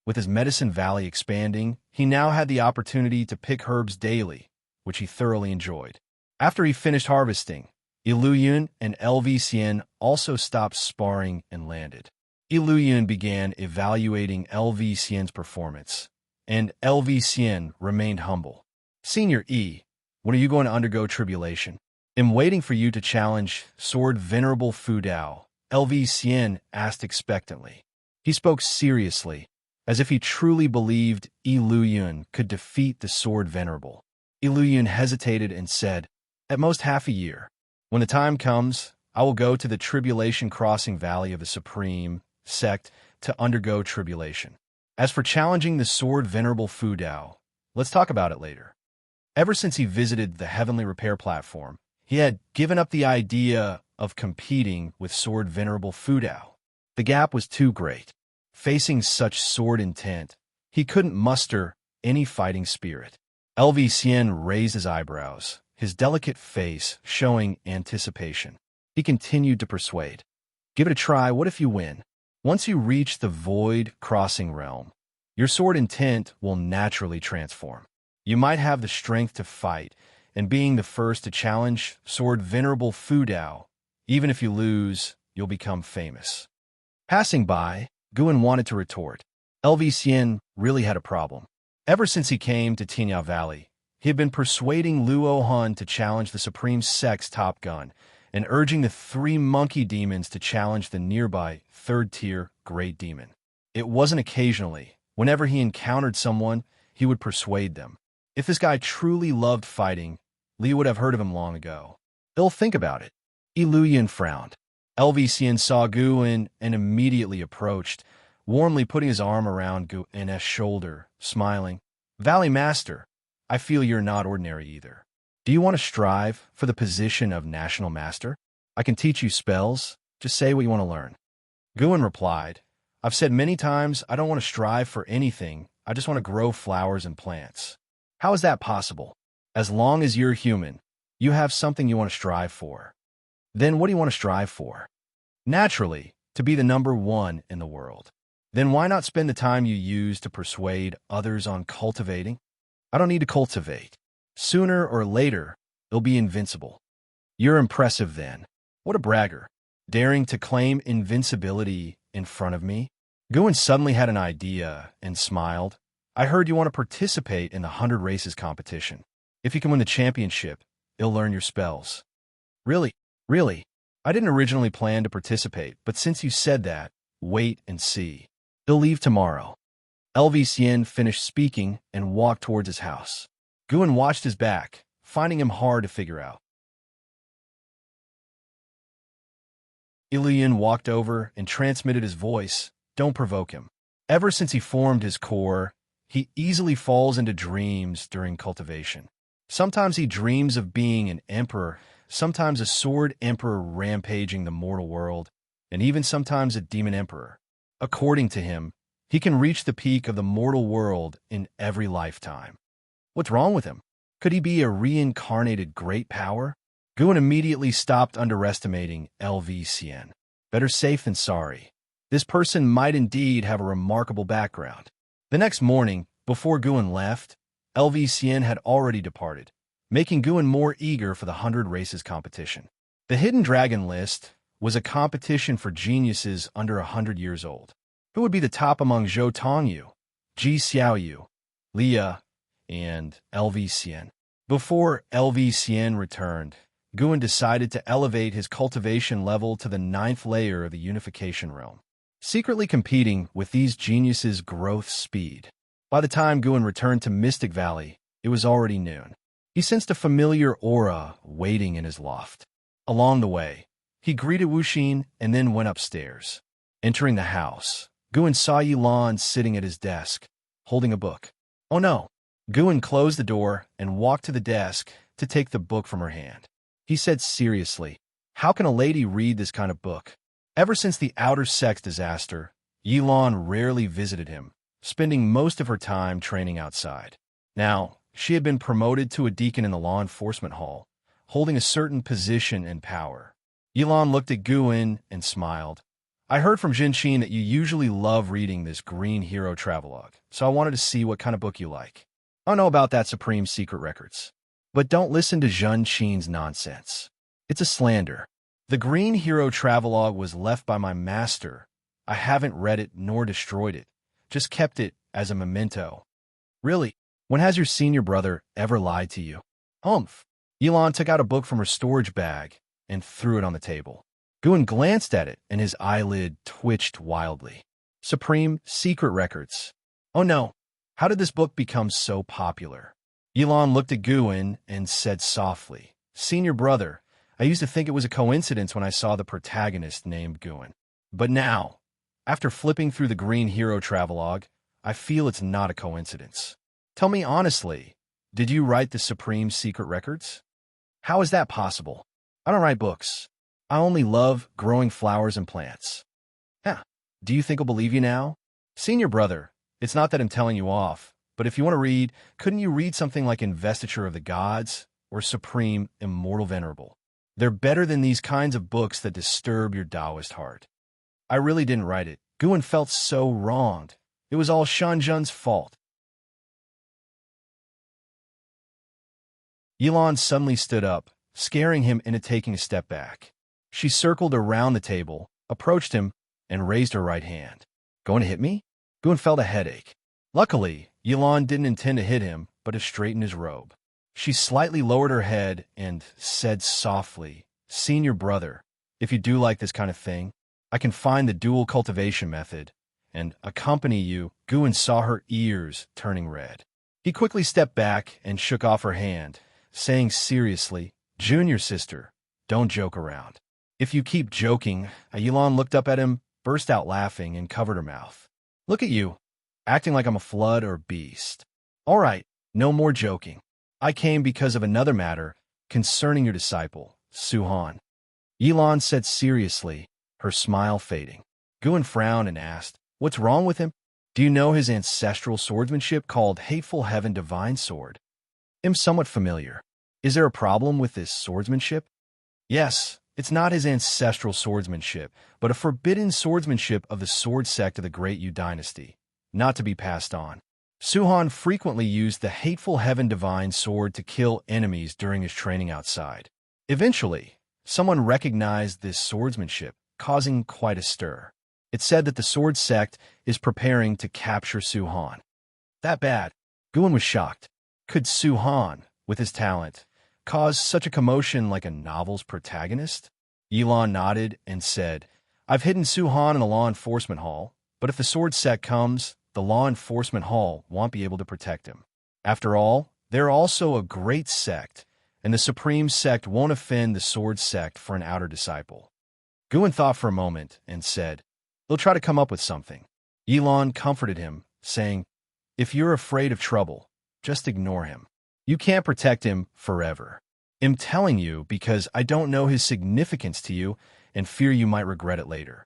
With his medicine valley expanding, he now had the opportunity to pick herbs daily, which he thoroughly enjoyed. After he finished harvesting, Iluyun and LV also stopped sparring and landed. Iluyun began evaluating LV performance, and LV remained humble. Senior E, when are you going to undergo tribulation? I'm waiting for you to challenge Sword Venerable Fudao, LV asked expectantly. He spoke seriously, as if he truly believed Iluyun could defeat the Sword Venerable. Iluyun hesitated and said, "At most half a year. When the time comes, I will go to the Tribulation Crossing Valley of the Supreme Sect to undergo tribulation. As for challenging the Sword Venerable Fudao, let's talk about it later." Ever since he visited the Heavenly Repair Platform, he had given up the idea of competing with Sword Venerable Fudao. The gap was too great. Facing such sword intent, he couldn't muster any fighting spirit. LV raised his eyebrows, his delicate face showing anticipation. He continued to persuade. "Give it a try. What if you win? Once you reach the Void Crossing Realm, your sword intent will naturally transform. You might have the strength to fight, and being the first to challenge Sword Venerable Fudao, even if you lose, you'll become famous." Passing by, Guan wanted to retort. LV really had a problem. Ever since he came to Tinya Valley, he had been persuading Luo Han to challenge the Supreme Sect's Top Gun and urging the 3 monkey demons to challenge the nearby 3rd-tier Great Demon. It wasn't occasionally. Whenever he encountered someone, he would persuade them. If this guy truly loved fighting, Li would have heard of him long ago. He'll think about it. Iluyun frowned. LV saw Guan and immediately approached, warmly putting his arm around Guan's shoulder, smiling. "Valley Master, I feel you're not ordinary either. Do you want to strive for the position of National Master? I can teach you spells. Just say what you want to learn." Guan replied, "I've said many times I don't want to strive for anything. I just want to grow flowers and plants. How is that possible? As long as you're human, you have something you want to strive for. Then what do you want to strive for? Naturally, to be the number 1 in the world. Then why not spend the time you use to persuade others on cultivating? I don't need to cultivate. Sooner or later, it'll be invincible." "You're impressive then. What a bragger. Daring to claim invincibility in front of me?" Guan suddenly had an idea and smiled. "I heard you want to participate in the 100 races competition. If you can win the championship, you'll learn your spells." Really? I didn't originally plan to participate, but since you said that, wait and see. He'll leave tomorrow." LV finished speaking and walked towards his house. Guan watched his back, finding him hard to figure out. Iluyun walked over and transmitted his voice. "Don't provoke him. Ever since he formed his core, he easily falls into dreams during cultivation. Sometimes he dreams of being an emperor, sometimes a sword emperor rampaging the mortal world, and even sometimes a demon emperor. According to him, he can reach the peak of the mortal world in every lifetime. What's wrong with him? Could he be a reincarnated great power?" Guan immediately stopped underestimating LV. Better safe than sorry. This person might indeed have a remarkable background. The next morning, before Guan left, LV had already departed, making Guan more eager for the 100 races competition. The Hidden Dragon list was a competition for geniuses under 100 years old. Who would be the top among Zhou Tongyu, Ji Xiaoyu, Lia, and LV? Before LV returned, Guan decided to elevate his cultivation level to the 9th layer of the Unification Realm, secretly competing with these geniuses' growth speed. By the time Guan returned to Mystic Valley, it was already noon. He sensed a familiar aura waiting in his loft. Along the way, he greeted Wuxia and then went upstairs. Entering the house, Guan saw Yilan sitting at his desk, holding a book. Oh no! Guan closed the door and walked to the desk, to take the book from her hand. He said seriously, "How can a lady read this kind of book?" Ever since the outer sex disaster, Yilan rarely visited him, spending most of her time training outside. Now, she had been promoted to a deacon in the law enforcement hall, holding a certain position and power. Yilan looked at Guin and smiled. "I heard from Jinqin that you usually love reading this green hero travelogue, so I wanted to see what kind of book you like. I don't know about that Supreme Secret Records. But don't listen to Jinqin's nonsense. It's a slander. The green hero travelogue was left by my master. I haven't read it nor destroyed it, just kept it as a memento." "Really? When has your senior brother ever lied to you?" "Humph." Yilan took out a book from her storage bag and threw it on the table. Guin glanced at it, and his eyelid twitched wildly. "Supreme Secret Records. Oh no, how did this book become so popular?" Yilan looked at Guin and said softly, "Senior brother, I used to think it was a coincidence when I saw the protagonist named Guin. But now, after flipping through the green hero travelogue, I feel it's not a coincidence. Tell me honestly, did you write the Supreme Secret Records?" "How is that possible? I don't write books. I only love growing flowers and plants." "Yeah, do you think I'll believe you now?" "Senior brother, it's not that I'm telling you off, but if you want to read, couldn't you read something like Investiture of the Gods or Supreme Immortal Venerable? They're better than these kinds of books that disturb your Taoist heart." "I really didn't write it." Guin felt so wronged. It was all Shanzhen's fault. Yilan suddenly stood up, scaring him into taking a step back. She circled around the table, approached him, and raised her right hand. "Going to hit me?" Guin felt a headache. Luckily, Yilan didn't intend to hit him, but to straighten his robe. She slightly lowered her head and said softly, "Senior brother, if you do like this kind of thing, I can find the dual cultivation method and accompany you." Guin saw her ears turning red. He quickly stepped back and shook off her hand, saying seriously, "Junior sister, don't joke around." "If you keep joking," Yilan looked up at him, burst out laughing, and covered her mouth. "Look at you, acting like I'm a flood or beast. All right, no more joking. I came because of another matter concerning your disciple, Suhan." Yilan said seriously, her smile fading. Guin frowned and asked, "What's wrong with him? Do you know his ancestral swordsmanship called Hateful Heaven Divine Sword?" "I'm somewhat familiar. Is there a problem with this swordsmanship?" "Yes, it's not his ancestral swordsmanship, but a forbidden swordsmanship of the sword sect of the Great Yu Dynasty, not to be passed on. Suhan frequently used the Hateful Heaven Divine Sword to kill enemies during his training outside. Eventually, someone recognized this swordsmanship, causing quite a stir. It's said that the sword sect is preparing to capture Suhan." "That bad?" Guin was shocked. Could Suhan, with his talent, cause such a commotion like a novel's protagonist? Yilan nodded and said, "I've hidden Suhan in the law enforcement hall, but if the sword sect comes, the law enforcement hall won't be able to protect him. After all, they're also a great sect, and the supreme sect won't offend the sword sect for an outer disciple." Guin thought for a moment and said, "They'll try to come up with something." Yilan comforted him, saying, "If you're afraid of trouble, just ignore him. You can't protect him forever. I'm telling you because I don't know his significance to you and fear you might regret it later."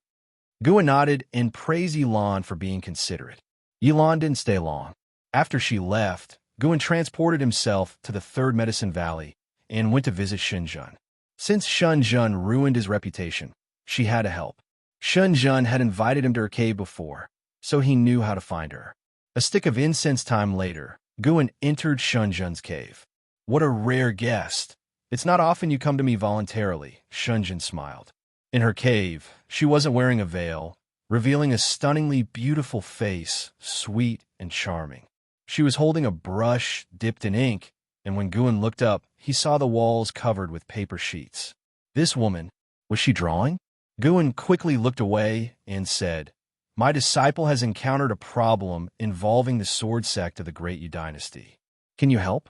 Guin nodded and praised Yilan for being considerate. Yilan didn't stay long. After she left, Guin transported himself to the Third Medicine Valley and went to visit Shenzhen. Since Shenzhen ruined his reputation, she had to help. Shenzhen had invited him to her cave before, so he knew how to find her. A stick of incense time later, Guin entered Shenzhen's cave. "What a rare guest. It's not often you come to me voluntarily," Shenzhen smiled. In her cave, she wasn't wearing a veil, revealing a stunningly beautiful face, sweet and charming. She was holding a brush dipped in ink, and when Guin looked up, he saw the walls covered with paper sheets. This woman, was she drawing? Guin quickly looked away and said, "My disciple has encountered a problem involving the sword sect of the Great Yu Dynasty. Can you help?"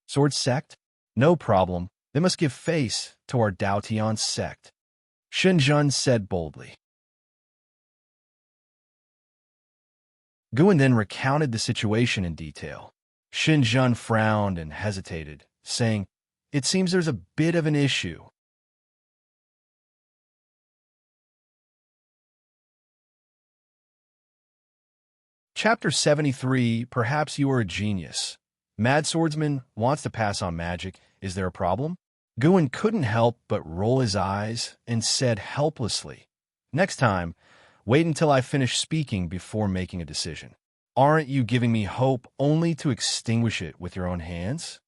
"Sword sect? No problem. They must give face to our Dao Tian sect," Shenzhen said boldly. Guin then recounted the situation in detail. Shenzhen frowned and hesitated, saying, It seems there's a bit of an issue. Chapter 73, Perhaps You Are a Genius. Mad Swordsman wants to pass on magic. Is there a problem? Guin couldn't help but roll his eyes and said helplessly, "Next time, wait until I finish speaking before making a decision. Aren't you giving me hope only to extinguish it with your own hands?"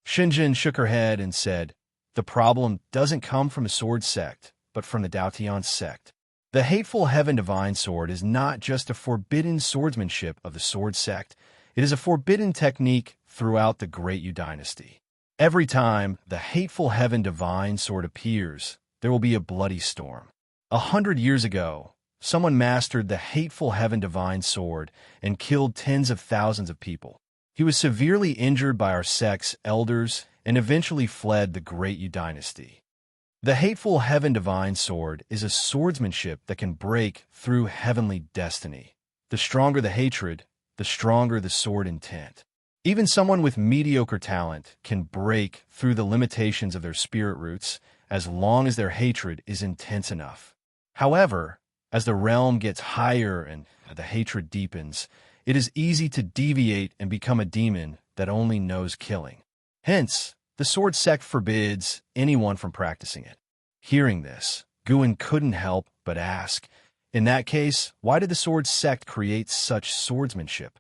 Xinjin shook her head and said, "The problem doesn't come from a sword sect, but from the Daotian sect. The hateful Heaven Divine Sword is not just a forbidden swordsmanship of the sword sect, it is a forbidden technique throughout the Great Yu dynasty. Every time the hateful Heaven Divine Sword appears, there will be a bloody storm. 100 years ago, someone mastered the hateful Heaven Divine Sword and killed tens of thousands of people. He was severely injured by our sect's elders and eventually fled the Great Yu dynasty. The hateful Heaven Divine Sword is a swordsmanship that can break through heavenly destiny. The stronger the hatred, the stronger the sword intent. Even someone with mediocre talent can break through the limitations of their spirit roots as long as their hatred is intense enough. However, as the realm gets higher and the hatred deepens, it is easy to deviate and become a demon that only knows killing. Hence, the sword sect forbids anyone from practicing it. Hearing this, Guin couldn't help but ask, in that case, why did the sword sect create such swordsmanship?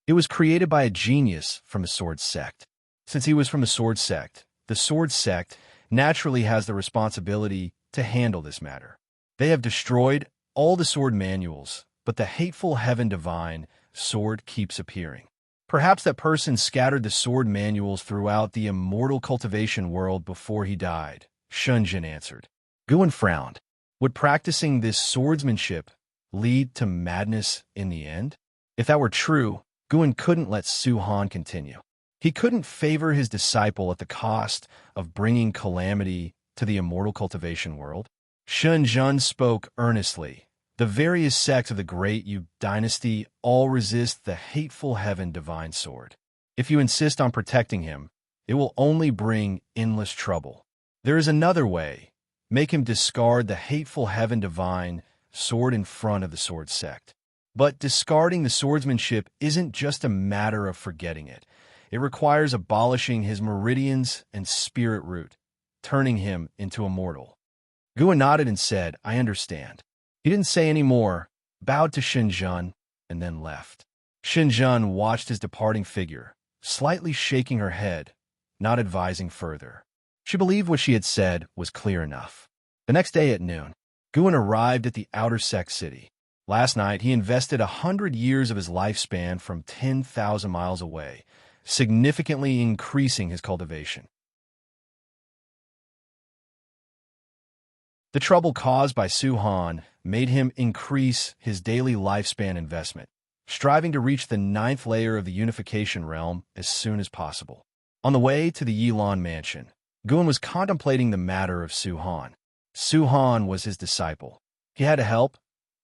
It was created by a genius from a sword sect. Since he was from a sword sect, the sword sect naturally has the responsibility to handle this matter. They have destroyed all the sword manuals, but the hateful Heaven Divine Sword keeps appearing. Perhaps that person scattered the sword manuals throughout the immortal cultivation world before he died, Shunjin answered. Guin frowned. Would practicing this swordsmanship lead to madness in the end? If that were true, Guin couldn't let Su Han continue. He couldn't favor his disciple at the cost of bringing calamity to the immortal cultivation world. Shunjin spoke earnestly. The various sects of the Great Yu dynasty all resist the hateful Heaven Divine Sword. If you insist on protecting him, it will only bring endless trouble. There is another way. Make him discard the hateful Heaven Divine Sword in front of the sword sect. But discarding the swordsmanship isn't just a matter of forgetting it. It requires abolishing his meridians and spirit root, turning him into immortal. Guin nodded and said, "I understand." He didn't say any more, bowed to Xinjun, and then left. Xinjun watched his departing figure, slightly shaking her head, not advising further. She believed what she had said was clear enough. The next day at noon, Guin arrived at the outer sect city. Last night, he invested 100 years of his lifespan from 10,000 miles away, significantly increasing his cultivation. The trouble caused by Su Han made him increase his daily lifespan investment, striving to reach the 9th layer of the unification realm as soon as possible. On the way to the Yilan mansion, Guin was contemplating the matter of Su Han. Su Han was his disciple. He had to help,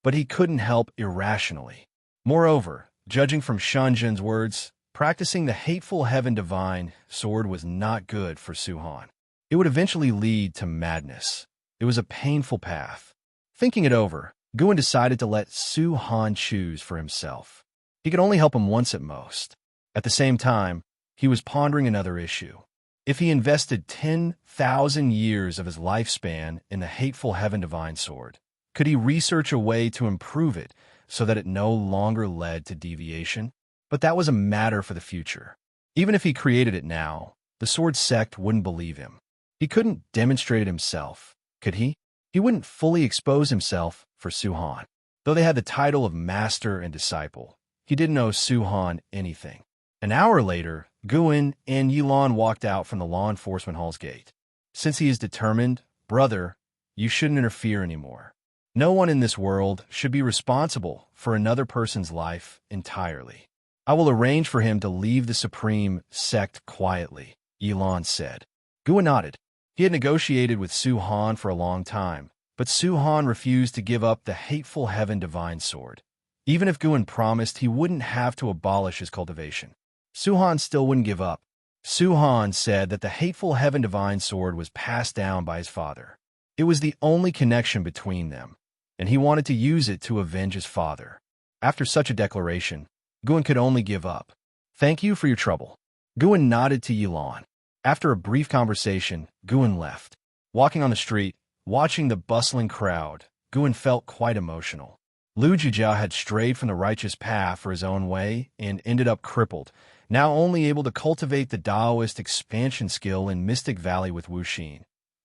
but he couldn't help irrationally. Moreover, judging from Shunjin's words, practicing the hateful Heaven Divine Sword was not good for Su Han. It would eventually lead to madness. It was a painful path. Thinking it over, Guin decided to let Su Han choose for himself. He could only help him once at most. At the same time, he was pondering another issue. If he invested 10,000 years of his lifespan in the hateful Heaven Divine Sword, could he research a way to improve it so that it no longer led to deviation? But that was a matter for the future. Even if he created it now, the sword sect wouldn't believe him. He couldn't demonstrate it himself. Could he? He wouldn't fully expose himself for Su Han. Though they had the title of master and disciple, he didn't owe Su Han anything. An hour later, Guin and Yilan walked out from the law enforcement hall's gate. Since he is determined, brother, you shouldn't interfere anymore. No one in this world should be responsible for another person's life entirely. I will arrange for him to leave the supreme sect quietly, Yilan said. Guin nodded. He had negotiated with Su Han for a long time, but Su Han refused to give up the hateful Heaven Divine Sword. Even if Guin promised he wouldn't have to abolish his cultivation, Su Han still wouldn't give up. Su-Han said that the hateful Heaven Divine Sword was passed down by his father. It was the only connection between them, and he wanted to use it to avenge his father. After such a declaration, Guan could only give up. Thank you for your trouble. Guan nodded to Yilan. After a brief conversation, Guan left. Walking on the street, watching the bustling crowd, Guan felt quite emotional. Lu Jijia had strayed from the righteous path for his own way and ended up crippled, now only able to cultivate the Taoist expansion skill in Mystic Valley with Wuxia,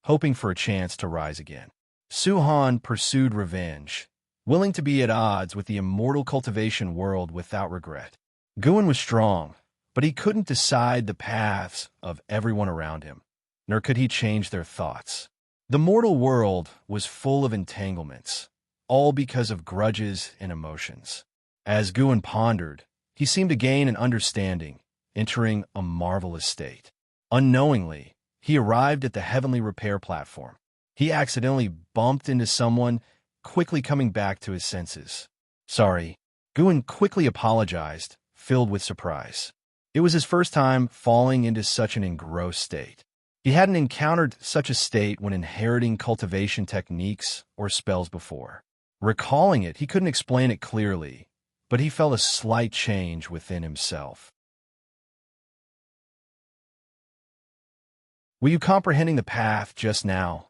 hoping for a chance to rise again. Su-Han pursued revenge, willing to be at odds with the immortal cultivation world without regret. Guan was strong, but he couldn't decide the paths of everyone around him, nor could he change their thoughts. The mortal world was full of entanglements, all because of grudges and emotions. As Guan pondered, he seemed to gain an understanding, entering a marvelous state. Unknowingly, he arrived at the heavenly repair platform. He accidentally bumped into someone, quickly coming back to his senses. Sorry. Guan quickly apologized, filled with surprise. It was his first time falling into such an engrossed state. He hadn't encountered such a state when inheriting cultivation techniques or spells before. Recalling it, he couldn't explain it clearly, but he felt a slight change within himself. Were you comprehending the path just now?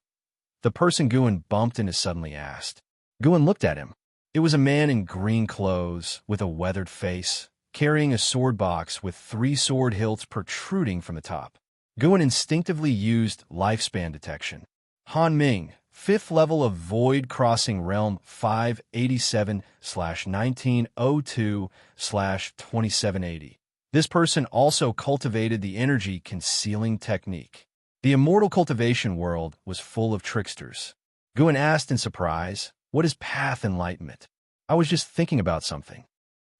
The person Guan bumped into suddenly asked. Guan looked at him. It was a man in green clothes, with a weathered face, carrying a sword box with 3 sword hilts protruding from the top. Guan instinctively used lifespan detection. Han Ming, 5th level of Void Crossing Realm 587/1902/2780. This person also cultivated the energy concealing technique. The immortal cultivation world was full of tricksters. Guan asked in surprise, "What is path enlightenment?" "I was just thinking about something."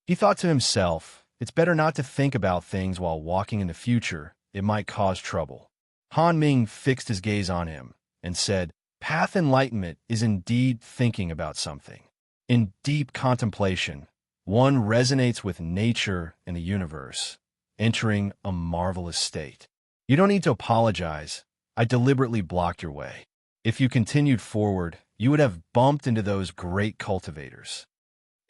He thought to himself, it's better not to think about things while walking in the future. It might cause trouble. Han Ming fixed his gaze on him and said, "Path enlightenment is indeed thinking about something. In deep contemplation, one resonates with nature and the universe, entering a marvelous state. You don't need to apologize. I deliberately blocked your way. If you continued forward, you would have bumped into those great cultivators.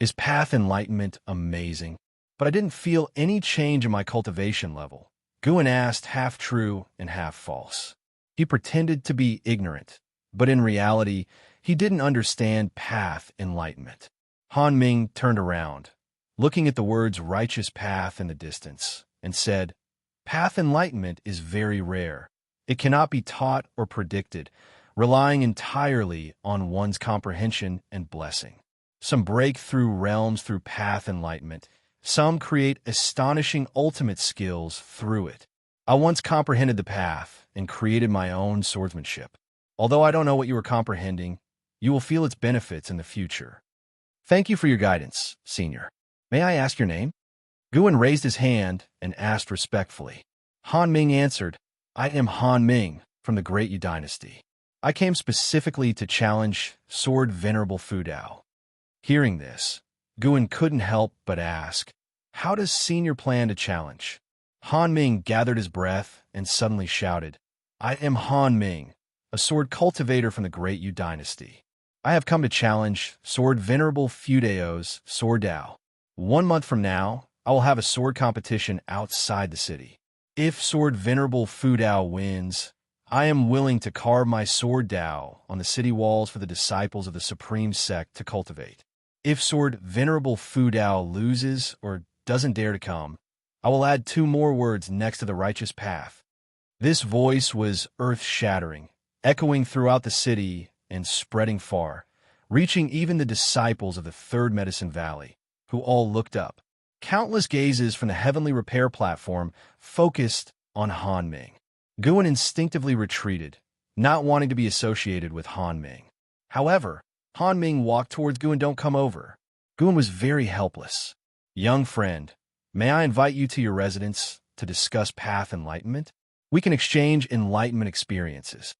Is path enlightenment amazing? But I didn't feel any change in my cultivation level." Guan asked, half true and half false. He pretended to be ignorant, but in reality, he didn't understand path enlightenment. Han Ming turned around, looking at the words righteous path in the distance, and said, "Path enlightenment is very rare. It cannot be taught or predicted, relying entirely on one's comprehension and blessing. Some break through realms through path enlightenment. Some create astonishing ultimate skills through it. I once comprehended the path and created my own swordsmanship. Although I don't know what you are comprehending, you will feel its benefits in the future. Thank you for your guidance, Senior. May I ask your name?" Guan raised his hand and asked respectfully. Han Ming answered, "I am Han Ming from the Great Yu Dynasty. I came specifically to challenge Sword Venerable Fudao." Hearing this, Guan couldn't help but ask, "How does Senior plan to challenge?" Han Ming gathered his breath and suddenly shouted, "I am Han Ming, a sword cultivator from the Great Yu Dynasty. I have come to challenge Sword Venerable Fudao's Sword Dao. 1 month from now, I will have a sword competition outside the city. If Sword Venerable Fudao wins, I am willing to carve my Sword Dao on the city walls for the disciples of the Supreme Sect to cultivate. If Sword Venerable Fudao loses or doesn't dare to come, I will add 2 more words next to the righteous path." This voice was earth-shattering, echoing throughout the city and spreading far, reaching even the disciples of the Third Medicine Valley, who all looked up. Countless gazes from the heavenly repair platform focused on Han Ming. Guan instinctively retreated, not wanting to be associated with Han Ming. However, Han Ming walked towards Guan. "Don't come over." Guan was very helpless. "Young friend, may I invite you to your residence to discuss path enlightenment? We can exchange enlightenment experiences."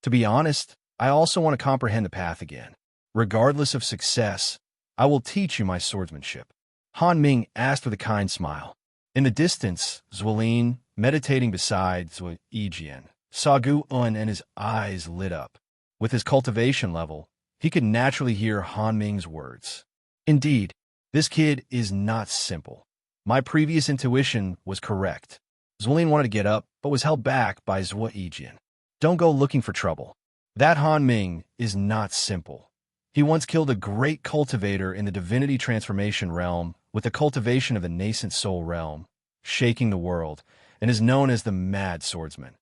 To be honest, I also want to comprehend the path again. Regardless of success, I will teach you my swordsmanship. Han Ming asked with a kind smile. In the distance, Zuolin, meditating beside Zhuo Yijian, saw Gu-un and his eyes lit up. With his cultivation level, he could naturally hear Han Ming's words. Indeed, this kid is not simple. My previous intuition was correct. Zuolin wanted to get up, but was held back by Zhuo Yijian. Don't go looking for trouble. That Han Ming is not simple. He once killed a great cultivator in the divinity transformation realm with the cultivation of the nascent soul realm, shaking the world, and is known as the Mad Swordsman.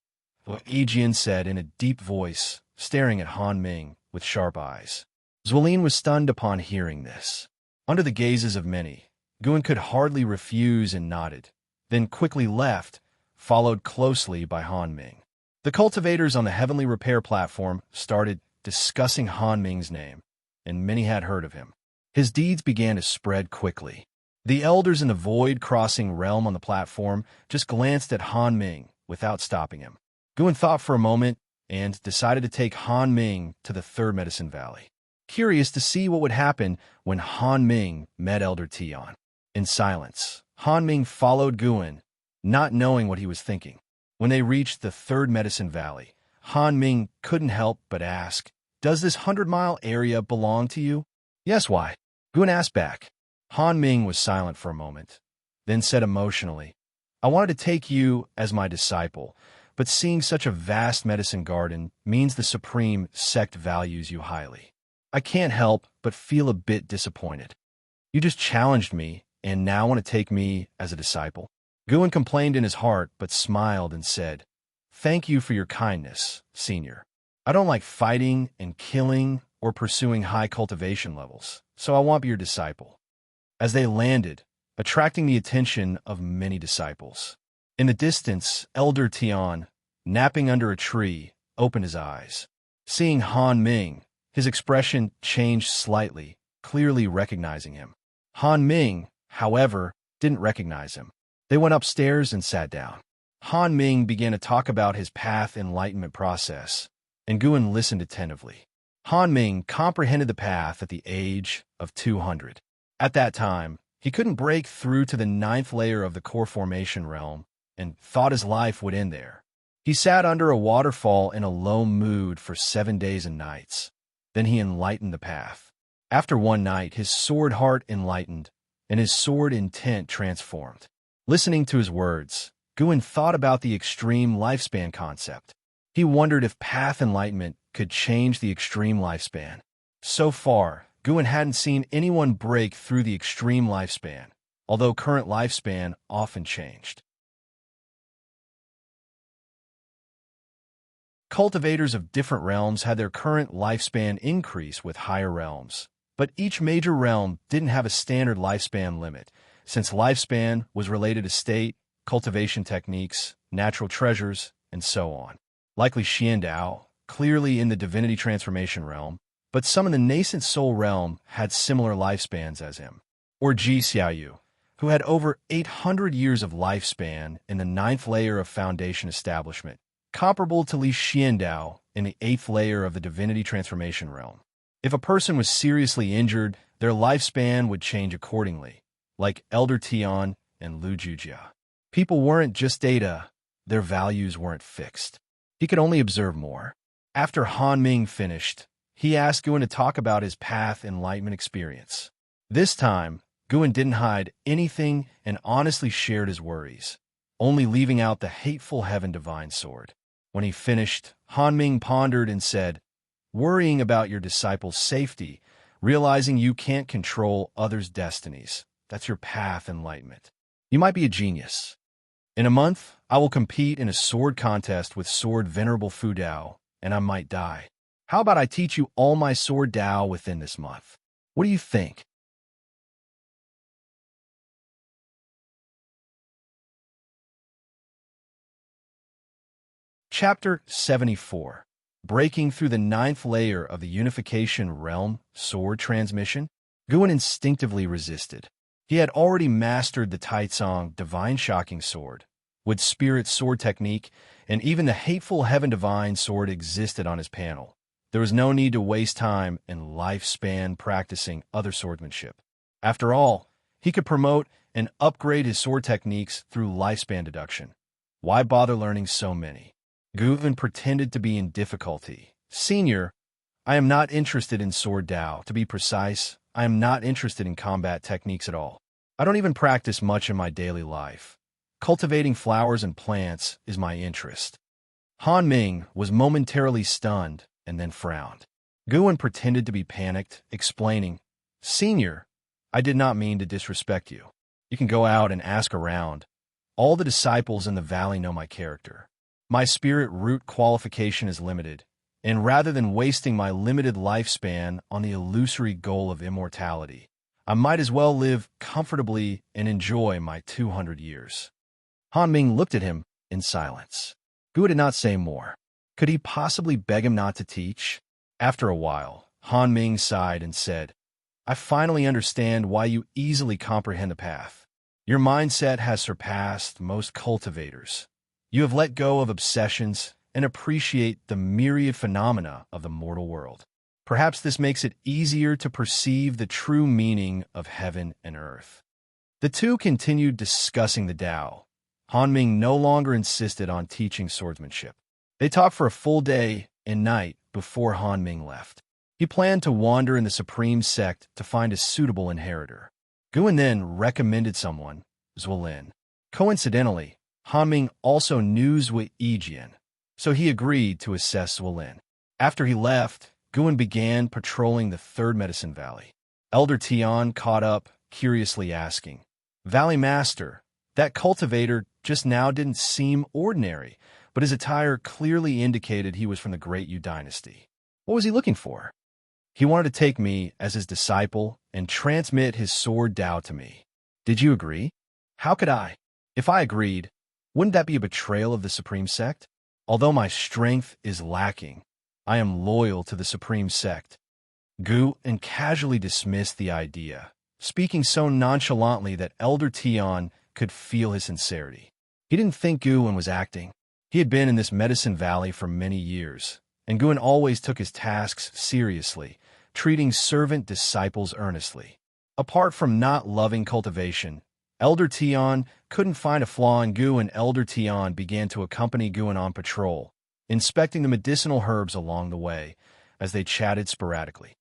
Zhuo Yijian said in a deep voice, staring at Han Ming with sharp eyes. Zuolin was stunned upon hearing this. Under the gazes of many, Gu-un could hardly refuse and nodded, then quickly left, followed closely by Han Ming. The cultivators on the heavenly repair platform started discussing Han Ming's name, and many had heard of him. His deeds began to spread quickly. The elders in the void-crossing realm on the platform just glanced at Han Ming without stopping him. Gu-un thought for a moment and decided to take Han Ming to the Third Medicine Valley, curious to see what would happen when Han Ming met Elder Tian. In silence, Han Ming followed Gu-un, not knowing what he was thinking. When they reached the Third Medicine Valley, Han Ming couldn't help but ask, "Does this 100-mile area belong to you?" "Yes, why?" Gu-un asked back. Han Ming was silent for a moment, then said emotionally, "I wanted to take you as my disciple, but seeing such a vast medicine garden means the supreme sect values you highly. I can't help but feel a bit disappointed. You just challenged me and now want to take me as a disciple." Gu-un complained in his heart but smiled and said, "Thank you for your kindness, senior. I don't like fighting and killing or pursuing high cultivation levels, so I won't be your disciple." As they landed, attracting the attention of many disciples. In the distance, Elder Tian, napping under a tree, opened his eyes. Seeing Han Ming, his expression changed slightly, clearly recognizing him. Han Ming, however, didn't recognize him. They went upstairs and sat down. Han Ming began to talk about his path enlightenment process, and Gu-un listened attentively. Han Ming comprehended the path at the age of 200. At that time, he couldn't break through to the 9th layer of the core formation realm and thought his life would end there. He sat under a waterfall in a low mood for 7 days and nights. Then he enlightened the path. After one night, his sword heart enlightened, and his sword intent transformed. Listening to his words, Gu-un thought about the extreme lifespan concept. He wondered if path enlightenment could change the extreme lifespan. So far, Gu-un hadn't seen anyone break through the extreme lifespan, although current lifespan often changed. Cultivators of different realms had their current lifespan increase with higher realms, but each major realm didn't have a standard lifespan limit, since lifespan was related to state, cultivation techniques, natural treasures, and so on. Likely Xianxia, clearly in the divinity transformation realm, but some in the nascent soul realm had similar lifespans as him. Or Xiaoyu, who had over 800 years of lifespan in the 9th layer of foundation establishment, comparable to Li Xiandao in the 8th layer of the divinity transformation realm. If a person was seriously injured, their lifespan would change accordingly, like Elder Tian and Lu Jujia. People weren't just data, their values weren't fixed. He could only observe more. After Han Ming finished, he asked Gu-un to talk about his path enlightenment experience. This time, Gu-un didn't hide anything and honestly shared his worries, only leaving out the hateful Heaven Divine Sword. When he finished, Han Ming pondered and said, "Worrying about your disciples' safety, realizing you can't control others' destinies, that's your path enlightenment. You might be a genius. In a month, I will compete in a sword contest with Sword Venerable Fudao, and I might die. How about I teach you all my sword Dao within this month? What do you think?" Chapter 74. Breaking through the 9th layer of the unification realm, sword transmission, Gu-un instinctively resisted. He had already mastered the Taizong Divine Shocking Sword, with Spirit Sword Technique, and even the hateful Heaven Divine Sword existed on his panel. There was no need to waste time and lifespan practicing other swordsmanship. After all, He could promote and upgrade his sword techniques through lifespan deduction. Why bother learning so many? Guven pretended to be in difficulty. Senior, I am not interested in sword Dao. To be precise, I am not interested in combat techniques at all. I don't even practice much in my daily life. Cultivating flowers and plants is my interest. Han Ming was momentarily stunned and then frowned. Guwen pretended to be panicked, explaining, Senior, I did not mean to disrespect you. You can go out and ask around. All the disciples in the valley know my character. My spirit root qualification is limited, and rather than wasting my limited lifespan on the illusory goal of immortality, I might as well live comfortably and enjoy my 200 years. Han Ming looked at him in silence. Gu did not say more. Could he possibly beg him not to teach? After a while, Han Ming sighed and said, I finally understand why you easily comprehend the path. Your mindset has surpassed most cultivators. You have let go of obsessions and appreciate the myriad phenomena of the mortal world. Perhaps this makes it easier to perceive the true meaning of heaven and earth. The two continued discussing the Tao. Han Ming no longer insisted on teaching swordsmanship. They talked for a full day and night before Han Ming left. He planned to wander in the Supreme Sect to find a suitable inheritor. Guwen then recommended someone, Zuolin. Coincidentally, Han Ming also knew Zui Yijian, so he agreed to assess Zuolin. After he left, Guwen began patrolling the Third Medicine Valley. Elder Tian caught up, curiously asking, Valley Master, that cultivator just now didn't seem ordinary, but his attire clearly indicated he was from the Great Yu dynasty. What was he looking for? He wanted to take me as his disciple and transmit his sword Dao to me. Did you agree? How could I? If I agreed, wouldn't that be a betrayal of the Supreme Sect? Although my strength is lacking, I am loyal to the Supreme Sect. Gu and casually dismissed the idea, speaking so nonchalantly that Elder Tian could feel his sincerity. He didn't think Guwen was acting. He had been in this medicine valley for many years, and Guwen always took his tasks seriously, treating servant disciples earnestly. Apart from not loving cultivation, Elder Tian couldn't find a flaw in Gu, and Elder Tian began to accompany Guwen on patrol, inspecting the medicinal herbs along the way as they chatted sporadically.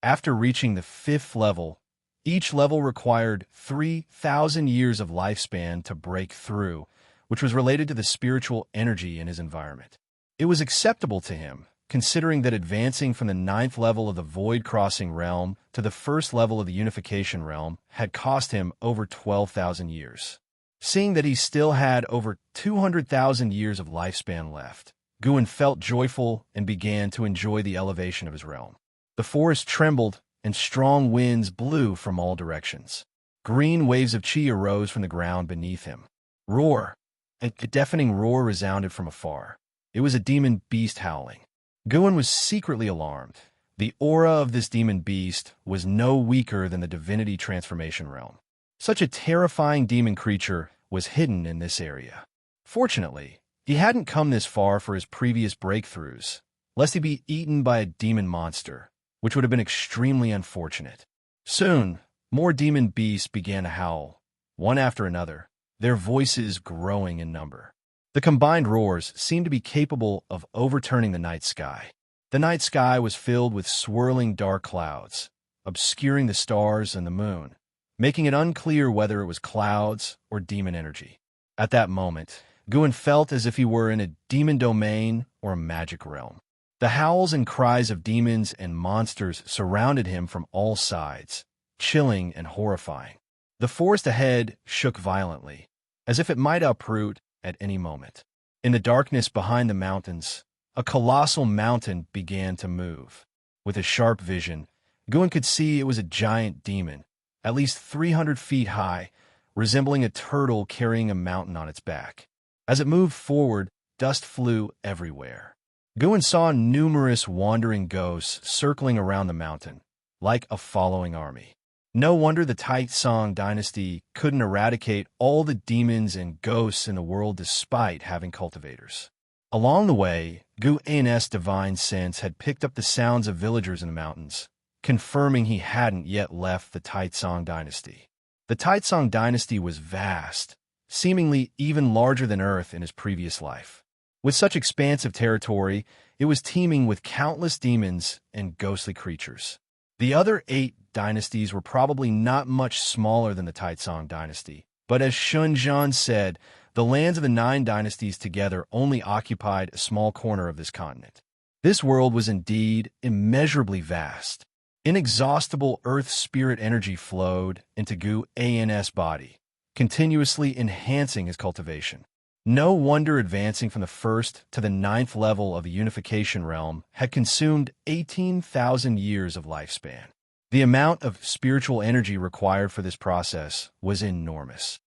After reaching the 5th level, each level required 3,000 years of lifespan to break through, which was related to the spiritual energy in his environment. It was acceptable to him, considering that advancing from the 9th level of the Void Crossing realm to the 1st level of the Unification realm had cost him over 12,000 years. Seeing that he still had over 200,000 years of lifespan left, Guwen felt joyful and began to enjoy the elevation of his realm. The forest trembled, and strong winds blew from all directions. Green waves of chi arose from the ground beneath him. Roar! A deafening roar resounded from afar. It was a demon beast howling. Guwen was secretly alarmed. The aura of this demon beast was no weaker than the divinity transformation realm. Such a terrifying demon creature was hidden in this area. Fortunately, he hadn't come this far for his previous breakthroughs, lest he be eaten by a demon monster, which would have been extremely unfortunate. Soon, more demon beasts began to howl, one after another, their voices growing in number. The combined roars seemed to be capable of overturning the night sky. The night sky was filled with swirling dark clouds, obscuring the stars and the moon, making it unclear whether it was clouds or demon energy. At that moment, Guwen felt as if he were in a demon domain or a magic realm. The howls and cries of demons and monsters surrounded him from all sides, chilling and horrifying. The forest ahead shook violently, as if it might uproot at any moment. In the darkness behind the mountains, a colossal mountain began to move. With his sharp vision, Guwen could see it was a giant demon, at least 300 feet high, resembling a turtle carrying a mountain on its back. As it moved forward, dust flew everywhere. Guwen saw numerous wandering ghosts circling around the mountain, like a following army. No wonder the Taisong dynasty couldn't eradicate all the demons and ghosts in the world despite having cultivators. Along the way, Gu An's divine sense had picked up the sounds of villagers in the mountains, confirming he hadn't yet left the Taizong dynasty. The Taizong dynasty was vast, seemingly even larger than Earth in his previous life. With such expansive territory, it was teeming with countless demons and ghostly creatures. The other 8 dynasties were probably not much smaller than the Taizong dynasty, but as Xunzhan said, the lands of the 9 dynasties together only occupied a small corner of this continent. This world was indeed immeasurably vast. Inexhaustible earth spirit energy flowed into Gu An's body, continuously enhancing his cultivation. No wonder advancing from the 1st to the 9th level of the unification realm had consumed 18,000 years of lifespan. The amount of spiritual energy required for this process was enormous.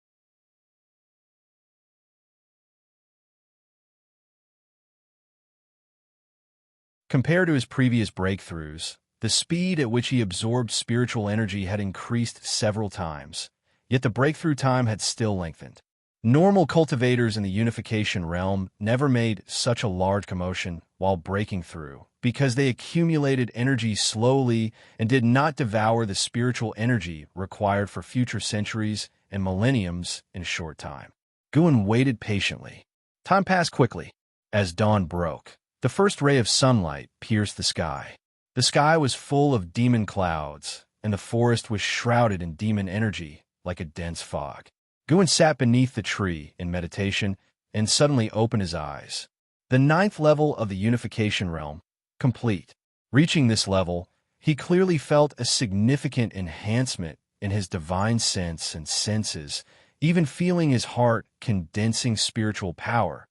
Compared to his previous breakthroughs, the speed at which he absorbed spiritual energy had increased several times, yet the breakthrough time had still lengthened. Normal cultivators in the unification realm never made such a large commotion while breaking through, because they accumulated energy slowly and did not devour the spiritual energy required for future centuries and millenniums in a short time. Guan waited patiently. Time passed quickly. As dawn broke, the first ray of sunlight pierced the sky. The sky was full of demon clouds, and the forest was shrouded in demon energy like a dense fog. Guan sat beneath the tree in meditation and suddenly opened his eyes. The 9th level of the unification realm, complete. Reaching this level, he clearly felt a significant enhancement in his divine sense and senses, even feeling his heart condensing spiritual power,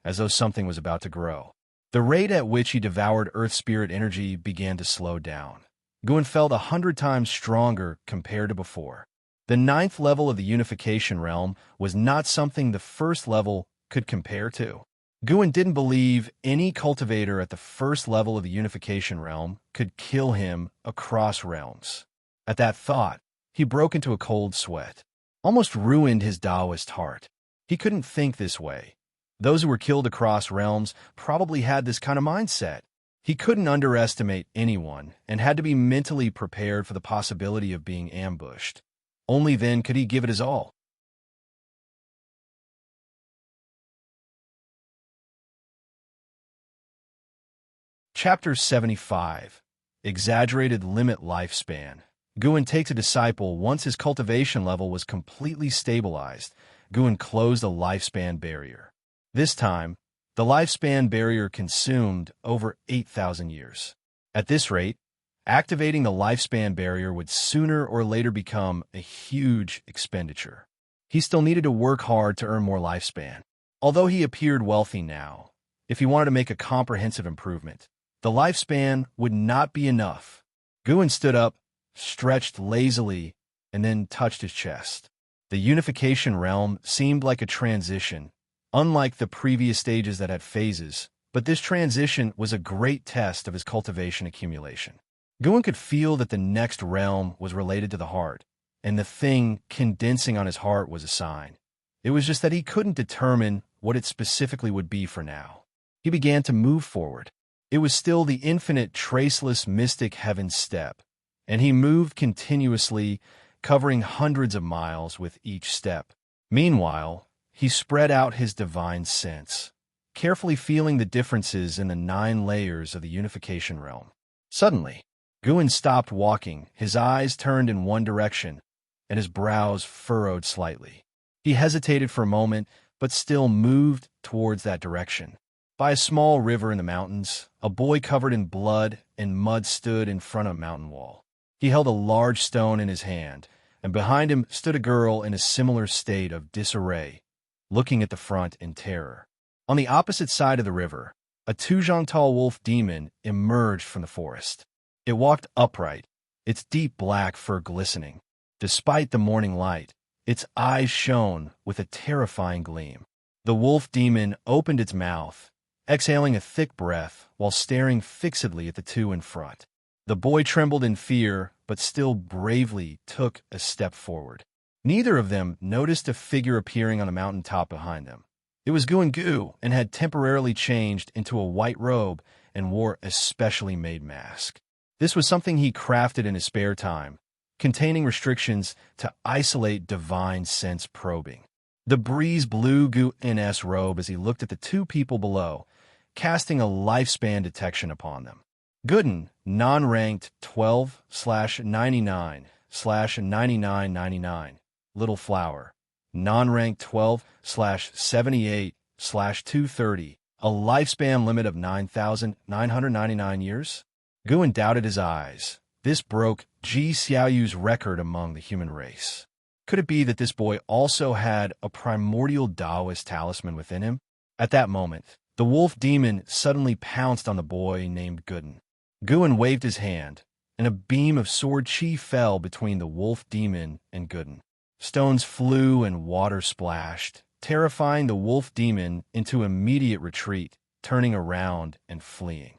as though something was about to grow. The rate at which he devoured earth spirit energy began to slow down. Guan felt 100 times stronger compared to before. The 9th level of the unification realm was not something the 1st level could compare to. Guan didn't believe any cultivator at the 1st level of the unification realm could kill him across realms. At that thought, he broke into a cold sweat. Almost ruined his Taoist heart. He couldn't think this way. Those who were killed across realms probably had this kind of mindset. He couldn't underestimate anyone and had to be mentally prepared for the possibility of being ambushed. Only then could he give it his all. Chapter 75. Exaggerated Limit Lifespan. Guan takes a disciple once his cultivation level was completely stabilized. Guan closed a lifespan barrier. This time, the lifespan barrier consumed over 8,000 years. At this rate, activating the lifespan barrier would sooner or later become a huge expenditure. He still needed to work hard to earn more lifespan. Although he appeared wealthy now, if he wanted to make a comprehensive improvement, the lifespan would not be enough. Guan stood up, stretched lazily, and then touched his chest. The unification realm seemed like a transition, unlike the previous stages that had phases, but this transition was a great test of his cultivation accumulation. Guan could feel that the next realm was related to the heart, and the thing condensing on his heart was a sign. It was just that he couldn't determine what it specifically would be for now. He began to move forward. It was still the infinite, traceless, mystic heaven step, and he moved continuously, covering hundreds of miles with each step. Meanwhile, he spread out his divine sense, carefully feeling the differences in the 9 layers of the unification realm. Suddenly, Guan stopped walking, his eyes turned in one direction, and his brows furrowed slightly. He hesitated for a moment, but still moved towards that direction. By a small river in the mountains, a boy covered in blood and mud stood in front of a mountain wall. He held a large stone in his hand, and behind him stood a girl in a similar state of disarray, looking at the front in terror. On the opposite side of the river, a Zhangtao wolf demon emerged from the forest. It walked upright, its deep black fur glistening. Despite the morning light, its eyes shone with a terrifying gleam. The wolf demon opened its mouth, exhaling a thick breath while staring fixedly at the two in front. The boy trembled in fear, but still bravely took a step forward. Neither of them noticed a figure appearing on the mountaintop behind them. It was Gu and had temporarily changed into a white robe and wore a specially made mask. This was something he crafted in his spare time, containing restrictions to isolate divine sense probing. The breeze blew Gu-n's robe as he looked at the two people below, casting a lifespan detection upon them. Gooden, non-ranked 12/99/9999, Little Flower, non-ranked 12/78/230, a lifespan limit of 9,999 years? Guan doubted his eyes. This broke Ji Xiaoyu's record among the human race. Could it be that this boy also had a primordial Taoist talisman within him? At that moment, the wolf demon suddenly pounced on the boy named Gooden. Guan waved his hand, and a beam of sword chi fell between the wolf demon and Gooden. Stones flew and water splashed, terrifying the wolf demon into immediate retreat, turning around and fleeing.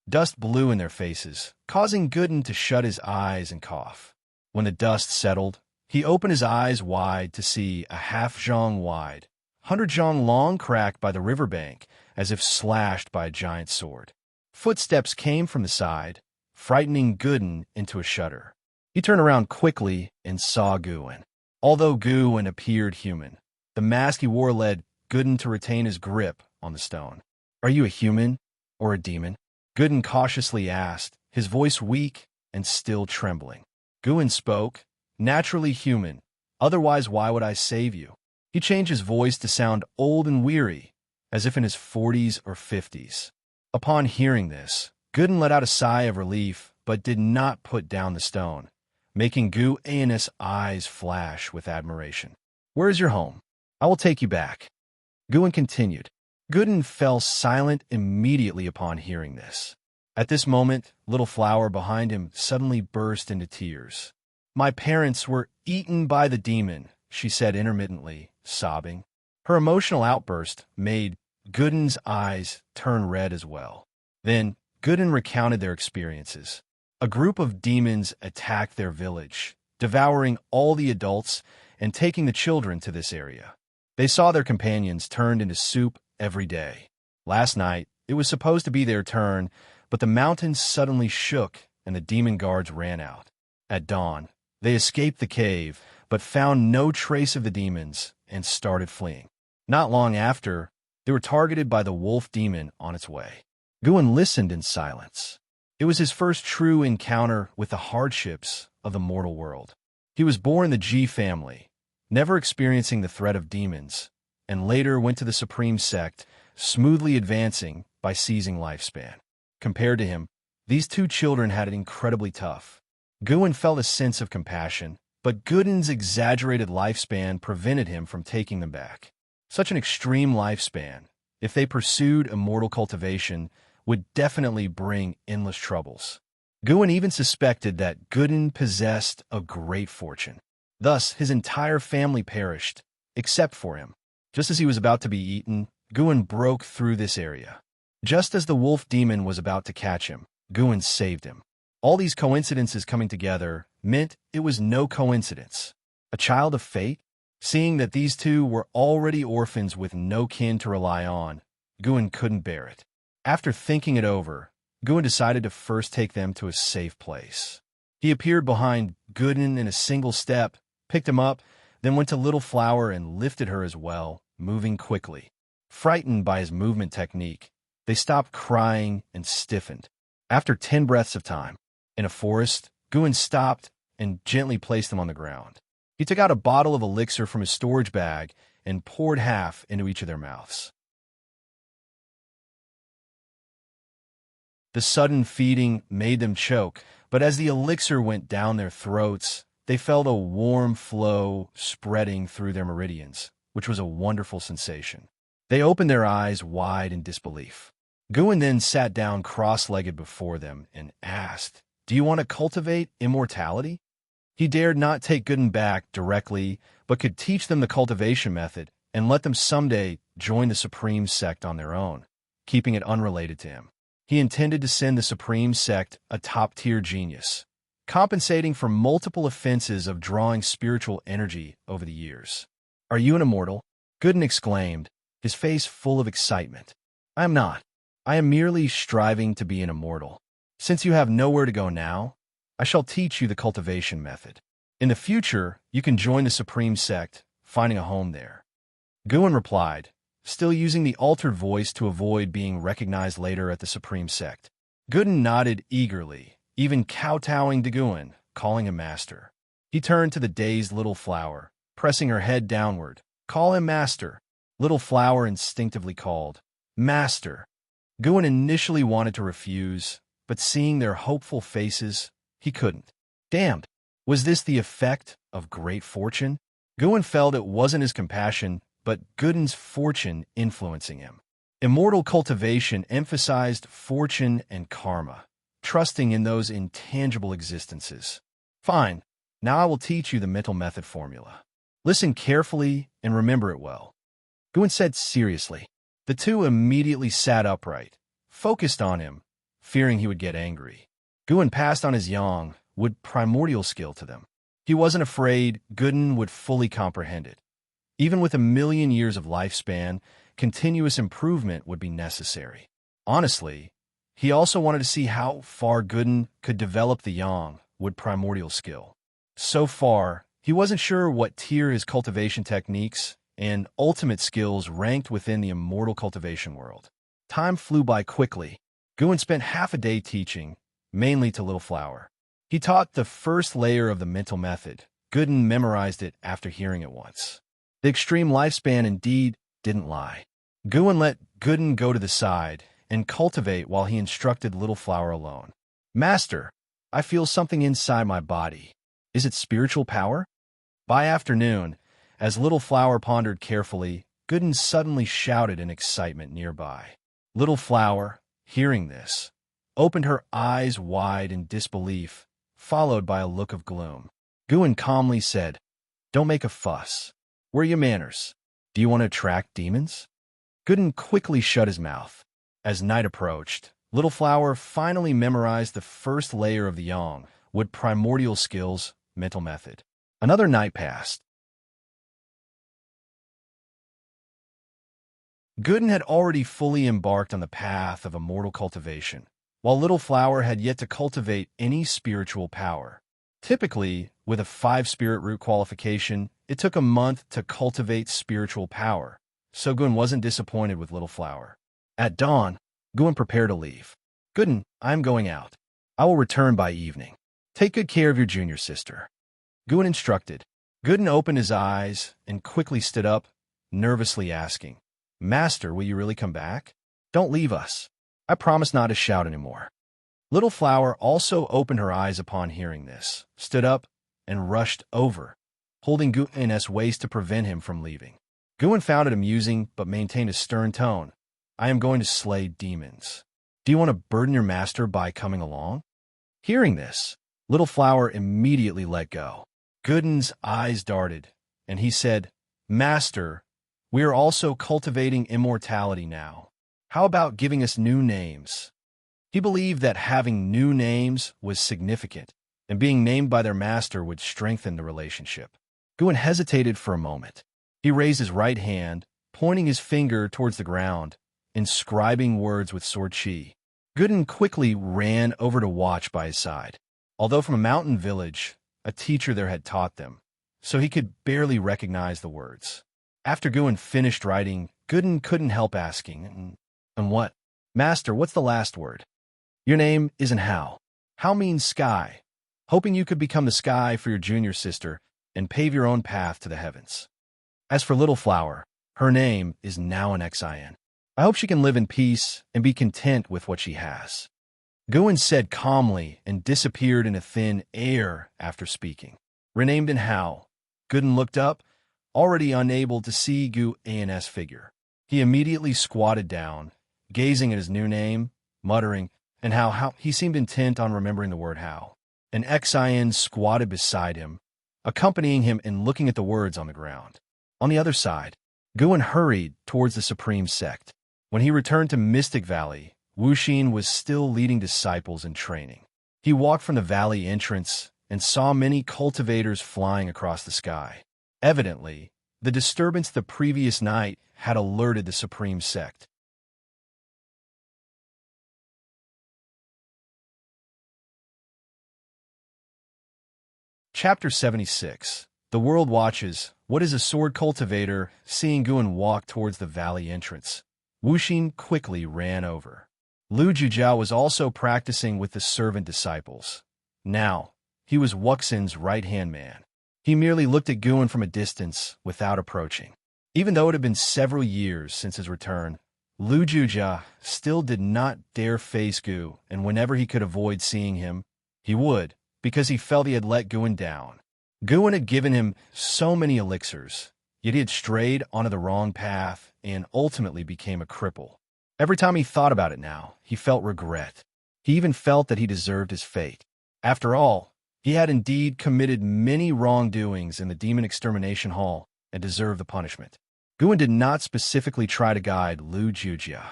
Dust blew in their faces, causing Gooden to shut his eyes and cough. When the dust settled, he opened his eyes wide to see a half-zhong wide, 100-zhong long crack by the riverbank, as if slashed by a giant sword. Footsteps came from the side, frightening Gooden into a shudder. He turned around quickly and saw Guan. Although Guan appeared human, the mask he wore led Gooden to retain his grip on the stone. "Are you a human or a demon?" Gooden cautiously asked, his voice weak and still trembling. Guan spoke, "Naturally human, otherwise why would I save you?" He changed his voice to sound old and weary, as if in his 40s or 50s. Upon hearing this, Gooden let out a sigh of relief, but did not put down the stone, making Guan's eyes flash with admiration. "Where is your home? I will take you back." Guan continued. Gooden fell silent immediately upon hearing this. At this moment, Little Flower behind him suddenly burst into tears. "My parents were eaten by the demon," she said intermittently, sobbing. Her emotional outburst made Gooden's eyes turn red as well. Then, Gooden recounted their experiences. A group of demons attacked their village, devouring all the adults and taking the children to this area. They saw their companions turned into soup every day. Last night, it was supposed to be their turn, but the mountains suddenly shook and the demon guards ran out. At dawn, they escaped the cave, but found no trace of the demons and started fleeing. Not long after, they were targeted by the wolf demon on its way. Guan listened in silence. It was his first true encounter with the hardships of the mortal world. He was born in the Ji family, never experiencing the threat of demons, and later went to the Supreme Sect, smoothly advancing by seizing lifespan. Compared to him, these two children had it incredibly tough. Guan felt a sense of compassion, but Gooden's exaggerated lifespan prevented him from taking them back. Such an extreme lifespan, if they pursued immortal cultivation, would definitely bring endless troubles. Guan even suspected that Gooden possessed a great fortune. Thus, his entire family perished, except for him. Just as he was about to be eaten, Guan broke through this area. Just as the wolf demon was about to catch him, Guan saved him. All these coincidences coming together meant it was no coincidence. A child of fate? Seeing that these two were already orphans with no kin to rely on, Guan couldn't bear it. After thinking it over, Guan decided to first take them to a safe place. He appeared behind Gooden in a single step, picked him up, then went to Little Flower and lifted her as well, moving quickly. Frightened by his movement technique, they stopped crying and stiffened. After 10 breaths of time, in a forest, Guan stopped and gently placed them on the ground. He took out a bottle of elixir from his storage bag and poured half into each of their mouths. The sudden feeding made them choke, but as the elixir went down their throats, they felt a warm flow spreading through their meridians, which was a wonderful sensation. They opened their eyes wide in disbelief. Guan then sat down cross-legged before them and asked, "Do you want to cultivate immortality?" He dared not take Gooden back directly, but could teach them the cultivation method and let them someday join the Supreme Sect on their own, keeping it unrelated to him. He intended to send the Supreme Sect a top-tier genius, compensating for multiple offenses of drawing spiritual energy over the years. "Are you an immortal?" Gooden exclaimed, his face full of excitement. "I am not. I am merely striving to be an immortal. Since you have nowhere to go now, I shall teach you the cultivation method. In the future, you can join the Supreme Sect, finding a home there." Guin replied, still using the altered voice to avoid being recognized later at the Supreme Sect. Gooden nodded eagerly, even kowtowing to Guin, calling him master. He turned to the dazed little flower, pressing her head downward. "Call him master." Little flower instinctively called, "Master." Guin initially wanted to refuse, but seeing their hopeful faces, he couldn't. Damned! Was this the effect of great fortune? Guin felt it wasn't his compassion, but Gooden's fortune influencing him. Immortal cultivation emphasized fortune and karma, trusting in those intangible existences. "Fine, now I will teach you the mental method formula. Listen carefully and remember it well," Guin said seriously. The two immediately sat upright, focused on him, fearing he would get angry. Guin passed on his yang, would primordial skill to them. He wasn't afraid Gooden would fully comprehend it. Even with 1,000,000 years of lifespan, continuous improvement would be necessary. Honestly, he also wanted to see how far Gooden could develop the yang, would primordial skill. So far, he wasn't sure what tier his cultivation techniques and ultimate skills ranked within the immortal cultivation world. Time flew by quickly. Guin spent half a day teaching, mainly to Little Flower. He taught the first layer of the mental method. Gooden memorized it after hearing it once. The extreme lifespan indeed didn't lie. Guin let Gooden go to the side and cultivate while he instructed Little Flower alone. "Master, I feel something inside my body. Is it spiritual power?" By afternoon, as Little Flower pondered carefully, Gooden suddenly shouted in excitement nearby. Little Flower, hearing this, opened her eyes wide in disbelief, followed by a look of gloom. Guin calmly said, "Don't make a fuss. Where are your manners? Do you want to attract demons?" Gooden quickly shut his mouth. As night approached, Little Flower finally memorized the first layer of the yang, with primordial skills, mental method. Another night passed. Gooden had already fully embarked on the path of immortal cultivation, while Little Flower had yet to cultivate any spiritual power. Typically, with a 5-spirit root qualification, it took a month to cultivate spiritual power, so Gooden wasn't disappointed with Little Flower. At dawn, Gooden prepared to leave. "Gooden, I am going out. I will return by evening. Take good care of your junior sister," Gooden instructed. Gooden opened his eyes and quickly stood up, nervously asking, "Master, will you really come back? Don't leave us. I promise not to shout anymore." Little Flower also opened her eyes upon hearing this, stood up, and rushed over, holding Gooden's waist to prevent him from leaving. Gooden found it amusing but maintained a stern tone. "I am going to slay demons. Do you want to burden your master by coming along?" Hearing this, Little Flower immediately let go. Gooden's eyes darted, and he said, "Master, we are also cultivating immortality now. How about giving us new names?" He believed that having new names was significant, and being named by their master would strengthen the relationship. Gooden hesitated for a moment. He raised his right hand, pointing his finger towards the ground, inscribing words with sword chi. Gooden quickly ran over to watch by his side. Although from a mountain village, a teacher there had taught them, so he could barely recognize the words. After Gooden finished writing, Gooden couldn't help asking, "And what? Master, what's the last word?" "Your name isn't Hao. Hao means sky, hoping you could become the sky for your junior sister and pave your own path to the heavens. As for Little Flower, her name is now an Xin. I hope she can live in peace and be content with what she has." Gooden said calmly and disappeared in a thin air after speaking. Renamed in Hao, Gooden looked up, already unable to see Gooden's figure. He immediately squatted down, gazing at his new name, muttering, and how he seemed intent on remembering the word how. An Xin squatted beside him, accompanying him and looking at the words on the ground. On the other side, Gooden hurried towards the Supreme Sect. When he returned to Mystic Valley, Wuxia was still leading disciples in training. He walked from the valley entrance and saw many cultivators flying across the sky. Evidently, the disturbance the previous night had alerted the Supreme Sect. Chapter 76. The World Watches. What is a sword cultivator? Seeing Guan walk towards the valley entrance, Wuxia quickly ran over. Lu Jujiao was also practicing with the servant disciples. Now, he was Wuxia's right-hand man. He merely looked at Guan from a distance without approaching. Even though it had been several years since his return, Lu Jujia still did not dare face Gu, and whenever he could avoid seeing him, he would, because he felt he had let Guan down. Guan had given him so many elixirs, yet he had strayed onto the wrong path and ultimately became a cripple. Every time he thought about it now, he felt regret. He even felt that he deserved his fate. After all, he had indeed committed many wrongdoings in the Demon Extermination Hall and deserved the punishment. Guan did not specifically try to guide Lu Jujia.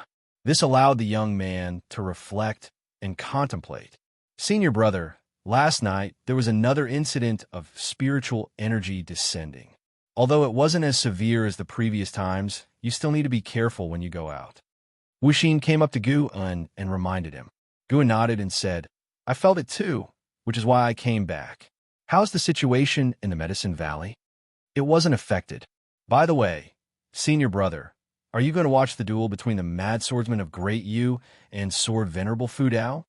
This allowed the young man to reflect and contemplate. Senior brother, last night there was another incident of spiritual energy descending. Although it wasn't as severe as the previous times, you still need to be careful when you go out. Wuxia came up to Guan and reminded him. Guan nodded and said, I felt it too, which is why I came back. How's the situation in the Medicine Valley? It wasn't affected. By the way, senior brother, are you going to watch the duel between the Mad Swordsman of Great Yu and Sword Venerable Fudao?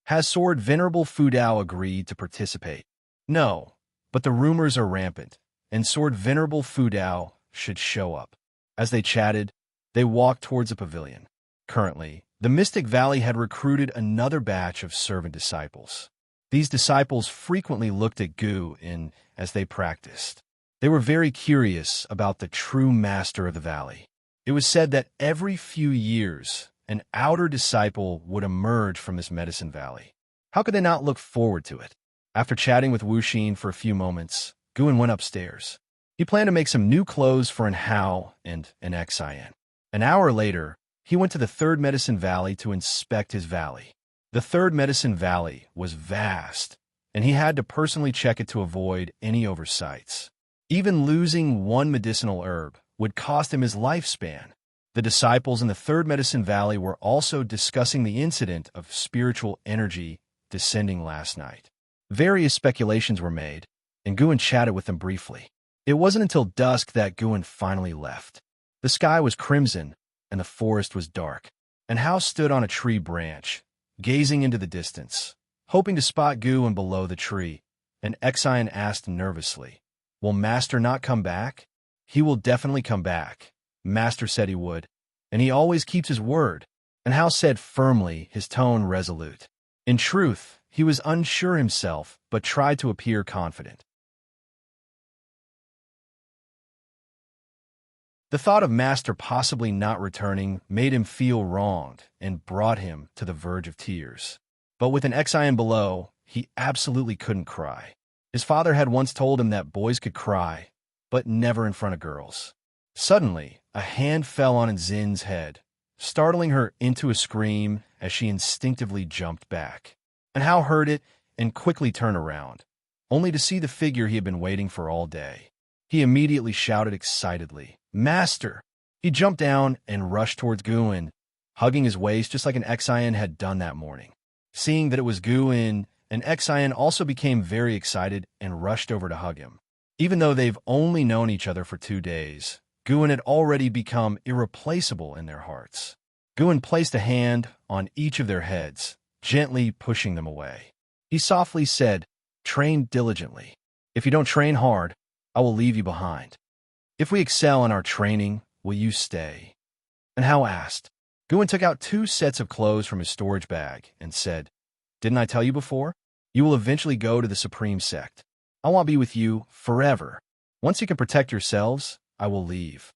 Has Sword Venerable Fudao agreed to participate? No, but the rumors are rampant, and Sword Venerable Fudao should show up. As they chatted, they walked towards a pavilion. Currently, the Mystic Valley had recruited another batch of servant disciples. These disciples frequently looked at Guan as they practiced. They were very curious about the true master of the valley. It was said that every few years, an outer disciple would emerge from this Medicine Valley. How could they not look forward to it? After chatting with Wuxia for a few moments, Guan went upstairs. He planned to make some new clothes for an Hao and an Xian. An hour later, he went to the Third Medicine Valley to inspect his valley. The Third Medicine Valley was vast, and he had to personally check it to avoid any oversights. Even losing one medicinal herb would cost him his lifespan. The disciples in the Third Medicine Valley were also discussing the incident of spiritual energy descending last night. Various speculations were made, and Guan chatted with them briefly. It wasn't until dusk that Guan finally left. The sky was crimson, and the forest was dark. And Hao stood on a tree branch, gazing into the distance, hoping to spot Guan below the tree, and Xian asked nervously, Will Master not come back? He will definitely come back. Master said he would, and he always keeps his word. And Hao said firmly, his tone resolute. In truth, he was unsure himself, but tried to appear confident. The thought of Master possibly not returning made him feel wronged and brought him to the verge of tears. But with an Xian below, he absolutely couldn't cry. His father had once told him that boys could cry, but never in front of girls. Suddenly, a hand fell on Zin's head, startling her into a scream as she instinctively jumped back. And Hao heard it and quickly turned around, only to see the figure he had been waiting for all day. He immediately shouted excitedly, Master! He jumped down and rushed towards Guan, hugging his waist just like an Xian had done that morning. Seeing that it was Guan, an Xian also became very excited and rushed over to hug him. Even though they've only known each other for 2 days, Guan had already become irreplaceable in their hearts. Guan placed a hand on each of their heads, gently pushing them away. He softly said, Train diligently. If you don't train hard, I will leave you behind. If we excel in our training, will you stay? And Hao asked. Guan took out 2 sets of clothes from his storage bag and said, Didn't I tell you before? You will eventually go to the Supreme Sect. I want to be with you forever. Once you can protect yourselves, I will leave.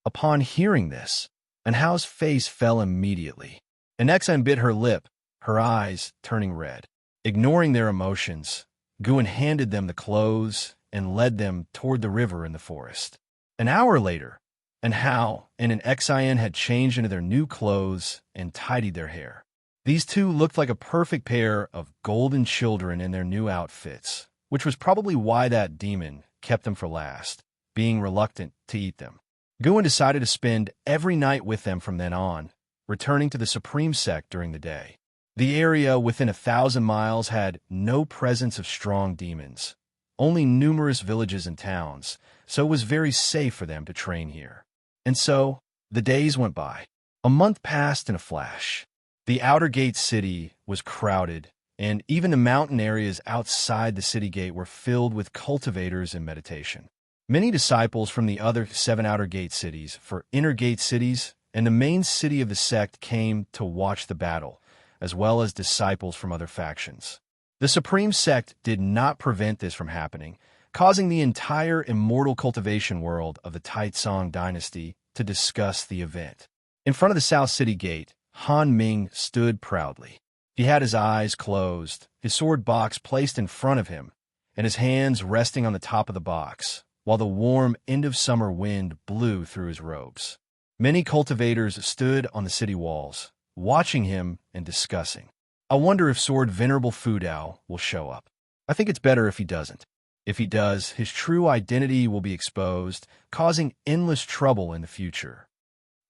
Upon hearing this, and Hao's face fell immediately. And Xian bit her lip, her eyes turning red. Ignoring their emotions, Guan handed them the clothes and led them toward the river in the forest. An hour later, and Hao and an Xian had changed into their new clothes and tidied their hair. These two looked like a perfect pair of golden children in their new outfits, which was probably why that demon kept them for last, being reluctant to eat them. Guan decided to spend every night with them from then on, returning to the Supreme Sect during the day. The area within 1,000 miles had no presence of strong demons, only numerous villages and towns, so it was very safe for them to train here. And so, the days went by. A month passed in a flash. The outer gate city was crowded, and even the mountain areas outside the city gate were filled with cultivators in meditation. Many disciples from the other 7 outer gate cities, for inner gate cities, and the main city of the sect came to watch the battle, as well as disciples from other factions. The Supreme Sect did not prevent this from happening, causing the entire immortal cultivation world of the Taizong dynasty to discuss the event. In front of the South City Gate, Han Ming stood proudly. He had his eyes closed, his sword box placed in front of him, and his hands resting on the top of the box, while the warm end-of-summer wind blew through his robes. Many cultivators stood on the city walls, watching him and discussing. I wonder if Sword Venerable Fudao will show up. I think it's better if he doesn't. If he does, his true identity will be exposed, causing endless trouble in the future.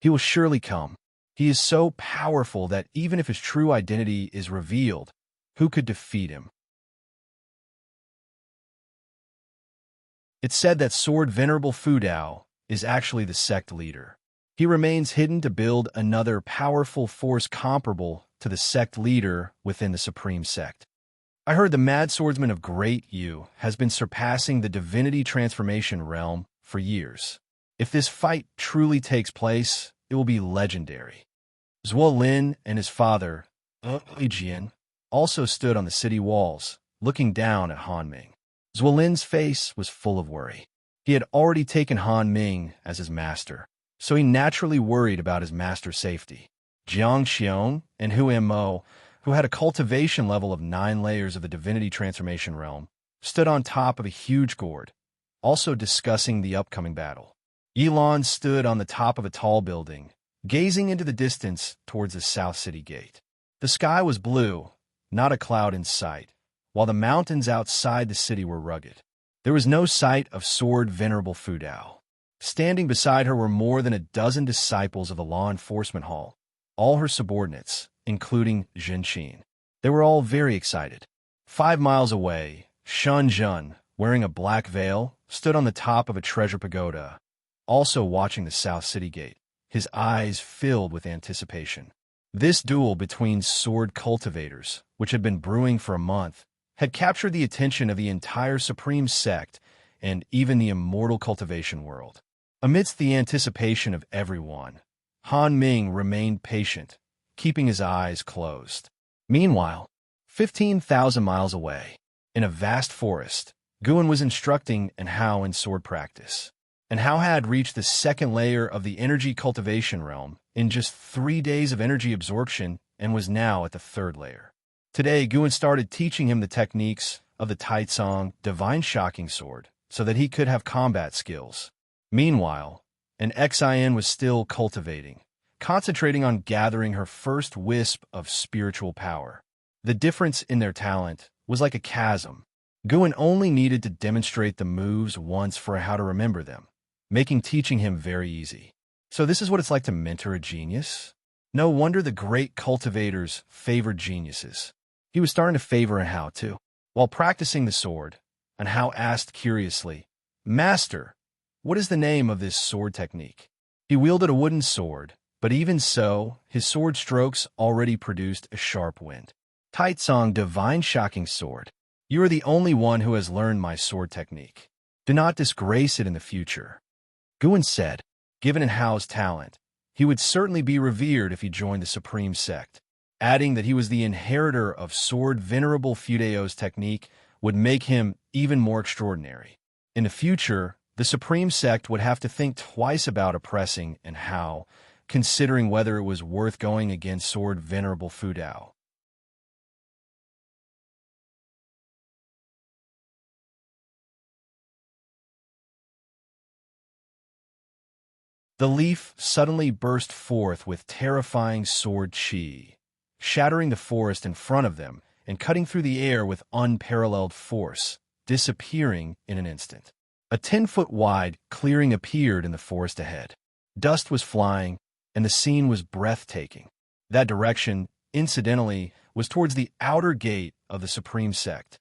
He will surely come. He is so powerful that even if his true identity is revealed, who could defeat him? It's said that Sword Venerable Fudao is actually the sect leader. He remains hidden to build another powerful force comparable to the sect leader within the Supreme Sect. I heard the Mad Swordsman of Great Yu has been surpassing the Divinity Transformation realm for years. If this fight truly takes place, it will be legendary. Zhuo Lin and his father, Jian, also stood on the city walls, looking down at Han Ming. Zhuo Lin's face was full of worry. He had already taken Han Ming as his master, so he naturally worried about his master's safety. Jiang Xiong and Huan Mo, who had a cultivation level of 9 layers of the Divinity Transformation realm, stood on top of a huge gourd, also discussing the upcoming battle. Yilan stood on the top of a tall building, gazing into the distance towards the South City Gate. The sky was blue, not a cloud in sight, while the mountains outside the city were rugged. There was no sight of Sword Venerable Fudao. Standing beside her were more than a dozen disciples of the law enforcement hall, all her subordinates, including Zhenqin. They were all very excited. 5 miles away, Shan Zhen, wearing a black veil, stood on the top of a treasure pagoda, also watching the South City Gate, his eyes filled with anticipation. This duel between sword cultivators, which had been brewing for a month, had captured the attention of the entire Supreme Sect and even the immortal cultivation world. Amidst the anticipation of everyone, Han Ming remained patient, keeping his eyes closed. Meanwhile, 15,000 miles away, in a vast forest, Guan was instructing Hao in sword practice. Hao had reached the second layer of the energy cultivation realm in just 3 days of energy absorption and was now at the 3rd layer. Today, Guan started teaching him the techniques of the Taizong Divine Shocking Sword so that he could have combat skills. Meanwhile, Xin was still cultivating, concentrating on gathering her first wisp of spiritual power. The difference in their talent was like a chasm. Guan only needed to demonstrate the moves once for how to remember them, making teaching him very easy. So this is what it's like to mentor a genius? No wonder the great cultivators favored geniuses. He was starting to favor Hao too. While practicing the sword, Hao asked curiously, "Master, what is the name of this sword technique?" He wielded a wooden sword, but even so, his sword strokes already produced a sharp wind. Taizong Divine Shocking Sword. You are the only one who has learned my sword technique. Do not disgrace it in the future. Guan said, given Hao's talent, he would certainly be revered if he joined the Supreme Sect. Adding that he was the inheritor of Sword Venerable Fudao's technique would make him even more extraordinary. In the future, the Supreme Sect would have to think twice about oppressing Hao, considering whether it was worth going against Sword Venerable Fudao. The leaf suddenly burst forth with terrifying sword chi, shattering the forest in front of them and cutting through the air with unparalleled force, disappearing in an instant. A 10-foot-wide clearing appeared in the forest ahead. Dust was flying, and the scene was breathtaking. That direction, incidentally, was towards the outer gate of the Supreme Sect.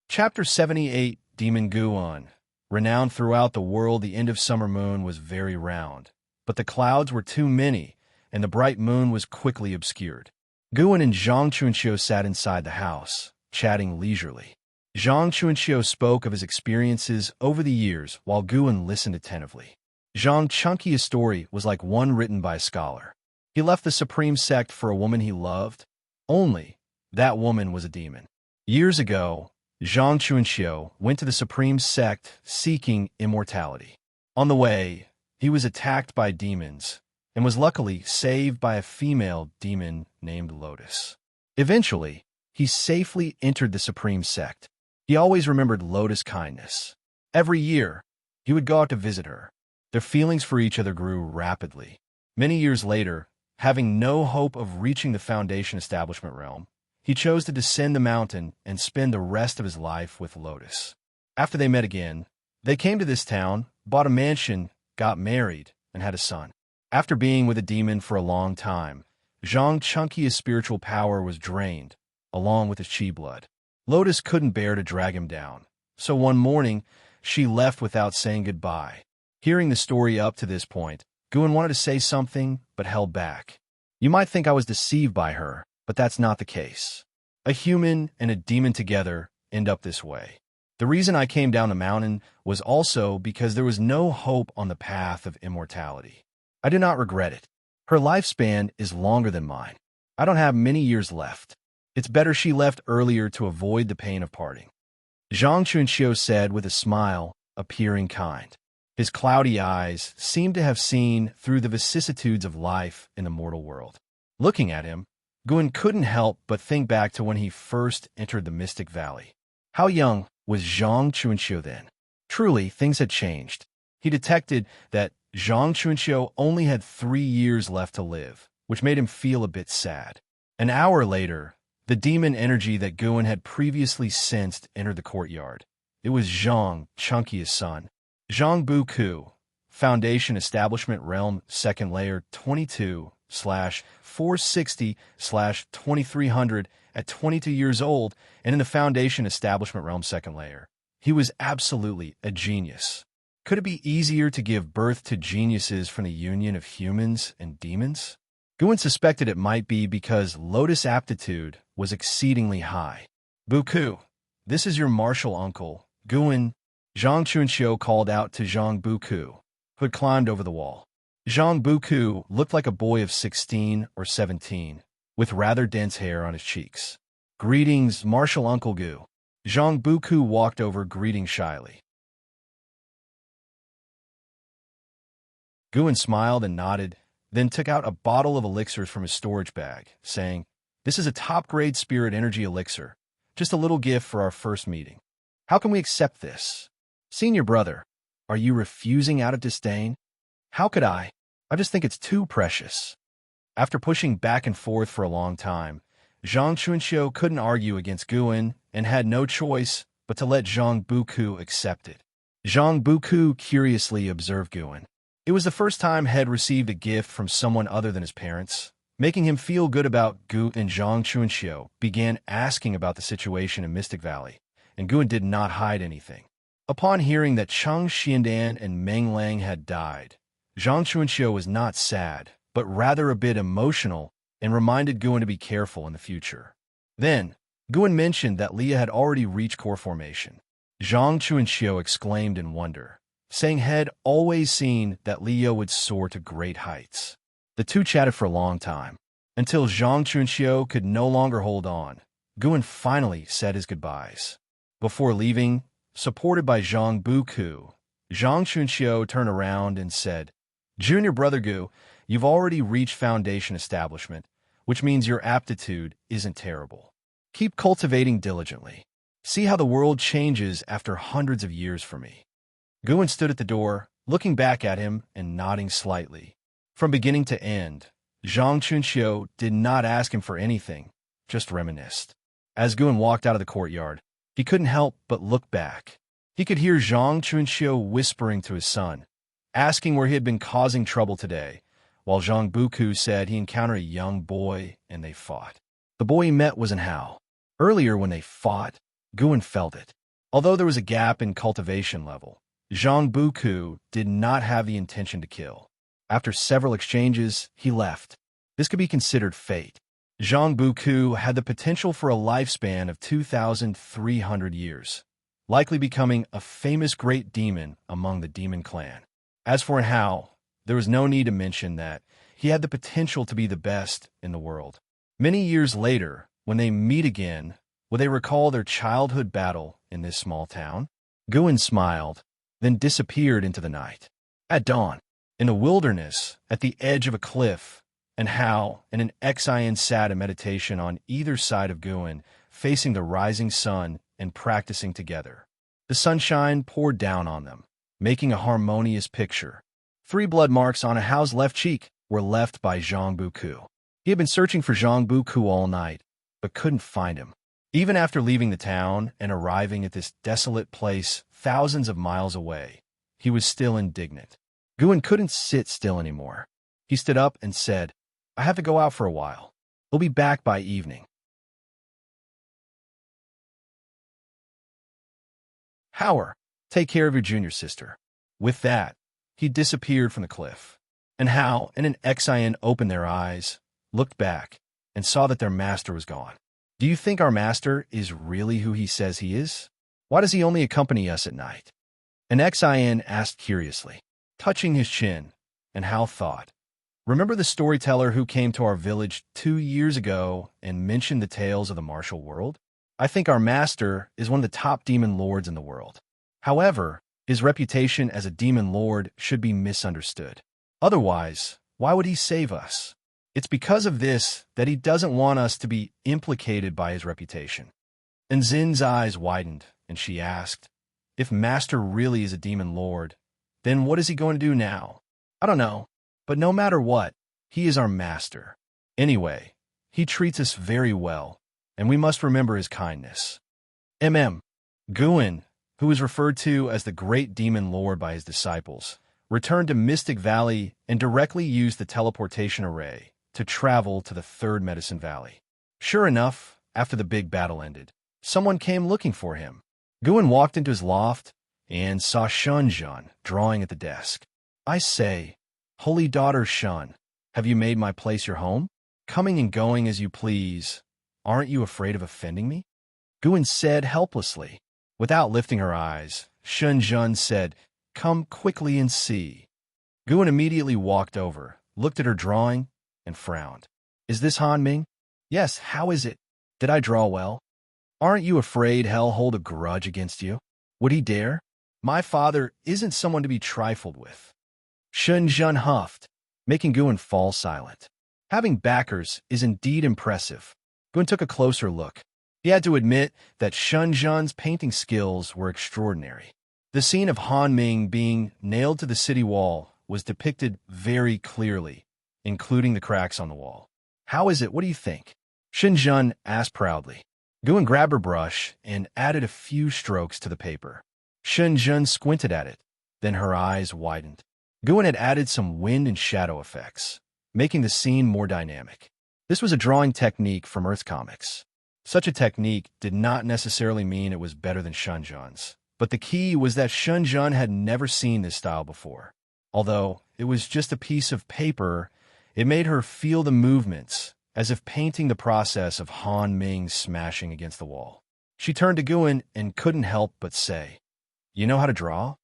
Chapter 78, Demon Guan. Renowned throughout the world, the end of summer moon was very round, but the clouds were too many, and the bright moon was quickly obscured. Guan and Zhang Chunxiu sat inside the house, chatting leisurely. Zhang Chunxiu spoke of his experiences over the years while Guan listened attentively. Zhang Chunqia's story was like one written by a scholar. He left the Supreme Sect for a woman he loved, only that woman was a demon. Years ago, Zhang Chunxiu went to the Supreme Sect seeking immortality. On the way, he was attacked by demons and was luckily saved by a female demon named Lotus. Eventually, he safely entered the Supreme Sect. He always remembered Lotus' kindness. Every year, he would go out to visit her. Their feelings for each other grew rapidly. Many years later, having no hope of reaching the Foundation establishment realm, he chose to descend the mountain and spend the rest of his life with Lotus. After they met again, they came to this town, bought a mansion, got married, and had a son. After being with a demon for a long time, Zhang Chunqia's spiritual power was drained, along with his qi blood. Lotus couldn't bear to drag him down, so one morning, she left without saying goodbye. Hearing the story up to this point, Guan wanted to say something, but held back. You might think I was deceived by her, but that's not the case. A human and a demon together end up this way. The reason I came down the mountain was also because there was no hope on the path of immortality. I do not regret it. Her lifespan is longer than mine. I don't have many years left. It's better she left earlier to avoid the pain of parting. Zhang Chunxiu said with a smile, appearing kind. His cloudy eyes seemed to have seen through the vicissitudes of life in the mortal world. Looking at him, Guan couldn't help but think back to when he first entered the Mystic Valley. How young was Zhang Chunxiu then? Truly, things had changed. He detected that Zhang Chunxiu only had 3 years left to live, which made him feel a bit sad. An hour later, the demon energy that Guan had previously sensed entered the courtyard. It was Zhang Chunqia's son. Zhang Buku, Foundation Establishment Realm 2nd Layer 22/460/2300 at 22 years old and in the Foundation Establishment Realm 2nd Layer. He was absolutely a genius. Could it be easier to give birth to geniuses from the union of humans and demons? Guan suspected it might be because Lotus' aptitude was exceedingly high. Buku, this is your martial uncle, Guan. Zhang Chunxiu called out to Zhang Buku, who had climbed over the wall. Zhang Buku looked like a boy of 16 or 17, with rather dense hair on his cheeks. Greetings, martial uncle Gu. Zhang Buku walked over, greeting shyly. Guan smiled and nodded, then took out a bottle of elixirs from his storage bag, saying, "This is a top-grade spirit energy elixir, just a little gift for our first meeting. How can we accept this? Senior brother, are you refusing out of disdain? How could I? I just think it's too precious." After pushing back and forth for a long time, Zhang Chunxiu couldn't argue against Guan and had no choice but to let Zhang Buku accept it. Zhang Buku curiously observed Guan. It was the first time he had received a gift from someone other than his parents. Making him feel good about Guan, and Zhang Chunxiu began asking about the situation in Mystic Valley, and Guan did not hide anything. Upon hearing that Cheng Xiandan and Meng Lang had died, Zhang Chunxiu was not sad, but rather a bit emotional and reminded Guan to be careful in the future. Then, Guan mentioned that Leah had already reached core formation. Zhang Chunxiu exclaimed in wonder, saying he had always seen that Leah would soar to great heights. The two chatted for a long time, until Zhang Chunxiu could no longer hold on. Guan finally said his goodbyes. Before leaving, supported by Zhang Buku, Zhang Chunxiu turned around and said, "Junior Brother Gu, you've already reached foundation establishment, which means your aptitude isn't terrible. Keep cultivating diligently. See how the world changes after hundreds of years for me." Guan stood at the door, looking back at him and nodding slightly. From beginning to end, Zhang Chunxiu did not ask him for anything, just reminisced. As Guan walked out of the courtyard, he couldn't help but look back. He could hear Zhang Chunxiu whispering to his son, asking where he had been causing trouble today, while Zhang Buku said he encountered a young boy and they fought. The boy he met was in Hao. Earlier when they fought, Guan felt it. Although there was a gap in cultivation level, Zhang Buku did not have the intention to kill. After several exchanges, he left. This could be considered fate. Zhang Buku had the potential for a lifespan of 2,300 years, likely becoming a famous great demon among the demon clan. As for Hao, there was no need to mention that he had the potential to be the best in the world. Many years later, when they meet again, will they recall their childhood battle in this small town? Guan smiled, then disappeared into the night. At dawn, in the wilderness, at the edge of a cliff, and Hao and an Xian sat in meditation on either side of Guan, facing the rising sun and practicing together. The sunshine poured down on them, making a harmonious picture. 3 blood marks on Hao's left cheek were left by Zhang Buku. He had been searching for Zhang Buku all night, but couldn't find him. Even after leaving the town and arriving at this desolate place thousands of miles away, he was still indignant. Guan couldn't sit still anymore. He stood up and said, "I have to go out for a while. We'll be back by evening." "Howard, take care of your junior sister." With that, he disappeared from the cliff. And Hao and an Xian opened their eyes, looked back, and saw that their master was gone. "Do you think our master is really who he says he is? Why does he only accompany us at night?" An Xian asked curiously, touching his chin, and Hao thought, "Remember the storyteller who came to our village 2 years ago and mentioned the tales of the martial world? I think our master is one of the top demon lords in the world. However, his reputation as a demon lord should be misunderstood. Otherwise, why would he save us? It's because of this that he doesn't want us to be implicated by his reputation." And Zin's eyes widened, and she asked, "If Master really is a demon lord, then what is he going to do now?" "I don't know, but no matter what, he is our master. Anyway, he treats us very well, and we must remember his kindness." Guan, who was referred to as the Great Demon Lord by his disciples, returned to Mystic Valley and directly used the teleportation array to travel to the Third Medicine Valley. Sure enough, after the big battle ended, someone came looking for him. Guan walked into his loft and saw Xianxia drawing at the desk. "I say, holy daughter Shun, have you made my place your home? Coming and going as you please. Aren't you afraid of offending me?" Guan said helplessly. Without lifting her eyes, Xianxia said, "Come quickly and see." Guan immediately walked over, looked at her drawing, and frowned. "Is this Han Ming?" "Yes, how is it? Did I draw well? Aren't you afraid he'll hold a grudge against you? Would he dare? My father isn't someone to be trifled with." Xianxia huffed, making Guan fall silent. Having backers is indeed impressive. Guan took a closer look. He had to admit that Xianxia's painting skills were extraordinary. The scene of Han Ming being nailed to the city wall was depicted very clearly, including the cracks on the wall. "How is it? What do you think?" Xianxia asked proudly. Guan grabbed her brush and added a few strokes to the paper. Xianxia squinted at it, then her eyes widened. Guan had added some wind and shadow effects, making the scene more dynamic. This was a drawing technique from Earth Comics. Such a technique did not necessarily mean it was better than Xianxia's, but the key was that Xianxia had never seen this style before. Although it was just a piece of paper, it made her feel the movements, as if painting the process of Han Ming smashing against the wall. She turned to Guan and couldn't help but say, "You know how to draw?"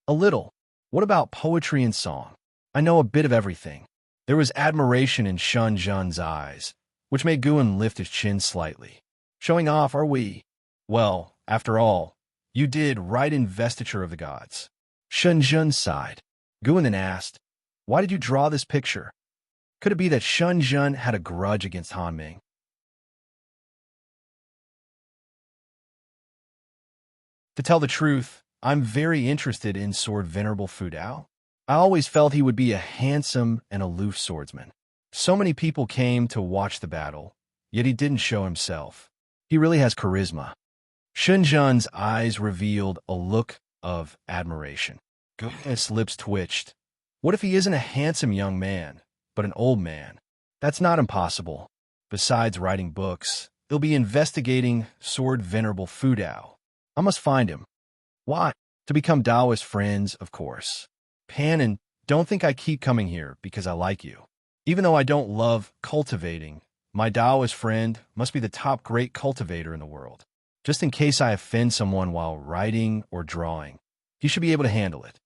"A little. What about poetry and song?" "I know a bit of everything." There was admiration in Xianxia's eyes, which made Guan lift his chin slightly. Showing off, are we? Well, after all, you did right investiture of the gods. Shenzhen sighed. Guan then asked, why did you draw this picture? Could it be that Shenzhen had a grudge against Han Ming? To tell the truth, I'm very interested in Sword Venerable Fudao. I always felt he would be a handsome and aloof swordsman. So many people came to watch the battle, yet he didn't show himself. He really has charisma. Shenzhen's eyes revealed a look of admiration. Guan's lips twitched. What if he isn't a handsome young man, but an old man? That's not impossible. Besides writing books, he'll be investigating Sword Venerable Fudao. I must find him. Why? To become Daoist friends, of course. Pan, and don't think I keep coming here because I like you. Even though I don't love cultivating, my Daoist friend must be the top great cultivator in the world. Just in case I offend someone while writing or drawing, he should be able to handle it.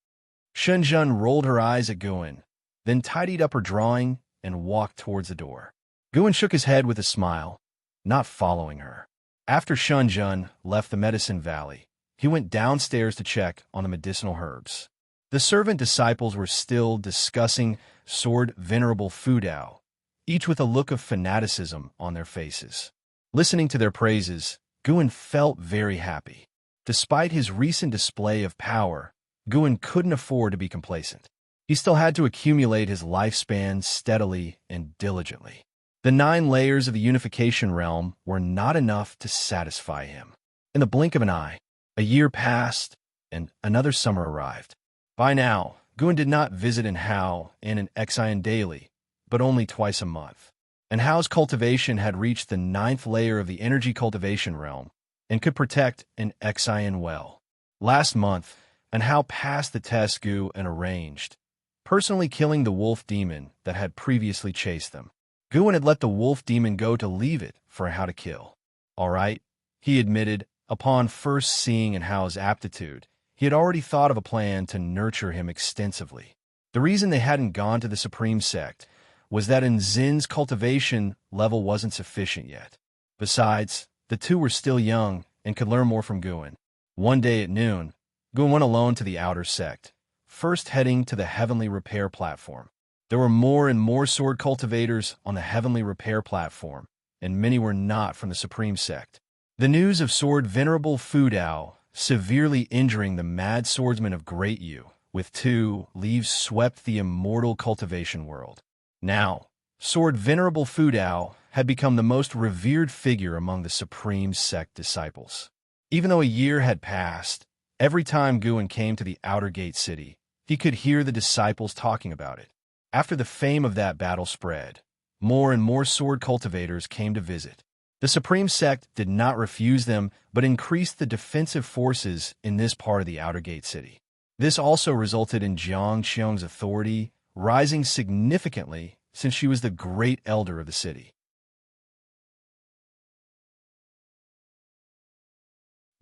Shenzhen rolled her eyes at Guan, then tidied up her drawing and walked towards the door. Guan shook his head with a smile, not following her. After Shenzhen left the medicine valley, he went downstairs to check on the medicinal herbs. The servant disciples were still discussing Sword Venerable Fudao, each with a look of fanaticism on their faces. Listening to their praises, Guan felt very happy. Despite his recent display of power, Guan couldn't afford to be complacent. He still had to accumulate his lifespan steadily and diligently. The 9 layers of the unification realm were not enough to satisfy him. In the blink of an eye, a year passed, and another summer arrived. By now, Guan did not visit in Hao and in Xian daily, but only twice a month. And Hao's cultivation had reached the 9th layer of the energy cultivation realm and could protect an Xian well. Last month, and Hao passed the test Gu and arranged, personally killing the wolf demon that had previously chased them. Guan had let the wolf demon go to leave it for Hao to kill. All right, he admitted, upon first seeing in Hao's aptitude, he had already thought of a plan to nurture him extensively. The reason they hadn't gone to the Supreme Sect was that in Zin's cultivation level wasn't sufficient yet. Besides, the two were still young and could learn more from Guan. One day at noon, Guan went alone to the outer sect, first heading to the Heavenly Repair platform. There were more and more sword cultivators on the Heavenly Repair platform, and many were not from the Supreme Sect. The news of Sword Venerable Fudao severely injuring the mad swordsman of Great Yu with 2 leaves swept the immortal cultivation world. Now, Sword Venerable Fudao had become the most revered figure among the Supreme Sect disciples. Even though a year had passed, every time Guan came to the Outer Gate City, he could hear the disciples talking about it. After the fame of that battle spread, more and more sword cultivators came to visit. The Supreme Sect did not refuse them, but increased the defensive forces in this part of the Outer Gate City. This also resulted in Jiang Qiong's authority rising significantly since she was the great elder of the city.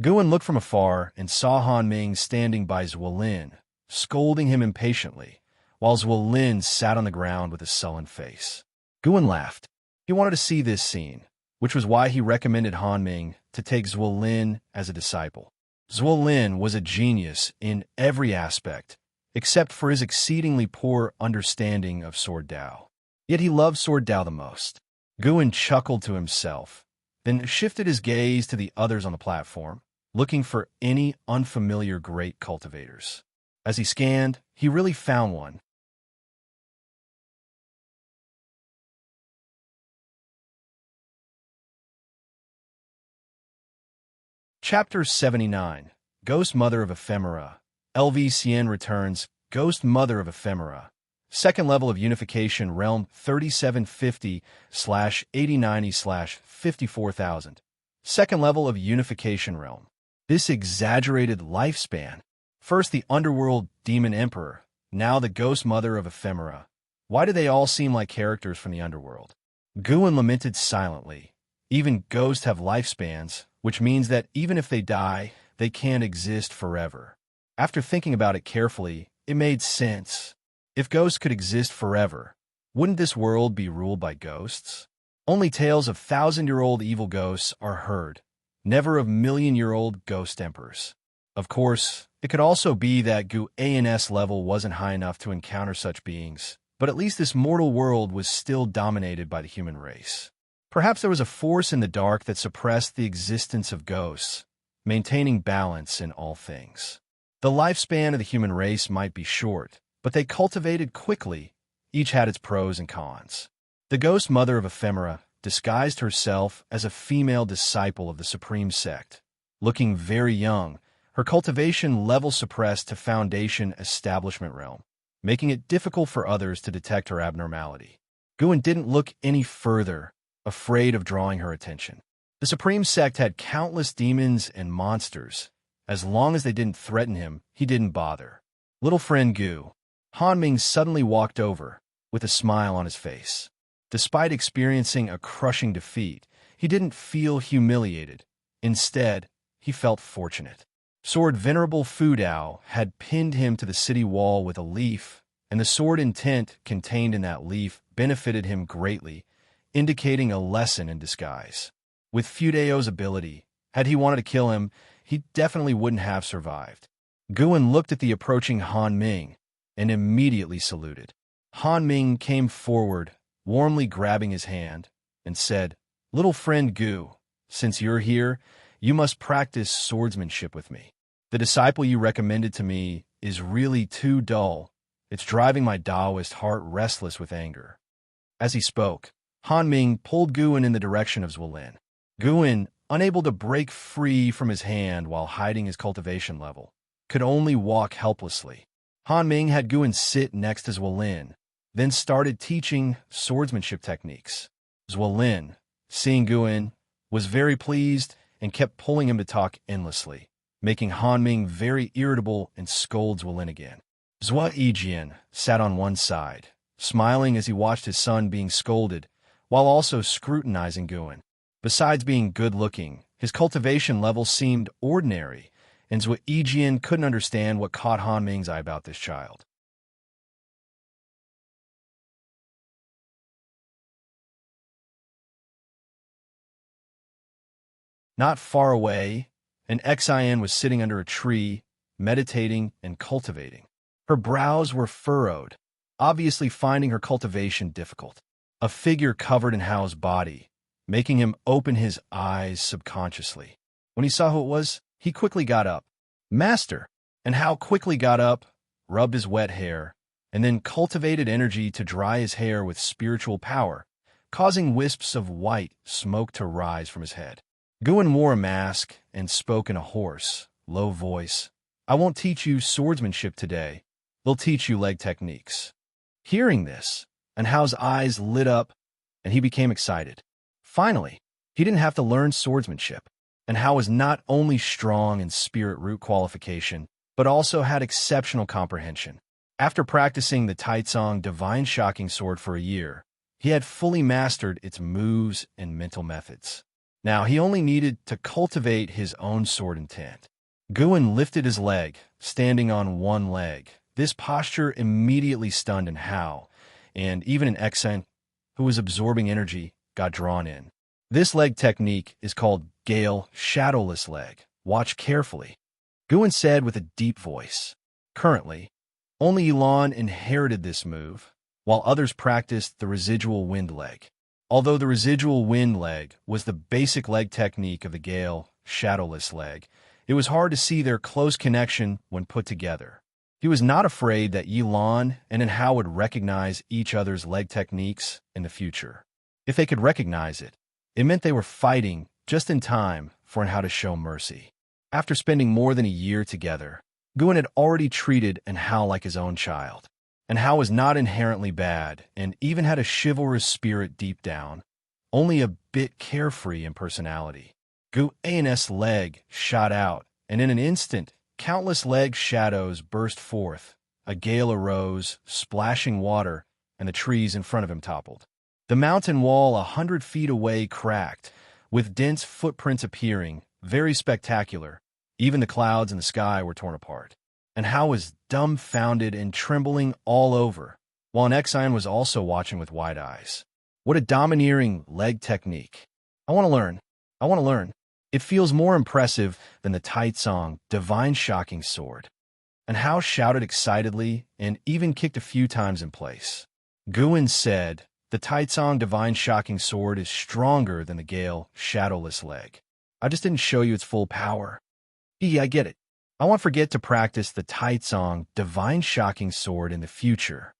Guan looked from afar and saw Han Ming standing by Zuolin, scolding him impatiently, while Zuolin sat on the ground with a sullen face. Guan laughed. He wanted to see this scene, which was why he recommended Han Ming to take Zuolin as a disciple. Zuolin was a genius in every aspect, except for his exceedingly poor understanding of Sword Dao. Yet he loved Sword Dao the most. Guan chuckled to himself, then shifted his gaze to the others on the platform, looking for any unfamiliar great cultivators. As he scanned, he really found one. Chapter 79, Ghost Mother of Ephemera. LV Cien returns, Ghost Mother of Ephemera. Second level of unification realm 3750/8090/54000. Second level of unification realm. This exaggerated lifespan. First the underworld demon emperor, now the ghost mother of Ephemera. Why do they all seem like characters from the underworld? Guan lamented silently. Even ghosts have lifespans, which means that even if they die, they can't exist forever. After thinking about it carefully, it made sense. If ghosts could exist forever, wouldn't this world be ruled by ghosts? Only tales of thousand-year-old evil ghosts are heard, never of million-year-old ghost emperors. Of course, it could also be that Guan's level wasn't high enough to encounter such beings, but at least this mortal world was still dominated by the human race. Perhaps there was a force in the dark that suppressed the existence of ghosts, maintaining balance in all things. The lifespan of the human race might be short, but they cultivated quickly. Each had its pros and cons. The ghost mother of Ephemera disguised herself as a female disciple of the Supreme Sect. Looking very young, her cultivation level suppressed to Foundation Establishment realm, making it difficult for others to detect her abnormality. Guan didn't look any further, afraid of drawing her attention. The Supreme Sect had countless demons and monsters. As long as they didn't threaten him, he didn't bother. Little friend Gu. Han Ming suddenly walked over, with a smile on his face. Despite experiencing a crushing defeat, he didn't feel humiliated. Instead, he felt fortunate. Sword Venerable Fudao had pinned him to the city wall with a leaf, and the sword intent contained in that leaf benefited him greatly, indicating a lesson in disguise. With Fudao's ability, had he wanted to kill him, he definitely wouldn't have survived. Guan looked at the approaching Han Ming and immediately saluted. Han Ming came forward, warmly grabbing his hand, and said, "Little friend Gu, since you're here, you must practice swordsmanship with me. The disciple you recommended to me is really too dull. It's driving my Taoist heart restless with anger." As he spoke, Han Ming pulled Guan in the direction of Zwolin. Guan, unable to break free from his hand while hiding his cultivation level, could only walk helplessly. Han Ming had Guan sit next to Zwolin, then started teaching swordsmanship techniques. Zwolin, seeing Guan, was very pleased and kept pulling him to talk endlessly, making Han Ming very irritable and scold Zwolin again. Zhua Yijian sat on one side, smiling as he watched his son being scolded, while also scrutinizing Guan. Besides being good-looking, his cultivation level seemed ordinary, and Zhua Yijian couldn't understand what caught Han Ming's eye about this child. Not far away, an Xian was sitting under a tree, meditating and cultivating. Her brows were furrowed, obviously finding her cultivation difficult. A figure covered in Hao's body, making him open his eyes subconsciously. When he saw who it was, he quickly got up. "Master!" And Hao quickly got up, rubbed his wet hair, and then cultivated energy to dry his hair with spiritual power, causing wisps of white smoke to rise from his head. Guan wore a mask and spoke in a hoarse, low voice. "I won't teach you swordsmanship today. They'll teach you leg techniques." Hearing this, and Hao's eyes lit up, and he became excited. Finally, he didn't have to learn swordsmanship, and Hao was not only strong in spirit root qualification, but also had exceptional comprehension. After practicing the Taicong Divine Shocking Sword for a year, he had fully mastered its moves and mental methods. Now he only needed to cultivate his own sword intent. Guan lifted his leg, standing on one leg. This posture immediately stunned Hao, and even an Xian, who was absorbing energy, got drawn in. This leg technique is called Gale Shadowless Leg. Watch carefully, Guan said with a deep voice. Currently, only Elon inherited this move, while others practiced the residual wind leg. Although the residual wind leg was the basic leg technique of the Gale Shadowless Leg, it was hard to see their close connection when put together. He was not afraid that Yilan and Hao would recognize each other's leg techniques in the future. If they could recognize it, it meant they were fighting just in time for Hao to show mercy. After spending more than a year together, Guan had already treated Hao like his own child. Hao was not inherently bad and even had a chivalrous spirit deep down, only a bit carefree in personality. Guan's leg shot out, and in an instant, countless leg shadows burst forth. A gale arose, splashing water, and the trees in front of him toppled. The mountain wall 100 feet away cracked, with dense footprints appearing, very spectacular. Even the clouds in the sky were torn apart. Hao was dumbfounded and trembling all over, while an Xian was also watching with wide eyes. What a domineering leg technique. I want to learn. I want to learn. It feels more impressive than the Taizong divine shocking sword. And Hao shouted excitedly and even kicked a few times in place. Guan said, the Taizong divine shocking sword is stronger than the Gale shadowless leg. I just didn't show you its full power. I get it. I won't forget to practice the Taizong divine shocking sword in the future.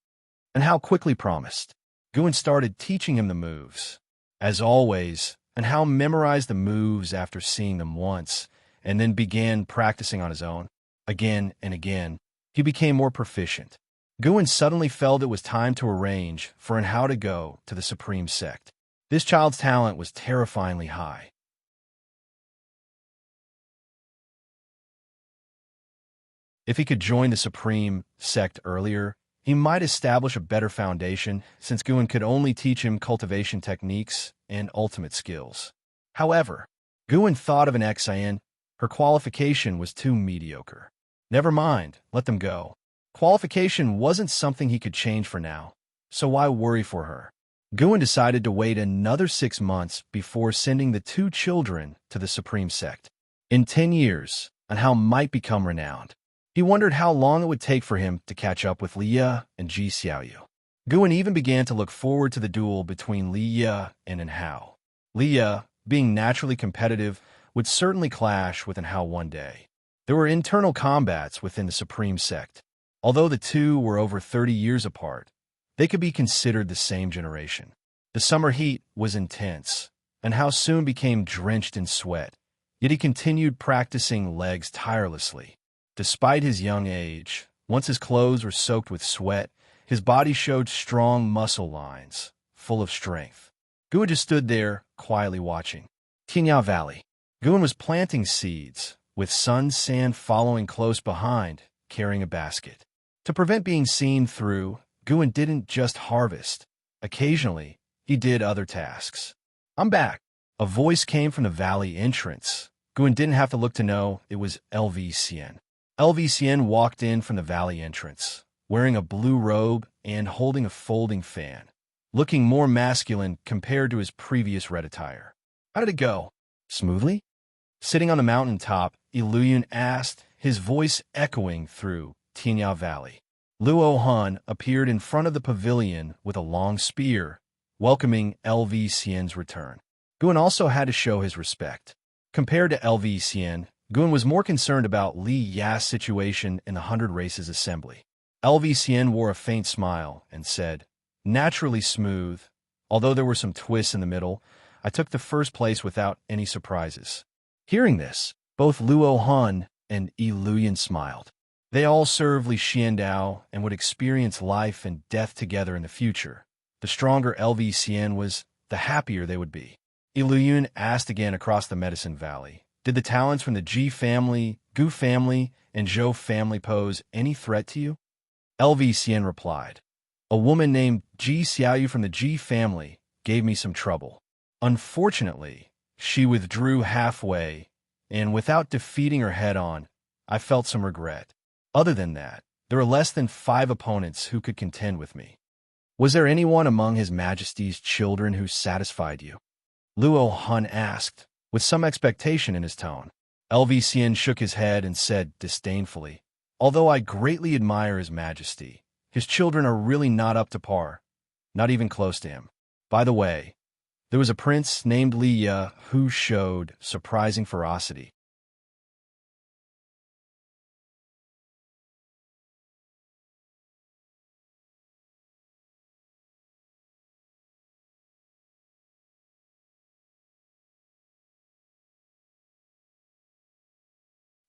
And Hao quickly promised. Guan started teaching him the moves. As always, and Hao memorized the moves after seeing them once, and then began practicing on his own. Again and again, he became more proficient. Guan suddenly felt it was time to arrange for Hao to go to the Supreme Sect. This child's talent was terrifyingly high. If he could join the Supreme Sect earlier, he might establish a better foundation, since Guan could only teach him cultivation techniques and ultimate skills. However, Guan thought of an Xian. Her qualification was too mediocre. Never mind, let them go. Qualification wasn't something he could change for now, so why worry for her? Guan decided to wait another 6 months before sending the 2 children to the Supreme Sect. In 10 years, Hao might become renowned. He wondered how long it would take for him to catch up with Li Yi and Ji Xiaoyu. Guan even began to look forward to the duel between Li Yi and Hao. Li Yi, being naturally competitive, would certainly clash with Hao one day. There were internal combats within the Supreme Sect. Although the two were over 30 years apart, they could be considered the same generation. The summer heat was intense, and Hao soon became drenched in sweat, yet he continued practicing legs tirelessly. Despite his young age, once his clothes were soaked with sweat, his body showed strong muscle lines, full of strength. Guan just stood there, quietly watching. Qinghong Valley. Guan was planting seeds, with Sun San following close behind, carrying a basket. To prevent being seen through, Guan didn't just harvest. Occasionally, he did other tasks. I'm back. A voice came from the valley entrance. Guan didn't have to look to know it was LV Xian. LV Xian walked in from the valley entrance, wearing a blue robe and holding a folding fan, looking more masculine compared to his previous red attire. How did it go? Smoothly? Sitting on the mountain top, Iluyun asked, his voice echoing through Qinghong Valley. Luo Han appeared in front of the pavilion with a long spear, welcoming LV Xian's return. Guan also had to show his respect. Compared to LV Xian, Guan was more concerned about Li Yi's situation in the 100 Races Assembly. LV Xian wore a faint smile and said, naturally smooth, although there were some twists in the middle, I took the first place without any surprises. Hearing this, both Luo Han and Iluyun smiled. They all served Li Xiandao and would experience life and death together in the future. The stronger LV Xian was, the happier they would be. Iluyun asked again across the Medicine Valley. Did the talents from the Ji family, Gu family, and Zhou family pose any threat to you? LV Xian replied. A woman named Ji Xiaoyu from the Ji family gave me some trouble. Unfortunately, she withdrew halfway, and without defeating her head-on, I felt some regret. Other than that, there were less than 5 opponents who could contend with me. Was there anyone among His Majesty's children who satisfied you? Luo Han asked, with some expectation in his tone. LV Xian shook his head and said disdainfully, although I greatly admire His Majesty, his children are really not up to par, not even close to him. By the way, there was a prince named Li Yi who showed surprising ferocity.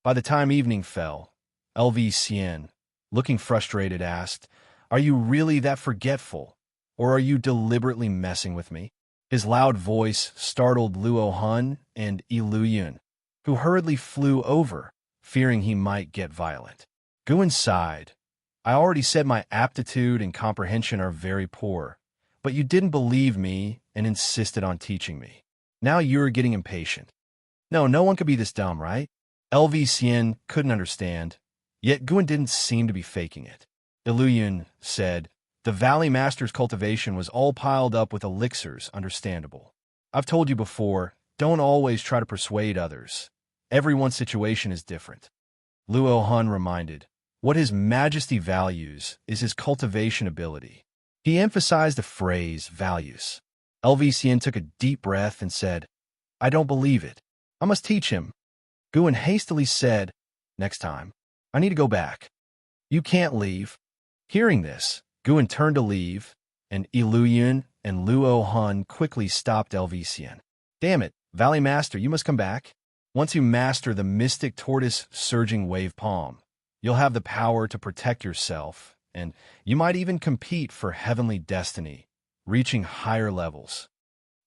By the time evening fell, LV Xian, looking frustrated, asked, are you really that forgetful, or are you deliberately messing with me? His loud voice startled Luo Han and Iluyun, who hurriedly flew over, fearing he might get violent. Guan sighed. I already said my aptitude and comprehension are very poor, but you didn't believe me and insisted on teaching me. Now you're getting impatient. No one could be this dumb, right? LV Xian couldn't understand, yet Guan didn't seem to be faking it. Iluyun said, The Valley Master's cultivation was all piled up with elixirs, understandable. I've told you before, don't always try to persuade others. Everyone's situation is different. Luo Hun reminded, what His Majesty values is his cultivation ability. He emphasized the phrase, values. LV Xian took a deep breath and said, I don't believe it. I must teach him. Guan hastily said, next time. I need to go back. You can't leave. Hearing this, Guan turned to leave, and Iluyun and Luo Hun quickly stopped LV Xian. Damn it, Valley Master, you must come back. Once you master the mystic tortoise surging wave palm, you'll have the power to protect yourself, and you might even compete for heavenly destiny, reaching higher levels.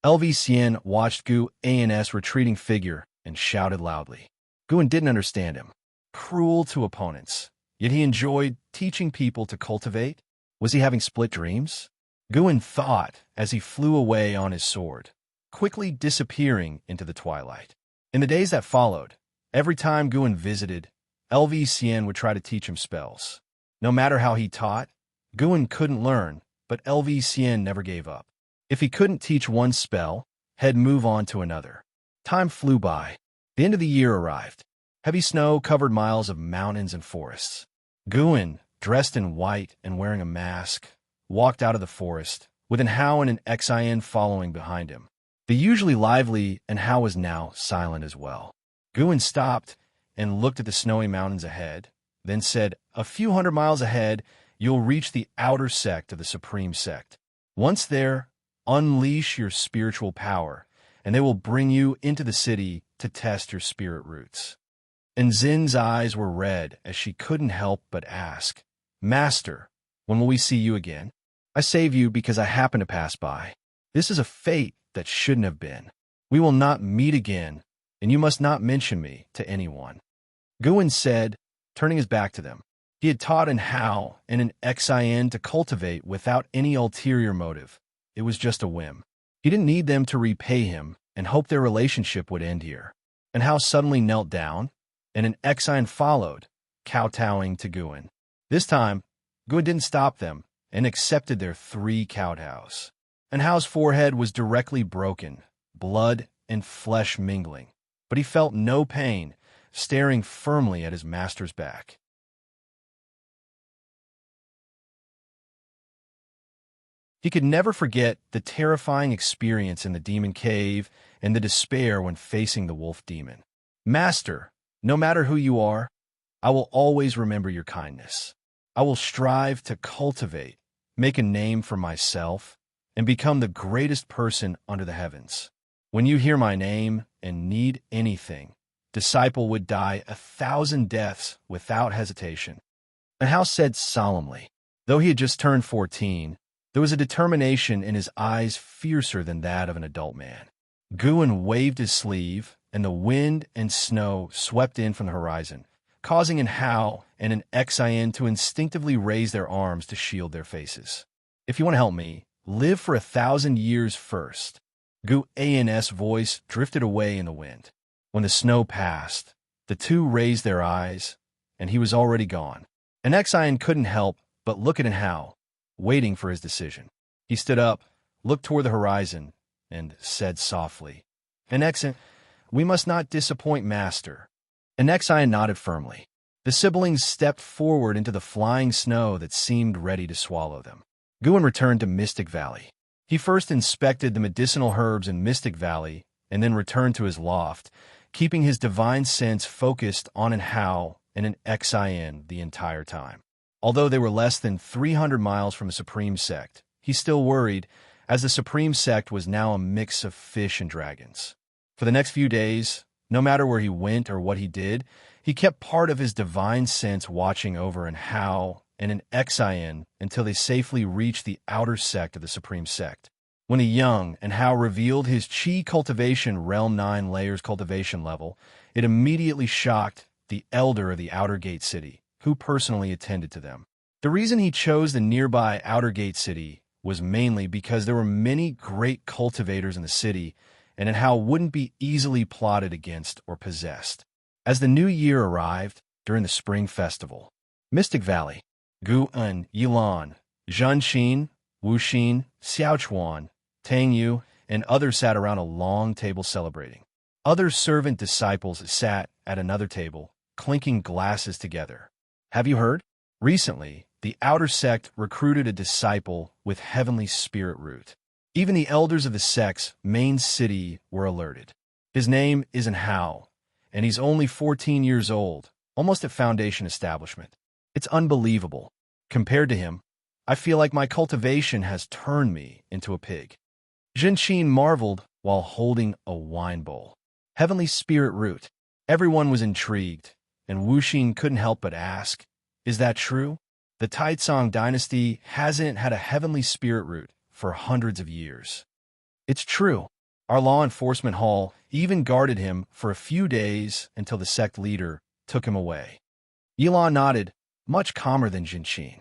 LV Xian watched Gu An's retreating figure and shouted loudly. Guan didn't understand him. Cruel to opponents, yet he enjoyed teaching people to cultivate. Was he having split dreams? Guan thought as he flew away on his sword, quickly disappearing into the twilight. In the days that followed, every time Guan visited, LV Xian would try to teach him spells. No matter how he taught, Guan couldn't learn, but LV Xian never gave up. If he couldn't teach one spell, he'd move on to another. Time flew by. The end of the year arrived. Heavy snow covered miles of mountains and forests. Guan, dressed in white and wearing a mask, walked out of the forest, with an Hao and an Xian following behind him. The usually lively and Hao was now silent as well. Guan stopped and looked at the snowy mountains ahead, then said, a few hundred miles ahead, you'll reach the outer sect of the Supreme Sect. Once there, unleash your spiritual power, and they will bring you into the city to test your spirit roots. And Zin's eyes were red as she couldn't help but ask, Master, when will we see you again? I save you because I happen to pass by. This is a fate that shouldn't have been. We will not meet again, and you must not mention me to anyone. Guan said, turning his back to them. He had taught an Hao and an Xian to cultivate without any ulterior motive. It was just a whim. He didn't need them to repay him and hope their relationship would end here. And Hao suddenly knelt down, and an Xian followed, kowtowing to Guan. This time, Guan didn't stop them and accepted their 3 kowtows. And Hao's forehead was directly broken, blood and flesh mingling, but he felt no pain, staring firmly at his master's back. He could never forget the terrifying experience in the demon cave and the despair when facing the wolf demon. Master, no matter who you are, I will always remember your kindness. I will strive to cultivate, make a name for myself, and become the greatest person under the heavens. When you hear my name and need anything, disciple would die 1,000 deaths without hesitation. And Hao said solemnly, though he had just turned 14, there was a determination in his eyes fiercer than that of an adult man. Guan waved his sleeve, and the wind and snow swept in from the horizon, causing an Hao and an Xian to instinctively raise their arms to shield their faces. If you want to help me, live for 1,000 years first. Gu An's voice drifted away in the wind. When the snow passed, the two raised their eyes, and he was already gone. An Xian couldn't help but look at an Hao, waiting for his decision. He stood up, looked toward the horizon, and said softly, An Xian, we must not disappoint Master. An Xian nodded firmly. The siblings stepped forward into the flying snow that seemed ready to swallow them. Guan returned to Mystic Valley. He first inspected the medicinal herbs in Mystic Valley and then returned to his loft, keeping his divine sense focused on an Hao and an Xian the entire time. Although they were less than 300 miles from the Supreme Sect, he still worried, as the Supreme Sect was now a mix of fish and dragons. For the next few days, no matter where he went or what he did, he kept part of his divine sense watching over an Hao and an Xian until they safely reached the outer sect of the Supreme Sect. When a young and Hao revealed his Qi Cultivation Realm 9 layers cultivation level, it immediately shocked the elder of the Outer Gate City, who personally attended to them. The reason he chose the nearby Outer Gate City was mainly because there were many great cultivators in the city, and Hao wouldn't be easily plotted against or possessed. As the new year arrived during the Spring Festival, Mystic Valley, Guan, Yilan, Zhenxin, Wuxin, Xiaochuan, Tang Yu, and others sat around a long table celebrating. Other servant disciples sat at another table, clinking glasses together. Have you heard? Recently, the outer sect recruited a disciple with heavenly spirit root. Even the elders of the sect's main city were alerted. His name isn't Hao, and he's only 14 years old, almost at foundation establishment. It's unbelievable. Compared to him, I feel like my cultivation has turned me into a pig. Zhenxin marveled while holding a wine bowl. Heavenly spirit root. Everyone was intrigued, and Wuxin couldn't help but ask, is that true? The Taizong dynasty hasn't had a heavenly spirit root for hundreds of years. It's true. Our law enforcement hall even guarded him for a few days until the sect leader took him away. Yilan nodded, much calmer than Zhenxin.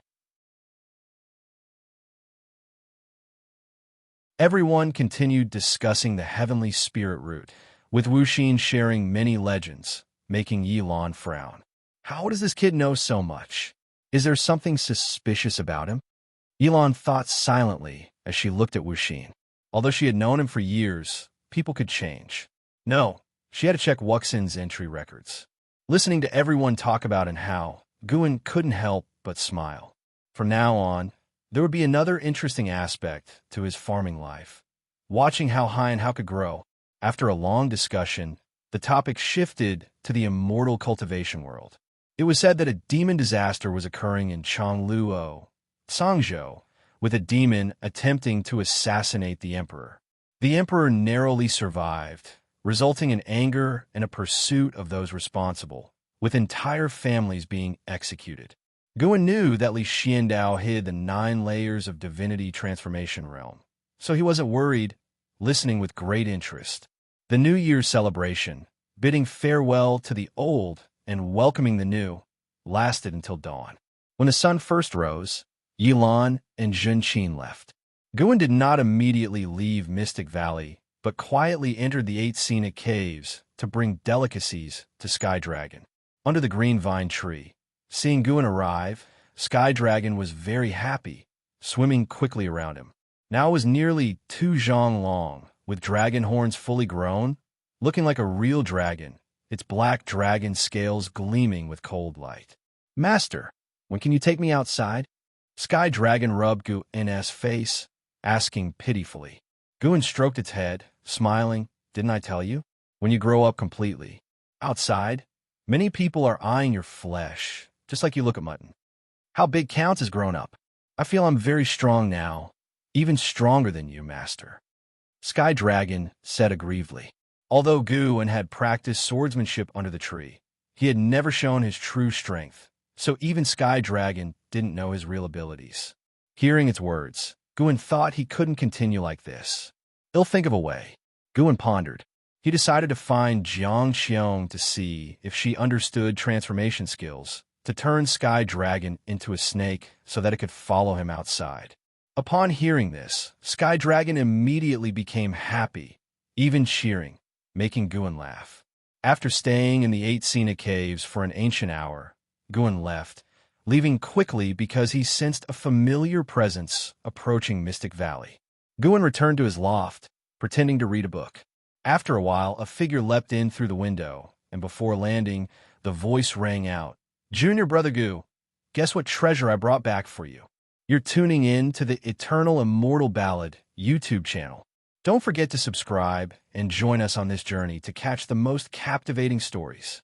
Everyone continued discussing the heavenly spirit root, with Wuxin sharing many legends, making Yilan frown. How does this kid know so much? Is there something suspicious about him? Yilan thought silently as she looked at Wuxin. Although she had known him for years, people could change. No, she had to check Wuxin's entry records. Listening to everyone talk about and how, Guan couldn't help but smile. From now on, there would be another interesting aspect to his farming life, watching how high and how could grow. After a long discussion, the topic shifted to the immortal cultivation world. It was said that a demon disaster was occurring in Chongluo, Sangzhou, with a demon attempting to assassinate the emperor. The emperor narrowly survived, resulting in anger and a pursuit of those responsible, with entire families being executed. Guan knew that Li Xiandao hid the 9 layers of divinity transformation realm, so he wasn't worried, listening with great interest. The New Year's celebration, bidding farewell to the old and welcoming the new, lasted until dawn. When the sun first rose, Yilan and Zhenxin left. Guan did not immediately leave Mystic Valley, but quietly entered the 8 scenic caves to bring delicacies to Sky Dragon. Under the green vine tree, seeing Guan arrive, Sky Dragon was very happy, swimming quickly around him. Now it was nearly 2 zhang long, with dragon horns fully grown, looking like a real dragon, its black dragon scales gleaming with cold light. Master, when can you take me outside? Sky Dragon rubbed Guan's face, asking pitifully. Guan stroked its head, smiling, didn't I tell you? When you grow up completely. Outside, many people are eyeing your flesh, just like you look at mutton. How big counts has grown up. I feel I'm very strong now, even stronger than you, Master. Sky Dragon said aggrievedly. Although Guan had practiced swordsmanship under the tree, he had never shown his true strength, so even Sky Dragon didn't know his real abilities. Hearing its words, Guan thought he couldn't continue like this. He'll think of a way. Guan pondered. He decided to find Xianxia to see if she understood transformation skills, to turn Sky Dragon into a snake so that it could follow him outside. Upon hearing this, Sky Dragon immediately became happy, even cheering, making Guan laugh. After staying in the 8 scenic caves for an ancient hour, Guan left, leaving quickly because he sensed a familiar presence approaching Mystic Valley. Guan returned to his loft, pretending to read a book. After a while, a figure leapt in through the window, and before landing, the voice rang out. Junior Brother Gu, guess what treasure I brought back for you? You're tuning in to the Eternal Immortal Ballad YouTube channel. Don't forget to subscribe and join us on this journey to catch the most captivating stories.